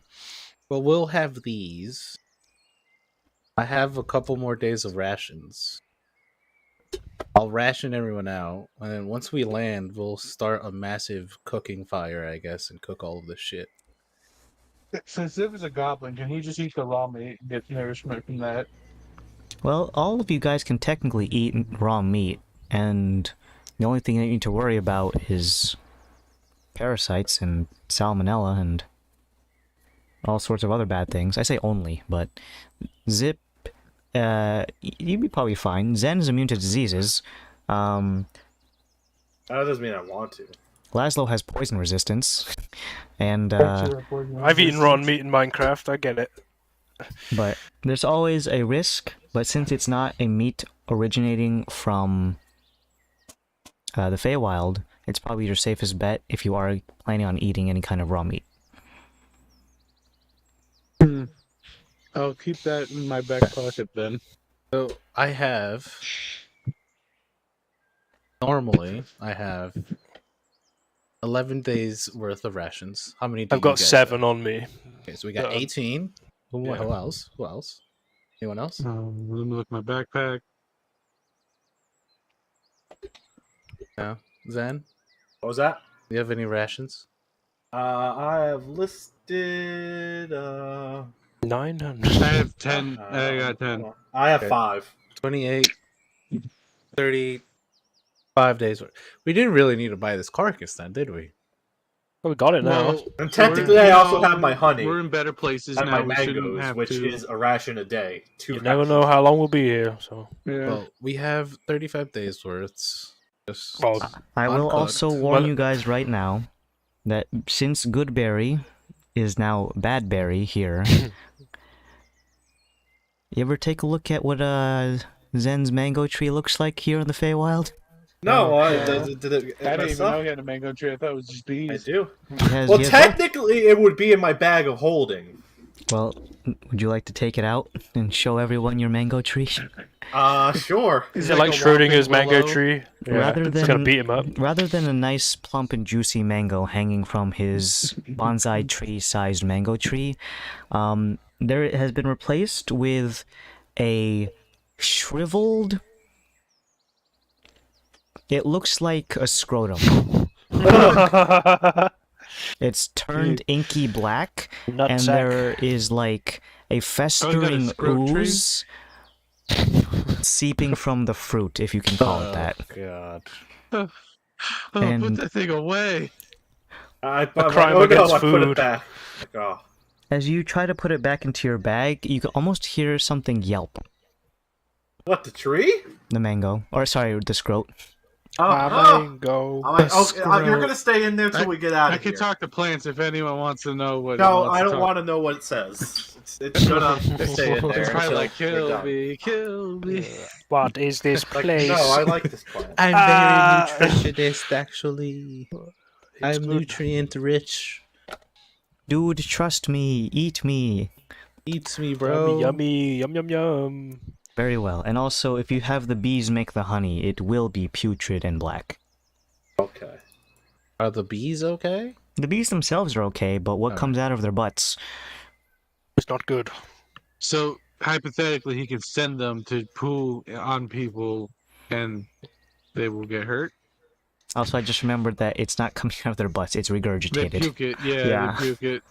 Well, we'll have these. I have a couple more days of rations. I'll ration everyone out, and then once we land, we'll start a massive cooking fire, I guess, and cook all of this shit. Since Ziv is a goblin, can he just eat the raw meat and get nourishment from that? Well, all of you guys can technically eat raw meat, and the only thing that you need to worry about is parasites and salmonella and all sorts of other bad things. I say only, but Zip, you'd be probably fine. Zen is immune to diseases. That doesn't mean I want to. Laszlo has poison resistance, and I've eaten rotten meat in Minecraft. I get it. But there's always a risk, but since it's not a meat originating from the Feywild, it's probably your safest bet if you are planning on eating any kind of raw meat. I'll keep that in my back pocket then. So I have. Normally, I have 11 days worth of rations. How many do I've you got guys 7 have? on me. Okay, so we got 18. Who yeah. else? Who else? Anyone else? Let me look at my backpack. No. Zen, What was that? do you have any rations? I have listed. 900. I have 10. I got 10. I have Okay. 5. 28, 35 days worth. We didn't really need to buy this carcass then, did we? Well, we got it now. Well, And technically, I also have my honey We're in better places and now. my We shouldn't mangoes, have which to. is a ration a day. 2 You never know how long we'll be here, so. Yeah. Well, we have 35 days worth. Just Well, I will uncooked. also warn Well- you guys right now that since Goodberry is now Badberry here, you ever take a look at what Zen's mango tree looks like here in the Feywild? No, I did it didn't even mess know up? he had a mango tree. I thought it was just I bees. do. He has, Well, he has both. technically, it would be in my bag of holding. Well, would you like to take it out and show everyone your mango tree? Sure. Is It's it like a Schrodinger's whopping mango willow. tree? Yeah, Rather it's than gonna beat him up. rather than a nice plump and juicy mango hanging from his bonsai tree-sized mango tree, there it has been replaced with a shriveled. It looks like a scrotum. It's turned inky black, and Nutsack. there is like a festering scrot tree? ooze seeping from the fruit, if you can call it that. God. Oh, And- put that thing away. I'm crime like, against I put it food. back. Like, oh. As you try to put it back into your bag, you can almost hear something yelp. What, the tree? The mango. Or, sorry, the scrote. Mango. I'm like, The okay, you're scroll. gonna stay in there till we get out I of can here. talk to plants if anyone wants to know what. No, it wants I to don't talk. want to know what it says. It's shut up. Stay in there. It's probably until like we're kill done. me, kill me. What is this Like, place? no, I like this plant. I'm Ah. very nutritionist, actually. I'm good. nutrient rich. Dude, trust me. Eat me. Eats me, bro. Yummy, yum, yum, yum. Very well. And also, if you have the bees make the honey, it will be putrid and black. Okay. Are the bees okay? The bees themselves are okay, but what Alright. comes out of their butts? It's not good. So hypothetically, he can send them to poo on people, and they will get hurt. Also, I just remembered that it's not coming out of their butts, it's They regurgitated. puke it. Yeah, Yeah. they puke it.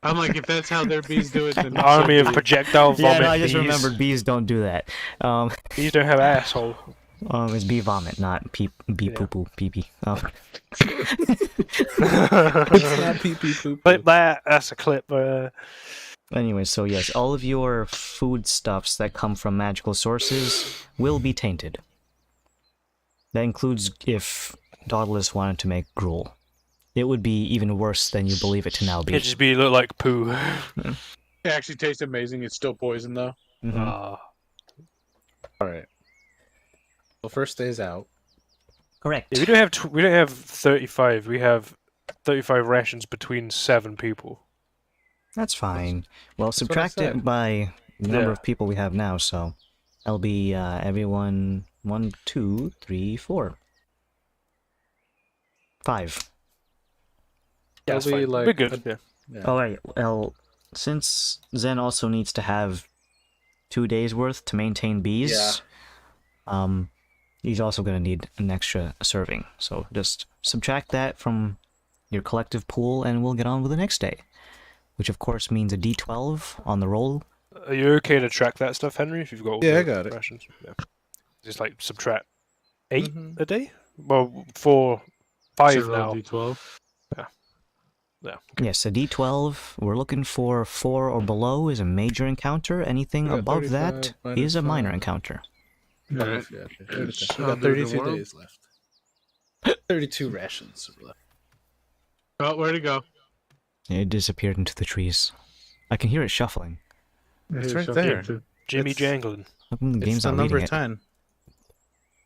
I'm like, if that's how their bees do it, then An it army should of be. projectile vomit Yeah, no, I just bees. remembered bees don't do that. Bees don't have asshole. It's bee vomit, not bee poo poo pee pee. It's not pee pee poop. Clip that. That's a clip. Anyway, so yes, all of your foodstuffs that come from magical sources will be tainted. That includes if Dauntless wanted to make gruel. It would be even worse than you believe it to now be. It'd just be look like poo. It actually tastes amazing. It's still poison though. Mhm. Alright. Well, first day's out. Correct. Yeah, we don't have 35. We have 35 rations between 7 people. That's fine. Well, what I subtract said. it by the number Yeah. of people we have now, so that'll be everyone 1, 2, 3, 4. 5. Yeah, that's It'll be fine. like We're good. a- Yeah. Yeah. Alright, well, since Zen also needs to have 2 days worth to maintain bees, he's also going to need an extra serving. So just subtract that from your collective pool and we'll get on with the next day. Which of course means a D12 on the roll. Are you okay to track that stuff, Henry? If you've got all Yeah, the I got it. rations. Yeah. Just like subtract 8 Mhm. a day? Well, 4, 5 Zero now. D12. Yeah. Yes, a D12. We're looking for 4 or below is a major encounter. Anything Yeah, above that 35 minus is a minor 5. encounter. Alright. Yeah, okay. We got Under the 32 world. days left. 32 rations left. Oh, where'd it go? It disappeared into the trees. I can hear it shuffling. It's right Something there. to- Jimmy It's- jangling. How come the It's game's the not number reading it? 10.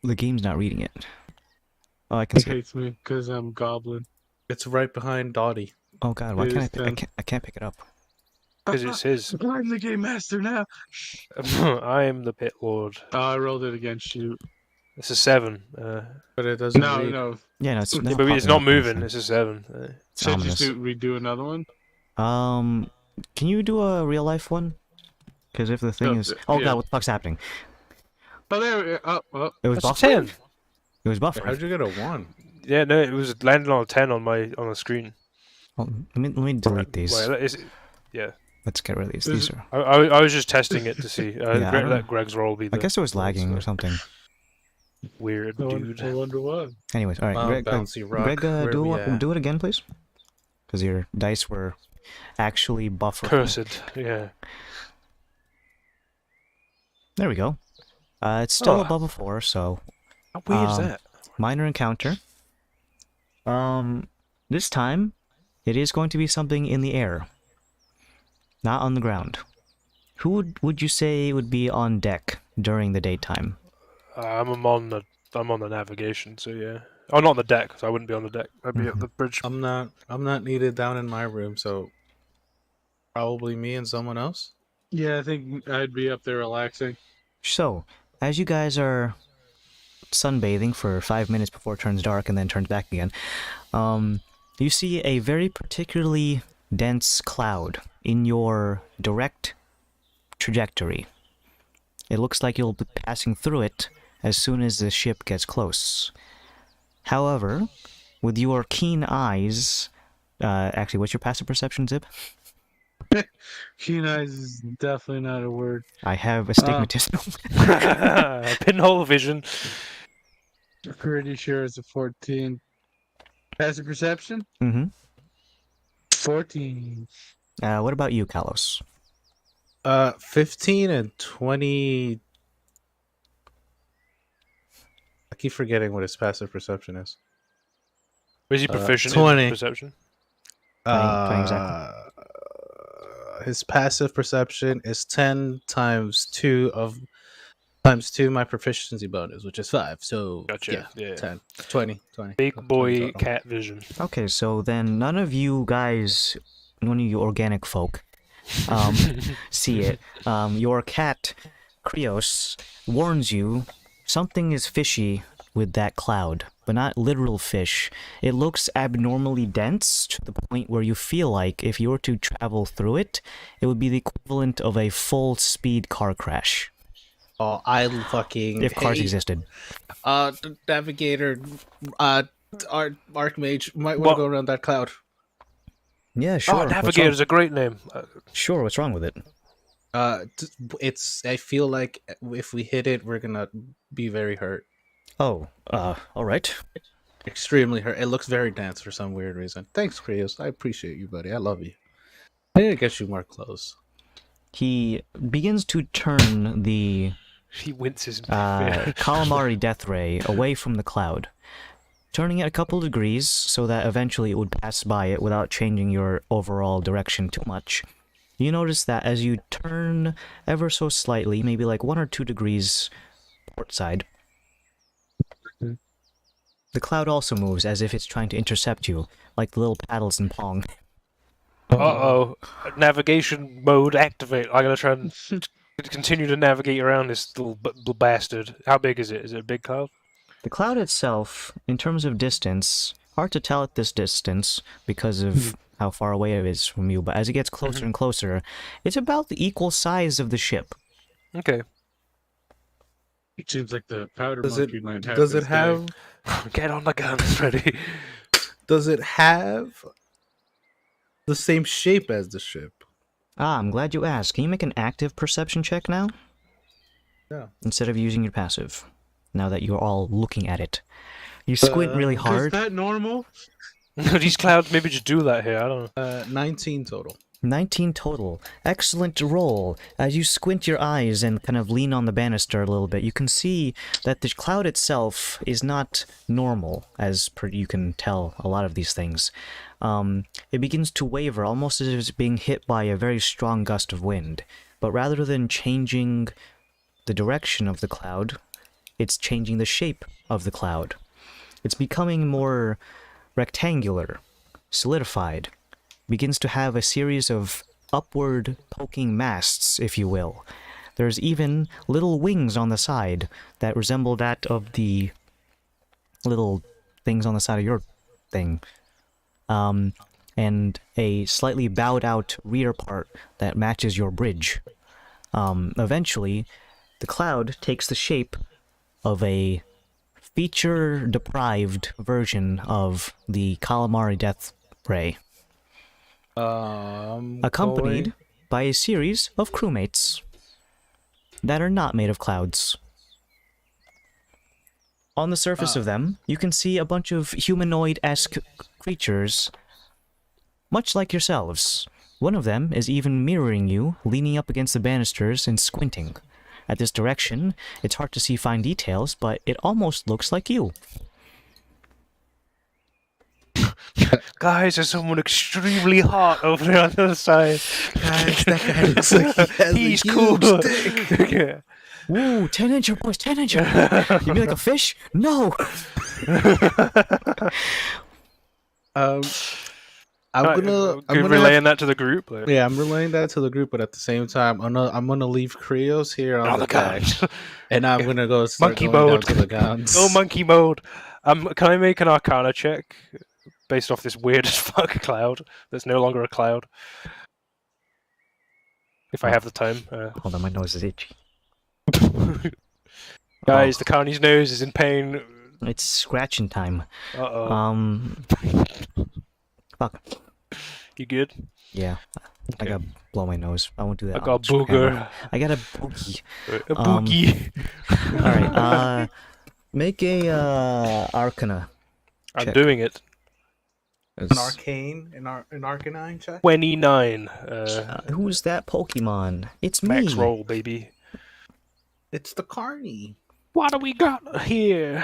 The game's not reading it. Oh, I can He see it. hates me because I'm goblin. It's right behind Dottie. Oh god, why It can't is I 10. can't pick it up. Because it's his. I'm the game master now. I am the pit lord. Oh, I rolled it again. Shoot. It's a 7. But it doesn't No, read. no. Yeah, no, it's Yeah, not but it's popping not up or moving. anything. It's a 7. It's Should ominous. just redo another one? Can you do a real life one? Because if the thing No, is, oh yeah. god, what the fuck's happening? Oh, there. Oh. It was That's a buffering. 10. It was How'd buffering. you get a 1? Yeah, no, it was landing on a 10 on the screen. Oh, let me delete these. Wait, yeah. Let's get rid of these. These are. I was just testing it to see. I don't Let know. Greg's roll be the. I guess it was lagging or something. Weird dude. I wonder what. Anyways, all right, Greg. Bouncy rock. Greg, where we at? do it again, please. Because your dice were actually buffering. Cursed. Yeah. There we go. It's still Oh. above a 4, so How weird is Um, that? minor encounter. This time, it is going to be something in the air, not on the ground. Who would you say would be on deck during the daytime? I'm on the navigation, so yeah. Oh, not on the deck. So I wouldn't be on the deck. I'd be at the bridge. I'm not needed down in my room, so probably me and someone else. Yeah, I think I'd be up there relaxing. So, as you guys are sunbathing for 5 minutes before it turns dark and then turns back again, you see a very particularly dense cloud in your direct trajectory. It looks like you'll be passing through it as soon as the ship gets close. However, with your keen eyes, actually, what's your passive perception, Zip? Keen eyes is definitely not a word. I have astigmatism. Pinhole vision. Pretty sure it's a 14. Passive perception? Mm-hmm. 14. What about you, Kalos? 15 and 20. I keep forgetting what his passive perception is. Was he proficient 20. in perception? 20 exactly. His passive perception is 10 times 2 my proficiency bonus, which is 5. So Gotcha. yeah, Yeah. 10, 20. Big 20 boy total. cat vision. Okay, so then none of you guys, none of you organic folk, see it. Your cat, Krios, warns you something is fishy with that cloud, but not literal fish. It looks abnormally dense to the point where you feel like if you were to travel through it, it would be the equivalent of a full-speed car crash. Oh, I fucking If cars hate, existed. the navigator, Archmage might want What? to go around that cloud. Yeah, sure. Oh, What's Navigator's wrong? a great name. Sure, what's wrong with it? It's. I feel like if we hit it, we're gonna be very hurt. Oh, alright. Extremely hurt. It looks very dense for some weird reason. Thanks, Krios. I appreciate you, buddy. I love you. I need to get you more clothes. He begins to turn the He winces. In fear. calamari death ray away from the cloud, turning it a couple degrees so that eventually it would pass by it without changing your overall direction too much. You notice that as you turn ever so slightly, maybe like 1 or 2 degrees port side, the cloud also moves as if it's trying to intercept you, like the little paddles in Pong. Uh-oh. Navigation mode activate. I gotta try and continue to navigate around this little bastard. How big is it? Is it a big cloud? The cloud itself, in terms of distance, hard to tell at this distance because of how far away it is from you, but as it gets closer and closer, it's about the equal size of the ship. Okay. It seems like the powder Does monkey it? might have. Does it his day. have? Get on the guns, ready. Does it have the same shape as the ship? Ah, I'm glad you asked. Can you make an active perception check now? Yeah. Instead of using your passive, now that you're all looking at it. You squint really Is hard. that normal? These clouds maybe just do that here. I don't know. 19 total. 19 total. Excellent roll. As you squint your eyes and kind of lean on the banister a little bit, you can see that the cloud itself is not normal, as per you can tell a lot of these things. It begins to waver, almost as if it's being hit by a very strong gust of wind. but rather than changing the direction of the cloud, it's changing the shape of the cloud. It's becoming more rectangular, solidified, begins to have a series of upward poking masts, if you will. There's even little wings on the side that resemble that of the little things on the side of your thing. And a slightly bowed out rear part that matches your bridge. Eventually, the cloud takes the shape of a feature-deprived version of the Calamari Death Ray, accompanied by a series of crewmates that are not made of clouds. On the surface of them, you can see a bunch of humanoid-esque creatures, much like yourselves. One of them is even mirroring you, leaning up against the banisters and squinting. At this direction, it's hard to see fine details, but it almost looks like you. Guys, there's someone extremely hot over there on the other side. Guys, that guy looks like he has He's a cool. huge dick. Yeah. Woo, 10-incher, boys, 10-incher! You mean like a fish? No! I'm gonna relaying that to the group. Like. Yeah, I'm relaying that to the group, but at the same time, I'm gonna leave Krios here on the deck, and I'm gonna go start monkey going mode. down to the guns. Go monkey mode. Can I make an Arcana check based off this weird as fuck cloud that's no longer a cloud? If I have the time. Hold on, my nose is itchy. Guys, the Carney's nose is in pain. It's scratching time. Uh-oh. Fuck. You good? Yeah. Okay. I gotta blow my nose. I won't do that. I got a booger. I got a boogie. A boogie. Alright, make a Arcana check. I'm doing it. An arcane, an arcanine check. 29. Who's that Pokemon? It's me. Max roll, baby. It's the Carney. What do we got here?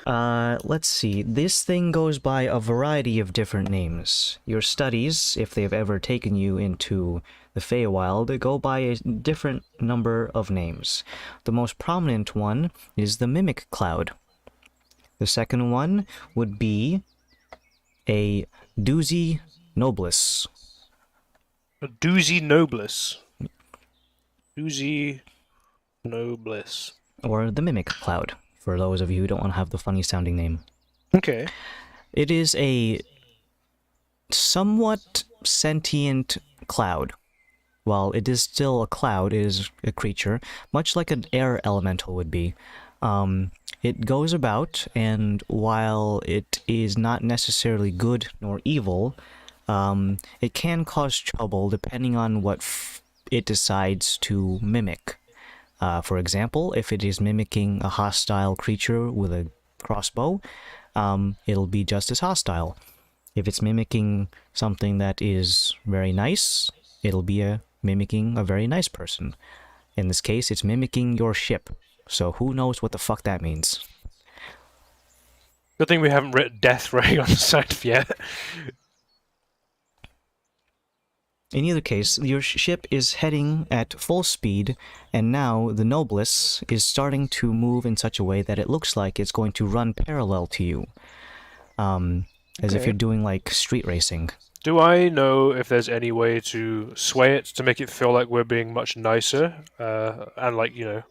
Let's see. This thing goes by a variety of different names. Your studies, if they've ever taken you into the Feywild, go by a different number of names. The most prominent one is the Mimic Cloud. The second one would be a Doozy Nobilis. A Doozy Nobilis. Doozy Nobilis. Or the Mimic Cloud, for those of you who don't want to have the funny sounding name. Okay. It is a somewhat sentient cloud. While it is still a cloud, it is a creature, much like an air elemental would be. It goes about, and while it is not necessarily good nor evil, it can cause trouble depending on what it decides to mimic. For example, if it is mimicking a hostile creature with a crossbow, it'll be just as hostile. If it's mimicking something that is very nice, it'll be mimicking a very nice person. In this case, it's mimicking your ship. So who knows what the fuck that means? Good thing we haven't written Death Ray on the side yet. In either case, your ship is heading at full speed, and now the Nobilis is starting to move in such a way that it looks like it's going to run parallel to you. As if you're doing, like, street racing. Do I know if there's any way to sway it to make it feel like we're being much nicer? And, like, you know,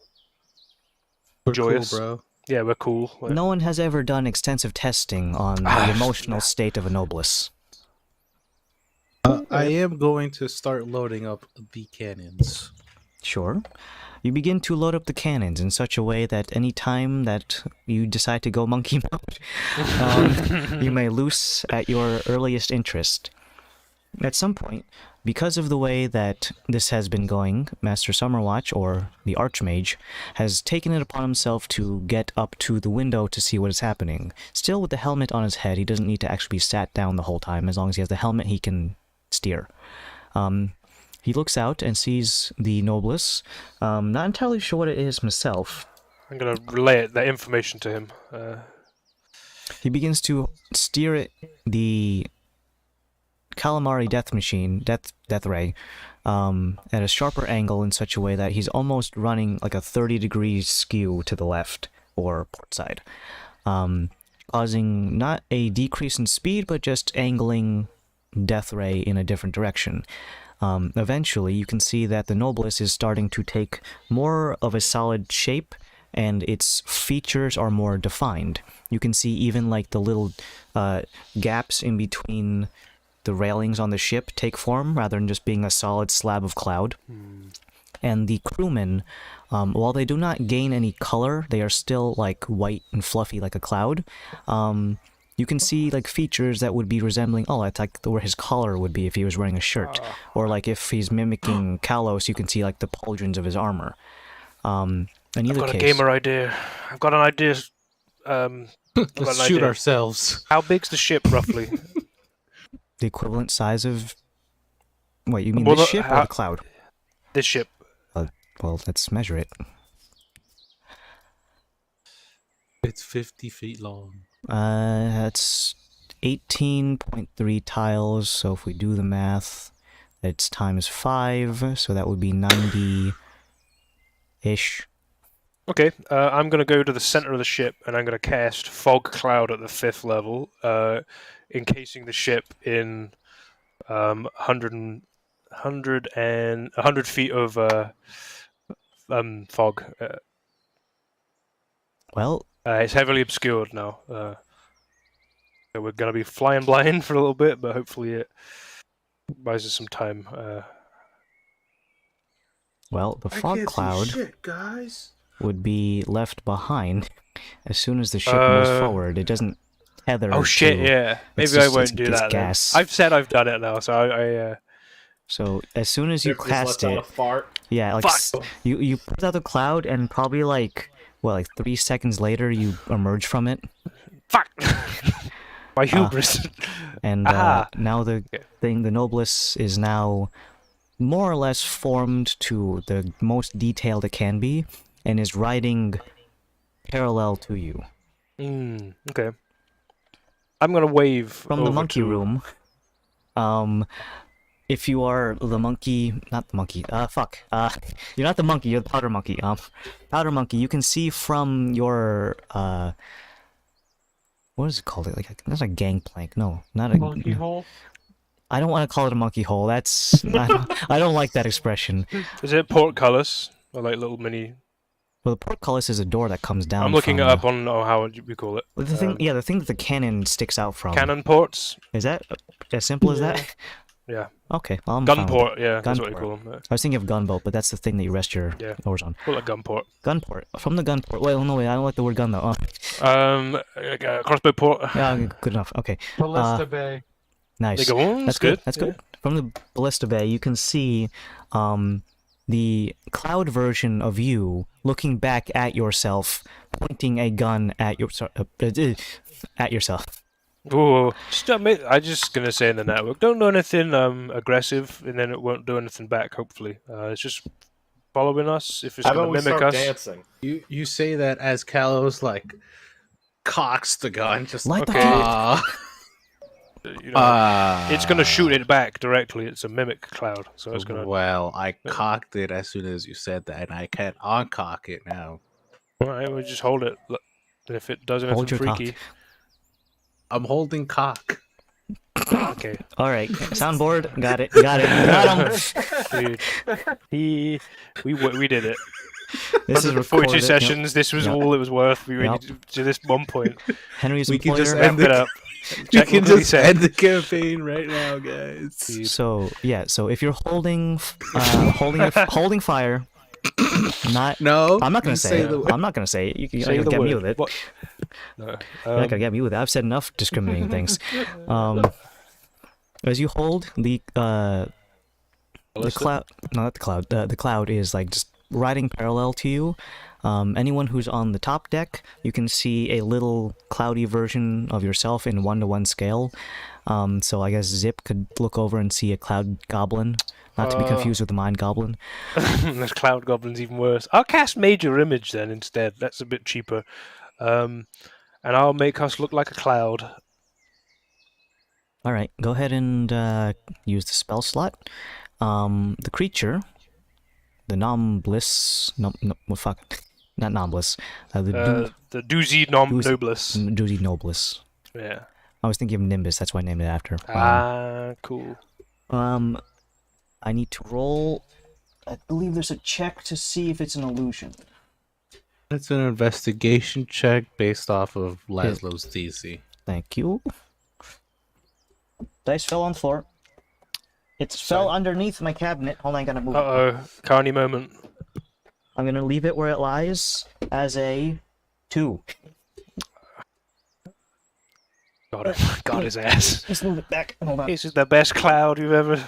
We're joyous? cool, bro. Yeah, we're cool. Like, No one has ever done extensive testing on the emotional state of a Nobilis. I am going to start loading up the cannons. Sure. You begin to load up the cannons in such a way that any time that you decide to go monkey mode, you may loose at your earliest interest. At some point, because of the way that this has been going, Master Summerwatch, or the Archmage, has taken it upon himself to get up to the window to see what is happening. Still with the helmet on his head, he doesn't need to actually be sat down the whole time. As long as he has the helmet, he can steer. He looks out and sees the Nobilis. Not entirely sure what it is himself. I'm going to relay that information to him. He begins to steer it, the Calamari Death Ray, at a sharper angle in such a way that he's almost running like a 30-degree skew to the left or port side, causing not a decrease in speed, but just angling Death Ray in a different direction. Eventually, you can see that the Nobilis is starting to take more of a solid shape, and its features are more defined. You can see even like the little gaps in between the railings on the ship take form, rather than just being a solid slab of cloud. And the crewmen, while they do not gain any color, they are still like white and fluffy like a cloud. You can see like features that would be resembling, oh, that's like where his collar would be if he was wearing a shirt. Or like if he's mimicking Kalos, you can see like the pauldrons of his armor. In either I've got case, a gamer idea. I've got an idea. Let's shoot ourselves. How big's the ship roughly? the equivalent size of... Wait, you mean Well, this ship or the cloud? This ship. Well, let's measure it. It's 50 feet long. That's 18.3 tiles, so if we do the math, it's times 5, so that would be 90-ish. Okay, I'm going to go to the center of the ship, and I'm going to cast Fog Cloud at the 5th level, encasing the ship in 100 feet of fog. Well, it's heavily obscured now. So we're going to be flying blind for a little bit, but hopefully it buys us some time. Well, the fog cloud would be left behind as soon as the ship moves forward. It doesn't tether. Oh shit! to, Yeah, maybe I won't do that. Gas. I've said I've done it now, so I So as soon as you cast it, yeah, like you put out the cloud, and probably like 3 seconds later you emerge from it. Fuck. My hubris. And now the thing, the Nobilis, is now more or less formed to the most detailed it can be, and is riding parallel to you. Okay. I'm gonna wave from the monkey room. If you are the monkey, not the monkey. You're not the monkey. You're the powder monkey. Powder monkey. You can see from your what is it called? Like that's a gangplank. No, not a monkey hole. I don't want to call it a monkey hole. That's I don't like that expression. Is it portcullis or like little mini? Well, the portcullis is a door that comes down. I'm looking it up on how we call it. The thing, the thing that the cannon sticks out from. Cannon ports. Is that as simple as that? Yeah. Okay. Well, I'm gun fine port. with it. Yeah, Gun that's what you port. call them. I was thinking of gunboat, but that's the thing that you rest your oars on. Call it gun port. Gun port. From the gun port. Wait, no, wait. I don't like the word gun though. Crossbow port. Yeah, good enough. Okay. Ballista Bay. Nice. They go, that's good. That's good. From the Ballista Bay, you can see the cloud version of you looking back at yourself, pointing a gun at yourself. Ooh, I'm just gonna say in the network, don't do anything aggressive, and then it won't do anything back. Hopefully, it's just following us. If it's gonna mimic us, dancing. You say that as Kalos like cocks the gun, just like it's gonna shoot it back directly. It's a mimic cloud, so it's gonna. Well, I cocked it as soon as you said that, and I can't uncock it now. All right, we just hold it. If it does anything freaky. I'm holding cock. Okay. All right. Soundboard. Got it. Got him. Dude. We did it. This is 42 sessions. Yep. This was all it was worth. We reached to this one point. Henry's we employer. can just end it up. We can just end the campaign right now, guys. So yeah. So if you're holding fire. No, I'm not gonna say it. I'm not gonna say it. You're gonna get me with it. What? No, you're not gonna get me with it. I've said enough discriminating things. As you hold the cloud, no, not the cloud. The cloud is like just riding parallel to you. Anyone who's on the top deck, you can see a little cloudy version of yourself in 1-to-1 scale. So I guess Zip could look over and see a cloud goblin. Not to be confused with the Mind Goblin. This Cloud Goblin's even worse. I'll cast Major Image then instead. That's a bit cheaper. And I'll make us look like a cloud. Alright, go ahead and use the spell slot. The creature, the Nombliss, well, fuck, not Nombliss, The Doozy Noblesse. Doozy Nobliss. Yeah. I was thinking of Nimbus, that's why I named it after. Cool. I need to roll. I believe there's a check to see if it's an illusion. It's an investigation check based off of Laszlo's DC. Thank you. Dice fell on the floor. It fell underneath my cabinet. Hold on, I gotta move it. Carney moment. I'm gonna leave it where it lies as a 2. Got his ass. Let's move it back. Hold on. This is the best cloud you've ever...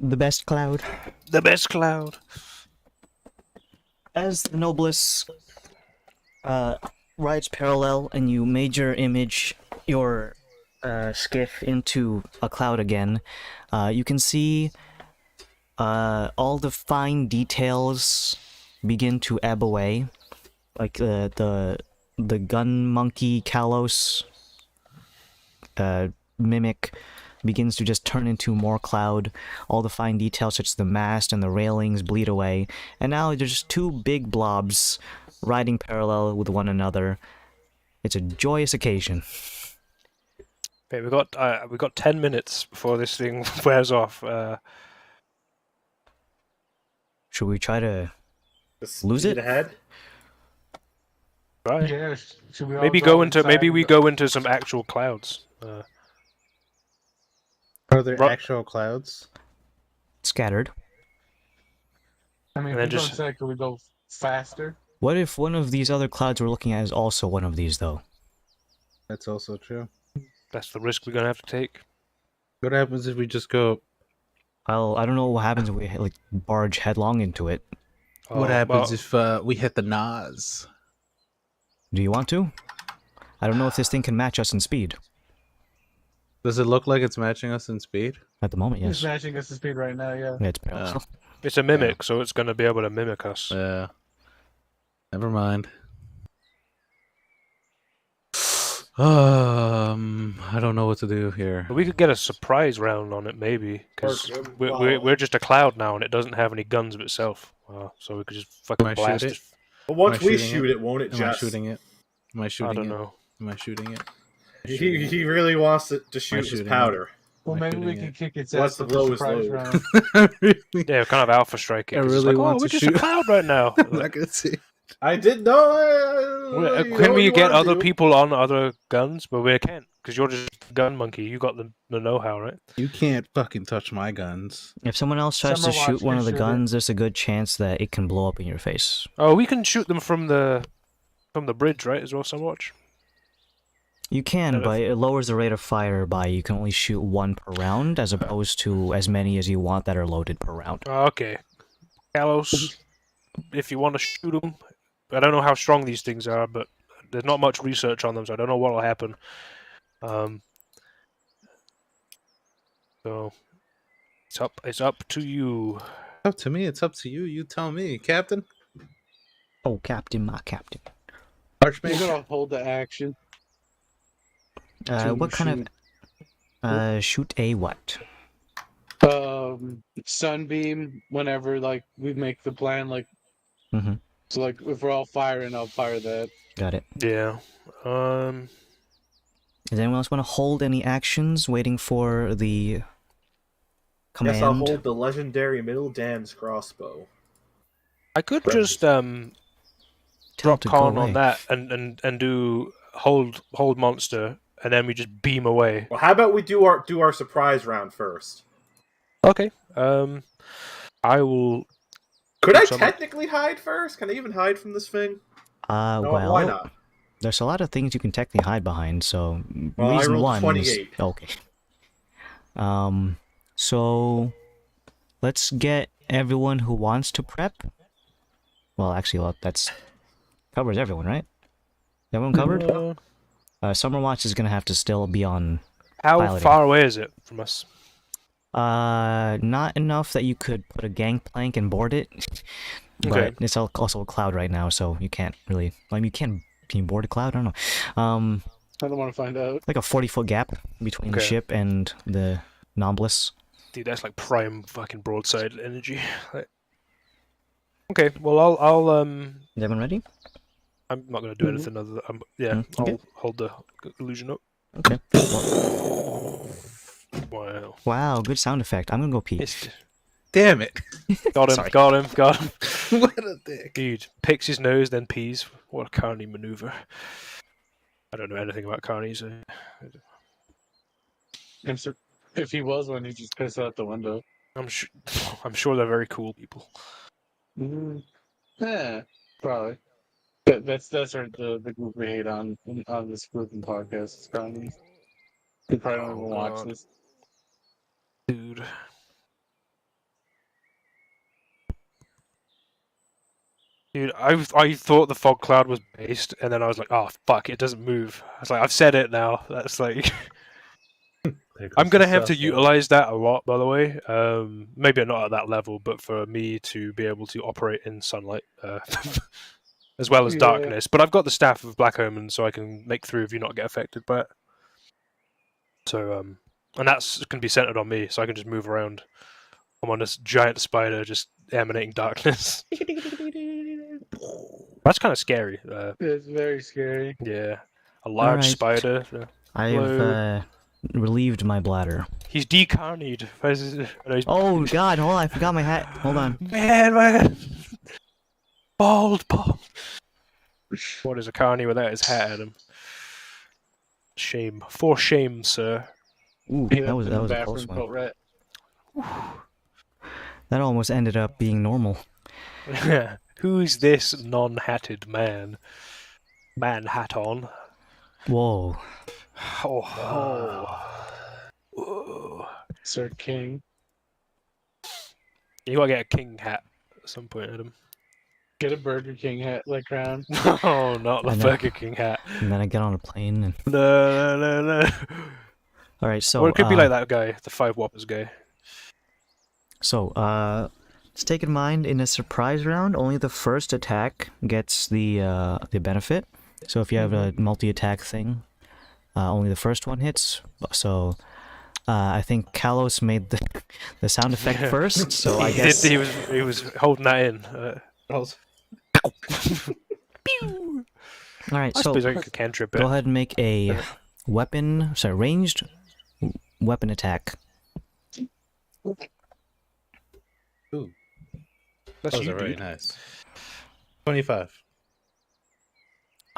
The best cloud. The best cloud. As the Nobliss rides parallel and you major image your skiff into a cloud again, you can see all the fine details begin to ebb away. Like the gun monkey Kalos mimic begins to just turn into more cloud. All the fine details such as the mast and the railings bleed away, and now there's just 2 big blobs riding parallel with one another. It's a joyous occasion. Okay, we got 10 minutes before this thing wears off. Should we try to Just lose speed it? ahead. Right. Yeah, should we all Maybe we go into some actual clouds. Are there actual clouds? Scattered. I mean, And if then we go just- inside, could we go faster? What if one of these other clouds we're looking at is also one of these, though? That's also true. That's the risk we're gonna have to take. What happens if we just go? Well, I don't know what happens if we like barge headlong into it. What Oh, happens well, if we hit the Nas? Do you want to? I don't know if this thing can match us in speed. Does it look like it's matching us in speed? At the moment, It's yes. matching us to speed right now, yeah. Yeah, it's parallel. it's a mimic, so it's gonna be able to mimic us. Yeah. Never mind. I don't know what to do here. But we could get a surprise round on it, maybe, because Or- we're just a cloud now, and it doesn't have any guns of itself. So we could just fucking Can I shoot blast it? it. But once Am I we shooting shoot it, won't it Am I just? shooting it? Am I shooting I don't it? know. Am I shooting it? He really wants to shoot his shooting it? powder. Well, Am I maybe we shooting can it? kick its What's ass the with the lowest surprise load? round. I really, Yeah, kind of alpha strike it. I 'cause it's really like, want oh, to we're just shoot. a cloud right now. I'm not gonna see. I did know. Can we get other people on other guns? But we can't, because you're just a gun monkey. You got the know-how, right? You can't fucking touch my guns. If someone else tries Summer to Watch shoot one can of the shoot it. guns, there's a good chance that it can blow up in your face. Oh, we can shoot them from the bridge, right? As well, Sunwatch. You can, Yeah, but it lowers the rate of fire by you can only shoot 1 per round, as opposed to as many as you want that are loaded per round. Oh, okay. Kalos, if you want to shoot them, I don't know how strong these things are, but there's not much research on them, so I don't know what will happen. So it's up to you. It's up to me. It's up to you. You tell me, Captain. Oh, Captain, my Captain. We're Archmage. gonna hold the action. to What kind of... shoot a what? Sunbeam. Whenever like we make the plan, like Mhm. so, like if we're all firing, I'll fire that. Got it. Yeah. Does anyone else want to hold any actions, waiting for the command? Guess I'll hold the legendary Middle Dam's crossbow. I could Right. just Tell drop it to go con away. on that and do hold monster, and then we just beam away. Well, how about we do our surprise round first? Okay. I will. Could I Some- technically hide first? Can I even hide from this thing? No, Well, why not? there's a lot of things you can technically hide behind, so Well, I reason rolled one 28. is okay. So let's get everyone who wants to prep. Well, actually, that's covers everyone, right? Everyone covered? Summerwatch is gonna have to still be on. How piloting. far away is it from us? Not enough that you could put a gangplank and board it. But Okay. it's also a cloud right now, so you can't really. I mean, can you board a cloud? I don't know. I don't want to find out. Like a 40-foot gap between the Okay. ship and the Nombliss. Dude, that's like prime fucking broadside energy. Okay, well I'll Is everyone ready? I'm not gonna do anything other than yeah. Okay. I'll hold the illusion up. Okay. Wow. Wow, good sound effect. I'm gonna go pee. Damn it! Got him, Sorry. got him, got him. What a dick. Dude, picks his nose, then pees. What a carny maneuver. I don't know anything about carnies. If he was one, he'd just piss out the window. I'm sure they're very cool people. Yeah, probably. That's our, the group we hate on this group and podcast. It's probably they probably don't even watch God. this. Dude. Dude, I thought the fog cloud was based, and then I was like, oh fuck, it doesn't move. I was like, I've said it now. That's like I'm gonna have to utilize that a lot, by the way. Maybe not at that level, but for me to be able to operate in sunlight, as well as darkness. But I've got the staff of Black Omen, so I can make 3 of you not get affected by it. So, and that's can be centered on me, so I can just move around. I'm on this giant spider, just emanating darkness. That's kind of scary. It's very scary. Yeah, a large Alright. spider. I've relieved my bladder. He's decarnied. Oh god, hold on, I forgot my hat. Hold on. Man. Bald. What is a carny without his hat, Adam? Shame. For shame, sir. Ooh, that was a close one. Right. That almost ended up being normal. Who's this non-hatted man? Man hat on. Whoa. Oh. Sir King. You gotta get a king hat at some point, Adam. Get a Burger King hat like crown. No, not the I know. Burger King hat. And then I get on a plane and... No. Alright, so... Or it could be like that guy, the 5 Whoppers guy. So, let's take in mind, in a surprise round, only the first attack gets the benefit. So if you have a multi-attack thing, only the first one hits. So, I think Kalos made the sound effect first, so I guess... He was holding that in. Alright, I so suppose I could cantrip it. go ahead and make a ranged weapon attack. Ooh. That's Those you, are very dude. nice. 25.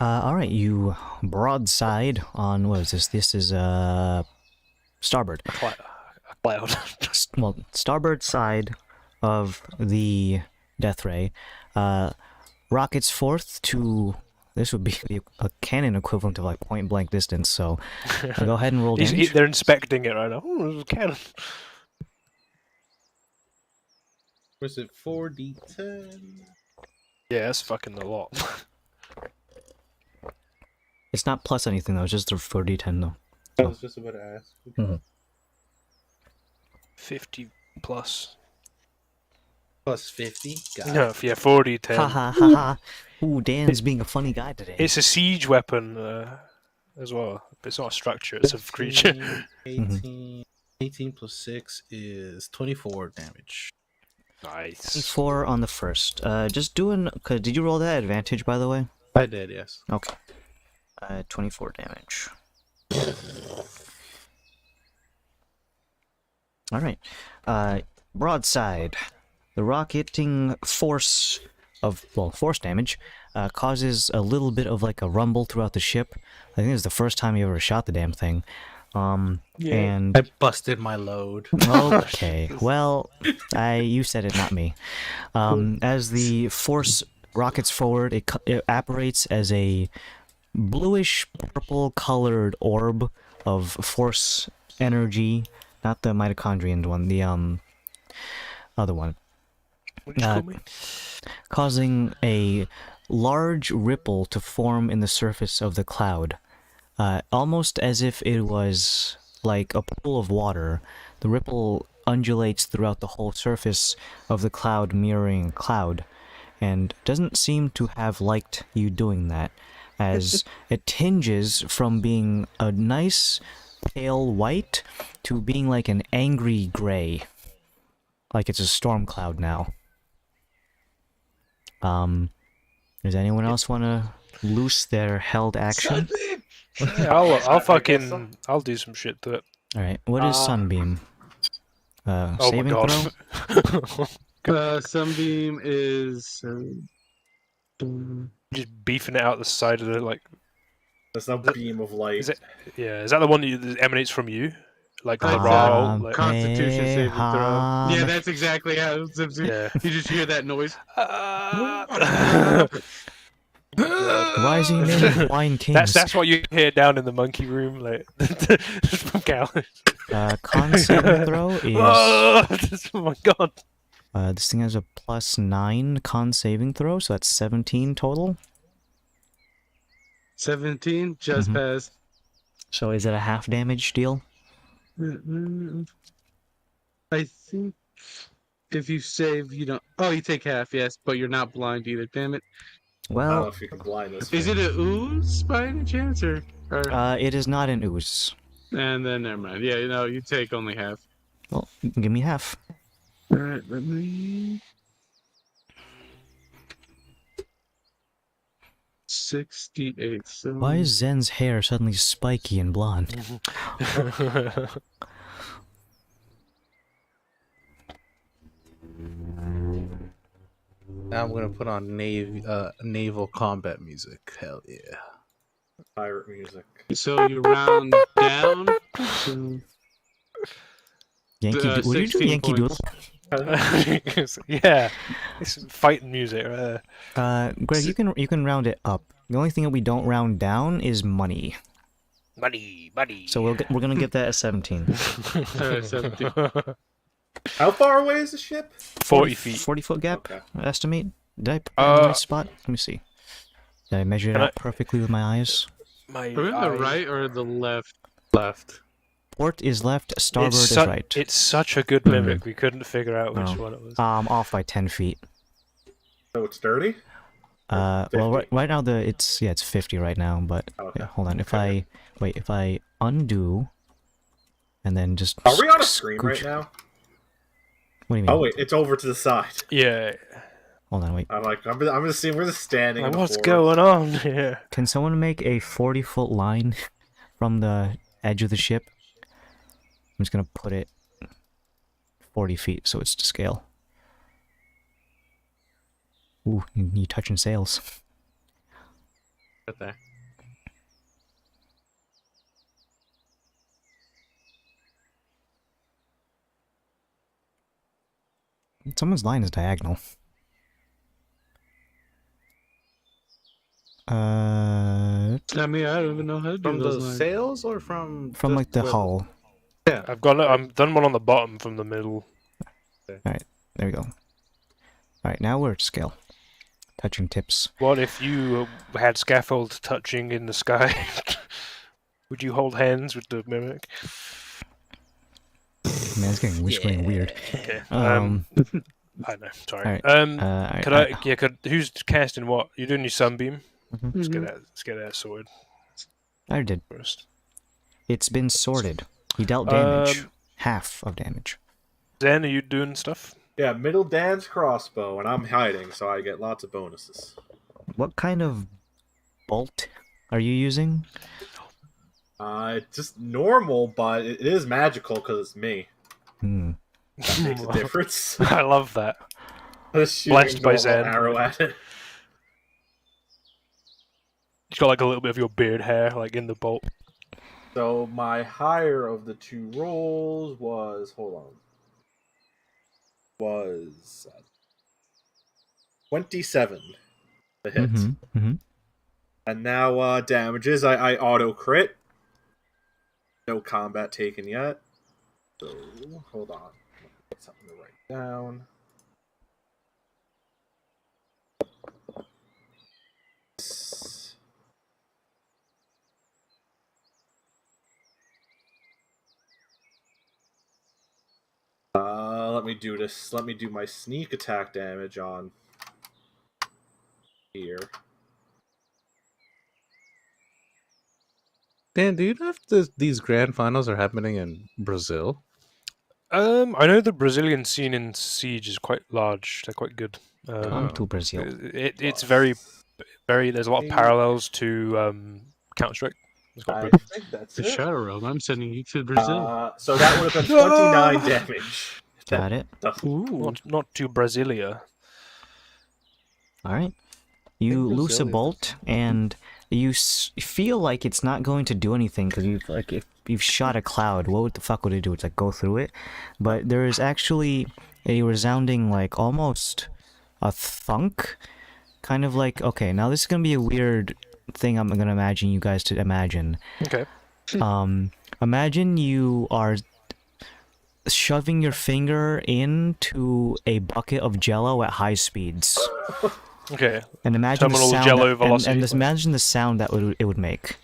Alright, you broadside on, what is this? This is, starboard. A cloud. Well, starboard side of the death ray, rockets forth to, this would be a cannon equivalent of like point blank distance, so go ahead and roll damage. They're inspecting it right now. Oh, there's a cannon. Was it 4d10? Yeah, that's fucking a lot. It's not plus anything though, it's just a 4d10 though. I was just about to ask. Mhm. 50 plus. Plus 50? Got No, yeah, 40, 10. Ha ha ha ha. Ooh, Dan's being a funny guy today. It's a siege weapon as well. But it's not a structure, it's a creature. 18 plus 6 is 24 damage. Nice. 4 on the first. Just doing, did you roll that advantage by the way? I did, yes. Okay. 24 damage. Alright. Broadside. The rocketing force of, well, force damage causes a little bit of like a rumble throughout the ship. I think it's the first time you ever shot the damn thing. And I busted my load. okay, well, you said it, not me. As the force rockets forward, it evaporates as a bluish purple colored orb of force energy, not the mitochondrial one, the other one, causing a large ripple to form in the surface of the cloud, almost as if it was like a pool of water. The ripple undulates throughout the whole surface of the cloud, mirroring cloud, and doesn't seem to have liked you doing that, as it tinges from being a nice pale white to being like an angry gray. Like it's a storm cloud now. Does anyone else want to loose their held action? Yeah, I'll I guess fucking I'll do some shit to it. Alright, what is Sunbeam? Oh my Saving god. throw? Sunbeam is Just beefing it out the side of the like. There's no beam of light. Is it? Yeah, is that the one that emanates from you? Like the Exactly. raw. Like, Constitution saving throw. Yeah, Ham. that's exactly how. Yeah. You just hear that noise. Why is he named Wine Kings? That's what you hear down in the monkey room, like from Callis. Con saving throw is... Oh my god. this thing has a +9 con saving throw, so that's 17 total. 17, just passed. So is it a half damage deal? I think if you save, you don't. Oh, you take half, yes, but you're not blind either. Damn it. I don't know Well, if you can blind this. Is it a ooze by any chance, or? it is not an ooze. And then never mind. Yeah, you take only half. Well, give me half. All right, let me. 68. So Why is Zen's hair suddenly spiky and blonde? Now I'm gonna put on naval combat music. Hell yeah. Pirate music. So you round down. So Yankee, what do you do, 16 Yankee Doodle? Yeah, it's fighting music right there. Greg, you can round it up. The only thing that we don't round down is money. Money. So we're gonna get that at 17. 17. How far away is the ship? 40 feet. 40-foot gap, Okay. estimate. Did I put that in the right spot? Let me see. Did I measure it Can out perfectly with my eyes? My Are we on the right or the left? Left. Port is left, starboard is su- right. It's such a good mimic. We couldn't figure out which one it was. Off by 10 feet. So it's dirty? Well, 50? right now it's 50 right now, but Okay. yeah, hold on. If I undo, and then just Are we on a screen scooch- right now? What do you mean? Oh wait, it's over to the side. Yeah. Hold on, wait. I'm gonna see. We're just standing. Like, in the what's forest. going on here? Can someone make a 40-foot line from the edge of the ship? I'm just gonna put it 40 feet so it's to scale. Ooh, you touching sails. Right there. Someone's line is diagonal. I mean, I don't even know how to do From those the lines. sails or from From like the hull. I'm done one on the bottom from the middle. Alright, there we go. Alright, now we're at scale. Touching tips. What if you had scaffold touching in the sky? Would you hold hands with the mimic? Man, it's getting weird. Okay. I know. Sorry. Alright. Could I? Yeah. Who's casting what? You're doing your sunbeam. Mhm. Let's get that sorted I did. first. It's been sorted. He dealt damage. Half of damage. Zen, are you doing stuff? Yeah, middle Dan's crossbow, and I'm hiding, so I get lots of bonuses. What kind of bolt are you using? It's just normal, but it is magical because it's me. That makes a difference. I love that. Just shooting Blessed by normal Zen. arrow at it. You got like a little bit of your beard hair, like in the bolt. So my higher of the two rolls was was 27 to hit. And now damages, I auto crit. No combat taken yet. So hold on. Get something to write down. Let me do this. Let me do my sneak attack damage on here. Dan, do you know if these grand finals are happening in Brazil? I know the Brazilian scene in Siege is quite large. They're quite good. Come to Brazil. It's very. There's a lot of parallels to Counter Strike. It's quite I good. think that's The it. Shadow Realm. I'm sending you to Brazil. So that would have been 29 damage. Got it. Not to Brasilia. All right. You think loose a Brazil is bolt, and you feel like it's not going to do anything because if you've shot a cloud, what the fuck would it do? It's like go through it, but there is actually a resounding like almost a thunk, kind of like okay, now this is gonna be a weird thing. I'm gonna imagine you guys to imagine. Okay. Imagine you are shoving your finger into a bucket of Jello at high speeds. Okay. And imagine Terminal the sound Jello that, velocity. and just imagine the sound that it would make.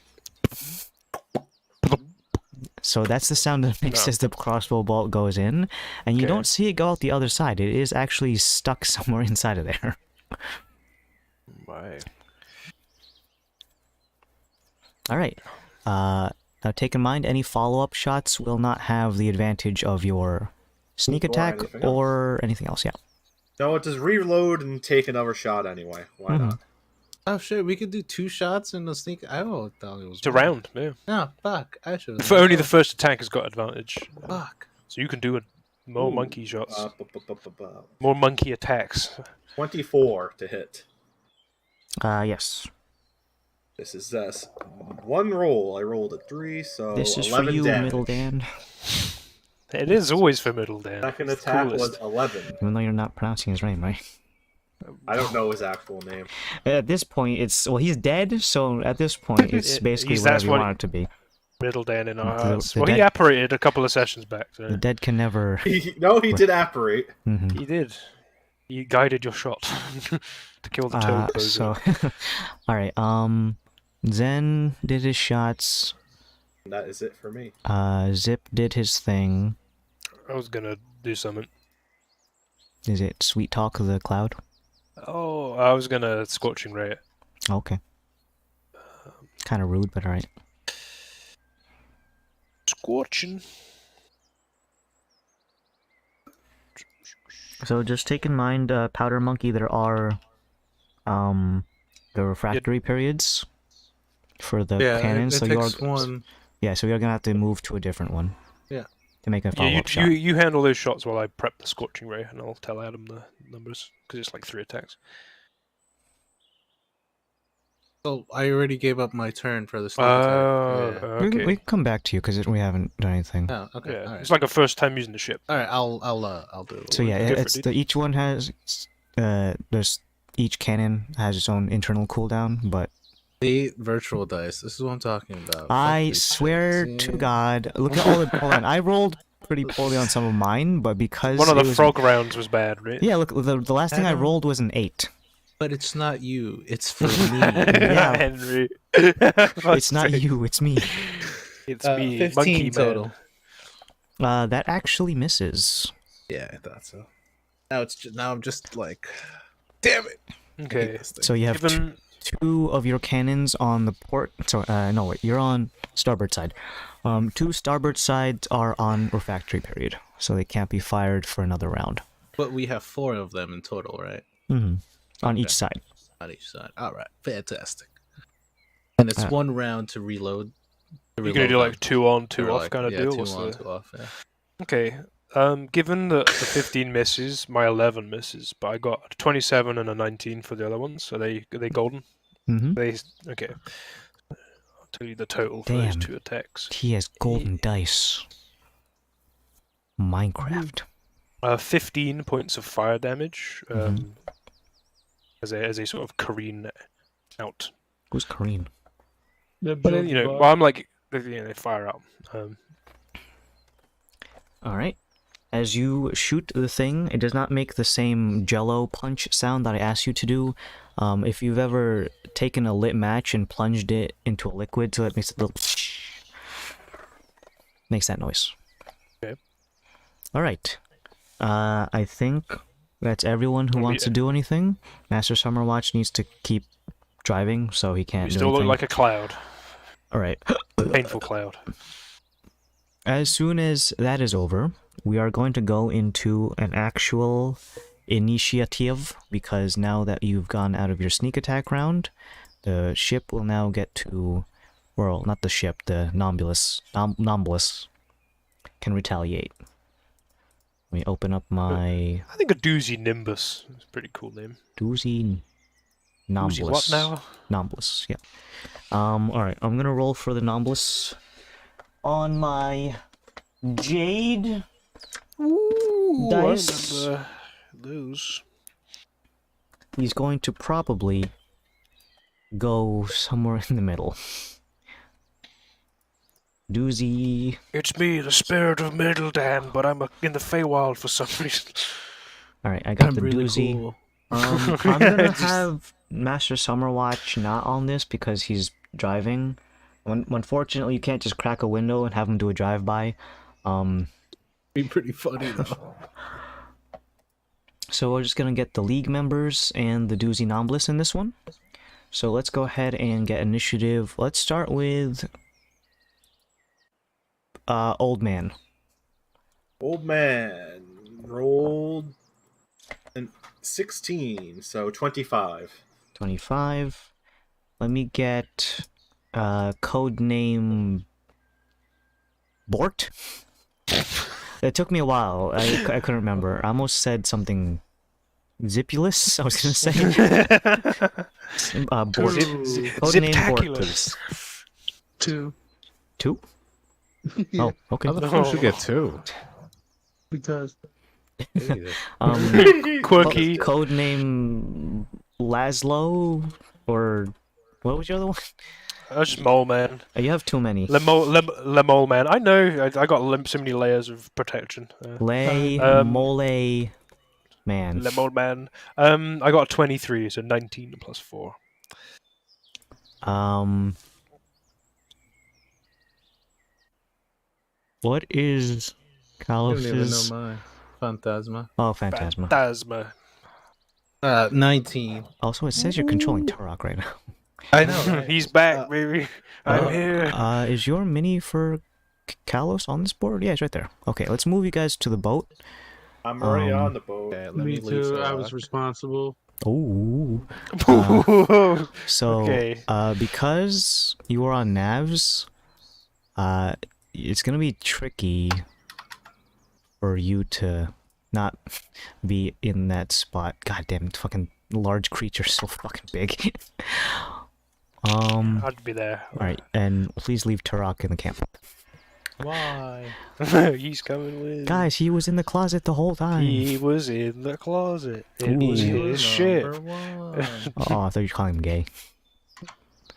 So that's the sound that it makes as the crossbow bolt goes in, and you don't see it go out the other side. It is actually stuck somewhere inside of there. Right. All right. Now take in mind, any follow-up shots will not have the advantage of your sneak attack anything or anything else. Yeah. No, it just reload and take another shot anyway. Why not? Oh shit, we could do 2 shots in the sneak. I thought it was It's a round. Yeah. No, fuck. I should. For only the first attack has got advantage. Fuck. So you can do more Ooh, monkey shots. bu- More monkey attacks. 24 to hit. Yes. This is one roll. I rolled a 3, so This is for 11 you, damage. Middle Dan. It is always for Middle Dan. Second It's the attack coolest. was 11. Even though you're not pronouncing his name right. I don't know his actual name. At this point, it's well, he's dead. So at this point, it's basically that's whatever you what want it to be. Middle Dan in our The- hearts. the Well, he dead- apparated a couple of sessions back. So. The dead can never. He did apparate. Mhm. He did. He guided your shot to kill the toad. So, all right. Zen did his shots. That is it for me. Zip did his thing. I was gonna do something. Is it Sweet Talk of the Cloud? Oh, I was gonna Scorching Ray it. Okay. Kind of rude, but alright. Scorching. So just take in mind, Powder Monkey, there are the refractory periods for the cannons. It So takes you're one. yeah, so you're gonna have to move to a different one. Yeah. To make a Yeah, follow-up shot. you handle those shots while I prep the Scorching Ray, and I'll tell Adam the numbers because it's like 3 attacks. So I already gave up my turn for the sneak attack. Yeah. Okay. We can come back to you because we haven't done anything. Oh, okay. Yeah, All right. it's like a first time using the ship. All right. I'll do it. So yeah, Go for it's it, the each one has there's each cannon has its own internal cooldown, but The virtual dice. This is what I'm talking about. I Fuck these swear things. to God, look at all the hold on. I rolled pretty poorly on some of mine, but because One of it the was, frog rounds was bad, right? yeah, look, the last thing I Adam. rolled was an 8. But it's not you. It's for me. Yeah. Henry. It's not you, it's me. It's me, 15 Monkey total. Man. That actually misses. Yeah, I thought so. Now I'm just like, damn it. I hate Okay. this thing. So you have Given two of your cannons on the port. So no, wait, you're on starboard side. 2 starboard sides are on refractory period, so they can't be fired for another round. But we have 4 of them in total, right? Mm-hmm. On Okay. each side. On each side. All right, fantastic. And it's Uh, 1 round to reload. you're gonna do like 2 on, 2 Or off like, kind of yeah, deal. 2 What's on, the- 2 off. Yeah. Okay. Given that the 15 misses, my 11 misses, but I got a 27 and a 19 for the other ones. Are they golden? Mm-hmm. Okay. I'll tell you the total for those Damn. 2 attacks. He has golden dice. Minecraft. 15 points of fire damage. Mhm. As a sort of careen out. Who's Kareen? But then, well, I'm like, they fire out. Alright. As you shoot the thing, it does not make the same jello punch sound that I asked you to do. If you've ever taken a lit match and plunged it into a liquid, so it makes a little makes that noise. Okay. Alright. I think that's everyone who wants to do anything. Master Summerwatch needs to keep driving, so he can't You do still look anything. like a cloud. Alright. Painful cloud. As soon as that is over, we are going to go into an actual initiative, because now that you've gone out of your sneak attack round, the ship will now get to, well, not the ship, the Nombulus can retaliate. Let me open up my I think a doozy Nimbus is a pretty cool name. doozy Doozy what Nombulus. now? Nombulus, yeah. Alright, I'm gonna roll for the Nombulus on my Jade dice. I remember those. He's going to probably go somewhere in the middle. Doozy. It's me, the spirit of Middledan, but I'm in the Feywild for some reason. Alright, I got I'm the really doozy. cool. I'm gonna have Master Summerwatch not on this because he's driving. Unfortunately, you can't just crack a window and have him do a drive-by. Be pretty funny though. So we're just gonna get the league members and the doozy Nombulus in this one. So let's go ahead and get initiative. Let's start with Old Man. Old man rolled an 16, so 25. 25. Let me get code name Bort. It took me a while. I couldn't remember. I almost said something Zipulus, I was gonna say. Bort. Code name Bort, please. 2. 2? Yeah. Oh, okay. How the fuck should get 2? Because Quirky. Code name Laszlo, or what was the other one? That's just Mole Man. You have too many. Le Mole Man. I know. I got so many layers of protection. Mole Man. Le Mole Man. I got a 23, so 19 plus 4. What is I don't even know Kalos's? mine. Phantasma. Oh, Phantasma. Phantasma. 19. Also, it says you're controlling Turok right now. I know. Right? He's back, baby. I'm here. Is your mini for Kalos on this board? Yeah, it's right there. Okay, let's move you guys to the boat. I'm already on the boat. Okay, let me me leave too. I Turok. was responsible. Ooh. So, Okay. because you are on Navs, it's gonna be tricky for you to not be in that spot. God damn it, fucking large creature's so fucking big. I'd be there. Alright, and please leave Turok in the camp. Why? He's coming with. Guys, he was in the closet the whole time. He was in the closet. It Ooh. was his shit. Number 1. Oh, I thought you were calling him gay.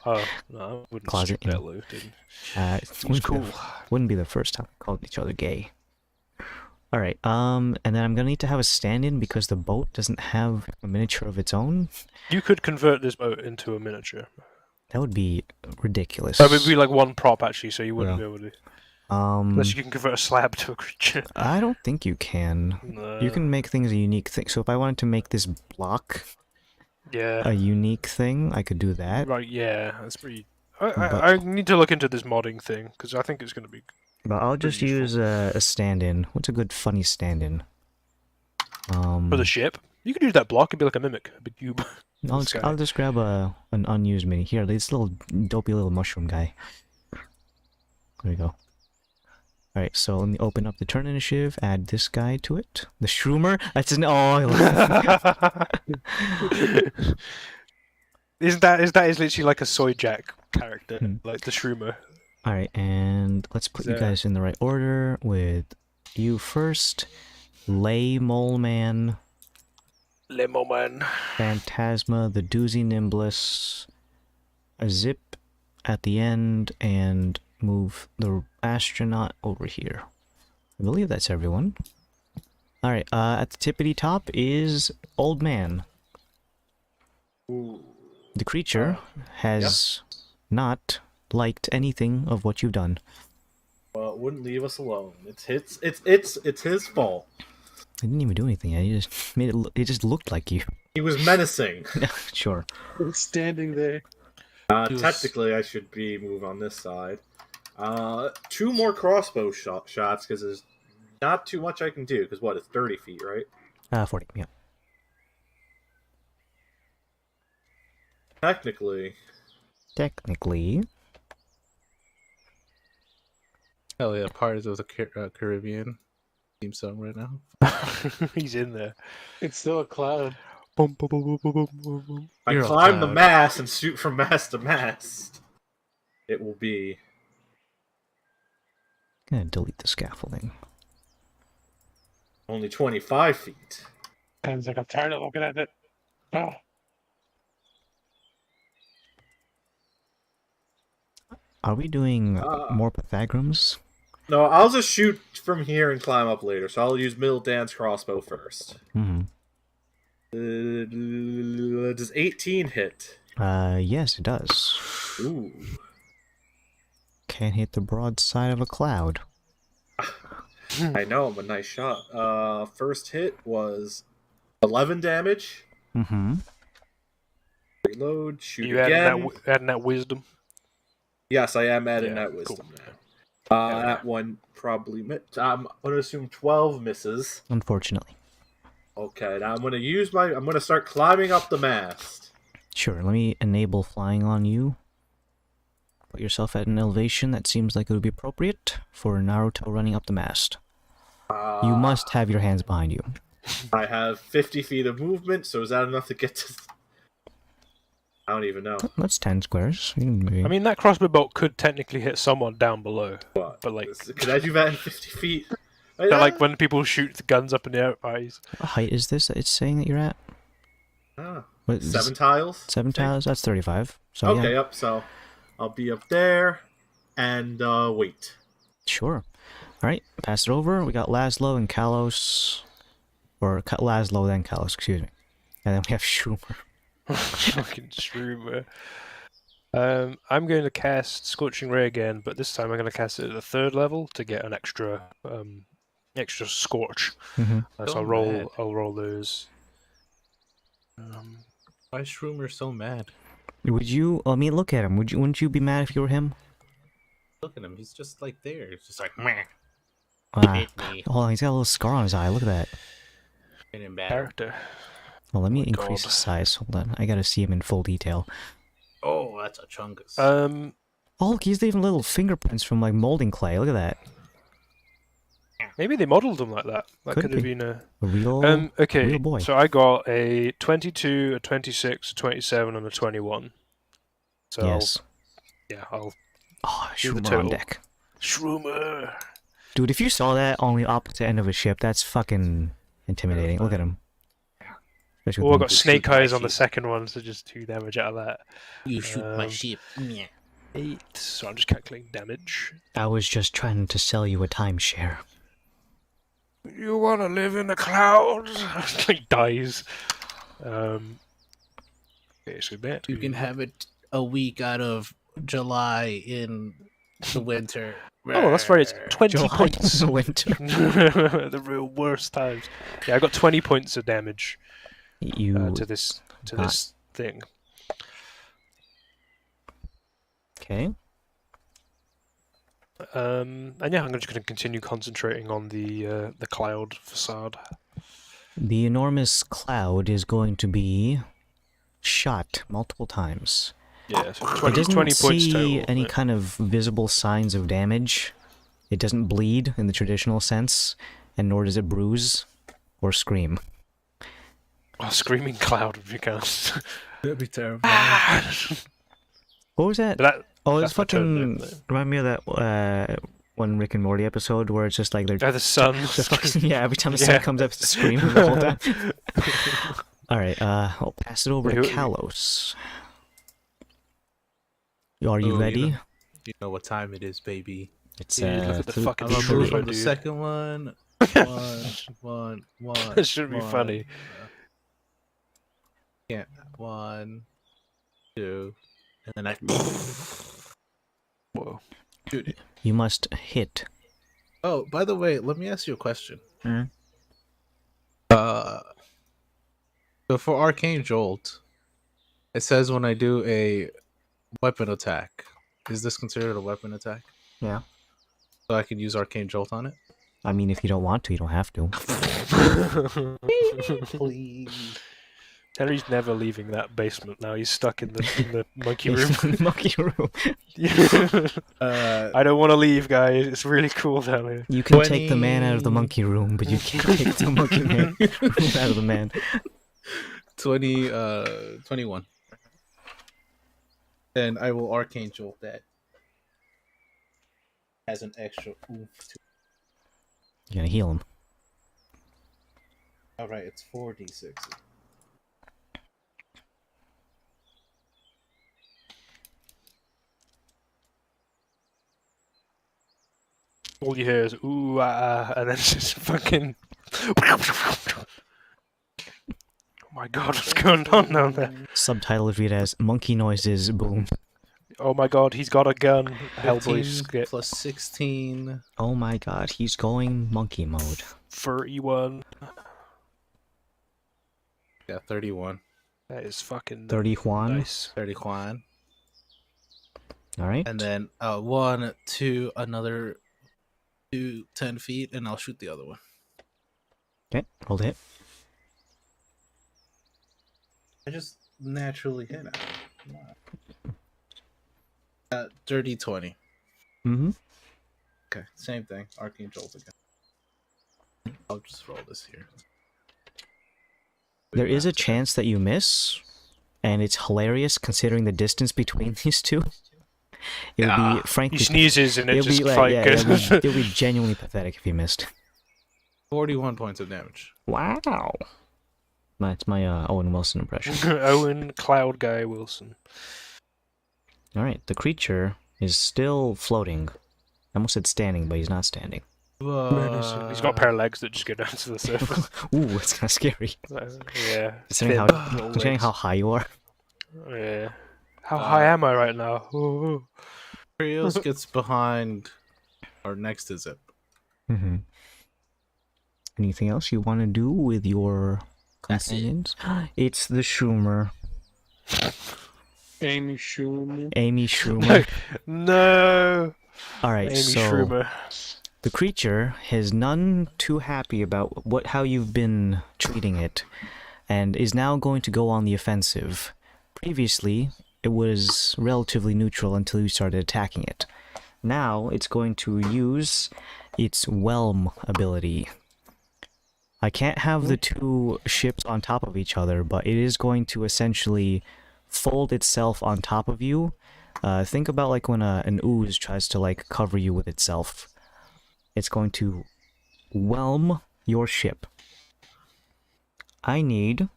Oh, no, I wouldn't Closet, strip that you know. low, didn't. It He's cool. Wouldn't be the first time we called each other gay. Alright, and then I'm gonna need to have a stand-in because the boat doesn't have a miniature of its own. You could convert this boat into a miniature. That would be ridiculous. That would be like one prop, actually, so you wouldn't Yeah. be able to. Unless you can convert a slab to a creature. I don't think you can. No. You can make things a unique thing. So if I wanted to make this block Yeah. a unique thing, I could do that. Right, yeah, that's pretty. But- I need to look into this modding thing, because I think it's going to be. But I'll just Pretty use a stand-in. What's a good funny stand-in? For the ship? You could use that block, it'd be like a mimic, a big cube. I'll just grab an unused mini. Here, this little dopey little mushroom guy. There we go. Alright, so let me open up the turn initiative, add this guy to it. The Shroomer? That's an I love it. Is that literally like a soy jack character, like the Shroomer? Alright, and let's put you guys in the right order with you first. Lay Mole Man, Lemo Man. Phantasma, the Doozy Nimblus, a Zip at the end, and move the astronaut over here. I believe that's everyone. Alright, at the tippity top is Old Man. Ooh. The creature has not liked anything of what you've done. Well, it wouldn't leave us alone. It's his fault. I didn't even do anything. He just made it. It just looked like you. He was menacing. Sure. Standing there. Technically, I should be moved on this side. 2 more crossbow shots because there's not too much I can do. Because what? It's 30 feet, right? 40. Yeah. Technically. Hell yeah, Pirates of the Caribbean theme song right now. He's in there. It's still a cloud. Boom, boom, boom, boom, boom, boom, boom, boom. I You're a climb the cloud. mast and shoot from mast to mast. It will be. Gonna delete the scaffolding. Only 25 feet. Sounds like I'm tired of looking at it. Oh. Are we doing Uh, more Pythagrams? No, I'll just shoot from here and climb up later. So I'll use middle dance crossbow first. Mm-hmm. Does 18 hit? Yes, it does. Ooh. Can't hit the broadside of a cloud. I know, I'm a nice shot. First hit was 11 damage. Mm-hmm. Reload, shoot You again. adding that wisdom? Yes, I am adding Yeah, that wisdom cool. now. That one probably I'm going to assume 12 misses. Unfortunately. Okay, now I'm going to start climbing up the mast. Sure, let me enable flying on you. Put yourself at an elevation that seems like it would be appropriate for Naruto running up the mast. You must have your hands behind you. I have 50 feet of movement, so is that enough to get to... I don't even know. That's 10 squares. I mean, that crossbow bolt could technically hit someone down below. What? But like, Could I do that in 50 feet? like when people shoot the guns up in the air at parties. What height is this that it's saying that you're at? What, 7 tiles? 7 tiles? That's 35. So Okay, yeah. yep, so I'll be up there and wait. Sure. Alright, pass it over. We got Laszlo and Kalos. Or Laszlo, then Kalos, excuse me. And then we have Schumer. Fucking Shroomer. I'm going to cast Scorching Ray again, but this time I'm going to cast it at the 3rd level to get an extra scorch. Mm-hmm. So So mad. I'll roll those. Why is Shroomer so mad? Would you... I mean, look at him. Wouldn't you be mad if you were him? Look at him, he's just like there. He's just like, meh. Hold on, he's got a little scar on his eye. Look at that. Character. Well, let me my increase God. his size. Hold on. I gotta see him in full detail. Oh, that's a chungus. Oh, look, he's leaving little fingerprints from, like, molding clay. Look at that. Maybe they modelled them like that. That Could could have be. been a... A real, okay, real boy. so I got a 22, a 26, a 27, and a 21. So Yes. I'll Oh, do the Schumer on total. deck. Shroomer. Dude, if you saw that on the opposite end of a ship, that's fucking intimidating. Look at him. Especially Oh, with I got the- snake eyes on the second one, so just 2 damage out of that. You shoot my Um, ship. 8. So I'm just calculating damage. I was just trying to sell you a timeshare. You want to live in the clouds? He dies. Okay, so that You can have it a week out of July in the winter. Oh, that's right. It's 20 July points. in the winter. The real worst times. Yeah, I got 20 points of damage You... to this got- thing. Okay. And yeah, I'm just going to continue concentrating on the cloud facade. The enormous cloud is going to be shot multiple times. Yeah, so It 20, doesn't 20 points see total. any Yeah. kind of visible signs of damage. It doesn't bleed in the traditional sense, and nor does it bruise or scream. Oh, screaming cloud would be kind of... That'd be terrible. What was that? But Oh, that's it's my turn, fucking... though. Remind me of that one Rick and Morty episode where it's just like they're... The sun. the fucking, yeah, every time the sun Yeah. comes up, it's screaming the whole time. Alright, I'll pass it over to Wait, Kalos. Are you Oh, ready? You know what time it is, baby. It's Yeah, look at the fucking I'm gonna True, move from the dude. second one. One. That shouldn't be funny. Yeah, 1, 2, and then I Whoa. shoot it. You must hit. Oh, by the way, let me ask you a question. Mhm. So for Arcane Jolt, it says when I do a weapon attack, is this considered a weapon attack? Yeah. So I could use Arcane Jolt on it? I mean, if you don't want to, you don't have to. Please. Henry's never leaving that basement now. He's stuck in the monkey room. Monkey room. I don't want to leave, guys. It's really cool down here. You can take the man out of the monkey room, but you can't take the monkey man out of the man. 21. And I will Arcane Jolt that. Has an extra oomph to You're gonna heal him. Alright, it's 4d6. All you hear is ooh and then just fucking. Oh my god, what's going on down there? Subtitle of it as monkey noises boom. Oh my god, he's got a gun. 15 Hellboy skit. plus 16. Oh my god, he's going monkey mode. 31. Yeah, 31. That is fucking 30 Juan. nice. 30 Juan. Alright. And then 1, 2, another 2, 10 feet, and I'll shoot the other one. Okay, roll to hit. I just naturally hit it. Dirty 20. Mm-hmm. Okay, same thing. Arcane Jolt again. I'll just roll this here. There is a chance that you miss, and it's hilarious considering the distance between these two. It would be, frankly, He sneezes and it it'll just be like, like yeah, goes. it'll be genuinely pathetic if you missed. 41 points of damage. Wow. That's my Owen Wilson impression. Owen Cloud Guy Wilson. Alright, the creature is still floating. I almost said standing, but he's not standing. He's got a pair of legs that just go down to the surface. Ooh, it's kind of scary. Yeah. Considering thin little considering legs. how high you are. Yeah. How high am I right now? Ooh. Trios gets behind or next to Zip. Mm-hmm. Anything else you want to do with your That's it. companions? It's the Schumer. Amy Schumer. Amy Schumer. No. Alright, Amy so Schumer. the creature is none too happy about how you've been treating it, and is now going to go on the offensive. Previously, it was relatively neutral until you started attacking it. Now, it's going to use its Whelm ability. I can't have the two ships on top of each other, but it is going to essentially fold itself on top of you. Think about like when an ooze tries to like cover you with itself. It's going to whelm your ship. I need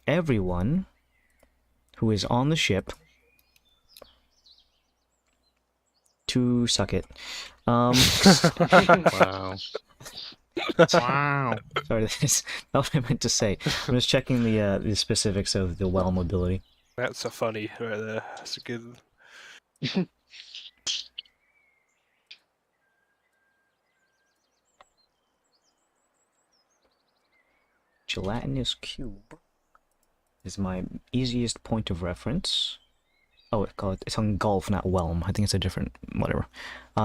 everyone who is on the ship to suck it. Wow. Wow. Sorry, that's not what I meant to say. I'm just checking the specifics of the whelm ability. That's a funny right there. That's a good. Gelatinous cube is my easiest point of reference. Oh, it's engulf, not whelm. I think it's a different whatever.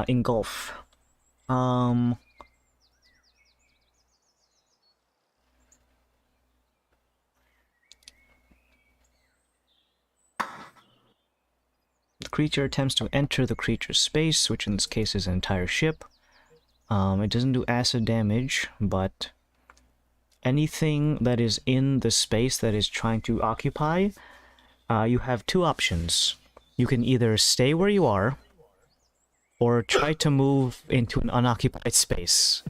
Engulf. The creature attempts to enter the creature's space, which in this case is an entire ship. It doesn't do acid damage, but anything that is in the space that is trying to occupy, you have two options. You can either stay where you are, or try to move into an unoccupied space.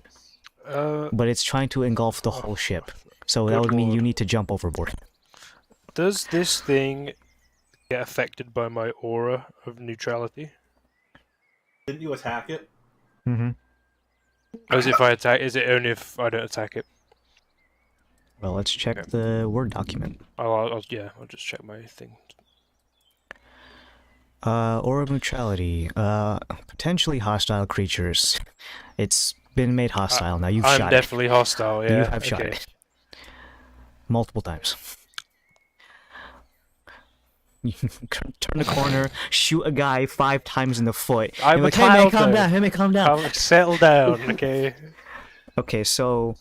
But it's trying to engulf the whole ship. So that Good would mean you lord. need to jump overboard. Does this thing get affected by my aura of neutrality? Didn't you attack it? Mm-hmm. As if I attack? Is it only if I don't attack it? Well, let's check the Word document. I'll just check my thing. Aura of neutrality. Potentially hostile creatures. It's been made hostile now. You've I'm shot definitely hostile. it. Yeah, You have shot okay. it. Multiple times. You turn the corner, shoot a guy 5 times in the foot. I'm You're a like, hey man, child calm now. down. Hey man, calm down. Settle down, okay? Okay, so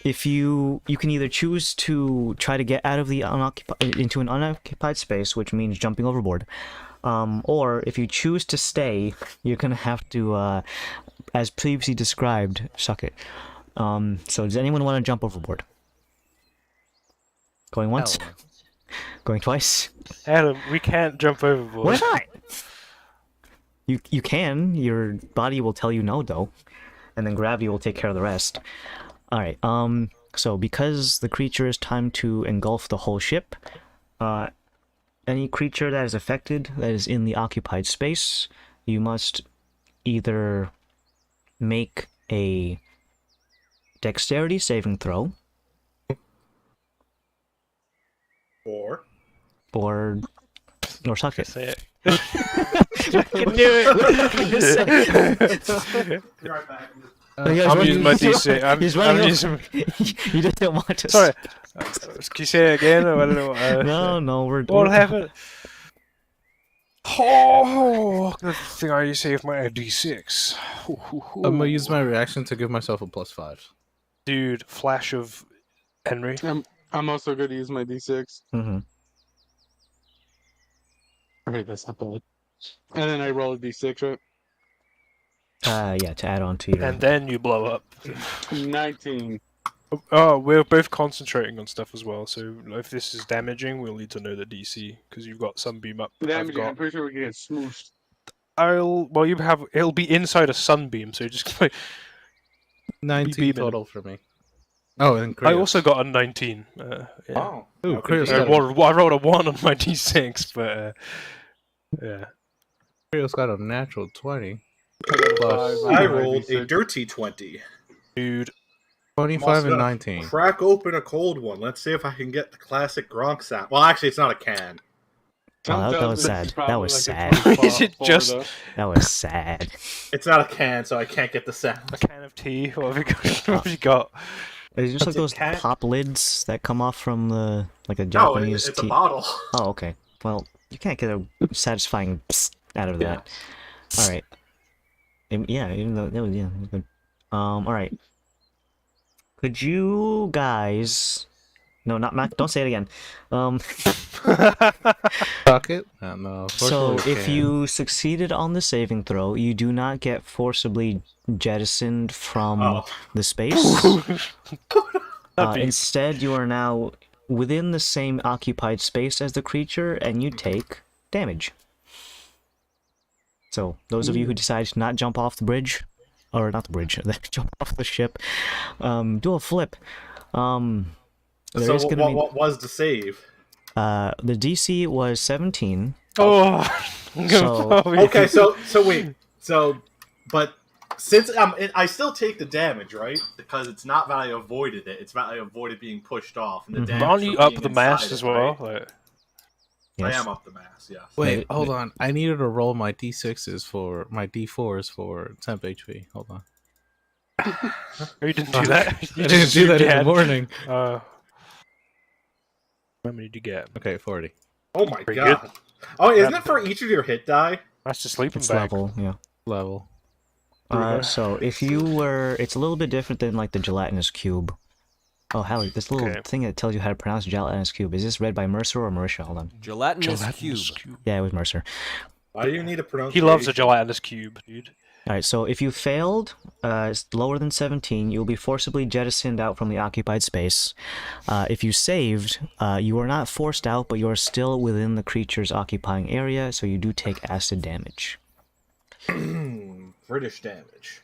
if you can either choose to try to get out of the into an unoccupied space, which means jumping overboard, or if you choose to stay, you're gonna have to, as previously described, suck it. So does anyone want to jump overboard? Going once? Hell no. Going twice? Adam, we can't jump overboard. Why not? You can. Your body will tell you no, though, and then gravity will take care of the rest. All right. So because the creature is timed to engulf the whole ship, any creature that is affected that is in the occupied space, you must either make a dexterity saving throw, or suck it. Say it. I can do it. Be right back. I'm using my DC. He's I'm running using. You didn't want to. Sorry. Can you say it again? I don't know. No, we're. What happened? Oh, the thing I saved my D6. I'm gonna use my reaction to give myself a +5. Dude, flash of Henry. I'm also going to use my D6. Mm-hmm. Alright, that's not bad. And then I roll a D6, right? Yeah, to add on to your. And then you blow up. 19. Oh, we're both concentrating on stuff as well, so if this is damaging, we'll need to know the DC, because you've got Sunbeam up. Damaging, I'm pretty sure we can get smooshed. It'll be inside a Sunbeam, so just like... 19 beaming. total for me. Oh, and I Kratos. also got a 19. Yeah. Oh. Ooh, Okay. Kratos I got, rolled a 1 on my D6, but yeah. Kratos got a natural 20. I rolled a dirty 20. Dude, 25 I'm and also 19. Crack open a cold one. Let's see if I can get the classic Gronk sound. Well, actually, it's not a can. Oh, that was sad. That was sad. Is it just That was sad. It's not a can, so I can't get the sound. a can of tea? What have you got? What have you got? It's just What's like it, those cat? pop lids that come off from the like a No, Japanese it's a tea. bottle. Oh, okay. Well, you can't get a satisfying psst out of that. All right. Yeah, even though that was it was good. All right. Could you guys? No, not Mac. Don't say it again. Suck it? No. So unfortunately, if can. you succeeded on the saving throw, you do not get forcibly jettisoned from Oh. the space. That'd be- Instead, you are now within the same occupied space as the creature, and you take damage. So, those of you who decide to not jump off the bridge, or not the bridge, jump off the ship, do a flip. There So is gonna be, what was the save? the DC was 17. Oh, So- Okay, so wait, but since I still take the damage, right? Because it's not that I avoided it; it's that I avoided being pushed off, and the Mhm. damage. aren't you from up being the mast inside as it, well? right? Like, I Yes. am up the mass. Yes. Wait, Wait, hold on. I needed to roll my D6s for my D4s for temp HP. Hold on. you didn't do that. I didn't do that in the Yeah. morning. How many did you get? Okay, 40. Oh my Pretty god. Oh, isn't it for each of your hit die? That's the sleeping It's bag. level, yeah. Level. So if you were, it's a little bit different than like the gelatinous cube. Oh, Hallie, this little Okay. thing that tells you how to pronounce gelatinous cube. Is this read by Mercer or Marisha? Hold on. Gelatinous Gelatinous cube. Yeah, it was Mercer. Why do you need a pronunciation? He loves a gelatinous cube, dude. Alright, so if you failed, it's lower than 17, you'll be forcibly jettisoned out from the occupied space. If you saved, you are not forced out, but you are still within the creature's occupying area, so you do take acid damage. British damage.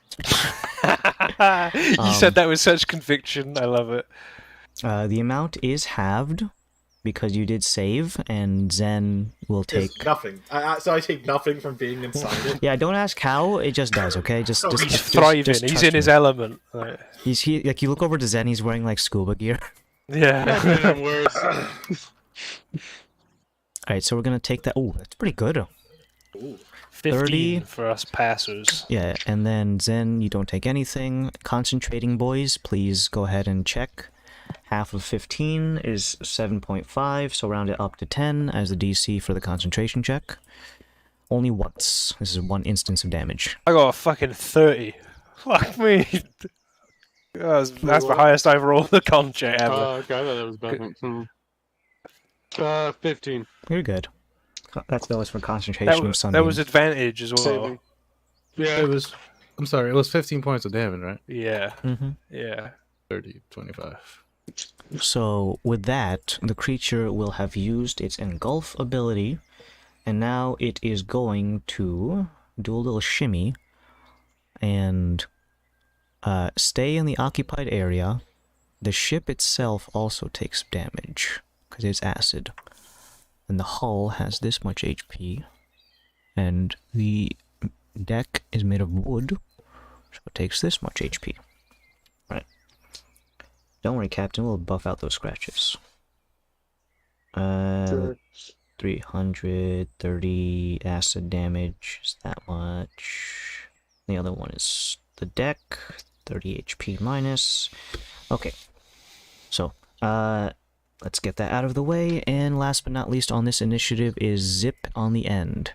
You said that with such conviction. I love it. The amount is halved, because you did save, and Zen will take... It's nothing. So I take nothing from being inside it. Yeah, don't ask how, it just does, okay? Just He's thriving. just He's trust in his me. element. Like, Like, you look over to Zen, he's wearing, like, scuba gear. yeah. Worse. Alright, so we're gonna take that... Oh, that's pretty good. Ooh. 15 for us passers. Yeah, and then Zen, you don't take anything. Concentrating boys, please go ahead and check. Half of 15 is 7.5, so round it up to 10 as the DC for the concentration check. Only once. This is one instance of damage. I got a fucking 30. Fuck me. That's the what? highest I've rolled the con check ever. Okay, I thought that was better. 15. You're good. That was for concentration of That was sunbeam. advantage as well. Saving. Yeah. It was. I'm sorry. It was 15 points of damage, right? Yeah. Mm-hmm. Yeah. 30, 25. So, with that, the creature will have used its engulf ability, and now it is going to do a little shimmy and stay in the occupied area. The ship itself also takes damage because it's acid, and the hull has this much HP, and the deck is made of wood, so it takes this much HP. Right. Don't worry, Captain, we'll buff out those scratches. Sure. 330 acid damage is that much. The other one is the deck, 30 HP minus. Okay, so let's get that out of the way, and last but not least on this initiative is Zip on the end.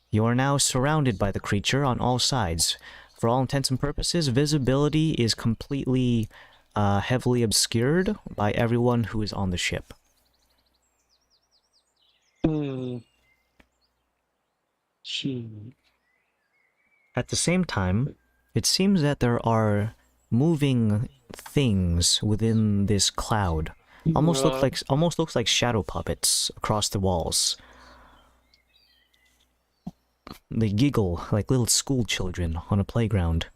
You are now surrounded by the creature on all sides. For all intents and purposes, visibility is completely heavily obscured by everyone who is on the ship. At the same time, it seems that there are moving things within this cloud. Almost looks like shadow puppets across the walls. They giggle like little school children on a playground.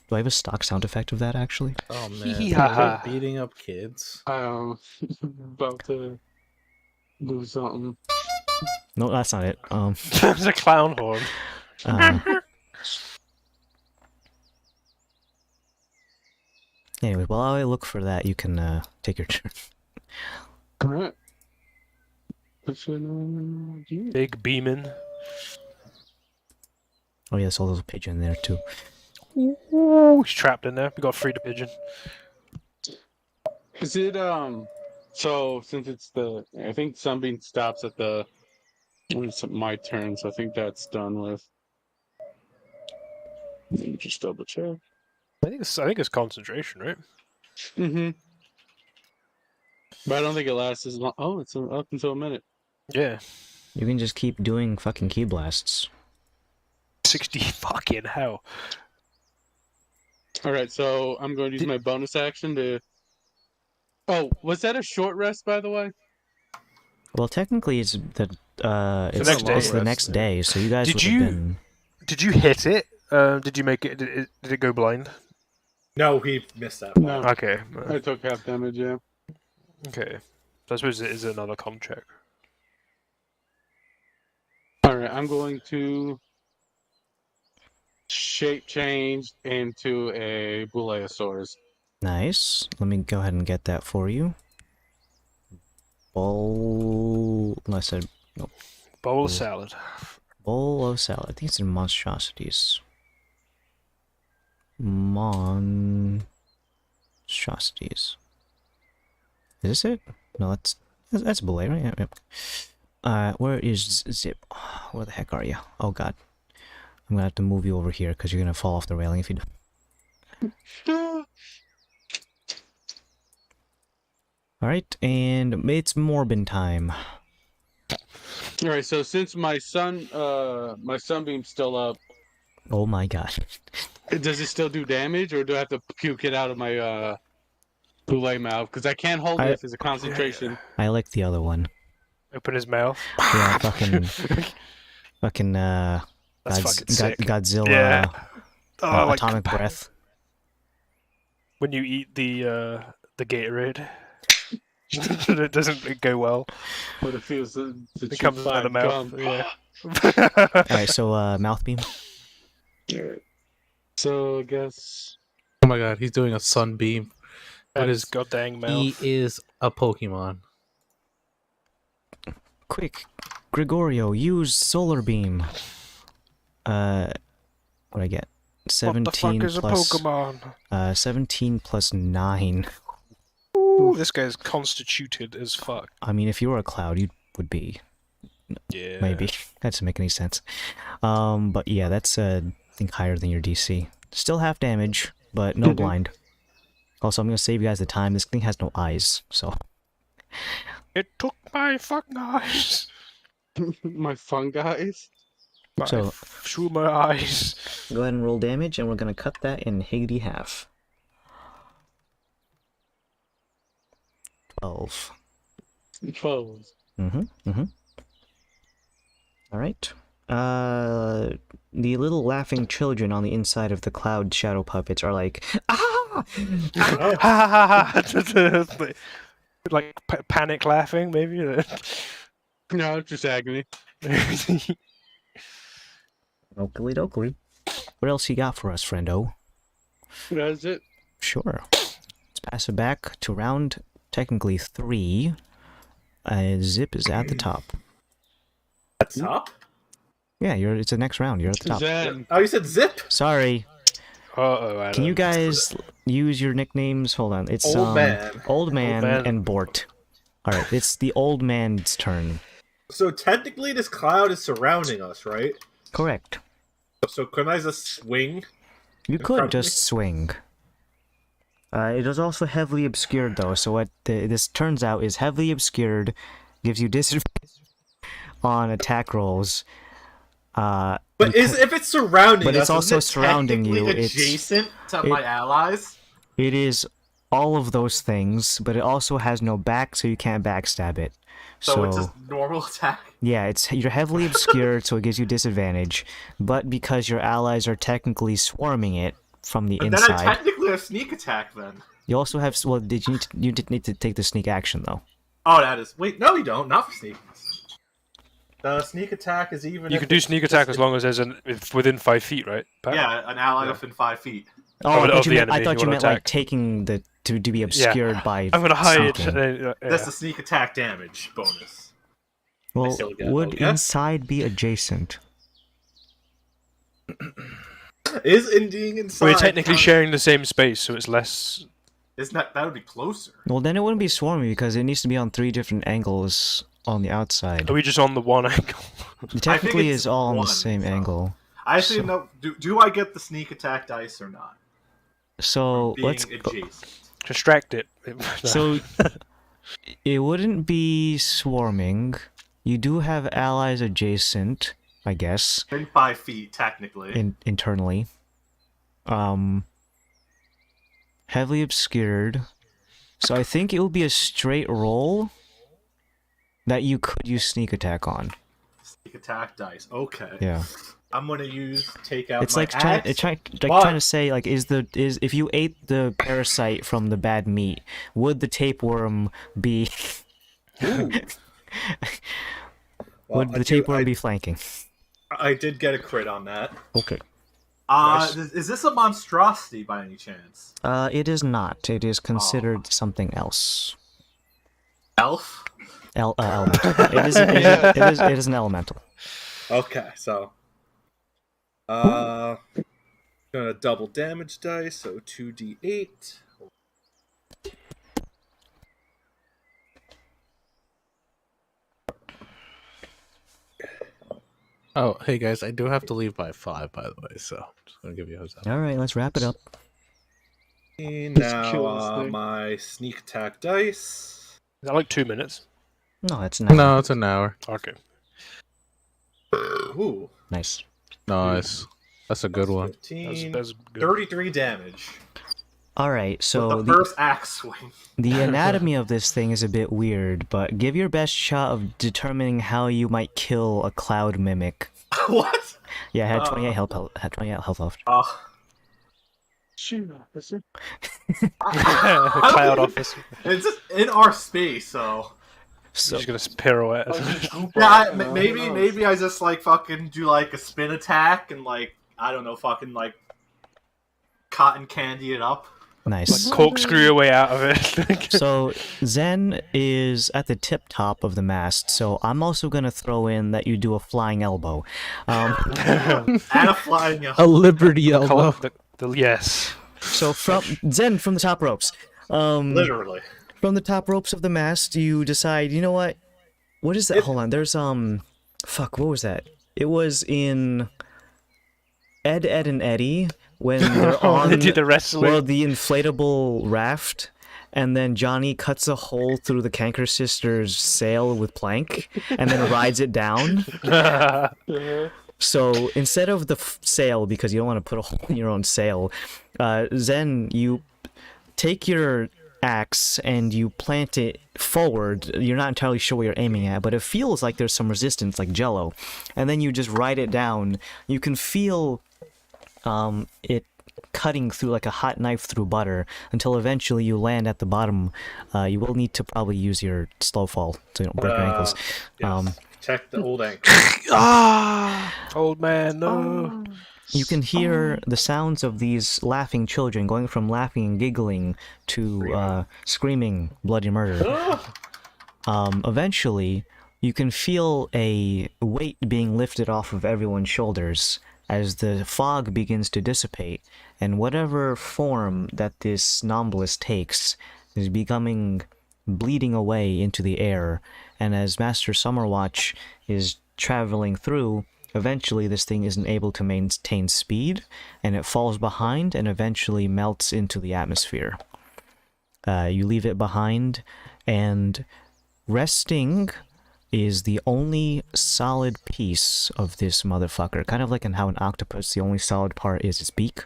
Do I have a stock sound effect of that, actually? Oh, man. Hee-ha-ha. They're beating up kids. About to do something. No, that's not it. There's a clown horn. Anyway, while I look for that, you can take your turn. Alright. Big beaming. Oh yes, all those pigeon there too. Ooh, he's trapped in there. We got free to pigeon. Is it so since it's I think Sunbeam stops at when it's my turn, so I think that's done with. Let me just double check. I think it's concentration, right? Mm-hmm. But I don't think it lasts as long. Oh, it's up until a minute. Yeah. You can just keep doing fucking key blasts. 60 fucking hell. Alright, so I'm going to use my bonus action to... Oh, was that a short rest, by the way? Well, technically it's the next day, so you guys Did would you- have been... Did you hit it? Did you make it? Did it go blind? No, he missed that. No. Okay. I took half damage, yeah. Okay. So I suppose it is another con check. Alright, I'm going to shape change into a Bouleosaurus. Nice. Let me go ahead and get that for you. Bowl... I said... No. Bowl of salad. Bowl of salad. I think it's in monstrosities. Monstrosities. Is this it? No, that's Boulet, right? Yeah, yep. Where is Zip? Where the heck are you? Oh god. I'm gonna have to move you over here because you're gonna fall off the railing if you don't. Alright, and it's Morbin time. Alright, so since my sunbeam's still up, Oh my god. does it still do damage, or do I have to puke it out of my Boulet mouth? Because I can't hold it if it's a concentration. I like the other one. Open his mouth. Yeah, fucking That's fucking sick. Godzilla Yeah. Like atomic breath. when you eat the Gatorade. It doesn't go well. But it feels It comes out of the mouth. Yeah. Alright, so mouth beam. So I guess Oh my god, he's doing a sunbeam. That What is is goddamn He mouth. is a Pokemon. Quick, Gregorio, use solar beam. What I get? What the fuck 17 is a plus Pokemon? 17 plus 9. Ooh, this guy's constituted as fuck. I mean, if you were a cloud, you would be. Yeah. Maybe. That doesn't make any sense. But yeah, that's, I think, higher than your DC. Still half damage, but no blind. Also, I'm gonna save you guys the time. This thing has no eyes, so... It took my fucking eyes. My fungi. So- Through my eyes. Go ahead and roll damage, and we're gonna cut that in Higgity half. 12. 12. Alright. The little laughing children on the inside of the cloud shadow puppets are like, ah! Ha ha ha! Like panic laughing, maybe. No, it's just agony. Oakley dokley. What else you got for us, friendo? That's it. Sure. Let's pass it back to round, technically 3. Zip is at the top. That's up. Yeah, it's the next round. You're at the top. Zen. Oh, you said Zip. Sorry. Uh-oh, Can you guys use your nicknames? Hold on. It's Old Man. Old Man, Old Man. and Bort. Alright, it's the old man's turn. So technically, this cloud is surrounding us, right? Correct. So can I just swing? You could Probably. just swing. It is also heavily obscured, though, so what this turns out is heavily obscured, gives you disadvantage on attack rolls. But if it's surrounding But us, it's also isn't it surrounding you, technically it's- adjacent to my allies. It is all of those things, but it also has no back, so you can't backstab it. So it's just normal attack. Yeah, you're heavily obscured, so it gives you disadvantage. But because your allies are technically swarming it from the But then I inside, technically have sneak attack then. you also have. Well, you did need to take the sneak action though. Oh, that is. Wait, no, you don't. Not for sneak. The sneak attack is even. You if can do it's sneak just- attack as long as there's it's within 5 feet, right? Pat? Yeah, an ally Yeah. within 5 feet. Oh, Of I thought the you meant, enemy, I thought you you wanna meant like attack. taking to be obscured by. I'm gonna hide. sneaking. Yeah. That's the sneak attack damage bonus. Well, still get would it, okay? inside be adjacent? Is being inside? We're technically sharing the same space, so it's less. Isn't that would be closer? Well, then it wouldn't be swarmy because it needs to be on 3 different angles on the outside. Are we just on the one angle? It technically it's is all on the one, same so- angle. I actually So- know. Do I get the sneak attack dice or not? So Being let's. adjacent. Distract it. So it wouldn't be swarming. You do have allies adjacent, I guess, Within 5 feet, technically. internally. Heavily obscured. So I think it will be a straight roll that you could use sneak attack on. Sneak attack dice. Okay. Yeah. I'm gonna take out. It's my like trying axe. trying to say like is if you ate the parasite from the bad meat, would the tapeworm be Ooh. Well, would the tapeworm be flanking? I did get a crit on that. Okay. Nice. Is this a monstrosity by any chance? It is not. It is considered something else. Elf. Element. It is an elemental. Okay, so gonna double damage dice, so 2d8. Oh, hey guys, I do have to leave by 5, by the way, so just gonna give you a heads up. All right, let's wrap it up. And kill this now thing. my sneak attack dice. Is that like 2 minutes? No, it's not. No, it's an hour. Okay. Ooh, Nice. Nice. That's a good one. 15, That's good. 33 damage. All right, so With the first axe swing. the anatomy of this thing is a bit weird, but give your best shot of determining how you might kill a cloud mimic. What? Yeah, I had 28 health. Had 28 health left. Shoot, officer. Cloud officer. It's just in our space, so So He's gonna pirouette. yeah. Maybe I just like fucking do like a spin attack and like I don't know, fucking like cotton candy it up. nice. Corkscrew your way out of it. So Zen is at the tip top of the mast, so I'm also gonna throw in that you do a flying elbow. And a flying elf. A Liberty elbow. Yes. So from Zen from the top ropes. Literally. From the top ropes of the mast, you decide, you know what? What is that? Hold on. There's, fuck, what was that? It was in Ed, Ed, and Eddie when they're on They do the wrestling. the inflatable raft, and then Johnny cuts a hole through the Canker Sisters' sail with plank, and then rides it down. So instead of the sail, because you don't want to put a hole in your own sail, Zen, you take your axe and you plant it forward. You're not entirely sure what you're aiming at, but it feels like there's some resistance, like jello. And then you just ride it down. You can feel it cutting through like a hot knife through butter until eventually you land at the bottom. You will need to probably use your slow fall so you don't break your ankles. Yes. Check the old ankle. Old man, no. You can hear the sounds of these laughing children going from laughing and giggling to screaming bloody murder. Eventually, you can feel a weight being lifted off of everyone's shoulders as the fog begins to dissipate, and whatever form that this Nomblus takes is becoming bleeding away into the air, and as Master Summerwatch is traveling through, eventually this thing isn't able to maintain speed, and it falls behind and eventually melts into the atmosphere. You leave it behind, and resting is the only solid piece of this motherfucker. Kind of like in how an octopus, the only solid part is its beak.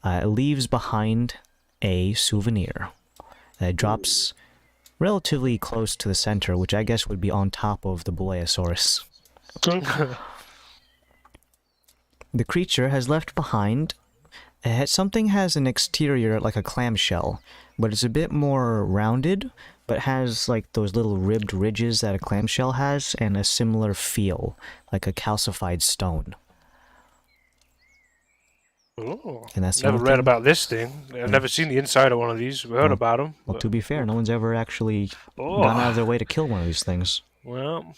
It leaves behind a souvenir. It drops relatively close to the center, which I guess would be on top of the Boeosaurus. The creature has left behind something has an exterior like a clamshell, but it's a bit more rounded, but has like those little ribbed ridges that a clamshell has, and a similar feel, like a calcified stone. Oh, And that's the never only read thing- about this thing. I've never seen the inside of one of these. We heard about them. Well, to be fair, no one's ever actually Oh. gone out of their way to kill one of these things. Well,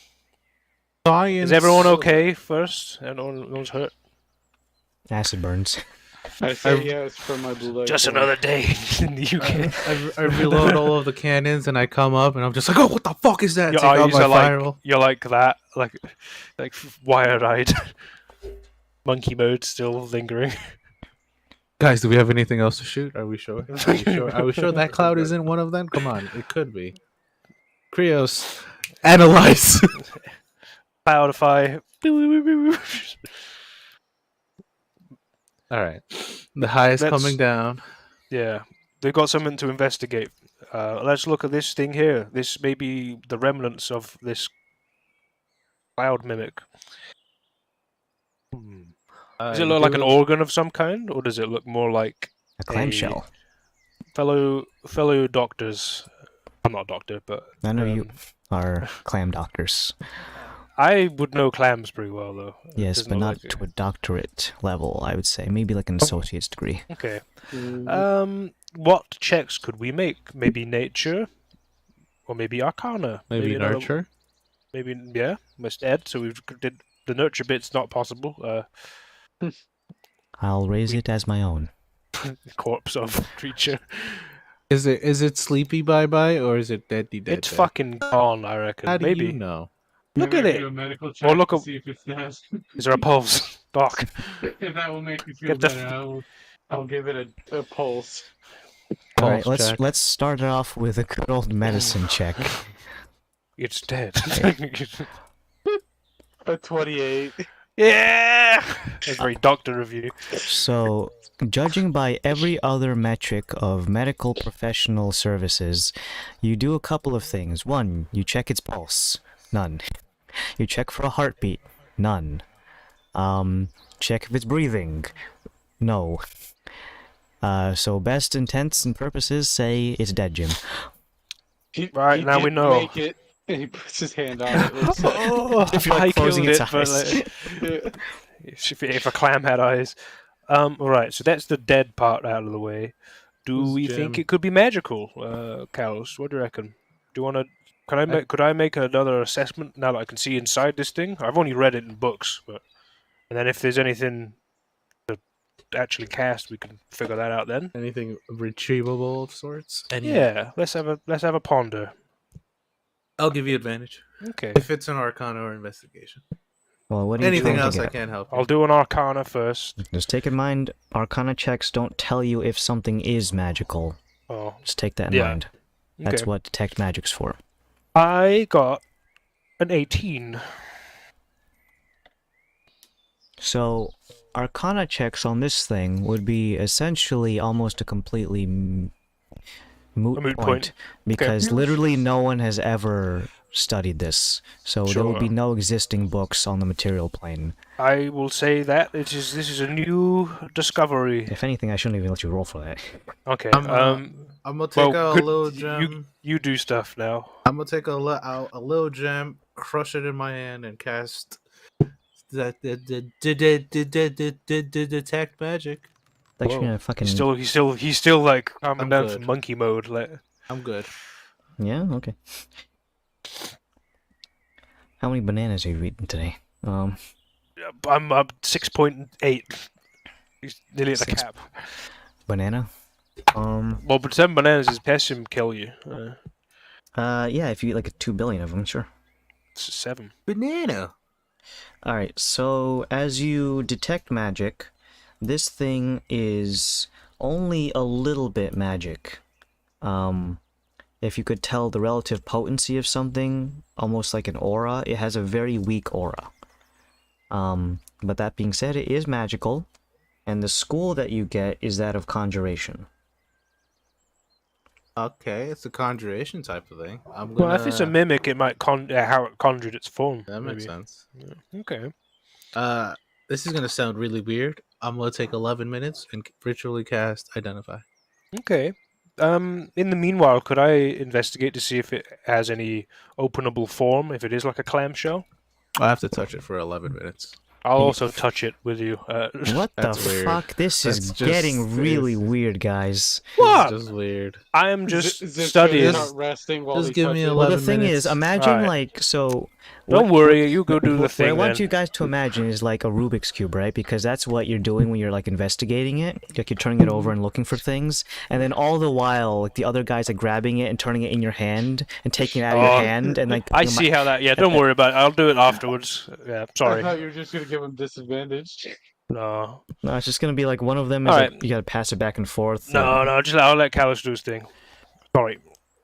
Science. is everyone okay first? No one's hurt? Acid burns. I say yes for my blue light. Just point. another day in the UK. I reload all of the cannons and I come up and I'm just like, oh, what the fuck is that? Your Take out eyes my are like firewall. you're like that, like wire-eyed. Monkey mode still lingering. Guys, do we have anything else to shoot? Are we sure? Are we sure? Are we sure that cloud isn't one of them? Come on, it could be. Krios, analyze. Cloudify. All right, the high is Let's- coming down. Yeah, they've got something to investigate. Let's look at this thing here. This may be the remnants of this cloud mimic. Does it look like an organ of some kind, or does it look more like A clamshell. fellow doctors? I'm not a doctor, but None of you are clam doctors. I would know clams pretty well, though. It Yes, doesn't but look not like to a doctorate level, I would say. Maybe like an associate's degree. Okay. Mm, What checks could we make? Maybe nature, or maybe arcana. Maybe another- nurture. Maybe yeah. Must add. So we did the nurture bit's not possible. I'll raise it as my own. Corpse of creature. Is it sleepy bye bye or is it deady dead? It's fucking gone, I reckon. How do Maybe. you know? Look maybe at I it. do a medical Or check look to up- see if it's nasty. Is there a pulse, Doc? If that will make you feel Get the better, I'll give it a pulse. All right, Pulse check. let's start it off with a good old medicine check. It's dead. A 28. Yeah. That's very doctor review. So, judging by every other metric of medical professional services, you do a couple of things. One, you check its pulse. None. You check for a heartbeat. None. Check if it's breathing. No. So best intents and purposes say it's dead, Jim. Right, now we didn't know. Make it, and he puts his hand on it. Looks like, Oh, If you're, like, I closing killed its it, but eyes. like, if a clam had eyes. Alright, so that's the dead part out of the way. Do Who's we Jim? think it could be magical, Kalos? What do you reckon? Do you want to? Could I make another assessment now that I can see inside this thing? I've only read it in books, but and then if there's anything to actually cast, we can figure that out then. Anything retrievable of sorts? Yeah, let's have a ponder. I'll give you advantage. Okay. If it's an Arcana or Investigation. Well, what are you Anything trying to else, I get? can't help you. I'll do an Arcana first. Just take in mind, Arcana checks don't tell you if something is magical. Oh, Just take that in Yeah. mind. That's okay. what Detect Magic's for. I got an 18. So, Arcana checks on this thing would be essentially almost a completely moot A moot point, point. because literally no one has ever studied this. So there will be Sure. no existing books on the material plane. I will say that this is a new discovery. If anything, I shouldn't even let you roll for that. Okay. I'm gonna take well, a good- little gem. You do stuff now. I'm gonna take a little gem, crush it in my hand, and cast that detect magic. Actually, Whoa. gonna fucking He's still like calming I'm down good. from monkey mode. Like, I'm good. yeah, okay. How many bananas have you eaten today? I'm up 6.8. He's nearly at the Six. cap. Banana. Well, but 7 bananas is pessim kill you. Yeah, if you eat like 2 billion of them, sure. It's 7. Banana. Alright, so as you detect magic, this thing is only a little bit magic. If you could tell the relative potency of something, almost like an aura, it has a very weak aura. But that being said, it is magical, and the school that you get is that of conjuration. Okay, it's a conjuration type of thing. I'm Well, gonna. if it's a mimic, it might how it conjured its form. That makes maybe. sense. Yeah. Okay. This is gonna sound really weird. I'm gonna take 11 minutes and ritually cast Identify. Okay. In the meanwhile, could I investigate to see if it has any openable form? If it is like a clamshell, I have to touch it for 11 minutes. I'll also touch it with you. What the That's weird. fuck? This is That's just- getting really weird, guys. What? It's just weird. I am just Is it studying. Not resting while Just he give me touches it? Well, the 11 thing minutes. is, imagine Alright. like, so... Don't worry, you go do the What I thing. want then. you guys to imagine is like a Rubik's Cube, right? Because that's what you're doing when you're like investigating it. Like you're turning it over and looking for things. And then all the while, like the other guys are grabbing it and turning it in your hand and taking it out of your Oh, hand. And like, I see how that. Yeah, don't worry about it. I'll do it afterwards. Yeah, I sorry. thought you were just gonna give him disadvantage. No, No, it's just gonna be like one of them is Alright. like, you gotta pass it back and forth. no. Just I'll let Callus do his thing. Sorry.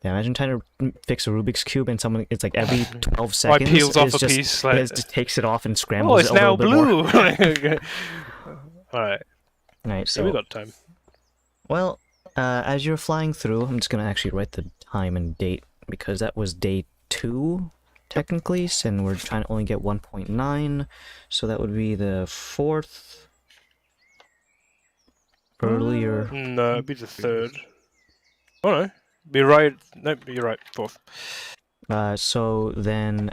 Yeah, imagine trying to fix a Rubik's Cube and someone, it's like every 12 Oh, it seconds. peels off it's a just, piece. it Like, just takes it off and scrambles oh, it it's a now little bit more. blue. All right. Alright, So we so, got time. well, as you're flying through, I'm just gonna actually write the time and date, because that was day 2, technically, and we're trying to only get 1.9, so that would be the 4th. Earlier. No, it'd be the 3rd. Oh no, be right. No, you're right. 4th. So then,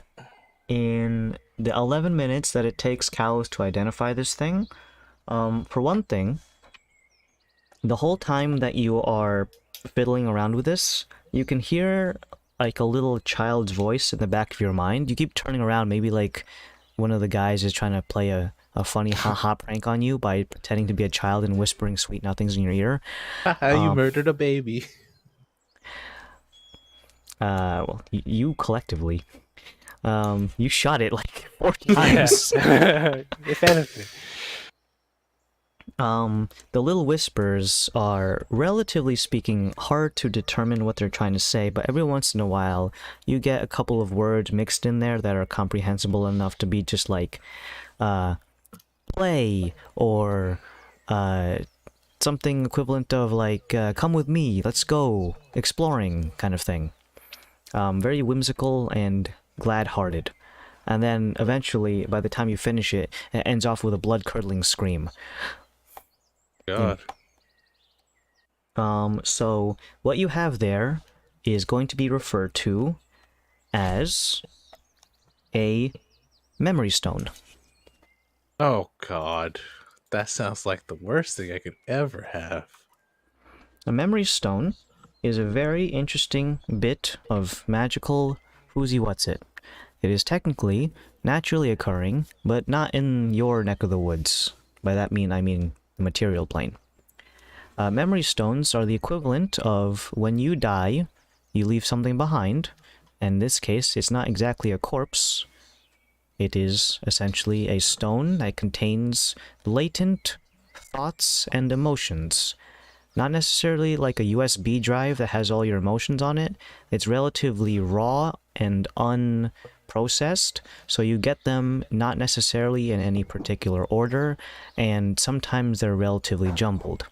in the 11 minutes that it takes Callus to identify this thing, for one thing, the whole time that you are fiddling around with this, you can hear like a little child's voice in the back of your mind. You keep turning around, maybe like one of the guys is trying to play a funny ha-ha prank on you by pretending to be a child and whispering sweet nothings in your ear. You murdered a baby. Well, you collectively. You shot it like 4 times. If anything. The little whispers are, relatively speaking, hard to determine what they're trying to say, but every once in a while, you get a couple of words mixed in there that are comprehensible enough to be just like, play, or, something equivalent of like, come with me, let's go, exploring, kind of thing. Very whimsical and glad-hearted. And then, eventually, by the time you finish it, it ends off with a blood-curdling scream. God. So what you have there is going to be referred to as a memory stone. Oh God. That sounds like the worst thing I could ever have. A memory stone is a very interesting bit of magical whoozy-what's-it. It is technically naturally occurring, but not in your neck of the woods. By that I mean the material plane. Memory stones are the equivalent of when you die, you leave something behind. In this case, it's not exactly a corpse. It is essentially a stone that contains latent thoughts and emotions. Not necessarily like a USB drive that has all your emotions on it. It's relatively raw and unprocessed, so you get them not necessarily in any particular order, and sometimes they're relatively jumbled.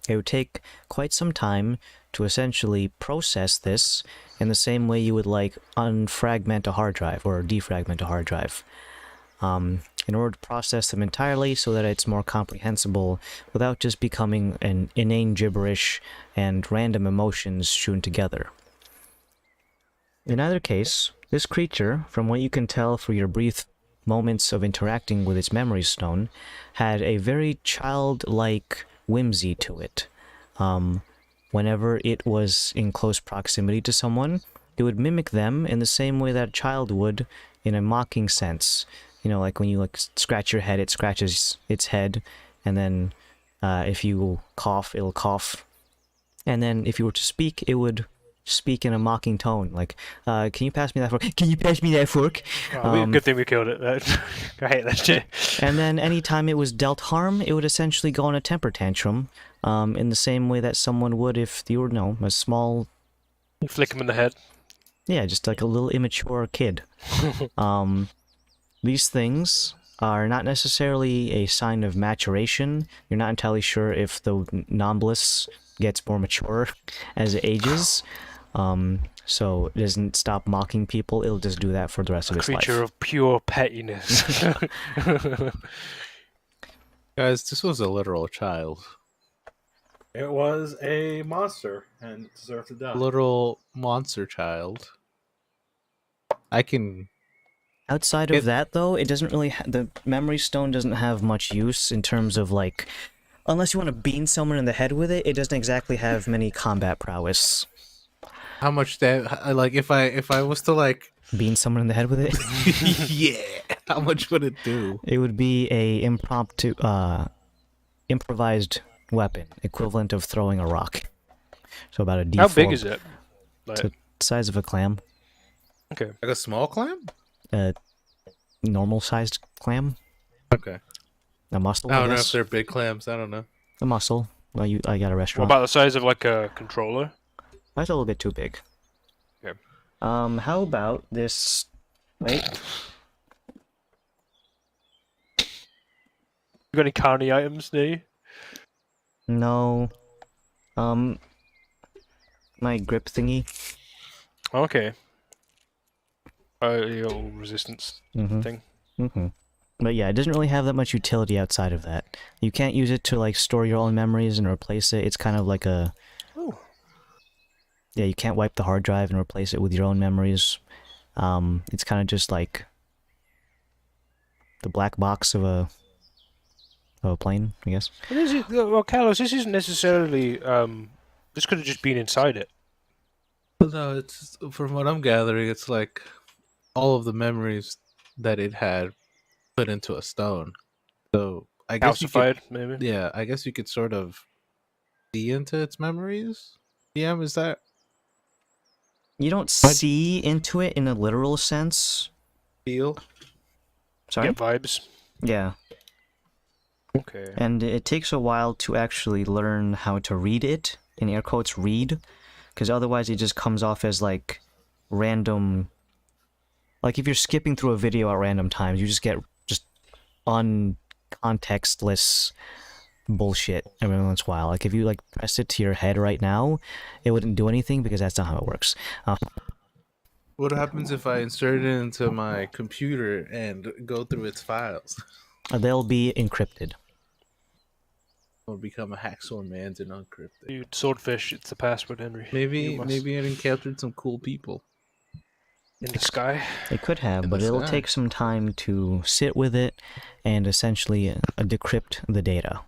It would take quite some time to essentially process this in the same way you would like unfragment a hard drive or defragment a hard drive. In order to process them entirely so that it's more comprehensible without just becoming an inane gibberish and random emotions strewn together. In either case, this creature, from what you can tell through your brief moments of interacting with its memory stone, had a very childlike whimsy to it. Whenever it was in close proximity to someone, it would mimic them in the same way that a child would, in a mocking sense. You know, like when you like scratch your head, it scratches its head, and then if you cough, it'll cough. And then if you were to speak, it would speak in a mocking tone, like, can you pass me that fork? Can you pass me that fork? Good thing we killed it. I hate that shit. And then anytime it was dealt harm, it would essentially go on a temper tantrum, in the same way that someone would if you were, no, a small... You flick him in the head. Yeah, just like a little immature kid. These things are not necessarily a sign of maturation. You're not entirely sure if the Nomblus gets more mature as it ages. So it doesn't stop mocking people, it'll just do that for the rest of its life. Creature of pure pettiness. Guys, this was a literal child. It was a monster and it deserved to die. Literal monster child. I can... Outside of that, though, it doesn't really... the memory stone doesn't have much use in terms of, like... Unless you want to bean someone in the head with it, it doesn't exactly have many combat prowess. How much that... Like, if I was to, like... Bean someone in the head with it? Yeah! How much would it do? It would be a impromptu... improvised weapon, equivalent of throwing a rock. So about a D4. How big is it? It's the size of a clam. Okay. Like a small clam? Normal-sized clam. Okay. A mussel, I don't know guess. if they're big clams. I don't know. A mussel. Well, I got a What restaurant. about the size of like a controller? That's a little bit too big. Okay. How about this... Wait. You got any carny items, do you? No. My grip thingy. Okay. Your resistance thing. But yeah, it doesn't really have that much utility outside of that. You can't use it to like store your own memories and replace it. It's kind of like a... Oh. Yeah, you can't wipe the hard drive and replace it with your own memories. It's kind of just like the black box of a plane, I guess. Well, Carlos, this isn't necessarily... this could have just been inside it. No, it's... From what I'm gathering, it's like... all of the memories that it had put into a stone. So I guess Calcified, maybe? Yeah, I guess you could sort of see into its memories. DM, is that... You don't see into it in a literal sense. Feel? Sorry? Get vibes. Yeah. Okay. And it takes a while to actually learn how to read it, in air quotes, read, because otherwise it just comes off as like random... Like if you're skipping through a video at random times, you just get just uncontextless bullshit every once in a while. Like if you like press it to your head right now, it wouldn't do anything because that's not how it works. What happens if I insert it into my computer and go through its files? They'll be encrypted. Or become a hacksaw man's and uncrypted. Dude, swordfish, it's the password, Henry. Maybe it encountered some cool people. In the sky? It could have, In but the it'll sky. take some time to sit with it and essentially decrypt the data.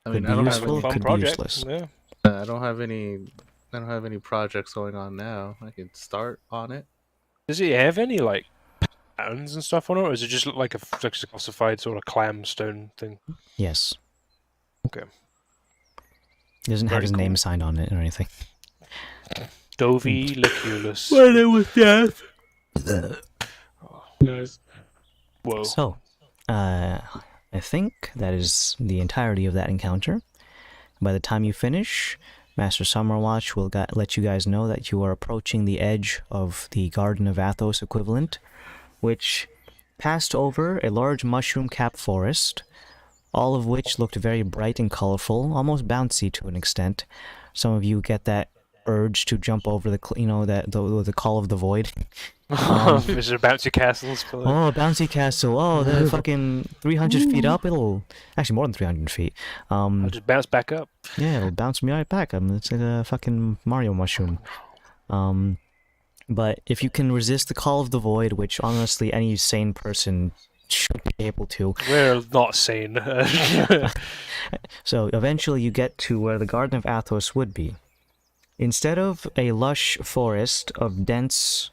I mean, Could I be don't useful, have Fun could be project. useless. Yeah. I don't have any projects going on now. I can start on it. Does it have any, like, patterns and stuff on it, or does it just look like a calcified sort of clam stone thing? Yes. Okay. It doesn't have Very his cool. name signed on it or anything. Dovi Liculus. My name was Death. Nice. Whoa. So, I think that is the entirety of that encounter. By the time you finish, Master Summerwatch will let you guys know that you are approaching the edge of the Garden of Athos equivalent, which passed over a large mushroom-capped forest, all of which looked very bright and colorful, almost bouncy to an extent. Some of you get that urge to jump over the call of the void. Is there bouncy castles? Oh, bouncy castle. Oh, the fucking 300 feet up. It'll actually more than 300 feet. I'll just bounce back up. Yeah, it'll bounce me right back. It's like a fucking Mario mushroom. But if you can resist the call of the void, which honestly any sane person should be able to. We're not sane. So eventually you get to where the Garden of Athos would be. Instead of a lush forest of dense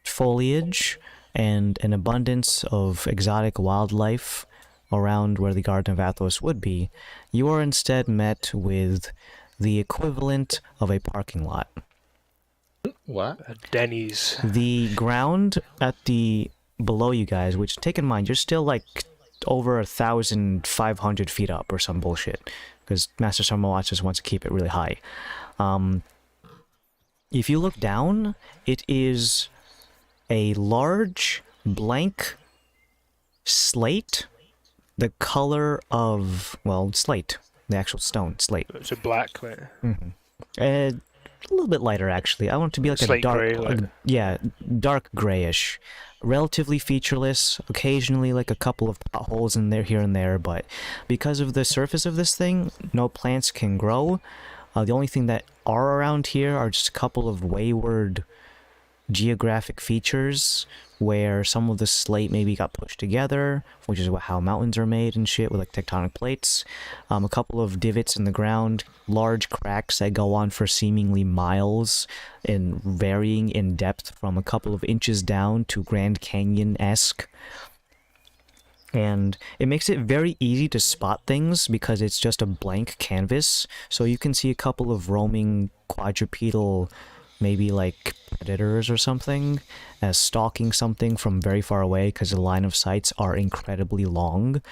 foliage and an abundance of exotic wildlife around where the Garden of Athos would be, you are instead met with the equivalent of a parking lot. What? Denny's. The ground at the below you guys, which take in mind, you're still like over 1,500 feet up or some bullshit, because Master Summerwatch just wants to keep it really high. If you look down, it is a large blank slate, the color of, well, slate, the actual stone, slate. It's a black. Right? Mm-hmm. A little bit lighter, actually. I want it to be like Slate a dark, gray, like... yeah, dark grayish, relatively featureless. Occasionally, like a couple of potholes in there, here and there. But because of the surface of this thing, no plants can grow. The only thing that are around here are just a couple of wayward geographic features where some of the slate maybe got pushed together, which is how mountains are made and shit with like tectonic plates. A couple of divots in the ground, large cracks that go on for seemingly miles and varying in depth from a couple of inches down to Grand Canyon-esque. And it makes it very easy to spot things because it's just a blank canvas. So you can see a couple of roaming quadrupedal, maybe like predators or something, as stalking something from very far away because the line of sights are incredibly long.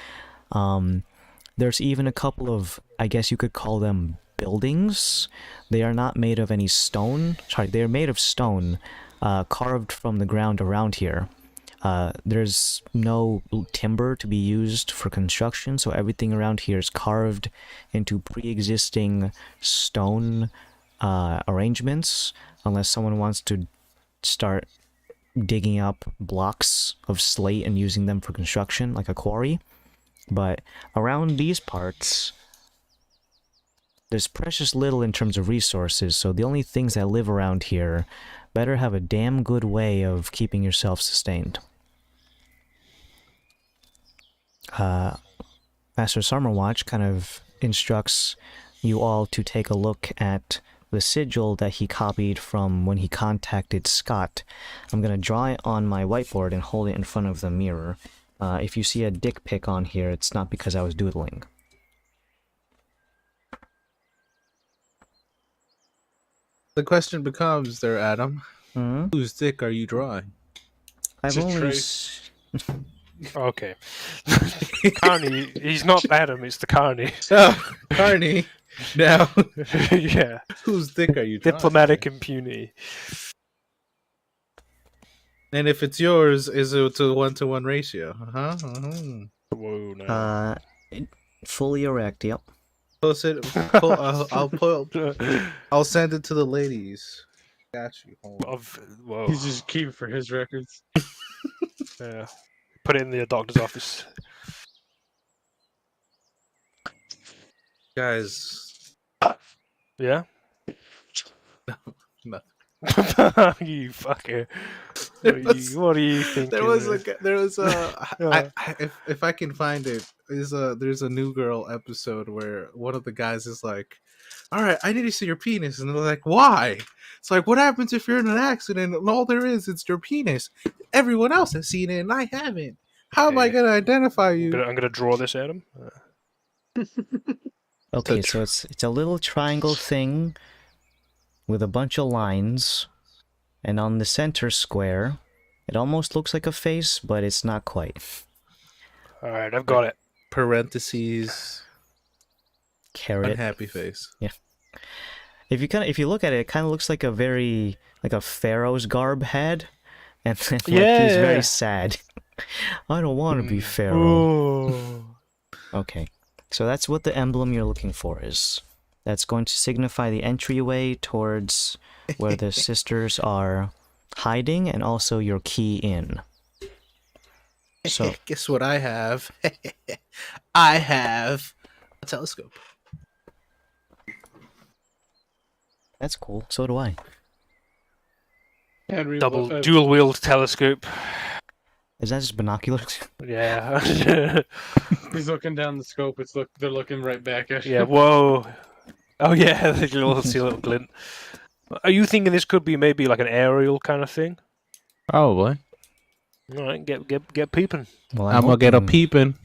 There's even a couple of, I guess you could call them buildings. They are not made of any stone. Sorry, they are made of stone, carved from the ground around here. There's no timber to be used for construction, so everything around here is carved into pre-existing stone arrangements, unless someone wants to start digging up blocks of slate and using them for construction, like a quarry. But around these parts, there's precious little in terms of resources, so the only things that live around here better have a damn good way of keeping yourself sustained. Master Summerwatch kind of instructs you all to take a look at the sigil that he copied from when he contacted Scott. I'm going to draw it on my whiteboard and hold it in front of the mirror. If you see a dick pic on here, it's not because I was doodling. The question becomes there, Adam. Hmm? Whose dick are you drawing? I've Just only... trace. Okay. Carney, he's not Adam, it's the Carney. Oh, Carney. Now, Yeah. whose dick are you drawing? Diplomatic impunity. And if it's yours, is it to 1-to-1 ratio? Whoa, no. Fully erect, yep. Post it. I'll send it to the ladies. Got you. Hold on. Whoa. He's just keep for his records. Yeah. Put it in the doctor's office. Guys, Yeah? no. You fucker. What are you thinking? There was Yeah. if I can find it, there's a New Girl episode where one of the guys is like, all right, I need to see your penis. And they're like, why? It's like, what happens if you're in an accident and all there is your penis? Everyone else has seen it and I haven't. How am I Okay. going to identify you? I'm gonna draw this at him. Okay, so it's a little triangle thing with a bunch of lines, and on the center square, it almost looks like a face, but it's not quite. All right, I've got it. Parentheses, Carrot. unhappy face. Yeah. If you look at it, it kind of looks like a pharaoh's garb head, and then he's very sad. I don't want to be pharaoh. Oh. Okay, so that's what the emblem you're looking for is. That's going to signify the entryway towards where the sisters are hiding, and also your key in. So guess what I have? I have a telescope. that's cool. So do I. Henry, Dual-wheeled telescope. Is that just binoculars? Yeah. he's looking down the scope. They're looking right back at you. Yeah. Whoa. Oh yeah, they can see a little glint. Are you thinking this could be maybe like an aerial kind of thing? Probably. All right, get peeping. Well, I'm gonna get a peeping.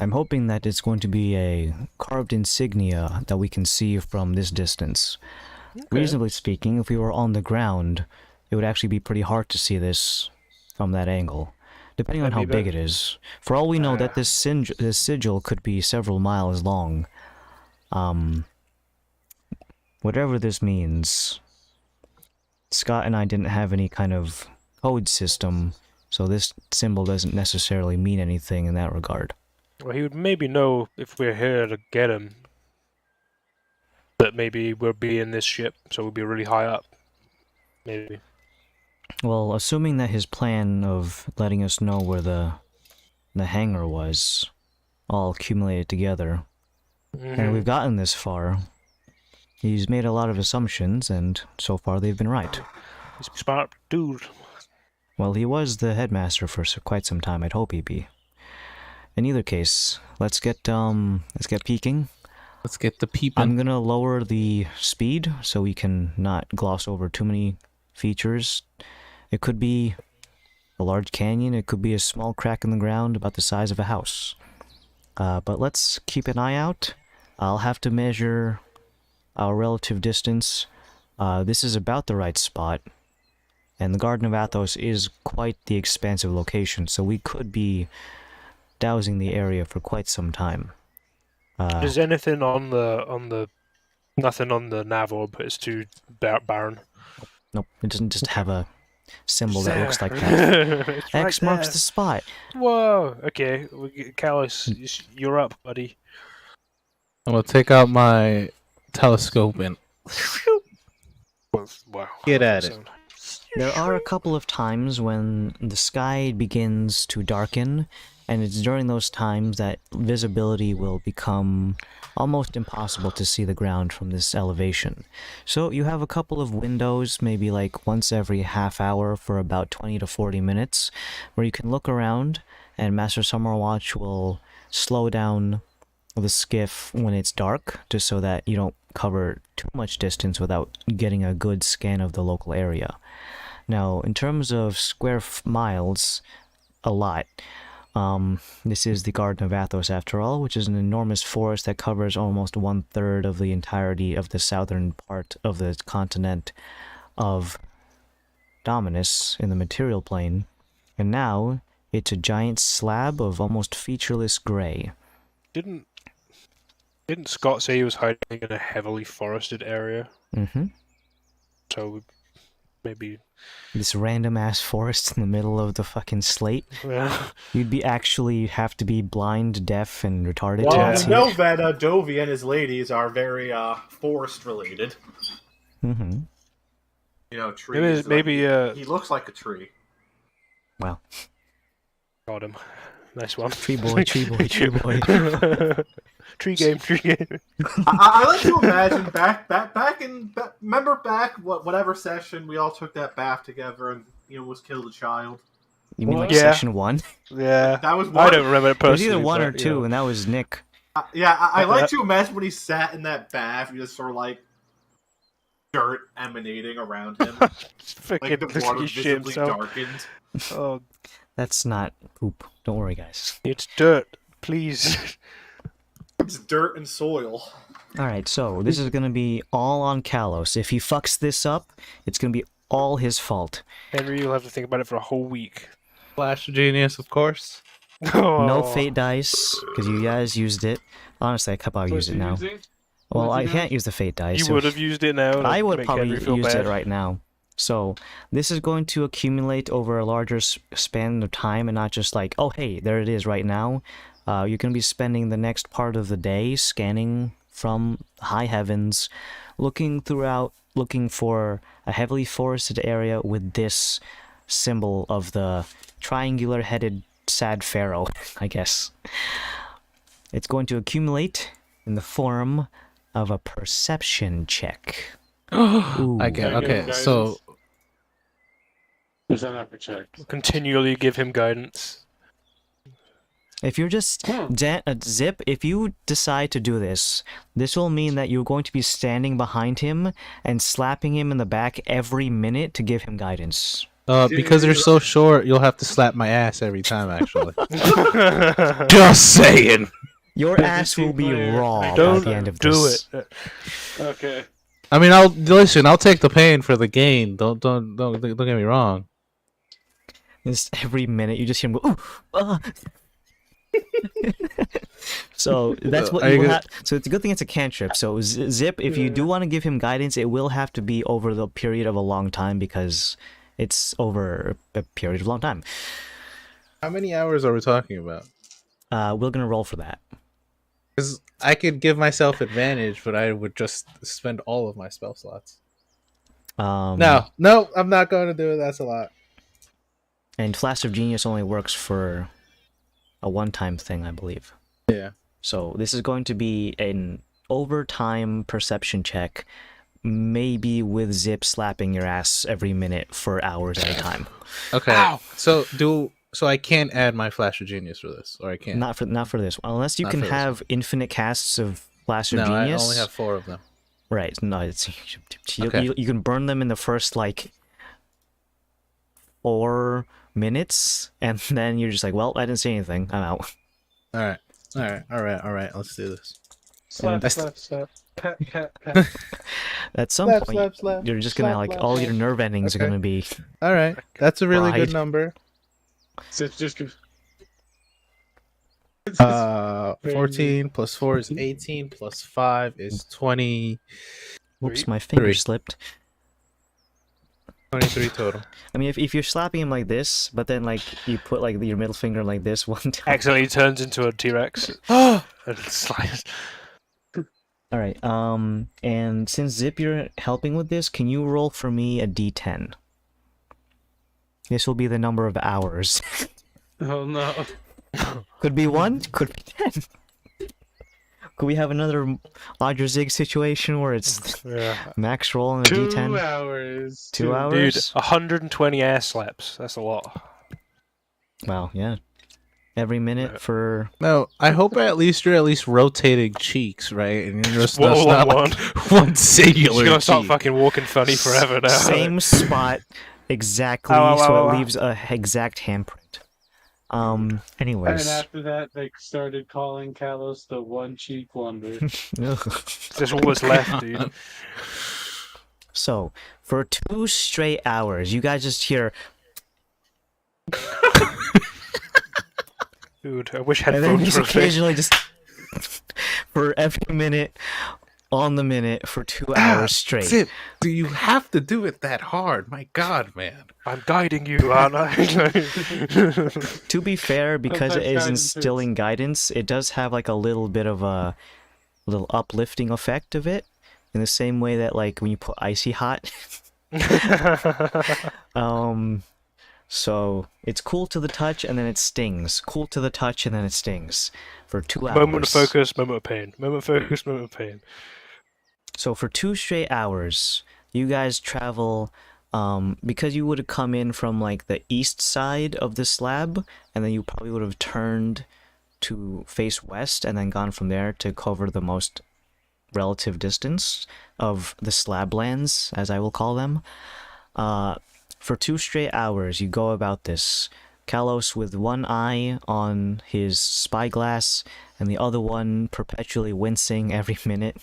I'm hoping that it's going to be a carved insignia that we can see from this distance. Okay. Reasonably speaking, if we were on the ground, it would actually be pretty hard to see this from that angle, depending on how big it is. For all we know, that this sigil could be several miles long. Whatever this means, Scott and I didn't have any kind of code system, so this symbol doesn't necessarily mean anything in that regard. Well, he would maybe know if we're here to get him. That maybe we'll be in this ship, so we'll be really high up. Maybe. Well, assuming that his plan of letting us know where the hangar was all accumulated together, and we've gotten this far, he's made a lot of assumptions, and so far they've been right. He's a smart dude. Well, he was the headmaster for quite some time. I'd hope he'd be. In either case, let's get peeking. Let's get the peeping. I'm gonna lower the speed so we can not gloss over too many features. It could be a large canyon, it could be a small crack in the ground about the size of a house. But let's keep an eye out. I'll have to measure our relative distance. This is about the right spot, and the Garden of Athos is quite the expansive location, so we could be dousing the area for quite some time. Is anything on the nothing on the nav orb? It's too barren. Nope, it doesn't just have a symbol that looks like that. X marks the spot. Whoa. Okay, Callus, you're up, buddy. I'm gonna take out my telescope and Wow. get at it. There are a couple of times when the sky begins to darken, and it's during those times that visibility will become almost impossible to see the ground from this elevation. So you have a couple of windows, maybe like once every half hour for about 20 to 40 minutes, where you can look around, and Master Summerwatch will slow down the skiff when it's dark, just so that you don't cover too much distance without getting a good scan of the local area. Now, in terms of square miles, a lot. This is the Garden of Athos, after all, which is an enormous forest that covers almost 1/3 of the entirety of the southern part of the continent of Dominus in the material plane, and now it's a giant slab of almost featureless gray. Didn't Scott say he was hiding in a heavily forested area? Mm-hmm. So maybe This random-ass forest in the middle of the fucking slate. yeah. You'd have to be blind, deaf, and retarded Well, to we see it. know that Dovey and his ladies are very forest related. Mm-hmm. You know, trees. Maybe he looks like a tree. Wow. Got him. Nice one. Tree boy, tree boy, tree boy. Tree game. I like to imagine remember back whatever session we all took that bath together and almost killed a child. You mean like Yeah. session 1? Yeah. That was one. I don't remember it It was personally. either 1 or but, 2, yeah. and that was Nick. I like to imagine when he sat in that bath, he just sort of like dirt emanating around him. Like the Freaking water he shit visibly himself. darkened. Oh, That's not poop. Don't worry, guys. it's dirt. Please. It's dirt and soil. Alright, so this is gonna be all on Kalos. If he fucks this up, it's gonna be all his fault. Henry, you'll have to think about it for a whole week. Flash of Genius, of course. No Oh. fate dice, because you guys used it. Honestly, I could probably use it now. Well, I can't use the fate dice. You so- would have used it now. But I to would make probably Henry feel use bad. it right now. So this is going to accumulate over a larger span of time and not just like, oh hey, there it is right now. You're going to be spending the next part of the day scanning from high heavens, looking for a heavily forested area with this symbol of the triangular-headed sad pharaoh, I guess. It's going to accumulate in the form of a perception check. Ooh. I get okay. So Is that not for check? Continually give him guidance. If you're just Zip, if you decide to do this, this will mean that you're going to be standing behind him and slapping him in the back every minute to give him guidance. because they're so short, you'll have to slap my ass every time. Actually, just saying. Your ass will be raw by Don't the end of do this. it. Okay. I mean, I'll take the pain for the gain. Don't get me wrong. Just every minute you just hear him go, ooh, So that's what Are you you will gonna- have. So it's a good thing it's a cantrip. So Zip, if you do want to give him guidance, it will have to be over the period of a long time because it's over a period of a long time. How many hours are we talking about? We're gonna roll for that. Because I could give myself advantage, but I would just spend all of my spell slots. No, I'm not going to do it. That's a lot. And Flash of Genius only works for a one-time thing, I believe. Yeah. So this is going to be an overtime perception check, maybe with Zip slapping your ass every minute for hours at a time. Okay. Ow! So I can't add my Flash of Genius for this, or I can't. Not for this one, unless you Not can for this have infinite casts of Flash of No, Genius. I only have 4 of them. Right. No, it's Okay. you can burn them in the first like 4 minutes, and then you're just like, well, I didn't see anything. I'm out. All right. Let's do this. Slap, That's- slap, slap. Pat, pat, pat. At some Slap, point, slap, slap, you're just gonna slap, like slap, all slap. your nerve endings are Okay. gonna be. All right. That's a really good Fried. number. So it's just 14 plus 4 is 18 plus 5 is 20. Whoops, my finger 3. slipped. 23 total. I mean, if you're slapping him like this, but then like you put like your middle finger like this one time. Accidentally turns into a T-Rex. And slides. All right. And since Zip, you're helping with this, can you roll for me a D10? This will be the number of hours. oh no. Could be 1, could be 10. Could we have another Odd or Zig situation where it's Yeah. max roll on a 2 D10? hours. 2 Dude, hours? 120 ass slaps. That's a lot. Wow, yeah. Every minute for... No, I hope you're at least rotating cheeks, right? And you're just One that's on not one. like one singular She's gonna start cheek. fucking walking funny forever now. Same spot, exactly, Ow, ow, so ow, it ow. leaves a exact handprint. And Anyways. after that, they started calling Kalos the One Cheek Wonder. There's all that's left, dude. So, for 2 straight hours, you guys just hear... Dude, I wish And then headphones just were a thing. occasionally just... for every minute, on the minute, for 2 hours straight. Zip, do you have to do it that hard? My God, man. I'm guiding you, aren't I? To be fair, because it Sometimes is guidance instilling guidance, it does have like a little bit of a little uplifting effect of it, in the same way that like when you put icy hot. So it's cool to the touch and then it stings. Cool to the touch and then it stings for 2 hours. Moment of focus, moment of pain. Moment of focus, moment of pain. So for 2 straight hours, you guys travel, because you would have come in from like the east side of the slab, and then you probably would have turned to face west and then gone from there to cover the most relative distance of the slablands, as I will call them. For 2 straight hours, you go about this. Kalos with one eye on his spyglass, and the other one perpetually wincing every minute.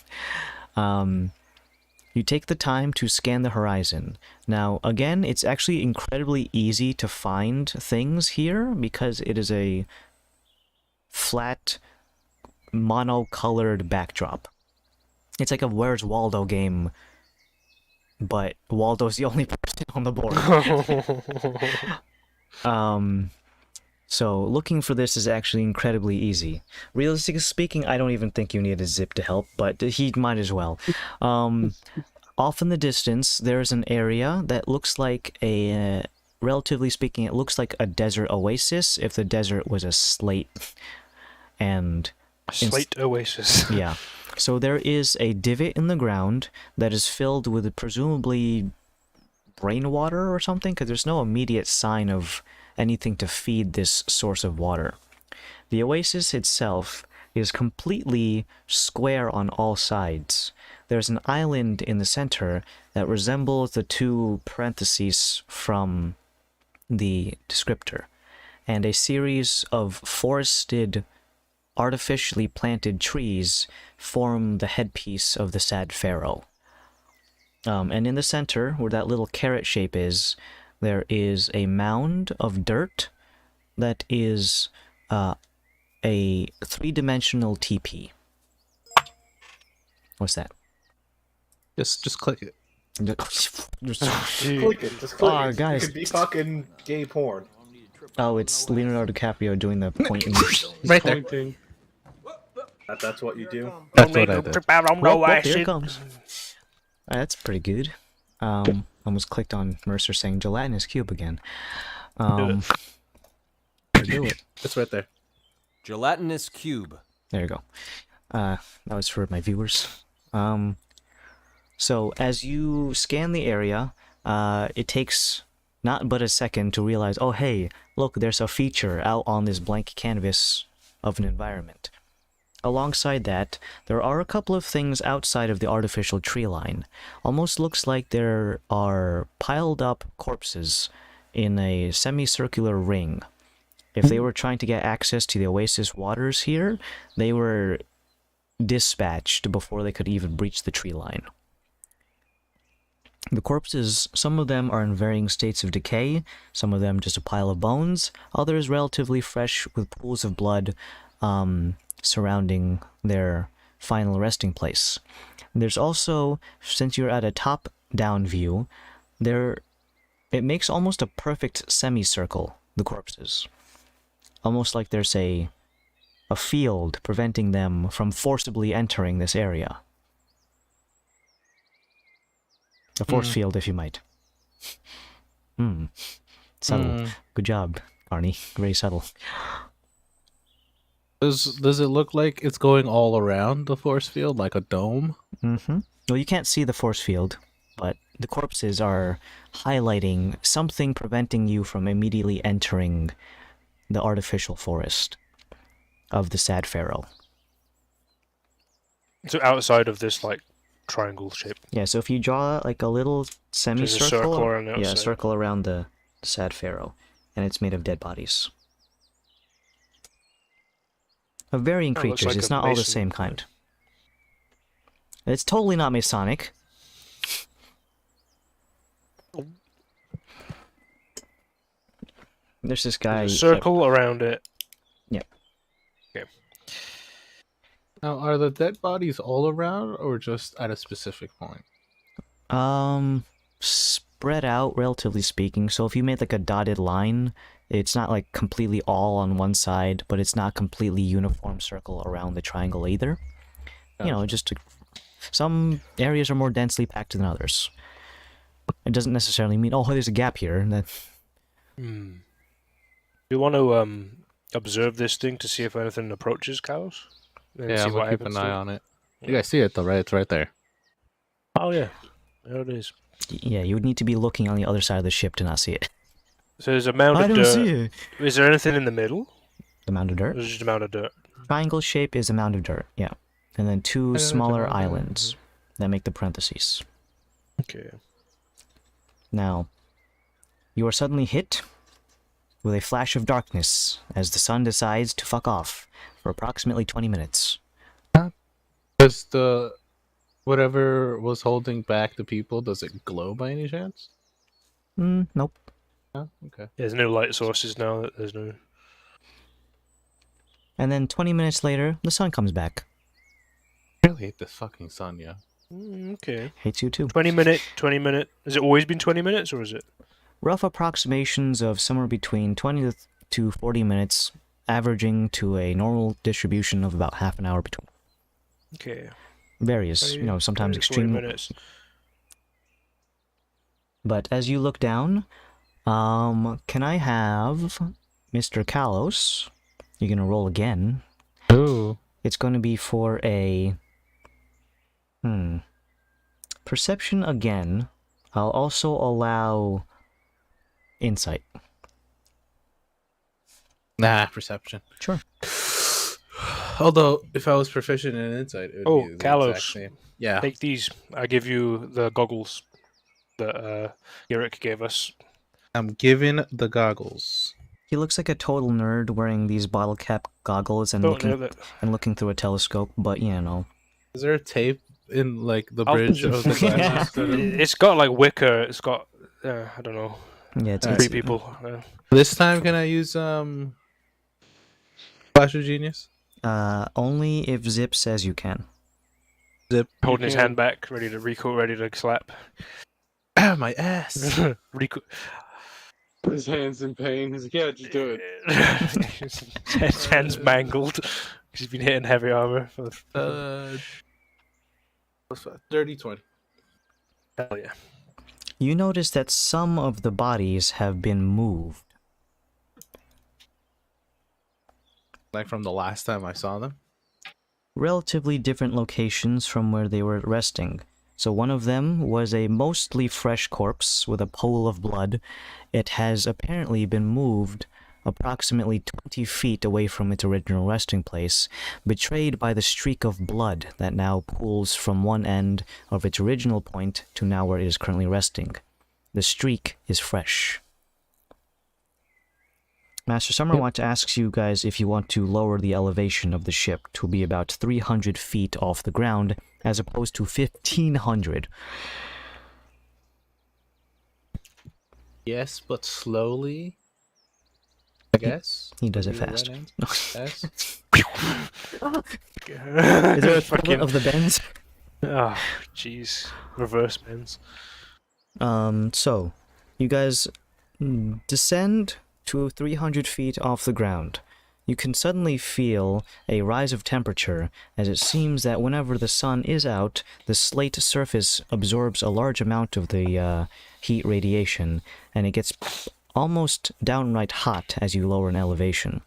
You take the time to scan the horizon. Now, again, it's actually incredibly easy to find things here because it is a flat, mono-colored backdrop. It's like a Where's Waldo game, but Waldo's the only person on the board. So looking for this is actually incredibly easy. Realistically speaking, I don't even think you need a zip to help, but he might as well. Off in the distance, there's an area that looks like a, relatively speaking, it looks like a desert oasis if the desert was a slate. And A slate oasis. yeah. So there is a divot in the ground that is filled with presumably rainwater or something, because there's no immediate sign of anything to feed this source of water. The oasis itself is completely square on all sides. There's an island in the center that resembles the 2 parentheses from the descriptor, and a series of forested, artificially planted trees form the headpiece of the sad pharaoh. And in the center, where that little carrot shape is, there is a mound of dirt that is a 3-dimensional TP. What's that? Just click it. Click it. Just click Oh, it. guys. It could be fucking gay porn. Oh, it's Leonardo DiCaprio doing the pointing. Right there. Pointing. That's what you do. That's what I did. Well, here it comes. That's pretty good. Almost clicked on Mercer saying gelatinous cube again. Do it. It's right there. Gelatinous cube. There you go. That was for my viewers. So as you scan the area, it takes not but a second to realize, oh hey, look, there's a feature out on this blank canvas of an environment. Alongside that, there are a couple of things outside of the artificial tree line. Almost looks like there are piled up corpses in a semicircular ring. If they were trying to get access to the oasis waters here, they were dispatched before they could even breach the tree line. The corpses, some of them are in varying states of decay, some of them just a pile of bones, others relatively fresh with pools of blood surrounding their final resting place. There's also, since you're at a top-down view, it makes almost a perfect semicircle, the corpses. Almost like there's a field preventing them from forcibly entering this area. A force field, if you might. Subtle. Good job, Arnie. Very subtle. Does it look like it's going all around the force field, like a dome? Well, you can't see the force field, but the corpses are highlighting something preventing you from immediately entering the artificial forest of the sad pharaoh. So outside of this, like, triangle shape. Yeah, so if you draw like a little semicircle, circle around the yeah, a outside. circle around the sad pharaoh, and it's made of dead bodies. Of varying Oh, looks creatures, like it's a not all the mason. same kind. It's totally not Masonic. There's this guy. There's a circle around it. Yep. Okay. Now, are the dead bodies all around, or just at a specific point? Spread out, relatively speaking. So if you made like a dotted line, it's not like completely all on one side, but it's not completely uniform circle around the triangle either. You know, some areas are more densely packed than others. It doesn't necessarily mean, oh, there's a gap here. You want to observe this thing to see if anything approaches cows? And Yeah, see I'm what gonna keep happens an to eye it? on it. You guys see it though, right? It's right there. Oh yeah, there it is. Yeah, you would need to be looking on the other side of the ship to not see it. So there's a mound I of don't dirt. see it. Is there anything in the middle? The mound of Or dirt? is it just a mound of dirt? Triangle shape is a mound of dirt, yeah. and then 2 smaller islands that make the parentheses. Okay. Now, you are suddenly hit with a flash of darkness as the sun decides to fuck off for approximately 20 minutes. Does the whatever was holding back the people, does it glow by any chance? Nope. No? Okay. There's no light sources now. There's no. And then 20 minutes later, the sun comes back. I really hate this fucking sun, yeah. Okay. Hates you too. 20 minute. Has it always been 20 minutes, or is it? Rough approximations of somewhere between 20 to 40 minutes, averaging to a normal distribution of about half an hour between. Okay. Varies, sometimes 40 extreme. minutes. But as you look down, can I have Mr. Kalos? You're gonna roll again. Ooh. It's gonna be for a perception again. I'll also allow insight. Nah, perception. Sure. Although, if I was proficient in insight, it would be the Kalos. exact same. Yeah. Take these. I give you the goggles that Eric gave us. I'm given the goggles. He looks like a total nerd wearing these bottle cap goggles and looking through a telescope, but Is there tape in like the bridge of the glasses? It's got like wicker. It's got I don't know. Yeah, it's 3 people. This time, can I use Flash of Genius? Only if Zip says you can. Zip Holding his hand back, ready to slap. Ah, my ass. Rico. His hand's in pain. He's like, yeah, just do it. His hand's mangled. He's been hitting heavy armor. For 30-20. Hell yeah. You notice that some of the bodies have been moved. Like from the last time I saw them? Relatively different locations from where they were resting. So one of them was a mostly fresh corpse with a pool of blood. It has apparently been moved approximately 20 feet away from its original resting place, betrayed by the streak of blood that now pools from one end of its original point to now where it is currently resting. The streak is fresh. Master Summerwatch asks you guys if you want to lower the elevation of the ship to be about 300 feet off the ground, as opposed to 1,500. Yes, but slowly. I guess. He does it fast. Yes. Is there a equivalent of the bends? Oh, jeez. Reverse bends. So, you guys descend to 300 feet off the ground. You can suddenly feel a rise of temperature, as it seems that whenever the sun is out, the slate surface absorbs a large amount of the heat radiation, and it gets almost downright hot as you lower in elevation.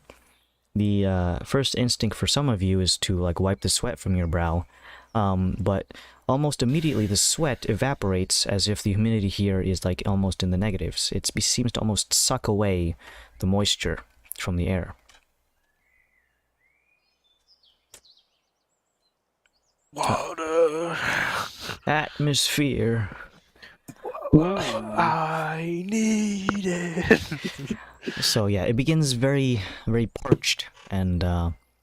The first instinct for some of you is to wipe the sweat from your brow, but almost immediately the sweat evaporates as if the humidity here is almost in the negatives. It seems to almost suck away the moisture from the air. Water. Atmosphere. I need it. So yeah, it begins very, very parched, and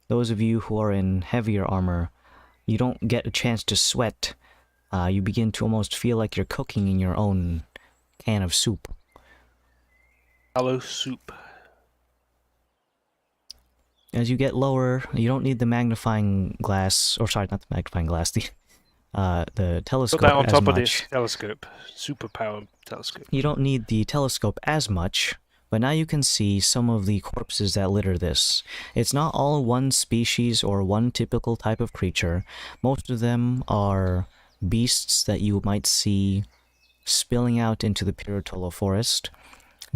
those of you who are in heavier armor, you don't get a chance to sweat. You begin to almost feel like you're cooking in your own can of soup. Hello, soup. As you get lower, you don't need the magnifying glass, or sorry, not the magnifying glass, the telescope Put that on as top much. of this telescope. Superpower telescope. You don't need the telescope as much, but now you can see some of the corpses that litter this. It's not all one species or one typical type of creature. Most of them are beasts that you might see spilling out into the Piritola forest.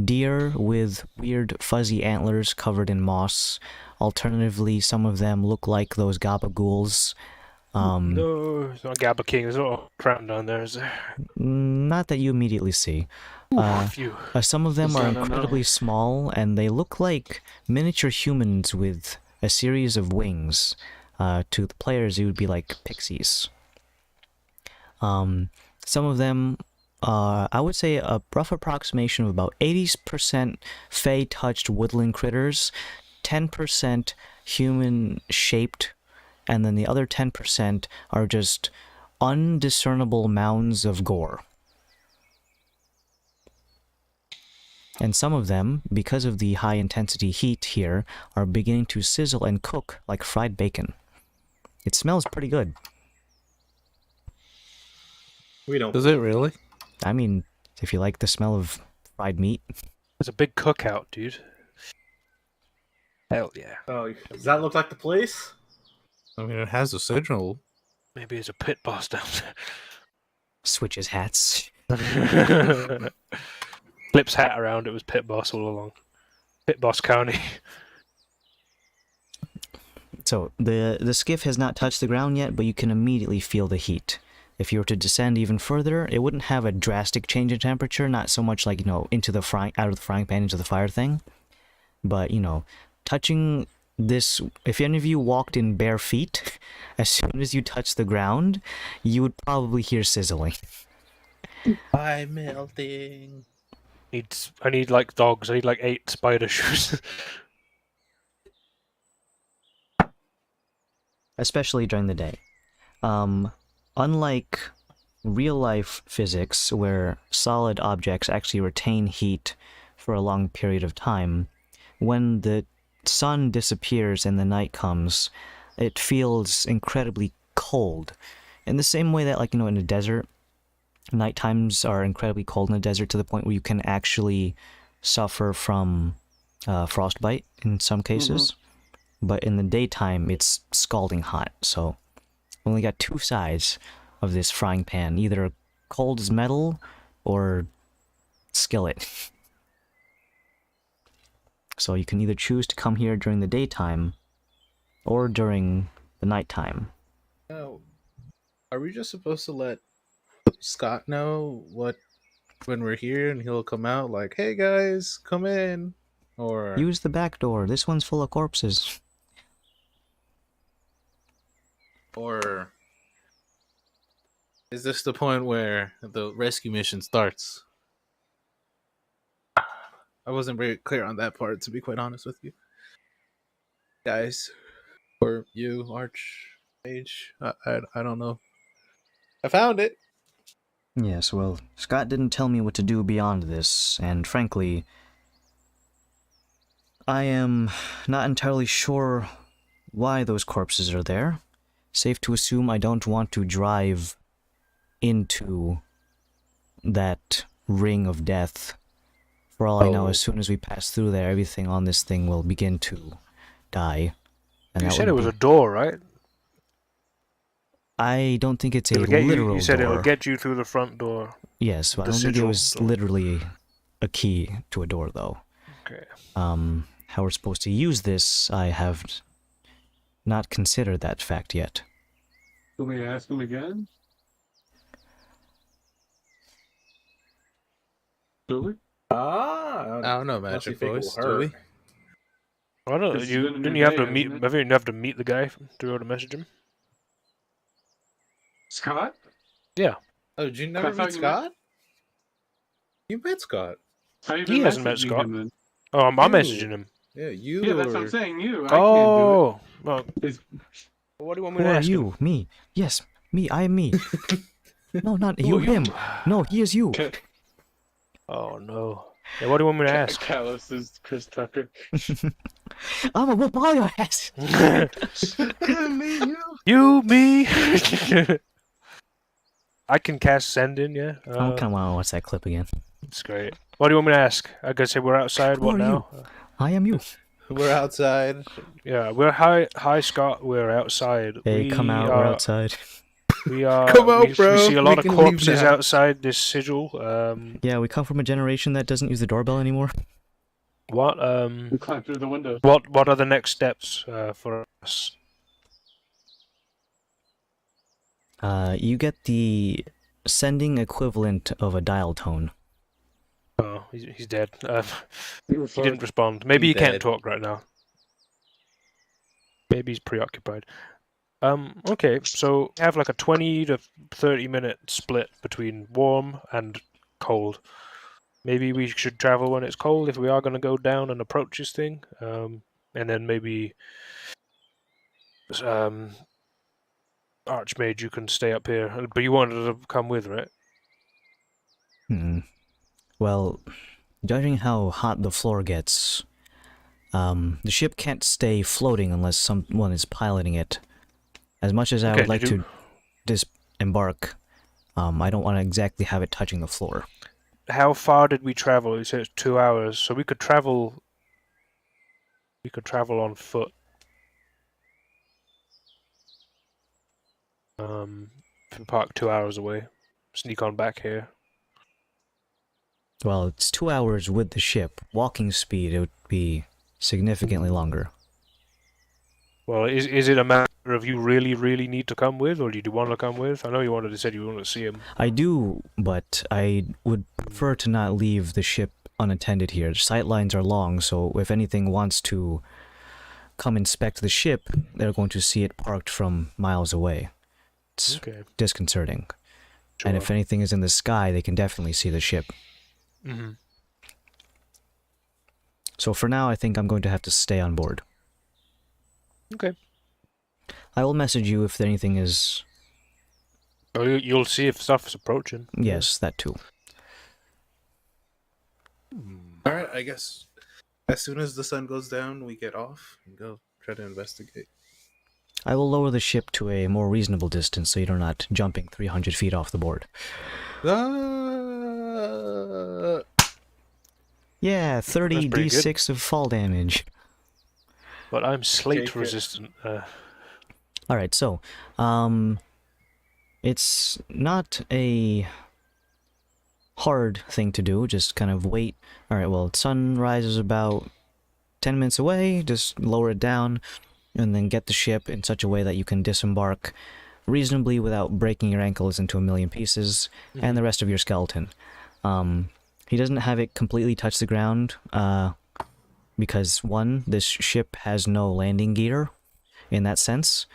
Deer with weird fuzzy antlers covered in moss. Alternatively, some of them look like those gabagools. No, it's not Gabba King. There's not a crown down there, is there? Not that you immediately see. Phew. Some of them are incredibly small, and they look like miniature humans with a series of wings. To the players, it would be like pixies. Some of them, I would say a rough approximation of about 80% fey-touched woodland critters, 10% human-shaped, and then the other 10% are just undiscernible mounds of gore. And some of them, because of the high-intensity heat here, are beginning to sizzle and cook like fried bacon. It smells pretty good. We don't. Does it really? I mean, if you like the smell of fried meat. There's a big cookout, dude. Hell yeah. Oh, does that look like the place? I mean, it has a signal. Maybe there's a pit boss down Switches hats. there. Flips hat around, it was pit boss all along. Pit boss county. So, the skiff has not touched the ground yet, but you can immediately feel the heat. If you were to descend even further, it wouldn't have a drastic change in temperature, not so much like, into the out of the frying pan into the fire thing. But, touching this, if any of you walked in bare feet, as soon as you touch the ground, you would probably hear sizzling. I'm melting. I need like dogs, I need like 8 spider shoes. Especially during the day. Unlike real-life physics, where solid objects actually retain heat for a long period of time, when the sun disappears and the night comes, it feels incredibly cold. In the same way that, like, in a desert, night times are incredibly cold in the desert to the point where you can actually suffer from frostbite in some cases. But in the daytime, it's scalding hot, so we only got 2 sides of this frying pan, either cold as metal or skillet. So you can either choose to come here during the daytime or during the nighttime. Oh, are we just supposed to let Scott know when we're here and he'll come out like, hey guys, come in? Or Use the back door, this one's full of corpses. Or is this the point where the rescue mission starts? I wasn't very clear on that part, to be quite honest with you. Guys, or you, Archmage, I don't know. I found it! Yes, well, Scott didn't tell me what to do beyond this, and frankly, I am not entirely sure why those corpses are there. Safe to assume I don't want to drive into that ring of death. For all I know, as soon as we pass through there, everything on this thing will begin to die. And You that said would it was be... a door, right? I don't think it's a It'll get literal you said door. it'll get you through the front door. Yes, but I the don't think it sigil was door. literally a key to a door, though. Okay. How we're supposed to use this, I have not considered that fact yet. Can we ask him again? Do we? I I don't know, unless you Magic think it Voice, will do hurt. we? I don't know. This has been a Didn't new you have day, to meet? hasn't it? Haven't you have to meet the guy to be able to message him? Scott? Oh, did you never thought meet you Scott? You met Scott. How you He been hasn't met messaging Scott. him then? Oh, I'm You. messaging him. Yeah, you Yeah, that's what or... I'm saying. You. I can't Oh, well, do it. what do you want me Who to are ask you? him? Me. Yes, me. I am me. No, not Who you, are you? him. No, he is you. Oh no. Yeah, what do you want me to ask? Callus is Chris Tucker. I'm gonna whoop all your ass. You, me. I can cast send in, yeah. I kind of want to watch that clip again. It's great. What do you want me to ask? I gotta say we're outside. Who What are now? I am you. We're outside. Yeah, we're hi Scott. We're outside. Hey, we come out. are, We're outside. We are. Come out, we bro. see a We lot of can leave corpses now. outside this sigil. Yeah, we come from a generation that doesn't use the doorbell anymore. What We climbed through the window. what are the next steps for us? You get the sending equivalent of a dial tone. Oh, he's dead. We were He didn't fine. respond. Maybe he He's can't dead. talk right now. Maybe he's preoccupied. Okay, so have like a 20 to 30-minute split between warm and cold. Maybe we should travel when it's cold if we are going to go down and approach this thing. And then maybe Archmage, you can stay up here. But you wanted to come with, right? Well, judging how hot the floor gets, the ship can't stay floating unless someone is piloting it. As much as I Okay, would like to disembark, I don't want to exactly have it touching the floor. How far did we travel? You said it's 2 hours, so we could travel. We could travel on foot. If we park 2 hours away, sneak on back here. Well, it's 2 hours with the ship. Walking speed, it would be significantly longer. Well, is it a matter of you really need to come with, or do you want to come with? I know you wanted to said you wanted to see him. I do, but I would prefer to not leave the ship unattended here. Sight lines are long, so if anything wants to come inspect the ship, they're going to see it parked from miles away. It's disconcerting. Sure. And if anything is in the sky, they can definitely see the ship. Mm-hmm. So for now, I think I'm going to have to stay on board. Okay. I will message you if anything is... Oh, you'll see if stuff is approaching. Yes, that too. Alright, I guess as soon as the sun goes down, we get off and go try to investigate. I will lower the ship to a more reasonable distance so you're not jumping 300 feet off the board. Yeah, 30 d6 of fall damage. But I'm slate resistant. Alright, so, it's not a hard thing to do, just kind of wait. Alright, well, sun rises about 10 minutes away, just lower it down, and then get the ship in such a way that you can disembark reasonably without breaking your ankles into a million pieces, and the rest of your skeleton. He doesn't have it completely touch the ground, because, one, this ship has no landing gear, in that sense,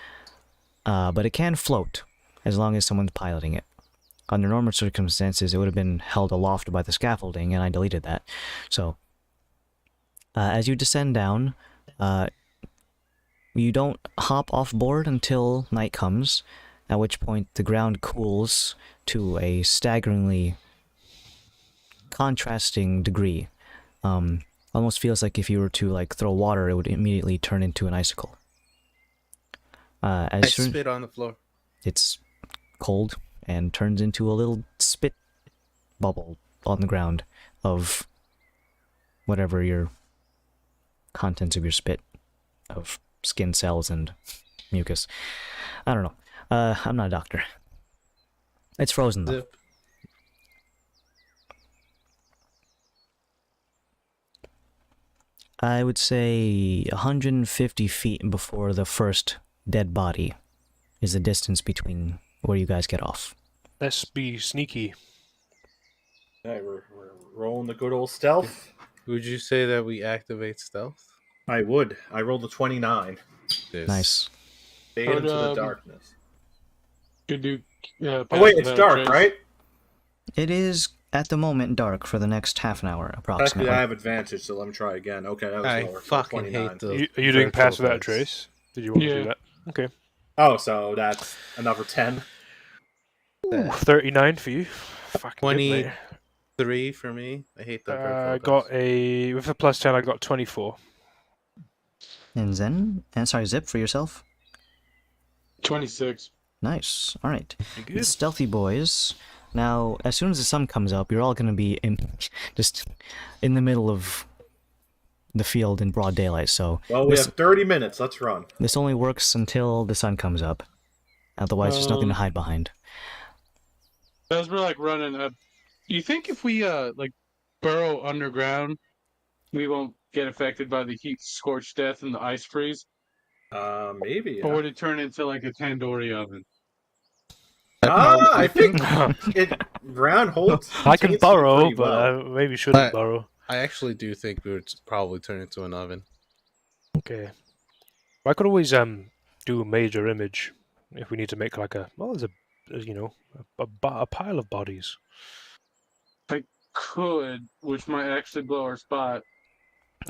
but it can float, as long as someone's piloting it. Under normal circumstances, it would have been held aloft by the scaffolding, and I deleted that. So, as you descend down, you don't hop off board until night comes, at which point the ground cools to a staggeringly contrasting degree. Almost feels like if you were to like throw water, it would immediately turn into an icicle. I spit on the floor. It's cold and turns into a little spit bubble on the ground of whatever your contents of your spit of skin cells and mucus. I don't know. I'm not a doctor. It's frozen though. Zip. I would say 150 feet before the first dead body is the distance between where you guys get off. Let's be sneaky. Alright, we're rolling the good old stealth. Would you say that we activate stealth? I would. I rolled a 29. Nice. Fade into the darkness. Could do. Oh wait, it's dark, right? It is at the moment dark for the next half an hour, approximately. Actually, I have advantage, so let me try again. Okay, that was lower. I fucking hate the. Are you doing pass without trace? Did you want to do that? Okay. Oh, so that's another 10. Ooh, 39 for you. Fucking 23 for me. I hate the. I got with a plus 10. I got 24. And Zip for yourself. 26. Nice. All right. Good. The stealthy boys. Now, as soon as the sun comes up, you're all going to be just in the middle of the field in broad daylight. So. Well, we have 30 minutes. Let's run. This only works until the sun comes up. Otherwise, there's nothing to hide behind. As we're like running up, do you think if we like burrow underground, we won't get affected by the heat scorched death and the ice freeze? Maybe. Yeah. Or would it turn into like a tandoori oven? I think ground holds. I can burrow, but maybe shouldn't burrow. I actually do think we would probably turn into an oven. Okay. I could always do a major image. If we need to make like there's a pile of bodies. I could, which might actually blow our spot.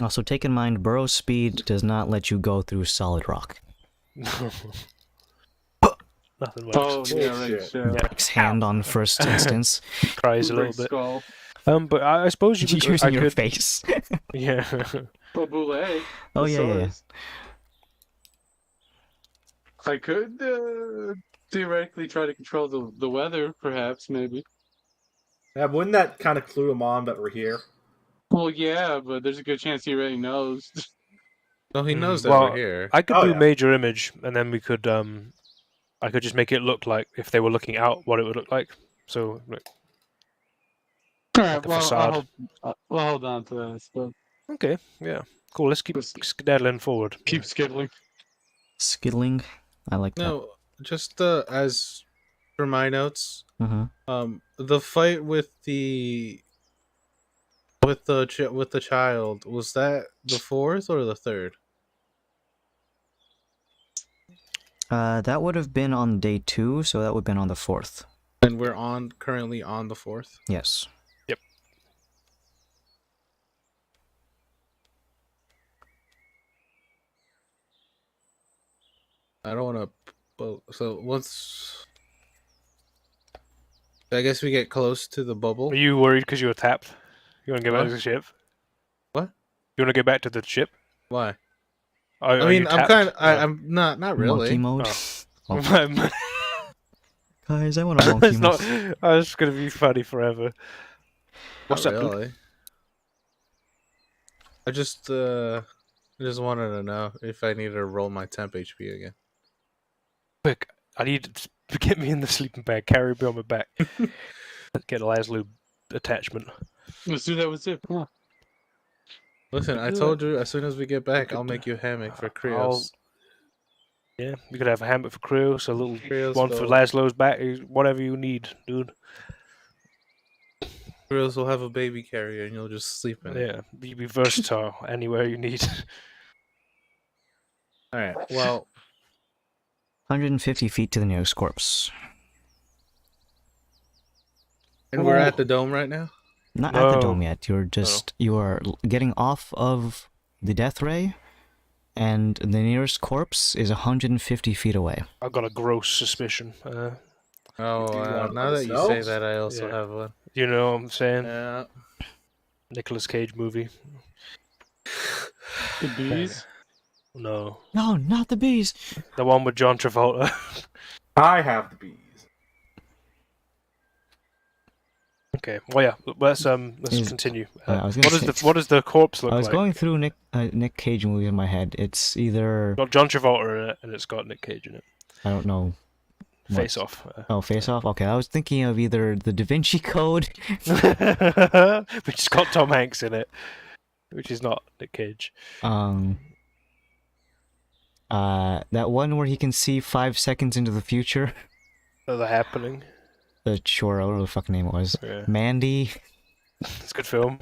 Also, take in mind, burrow speed does not let you go through solid rock. Nothing much. Oh, yeah, right. Bullshit. Sure. Breaks hand on first instance. Cries a little Break bit. skull. But I suppose you could. Using I your could. face. Yeah. Oh, Boule. Oh, yeah. I could theoretically try to control the weather, perhaps, maybe. Yeah, wouldn't that kind of clue him on that we're here? Well, yeah, but there's a good chance he already knows. No, he knows that well, we're here. I could Oh, do yeah. major image, and then we could. I could just make it look like if they were looking out, what it would look like. So, like, All right, the well, facade. we'll hold on to that, I suppose. Okay, yeah, cool. Let's keep Let's skedaddling forward. keep skiddling. Skiddling. I like that. No, just as for my notes, Mm-hmm. the fight with the child, was that the 4th or the 3rd? That would have been on day 2, so that would have been on the 4th. And we're currently on the 4th. Yes. Yep. I don't want to. So once, I guess we get close to the bubble. Are you worried because you were tapped? You want to get back What? to the ship? What? You want to get back to the ship? Why? Are I mean, you I'm tapped? kind of. I'm not really. Monkey mode. Oh. Oh. Guys, I want a monkey It's mode. not. Oh, it's gonna be funny forever. What's Not up, dude? really. I just wanted to know if I needed to roll my temp HP again. Quick, I need to get me in the sleeping bag. Carry me on my back. Get a Laszlo attachment. Let's do that with Zip. Come on. Listen, I do told you as soon as we get back, could I'll do- make you a hammock for I'll- Krios. Yeah, you could have a hammock for Krios, a little Krios one for will- Laszlo's back, whatever you need, dude. Krios will have a baby carrier, and you'll just sleep in it. Yeah, be versatile anywhere you need. All right. Well, 150 feet to the nearest corpse. and we're at the dome right now. Not at the No. dome yet. You are getting off of the death ray, and the nearest corpse is 150 feet away. I've got a gross suspicion. Oh, Do you want now that you say ourselves? that, I also Yeah. have one. You know what I'm saying? Yeah. Nicolas Cage movie. The bees. No, No, not the bees. the one with John Travolta. I have the bees. Okay. Well, yeah. Let's Is- continue. I was gonna say- What does the corpse look I was like? going through Nick Cage movie in my head. It's either Got John Travolta in it, and it's got Nick Cage in it. I don't know. what- Face Off. Oh, Face Off. Okay, I was thinking of either the Da Vinci Code. Which has got Tom Hanks in it, which is not Nick Cage. That one where he can see 5 seconds into the future. The Happening. The whatever the fucking name it was. Yeah. Mandy. It's a good film.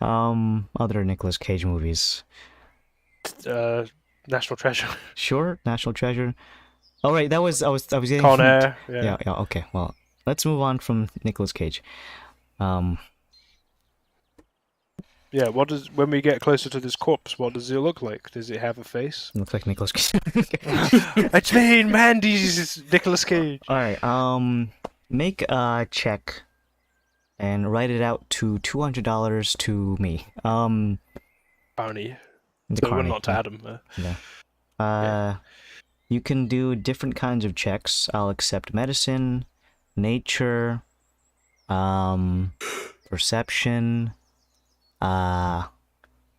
Other Nicolas Cage movies. National Treasure. Sure, National Treasure. Oh right, I was getting Con Air. Yeah. Yeah, okay. Well, let's move on from Nicolas Cage. Yeah. When we get closer to this corpse, what does it look like? Does it have a face? Looks like Nicolas Cage. It's me, Mandy's Nicolas Cage. All right. Make a check and write it out to $200 to me. Bounty. The So we're Carney, not to yeah. Adam. Yeah. You can do different kinds of checks. I'll accept medicine, nature, perception,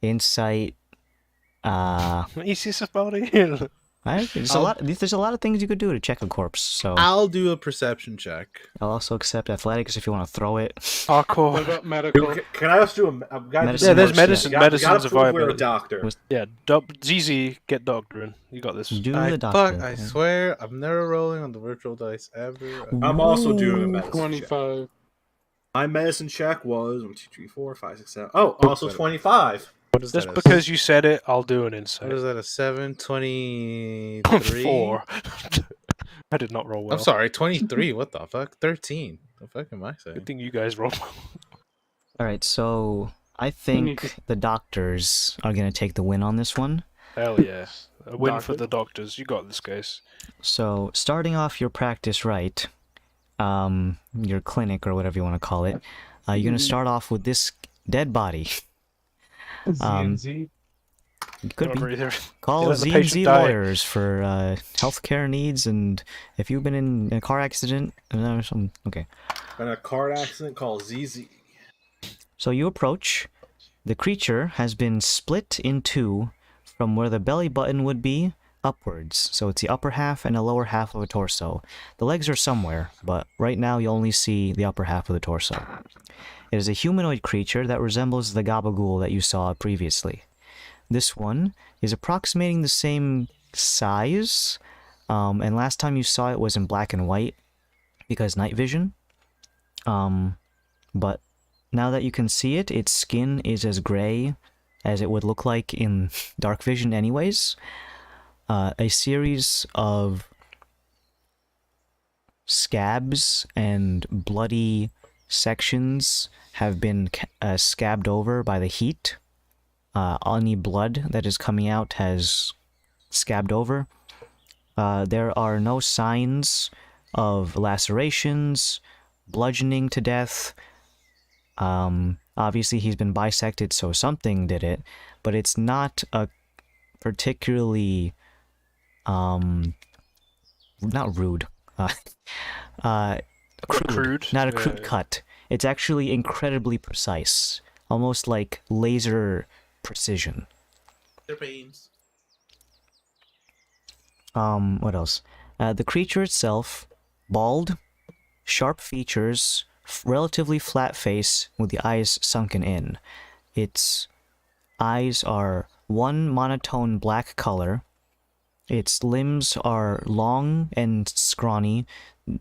insight. Easiest bounty. There's a lot of things you could do to check a corpse. So I'll do a perception check. I'll also accept athletics if you want to throw it. What Hardcore. about medical? Can I also do a guy? Medicine Yeah, there's works, medicine. You gotta Medicine's a prove we're a viability. doctor. Yeah, ZZ, get doctoring. You got this. Do I the doctor. fuck! I swear, I'm never rolling on the virtual dice ever. I'm also doing a Ooh, medicine check. 25. My medicine check was 1, 2, 3, 4, 5, 6, 7. Oh, also 25. What is Just that? because you said it, I'll do an What insight. is that? A 7, 23? 4. I did not roll well. I'm sorry, 23. What the fuck? 13. The fuck am I saying? Good thing you guys rolled well. Alright, so I need think to- the doctors are going to take the win on this one. Hell yeah. A win for Doctor? the doctors. You got this, guys. So, starting off your practice right, your clinic or whatever you want to call it, you're going to start off with this dead body. Z&Z. It could be. Whatever either. Call let the Z&Z patient die. lawyers for healthcare needs, and if you've been in a car accident or something. Okay. In a car accident called ZZ. So you approach. The creature has been split in two from where the belly button would be upwards. So it's the upper half and the lower half of a torso. The legs are somewhere, but right now you only see the upper half of the torso. It is a humanoid creature that resembles the gabagool that you saw previously. This one is approximating the same size, and last time you saw it was in black and white because night vision. But now that you can see it, its skin is as gray as it would look like in dark vision anyways. A series of scabs and bloody sections have been scabbed over by the heat. Any blood that is coming out has scabbed over. There are no signs of lacerations, bludgeoning to death. Obviously he's been bisected, so something did it, but it's not a particularly, not rude, crude, not a crude cut. It's actually incredibly precise, almost like laser precision. Their pains. What else? The creature itself, bald, sharp features, relatively flat face with the eyes sunken in. Its eyes are one monotone black color. Its limbs are long and scrawny,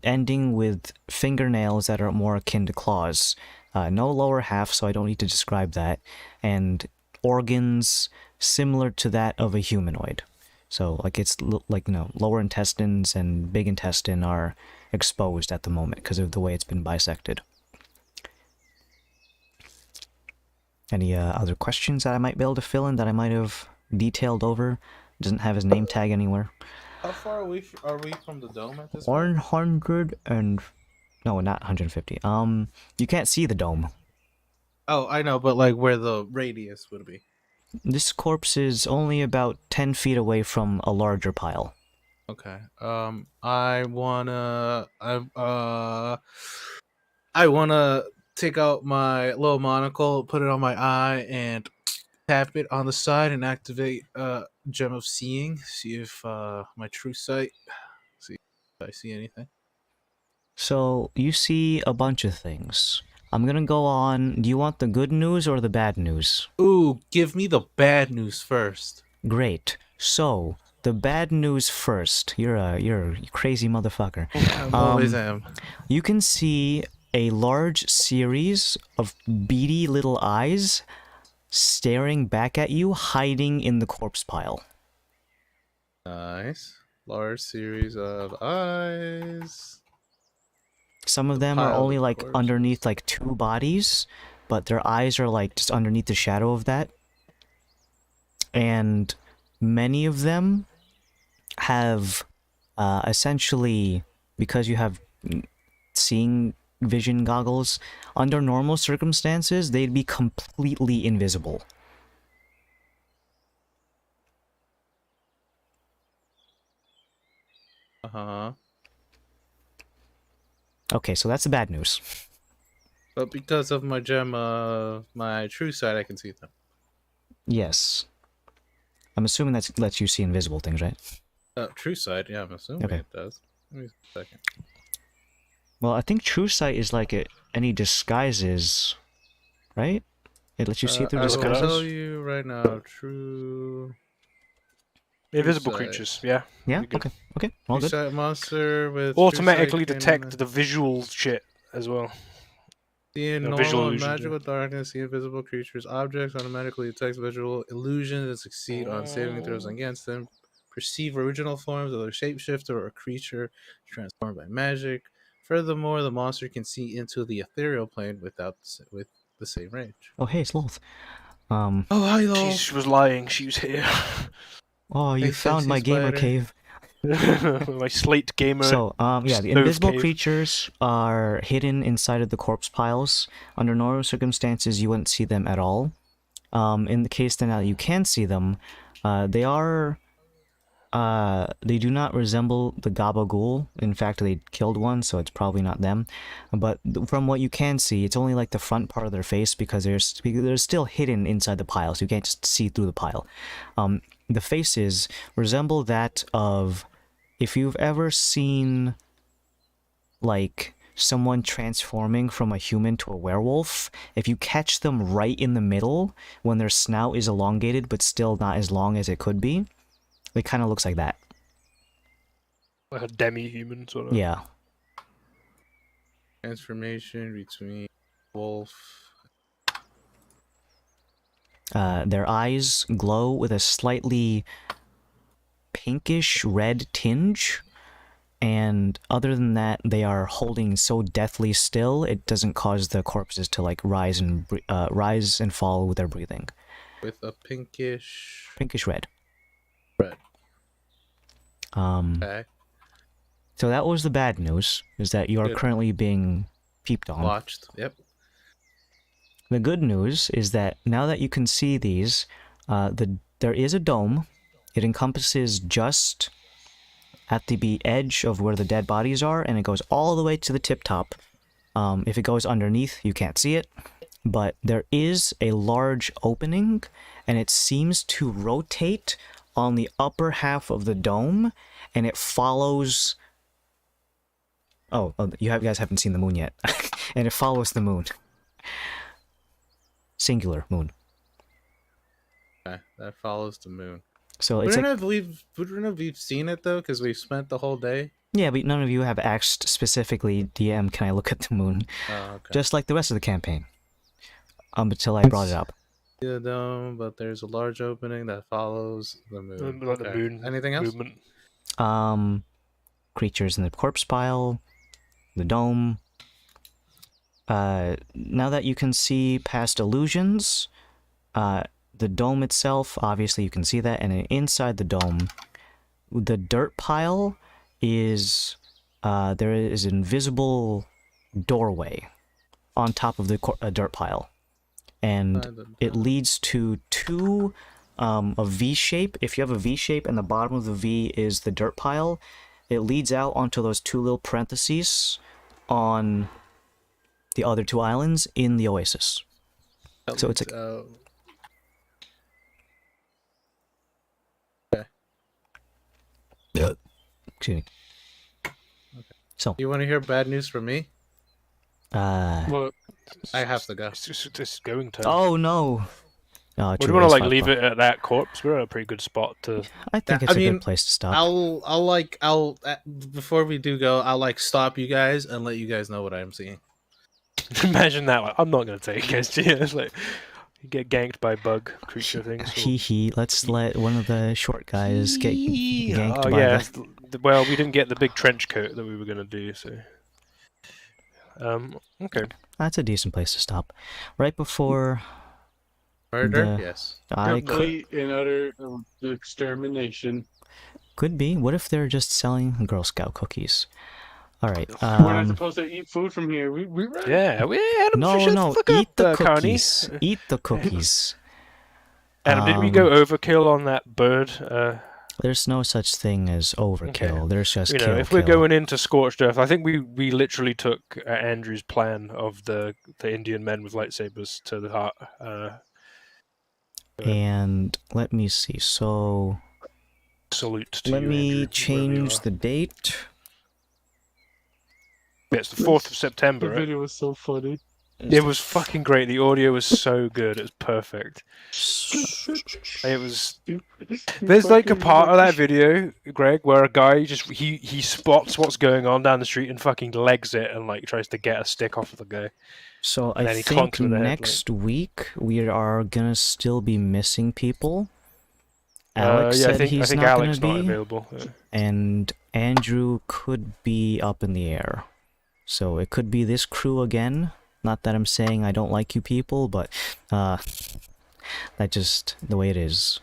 ending with fingernails that are more akin to claws. No lower half, so I don't need to describe that. And organs similar to that of a humanoid. So, like, it's lower intestines and big intestine are exposed at the moment because of the way it's been bisected. Any other questions that I might be able to fill in that I might have detailed over? Doesn't have his name tag anywhere. How far are we from the dome at this point? 100 and... No, not 150. You can't see the dome. Oh, I know, but like where the radius would be. This corpse is only about 10 feet away from a larger pile. Okay. I wanna take out my little monocle, put it on my eye, and tap it on the side and activate Gem of Seeing. See if my true sight. See if I see anything. So, you see a bunch of things. I'm gonna go on... Do you want the good news or the bad news? Ooh, give me the bad news first. Great. So, the bad news first. You're a crazy motherfucker. I always am. You can see a large series of beady little eyes staring back at you, hiding in the corpse pile. Nice. Large series of eyes. Some of them are pile only of like corpses. underneath like two bodies, but their eyes are like just underneath the shadow of that. And many of them have essentially, because you have seeing vision goggles, under normal circumstances, they'd be completely invisible. Uh-huh. Okay, so that's the bad news. But because of my gem, my true sight, I can see them. Yes. I'm assuming that lets you see invisible things, right? True sight, yeah, I'm assuming Okay. it does. Give me a second. Well, I think true sight is like any disguises, right? It lets you see through I will disguises. tell you right now, true Invisible sight. creatures, yeah. Yeah. Be good. Okay. Okay. All True good. sight monster with true Automatically sight detect can the visual shit as well. Seeing No, visual normal and illusions, magical darkness, see invisible creatures, objects automatically detects visual illusions and succeed on saving throws against them. Perceive original forms of a shapeshifter or a creature transformed by magic. Furthermore, the monster can see into the ethereal plane with the same range. Oh, hey, Sloth. Oh, hi, She was lying. She was here. Oh, you Hey, found sexy my gamer spider. cave. My slate gamer. So, yeah, the stove invisible cave. creatures are hidden inside of the corpse piles. Under normal circumstances, you wouldn't see them at all. In the case that now you can see them, they do not resemble the Gabagool. In fact, they killed one, so it's probably not them. But from what you can see, it's only like the front part of their face because they're still hidden inside the pile, so you can't just see through the pile. The faces resemble that of, if you've ever seen like someone transforming from a human to a werewolf, if you catch them right in the middle when their snout is elongated but still not as long as it could be, it kind of looks like that. Like a demi-human sort of. Yeah. Transformation between wolf. Their eyes glow with a slightly pinkish red tinge, and other than that, they are holding so deathly still it doesn't cause the corpses to like rise and fall with their breathing. With a pinkish red. Red. Okay. So that was the bad news, is that you are Good. currently being peeped on. Watched. Yep. The good news is that now that you can see these, there is a dome. It encompasses just at the edge of where the dead bodies are, and it goes all the way to the tip top. If it goes underneath, you can't see it, but there is a large opening, and it seems to rotate on the upper half of the dome, and it follows... Oh, you guys haven't seen the moon yet. And it follows the moon. Singular moon. Okay, that follows the moon. So it's wouldn't have we've seen it though, because we've spent the whole day. Yeah, but none of you have asked specifically, DM, can I look at the moon? Oh, okay. Just like the rest of the campaign. Until I brought it up. The dome, but there's a large opening that follows the moon. Like the moon. Anything else? Movement. Creatures in the corpse pile, the dome. Now that you can see past illusions, the dome itself, obviously you can see that, and inside the dome, the dirt pile is, there is an invisible doorway on top of the dirt pile. And it leads to a V shape. If you have a V shape and the bottom of the V is the dirt pile, it leads out onto those two little parentheses on the other two islands in the oasis. So it's like... Okay. Yeah. Excuse me. Okay. So... You want to hear bad news from me? Well, I have to go. It's going to. Oh no! Do you want to like leave it at that corpse? We're at a pretty good spot to. I think it's a good place to stop. I'll before we do go, I'll like stop you guys and let you guys know what I'm seeing. Imagine that. Like, I'm not gonna take it guys. It's like you get ganked by bug creature things. Hee hee. Let's let one of the short guys get ganked by. Yeah. Well, we didn't get the big trench coat that we were gonna do, so. Okay. That's a decent place to stop. Right before murder. Yes. Complete and utter extermination. Could be. What if they're just selling Girl Scout cookies? All right. We're not supposed to eat food from here. Yeah, Adam, no, eat the cookies. Carney. Eat the cookies. Adam, did we go overkill on that bird? There's no such thing as overkill. Okay. There's just kill. If we're going into scorched earth, I think we literally took Andrew's plan of the Indian men with lightsabers to the heart. And let me see. So salute to let you, me Andrew, change the date. Yeah, it's the 4th of September. The video was so funny. It was fucking great. The audio was so good. It was perfect. It was. There's like a part of that video, Greg, where a guy just he spots what's going on down the street and fucking legs it and like tries to get a stick off of the guy. So And I then he think clunks him in the head, next week we are gonna still be missing people. Alex yeah, I said think he's not Alex gonna not be, available. and Andrew could be up in the air. So it could be this crew again. Not that I'm saying I don't like you people, but that's just the way it is.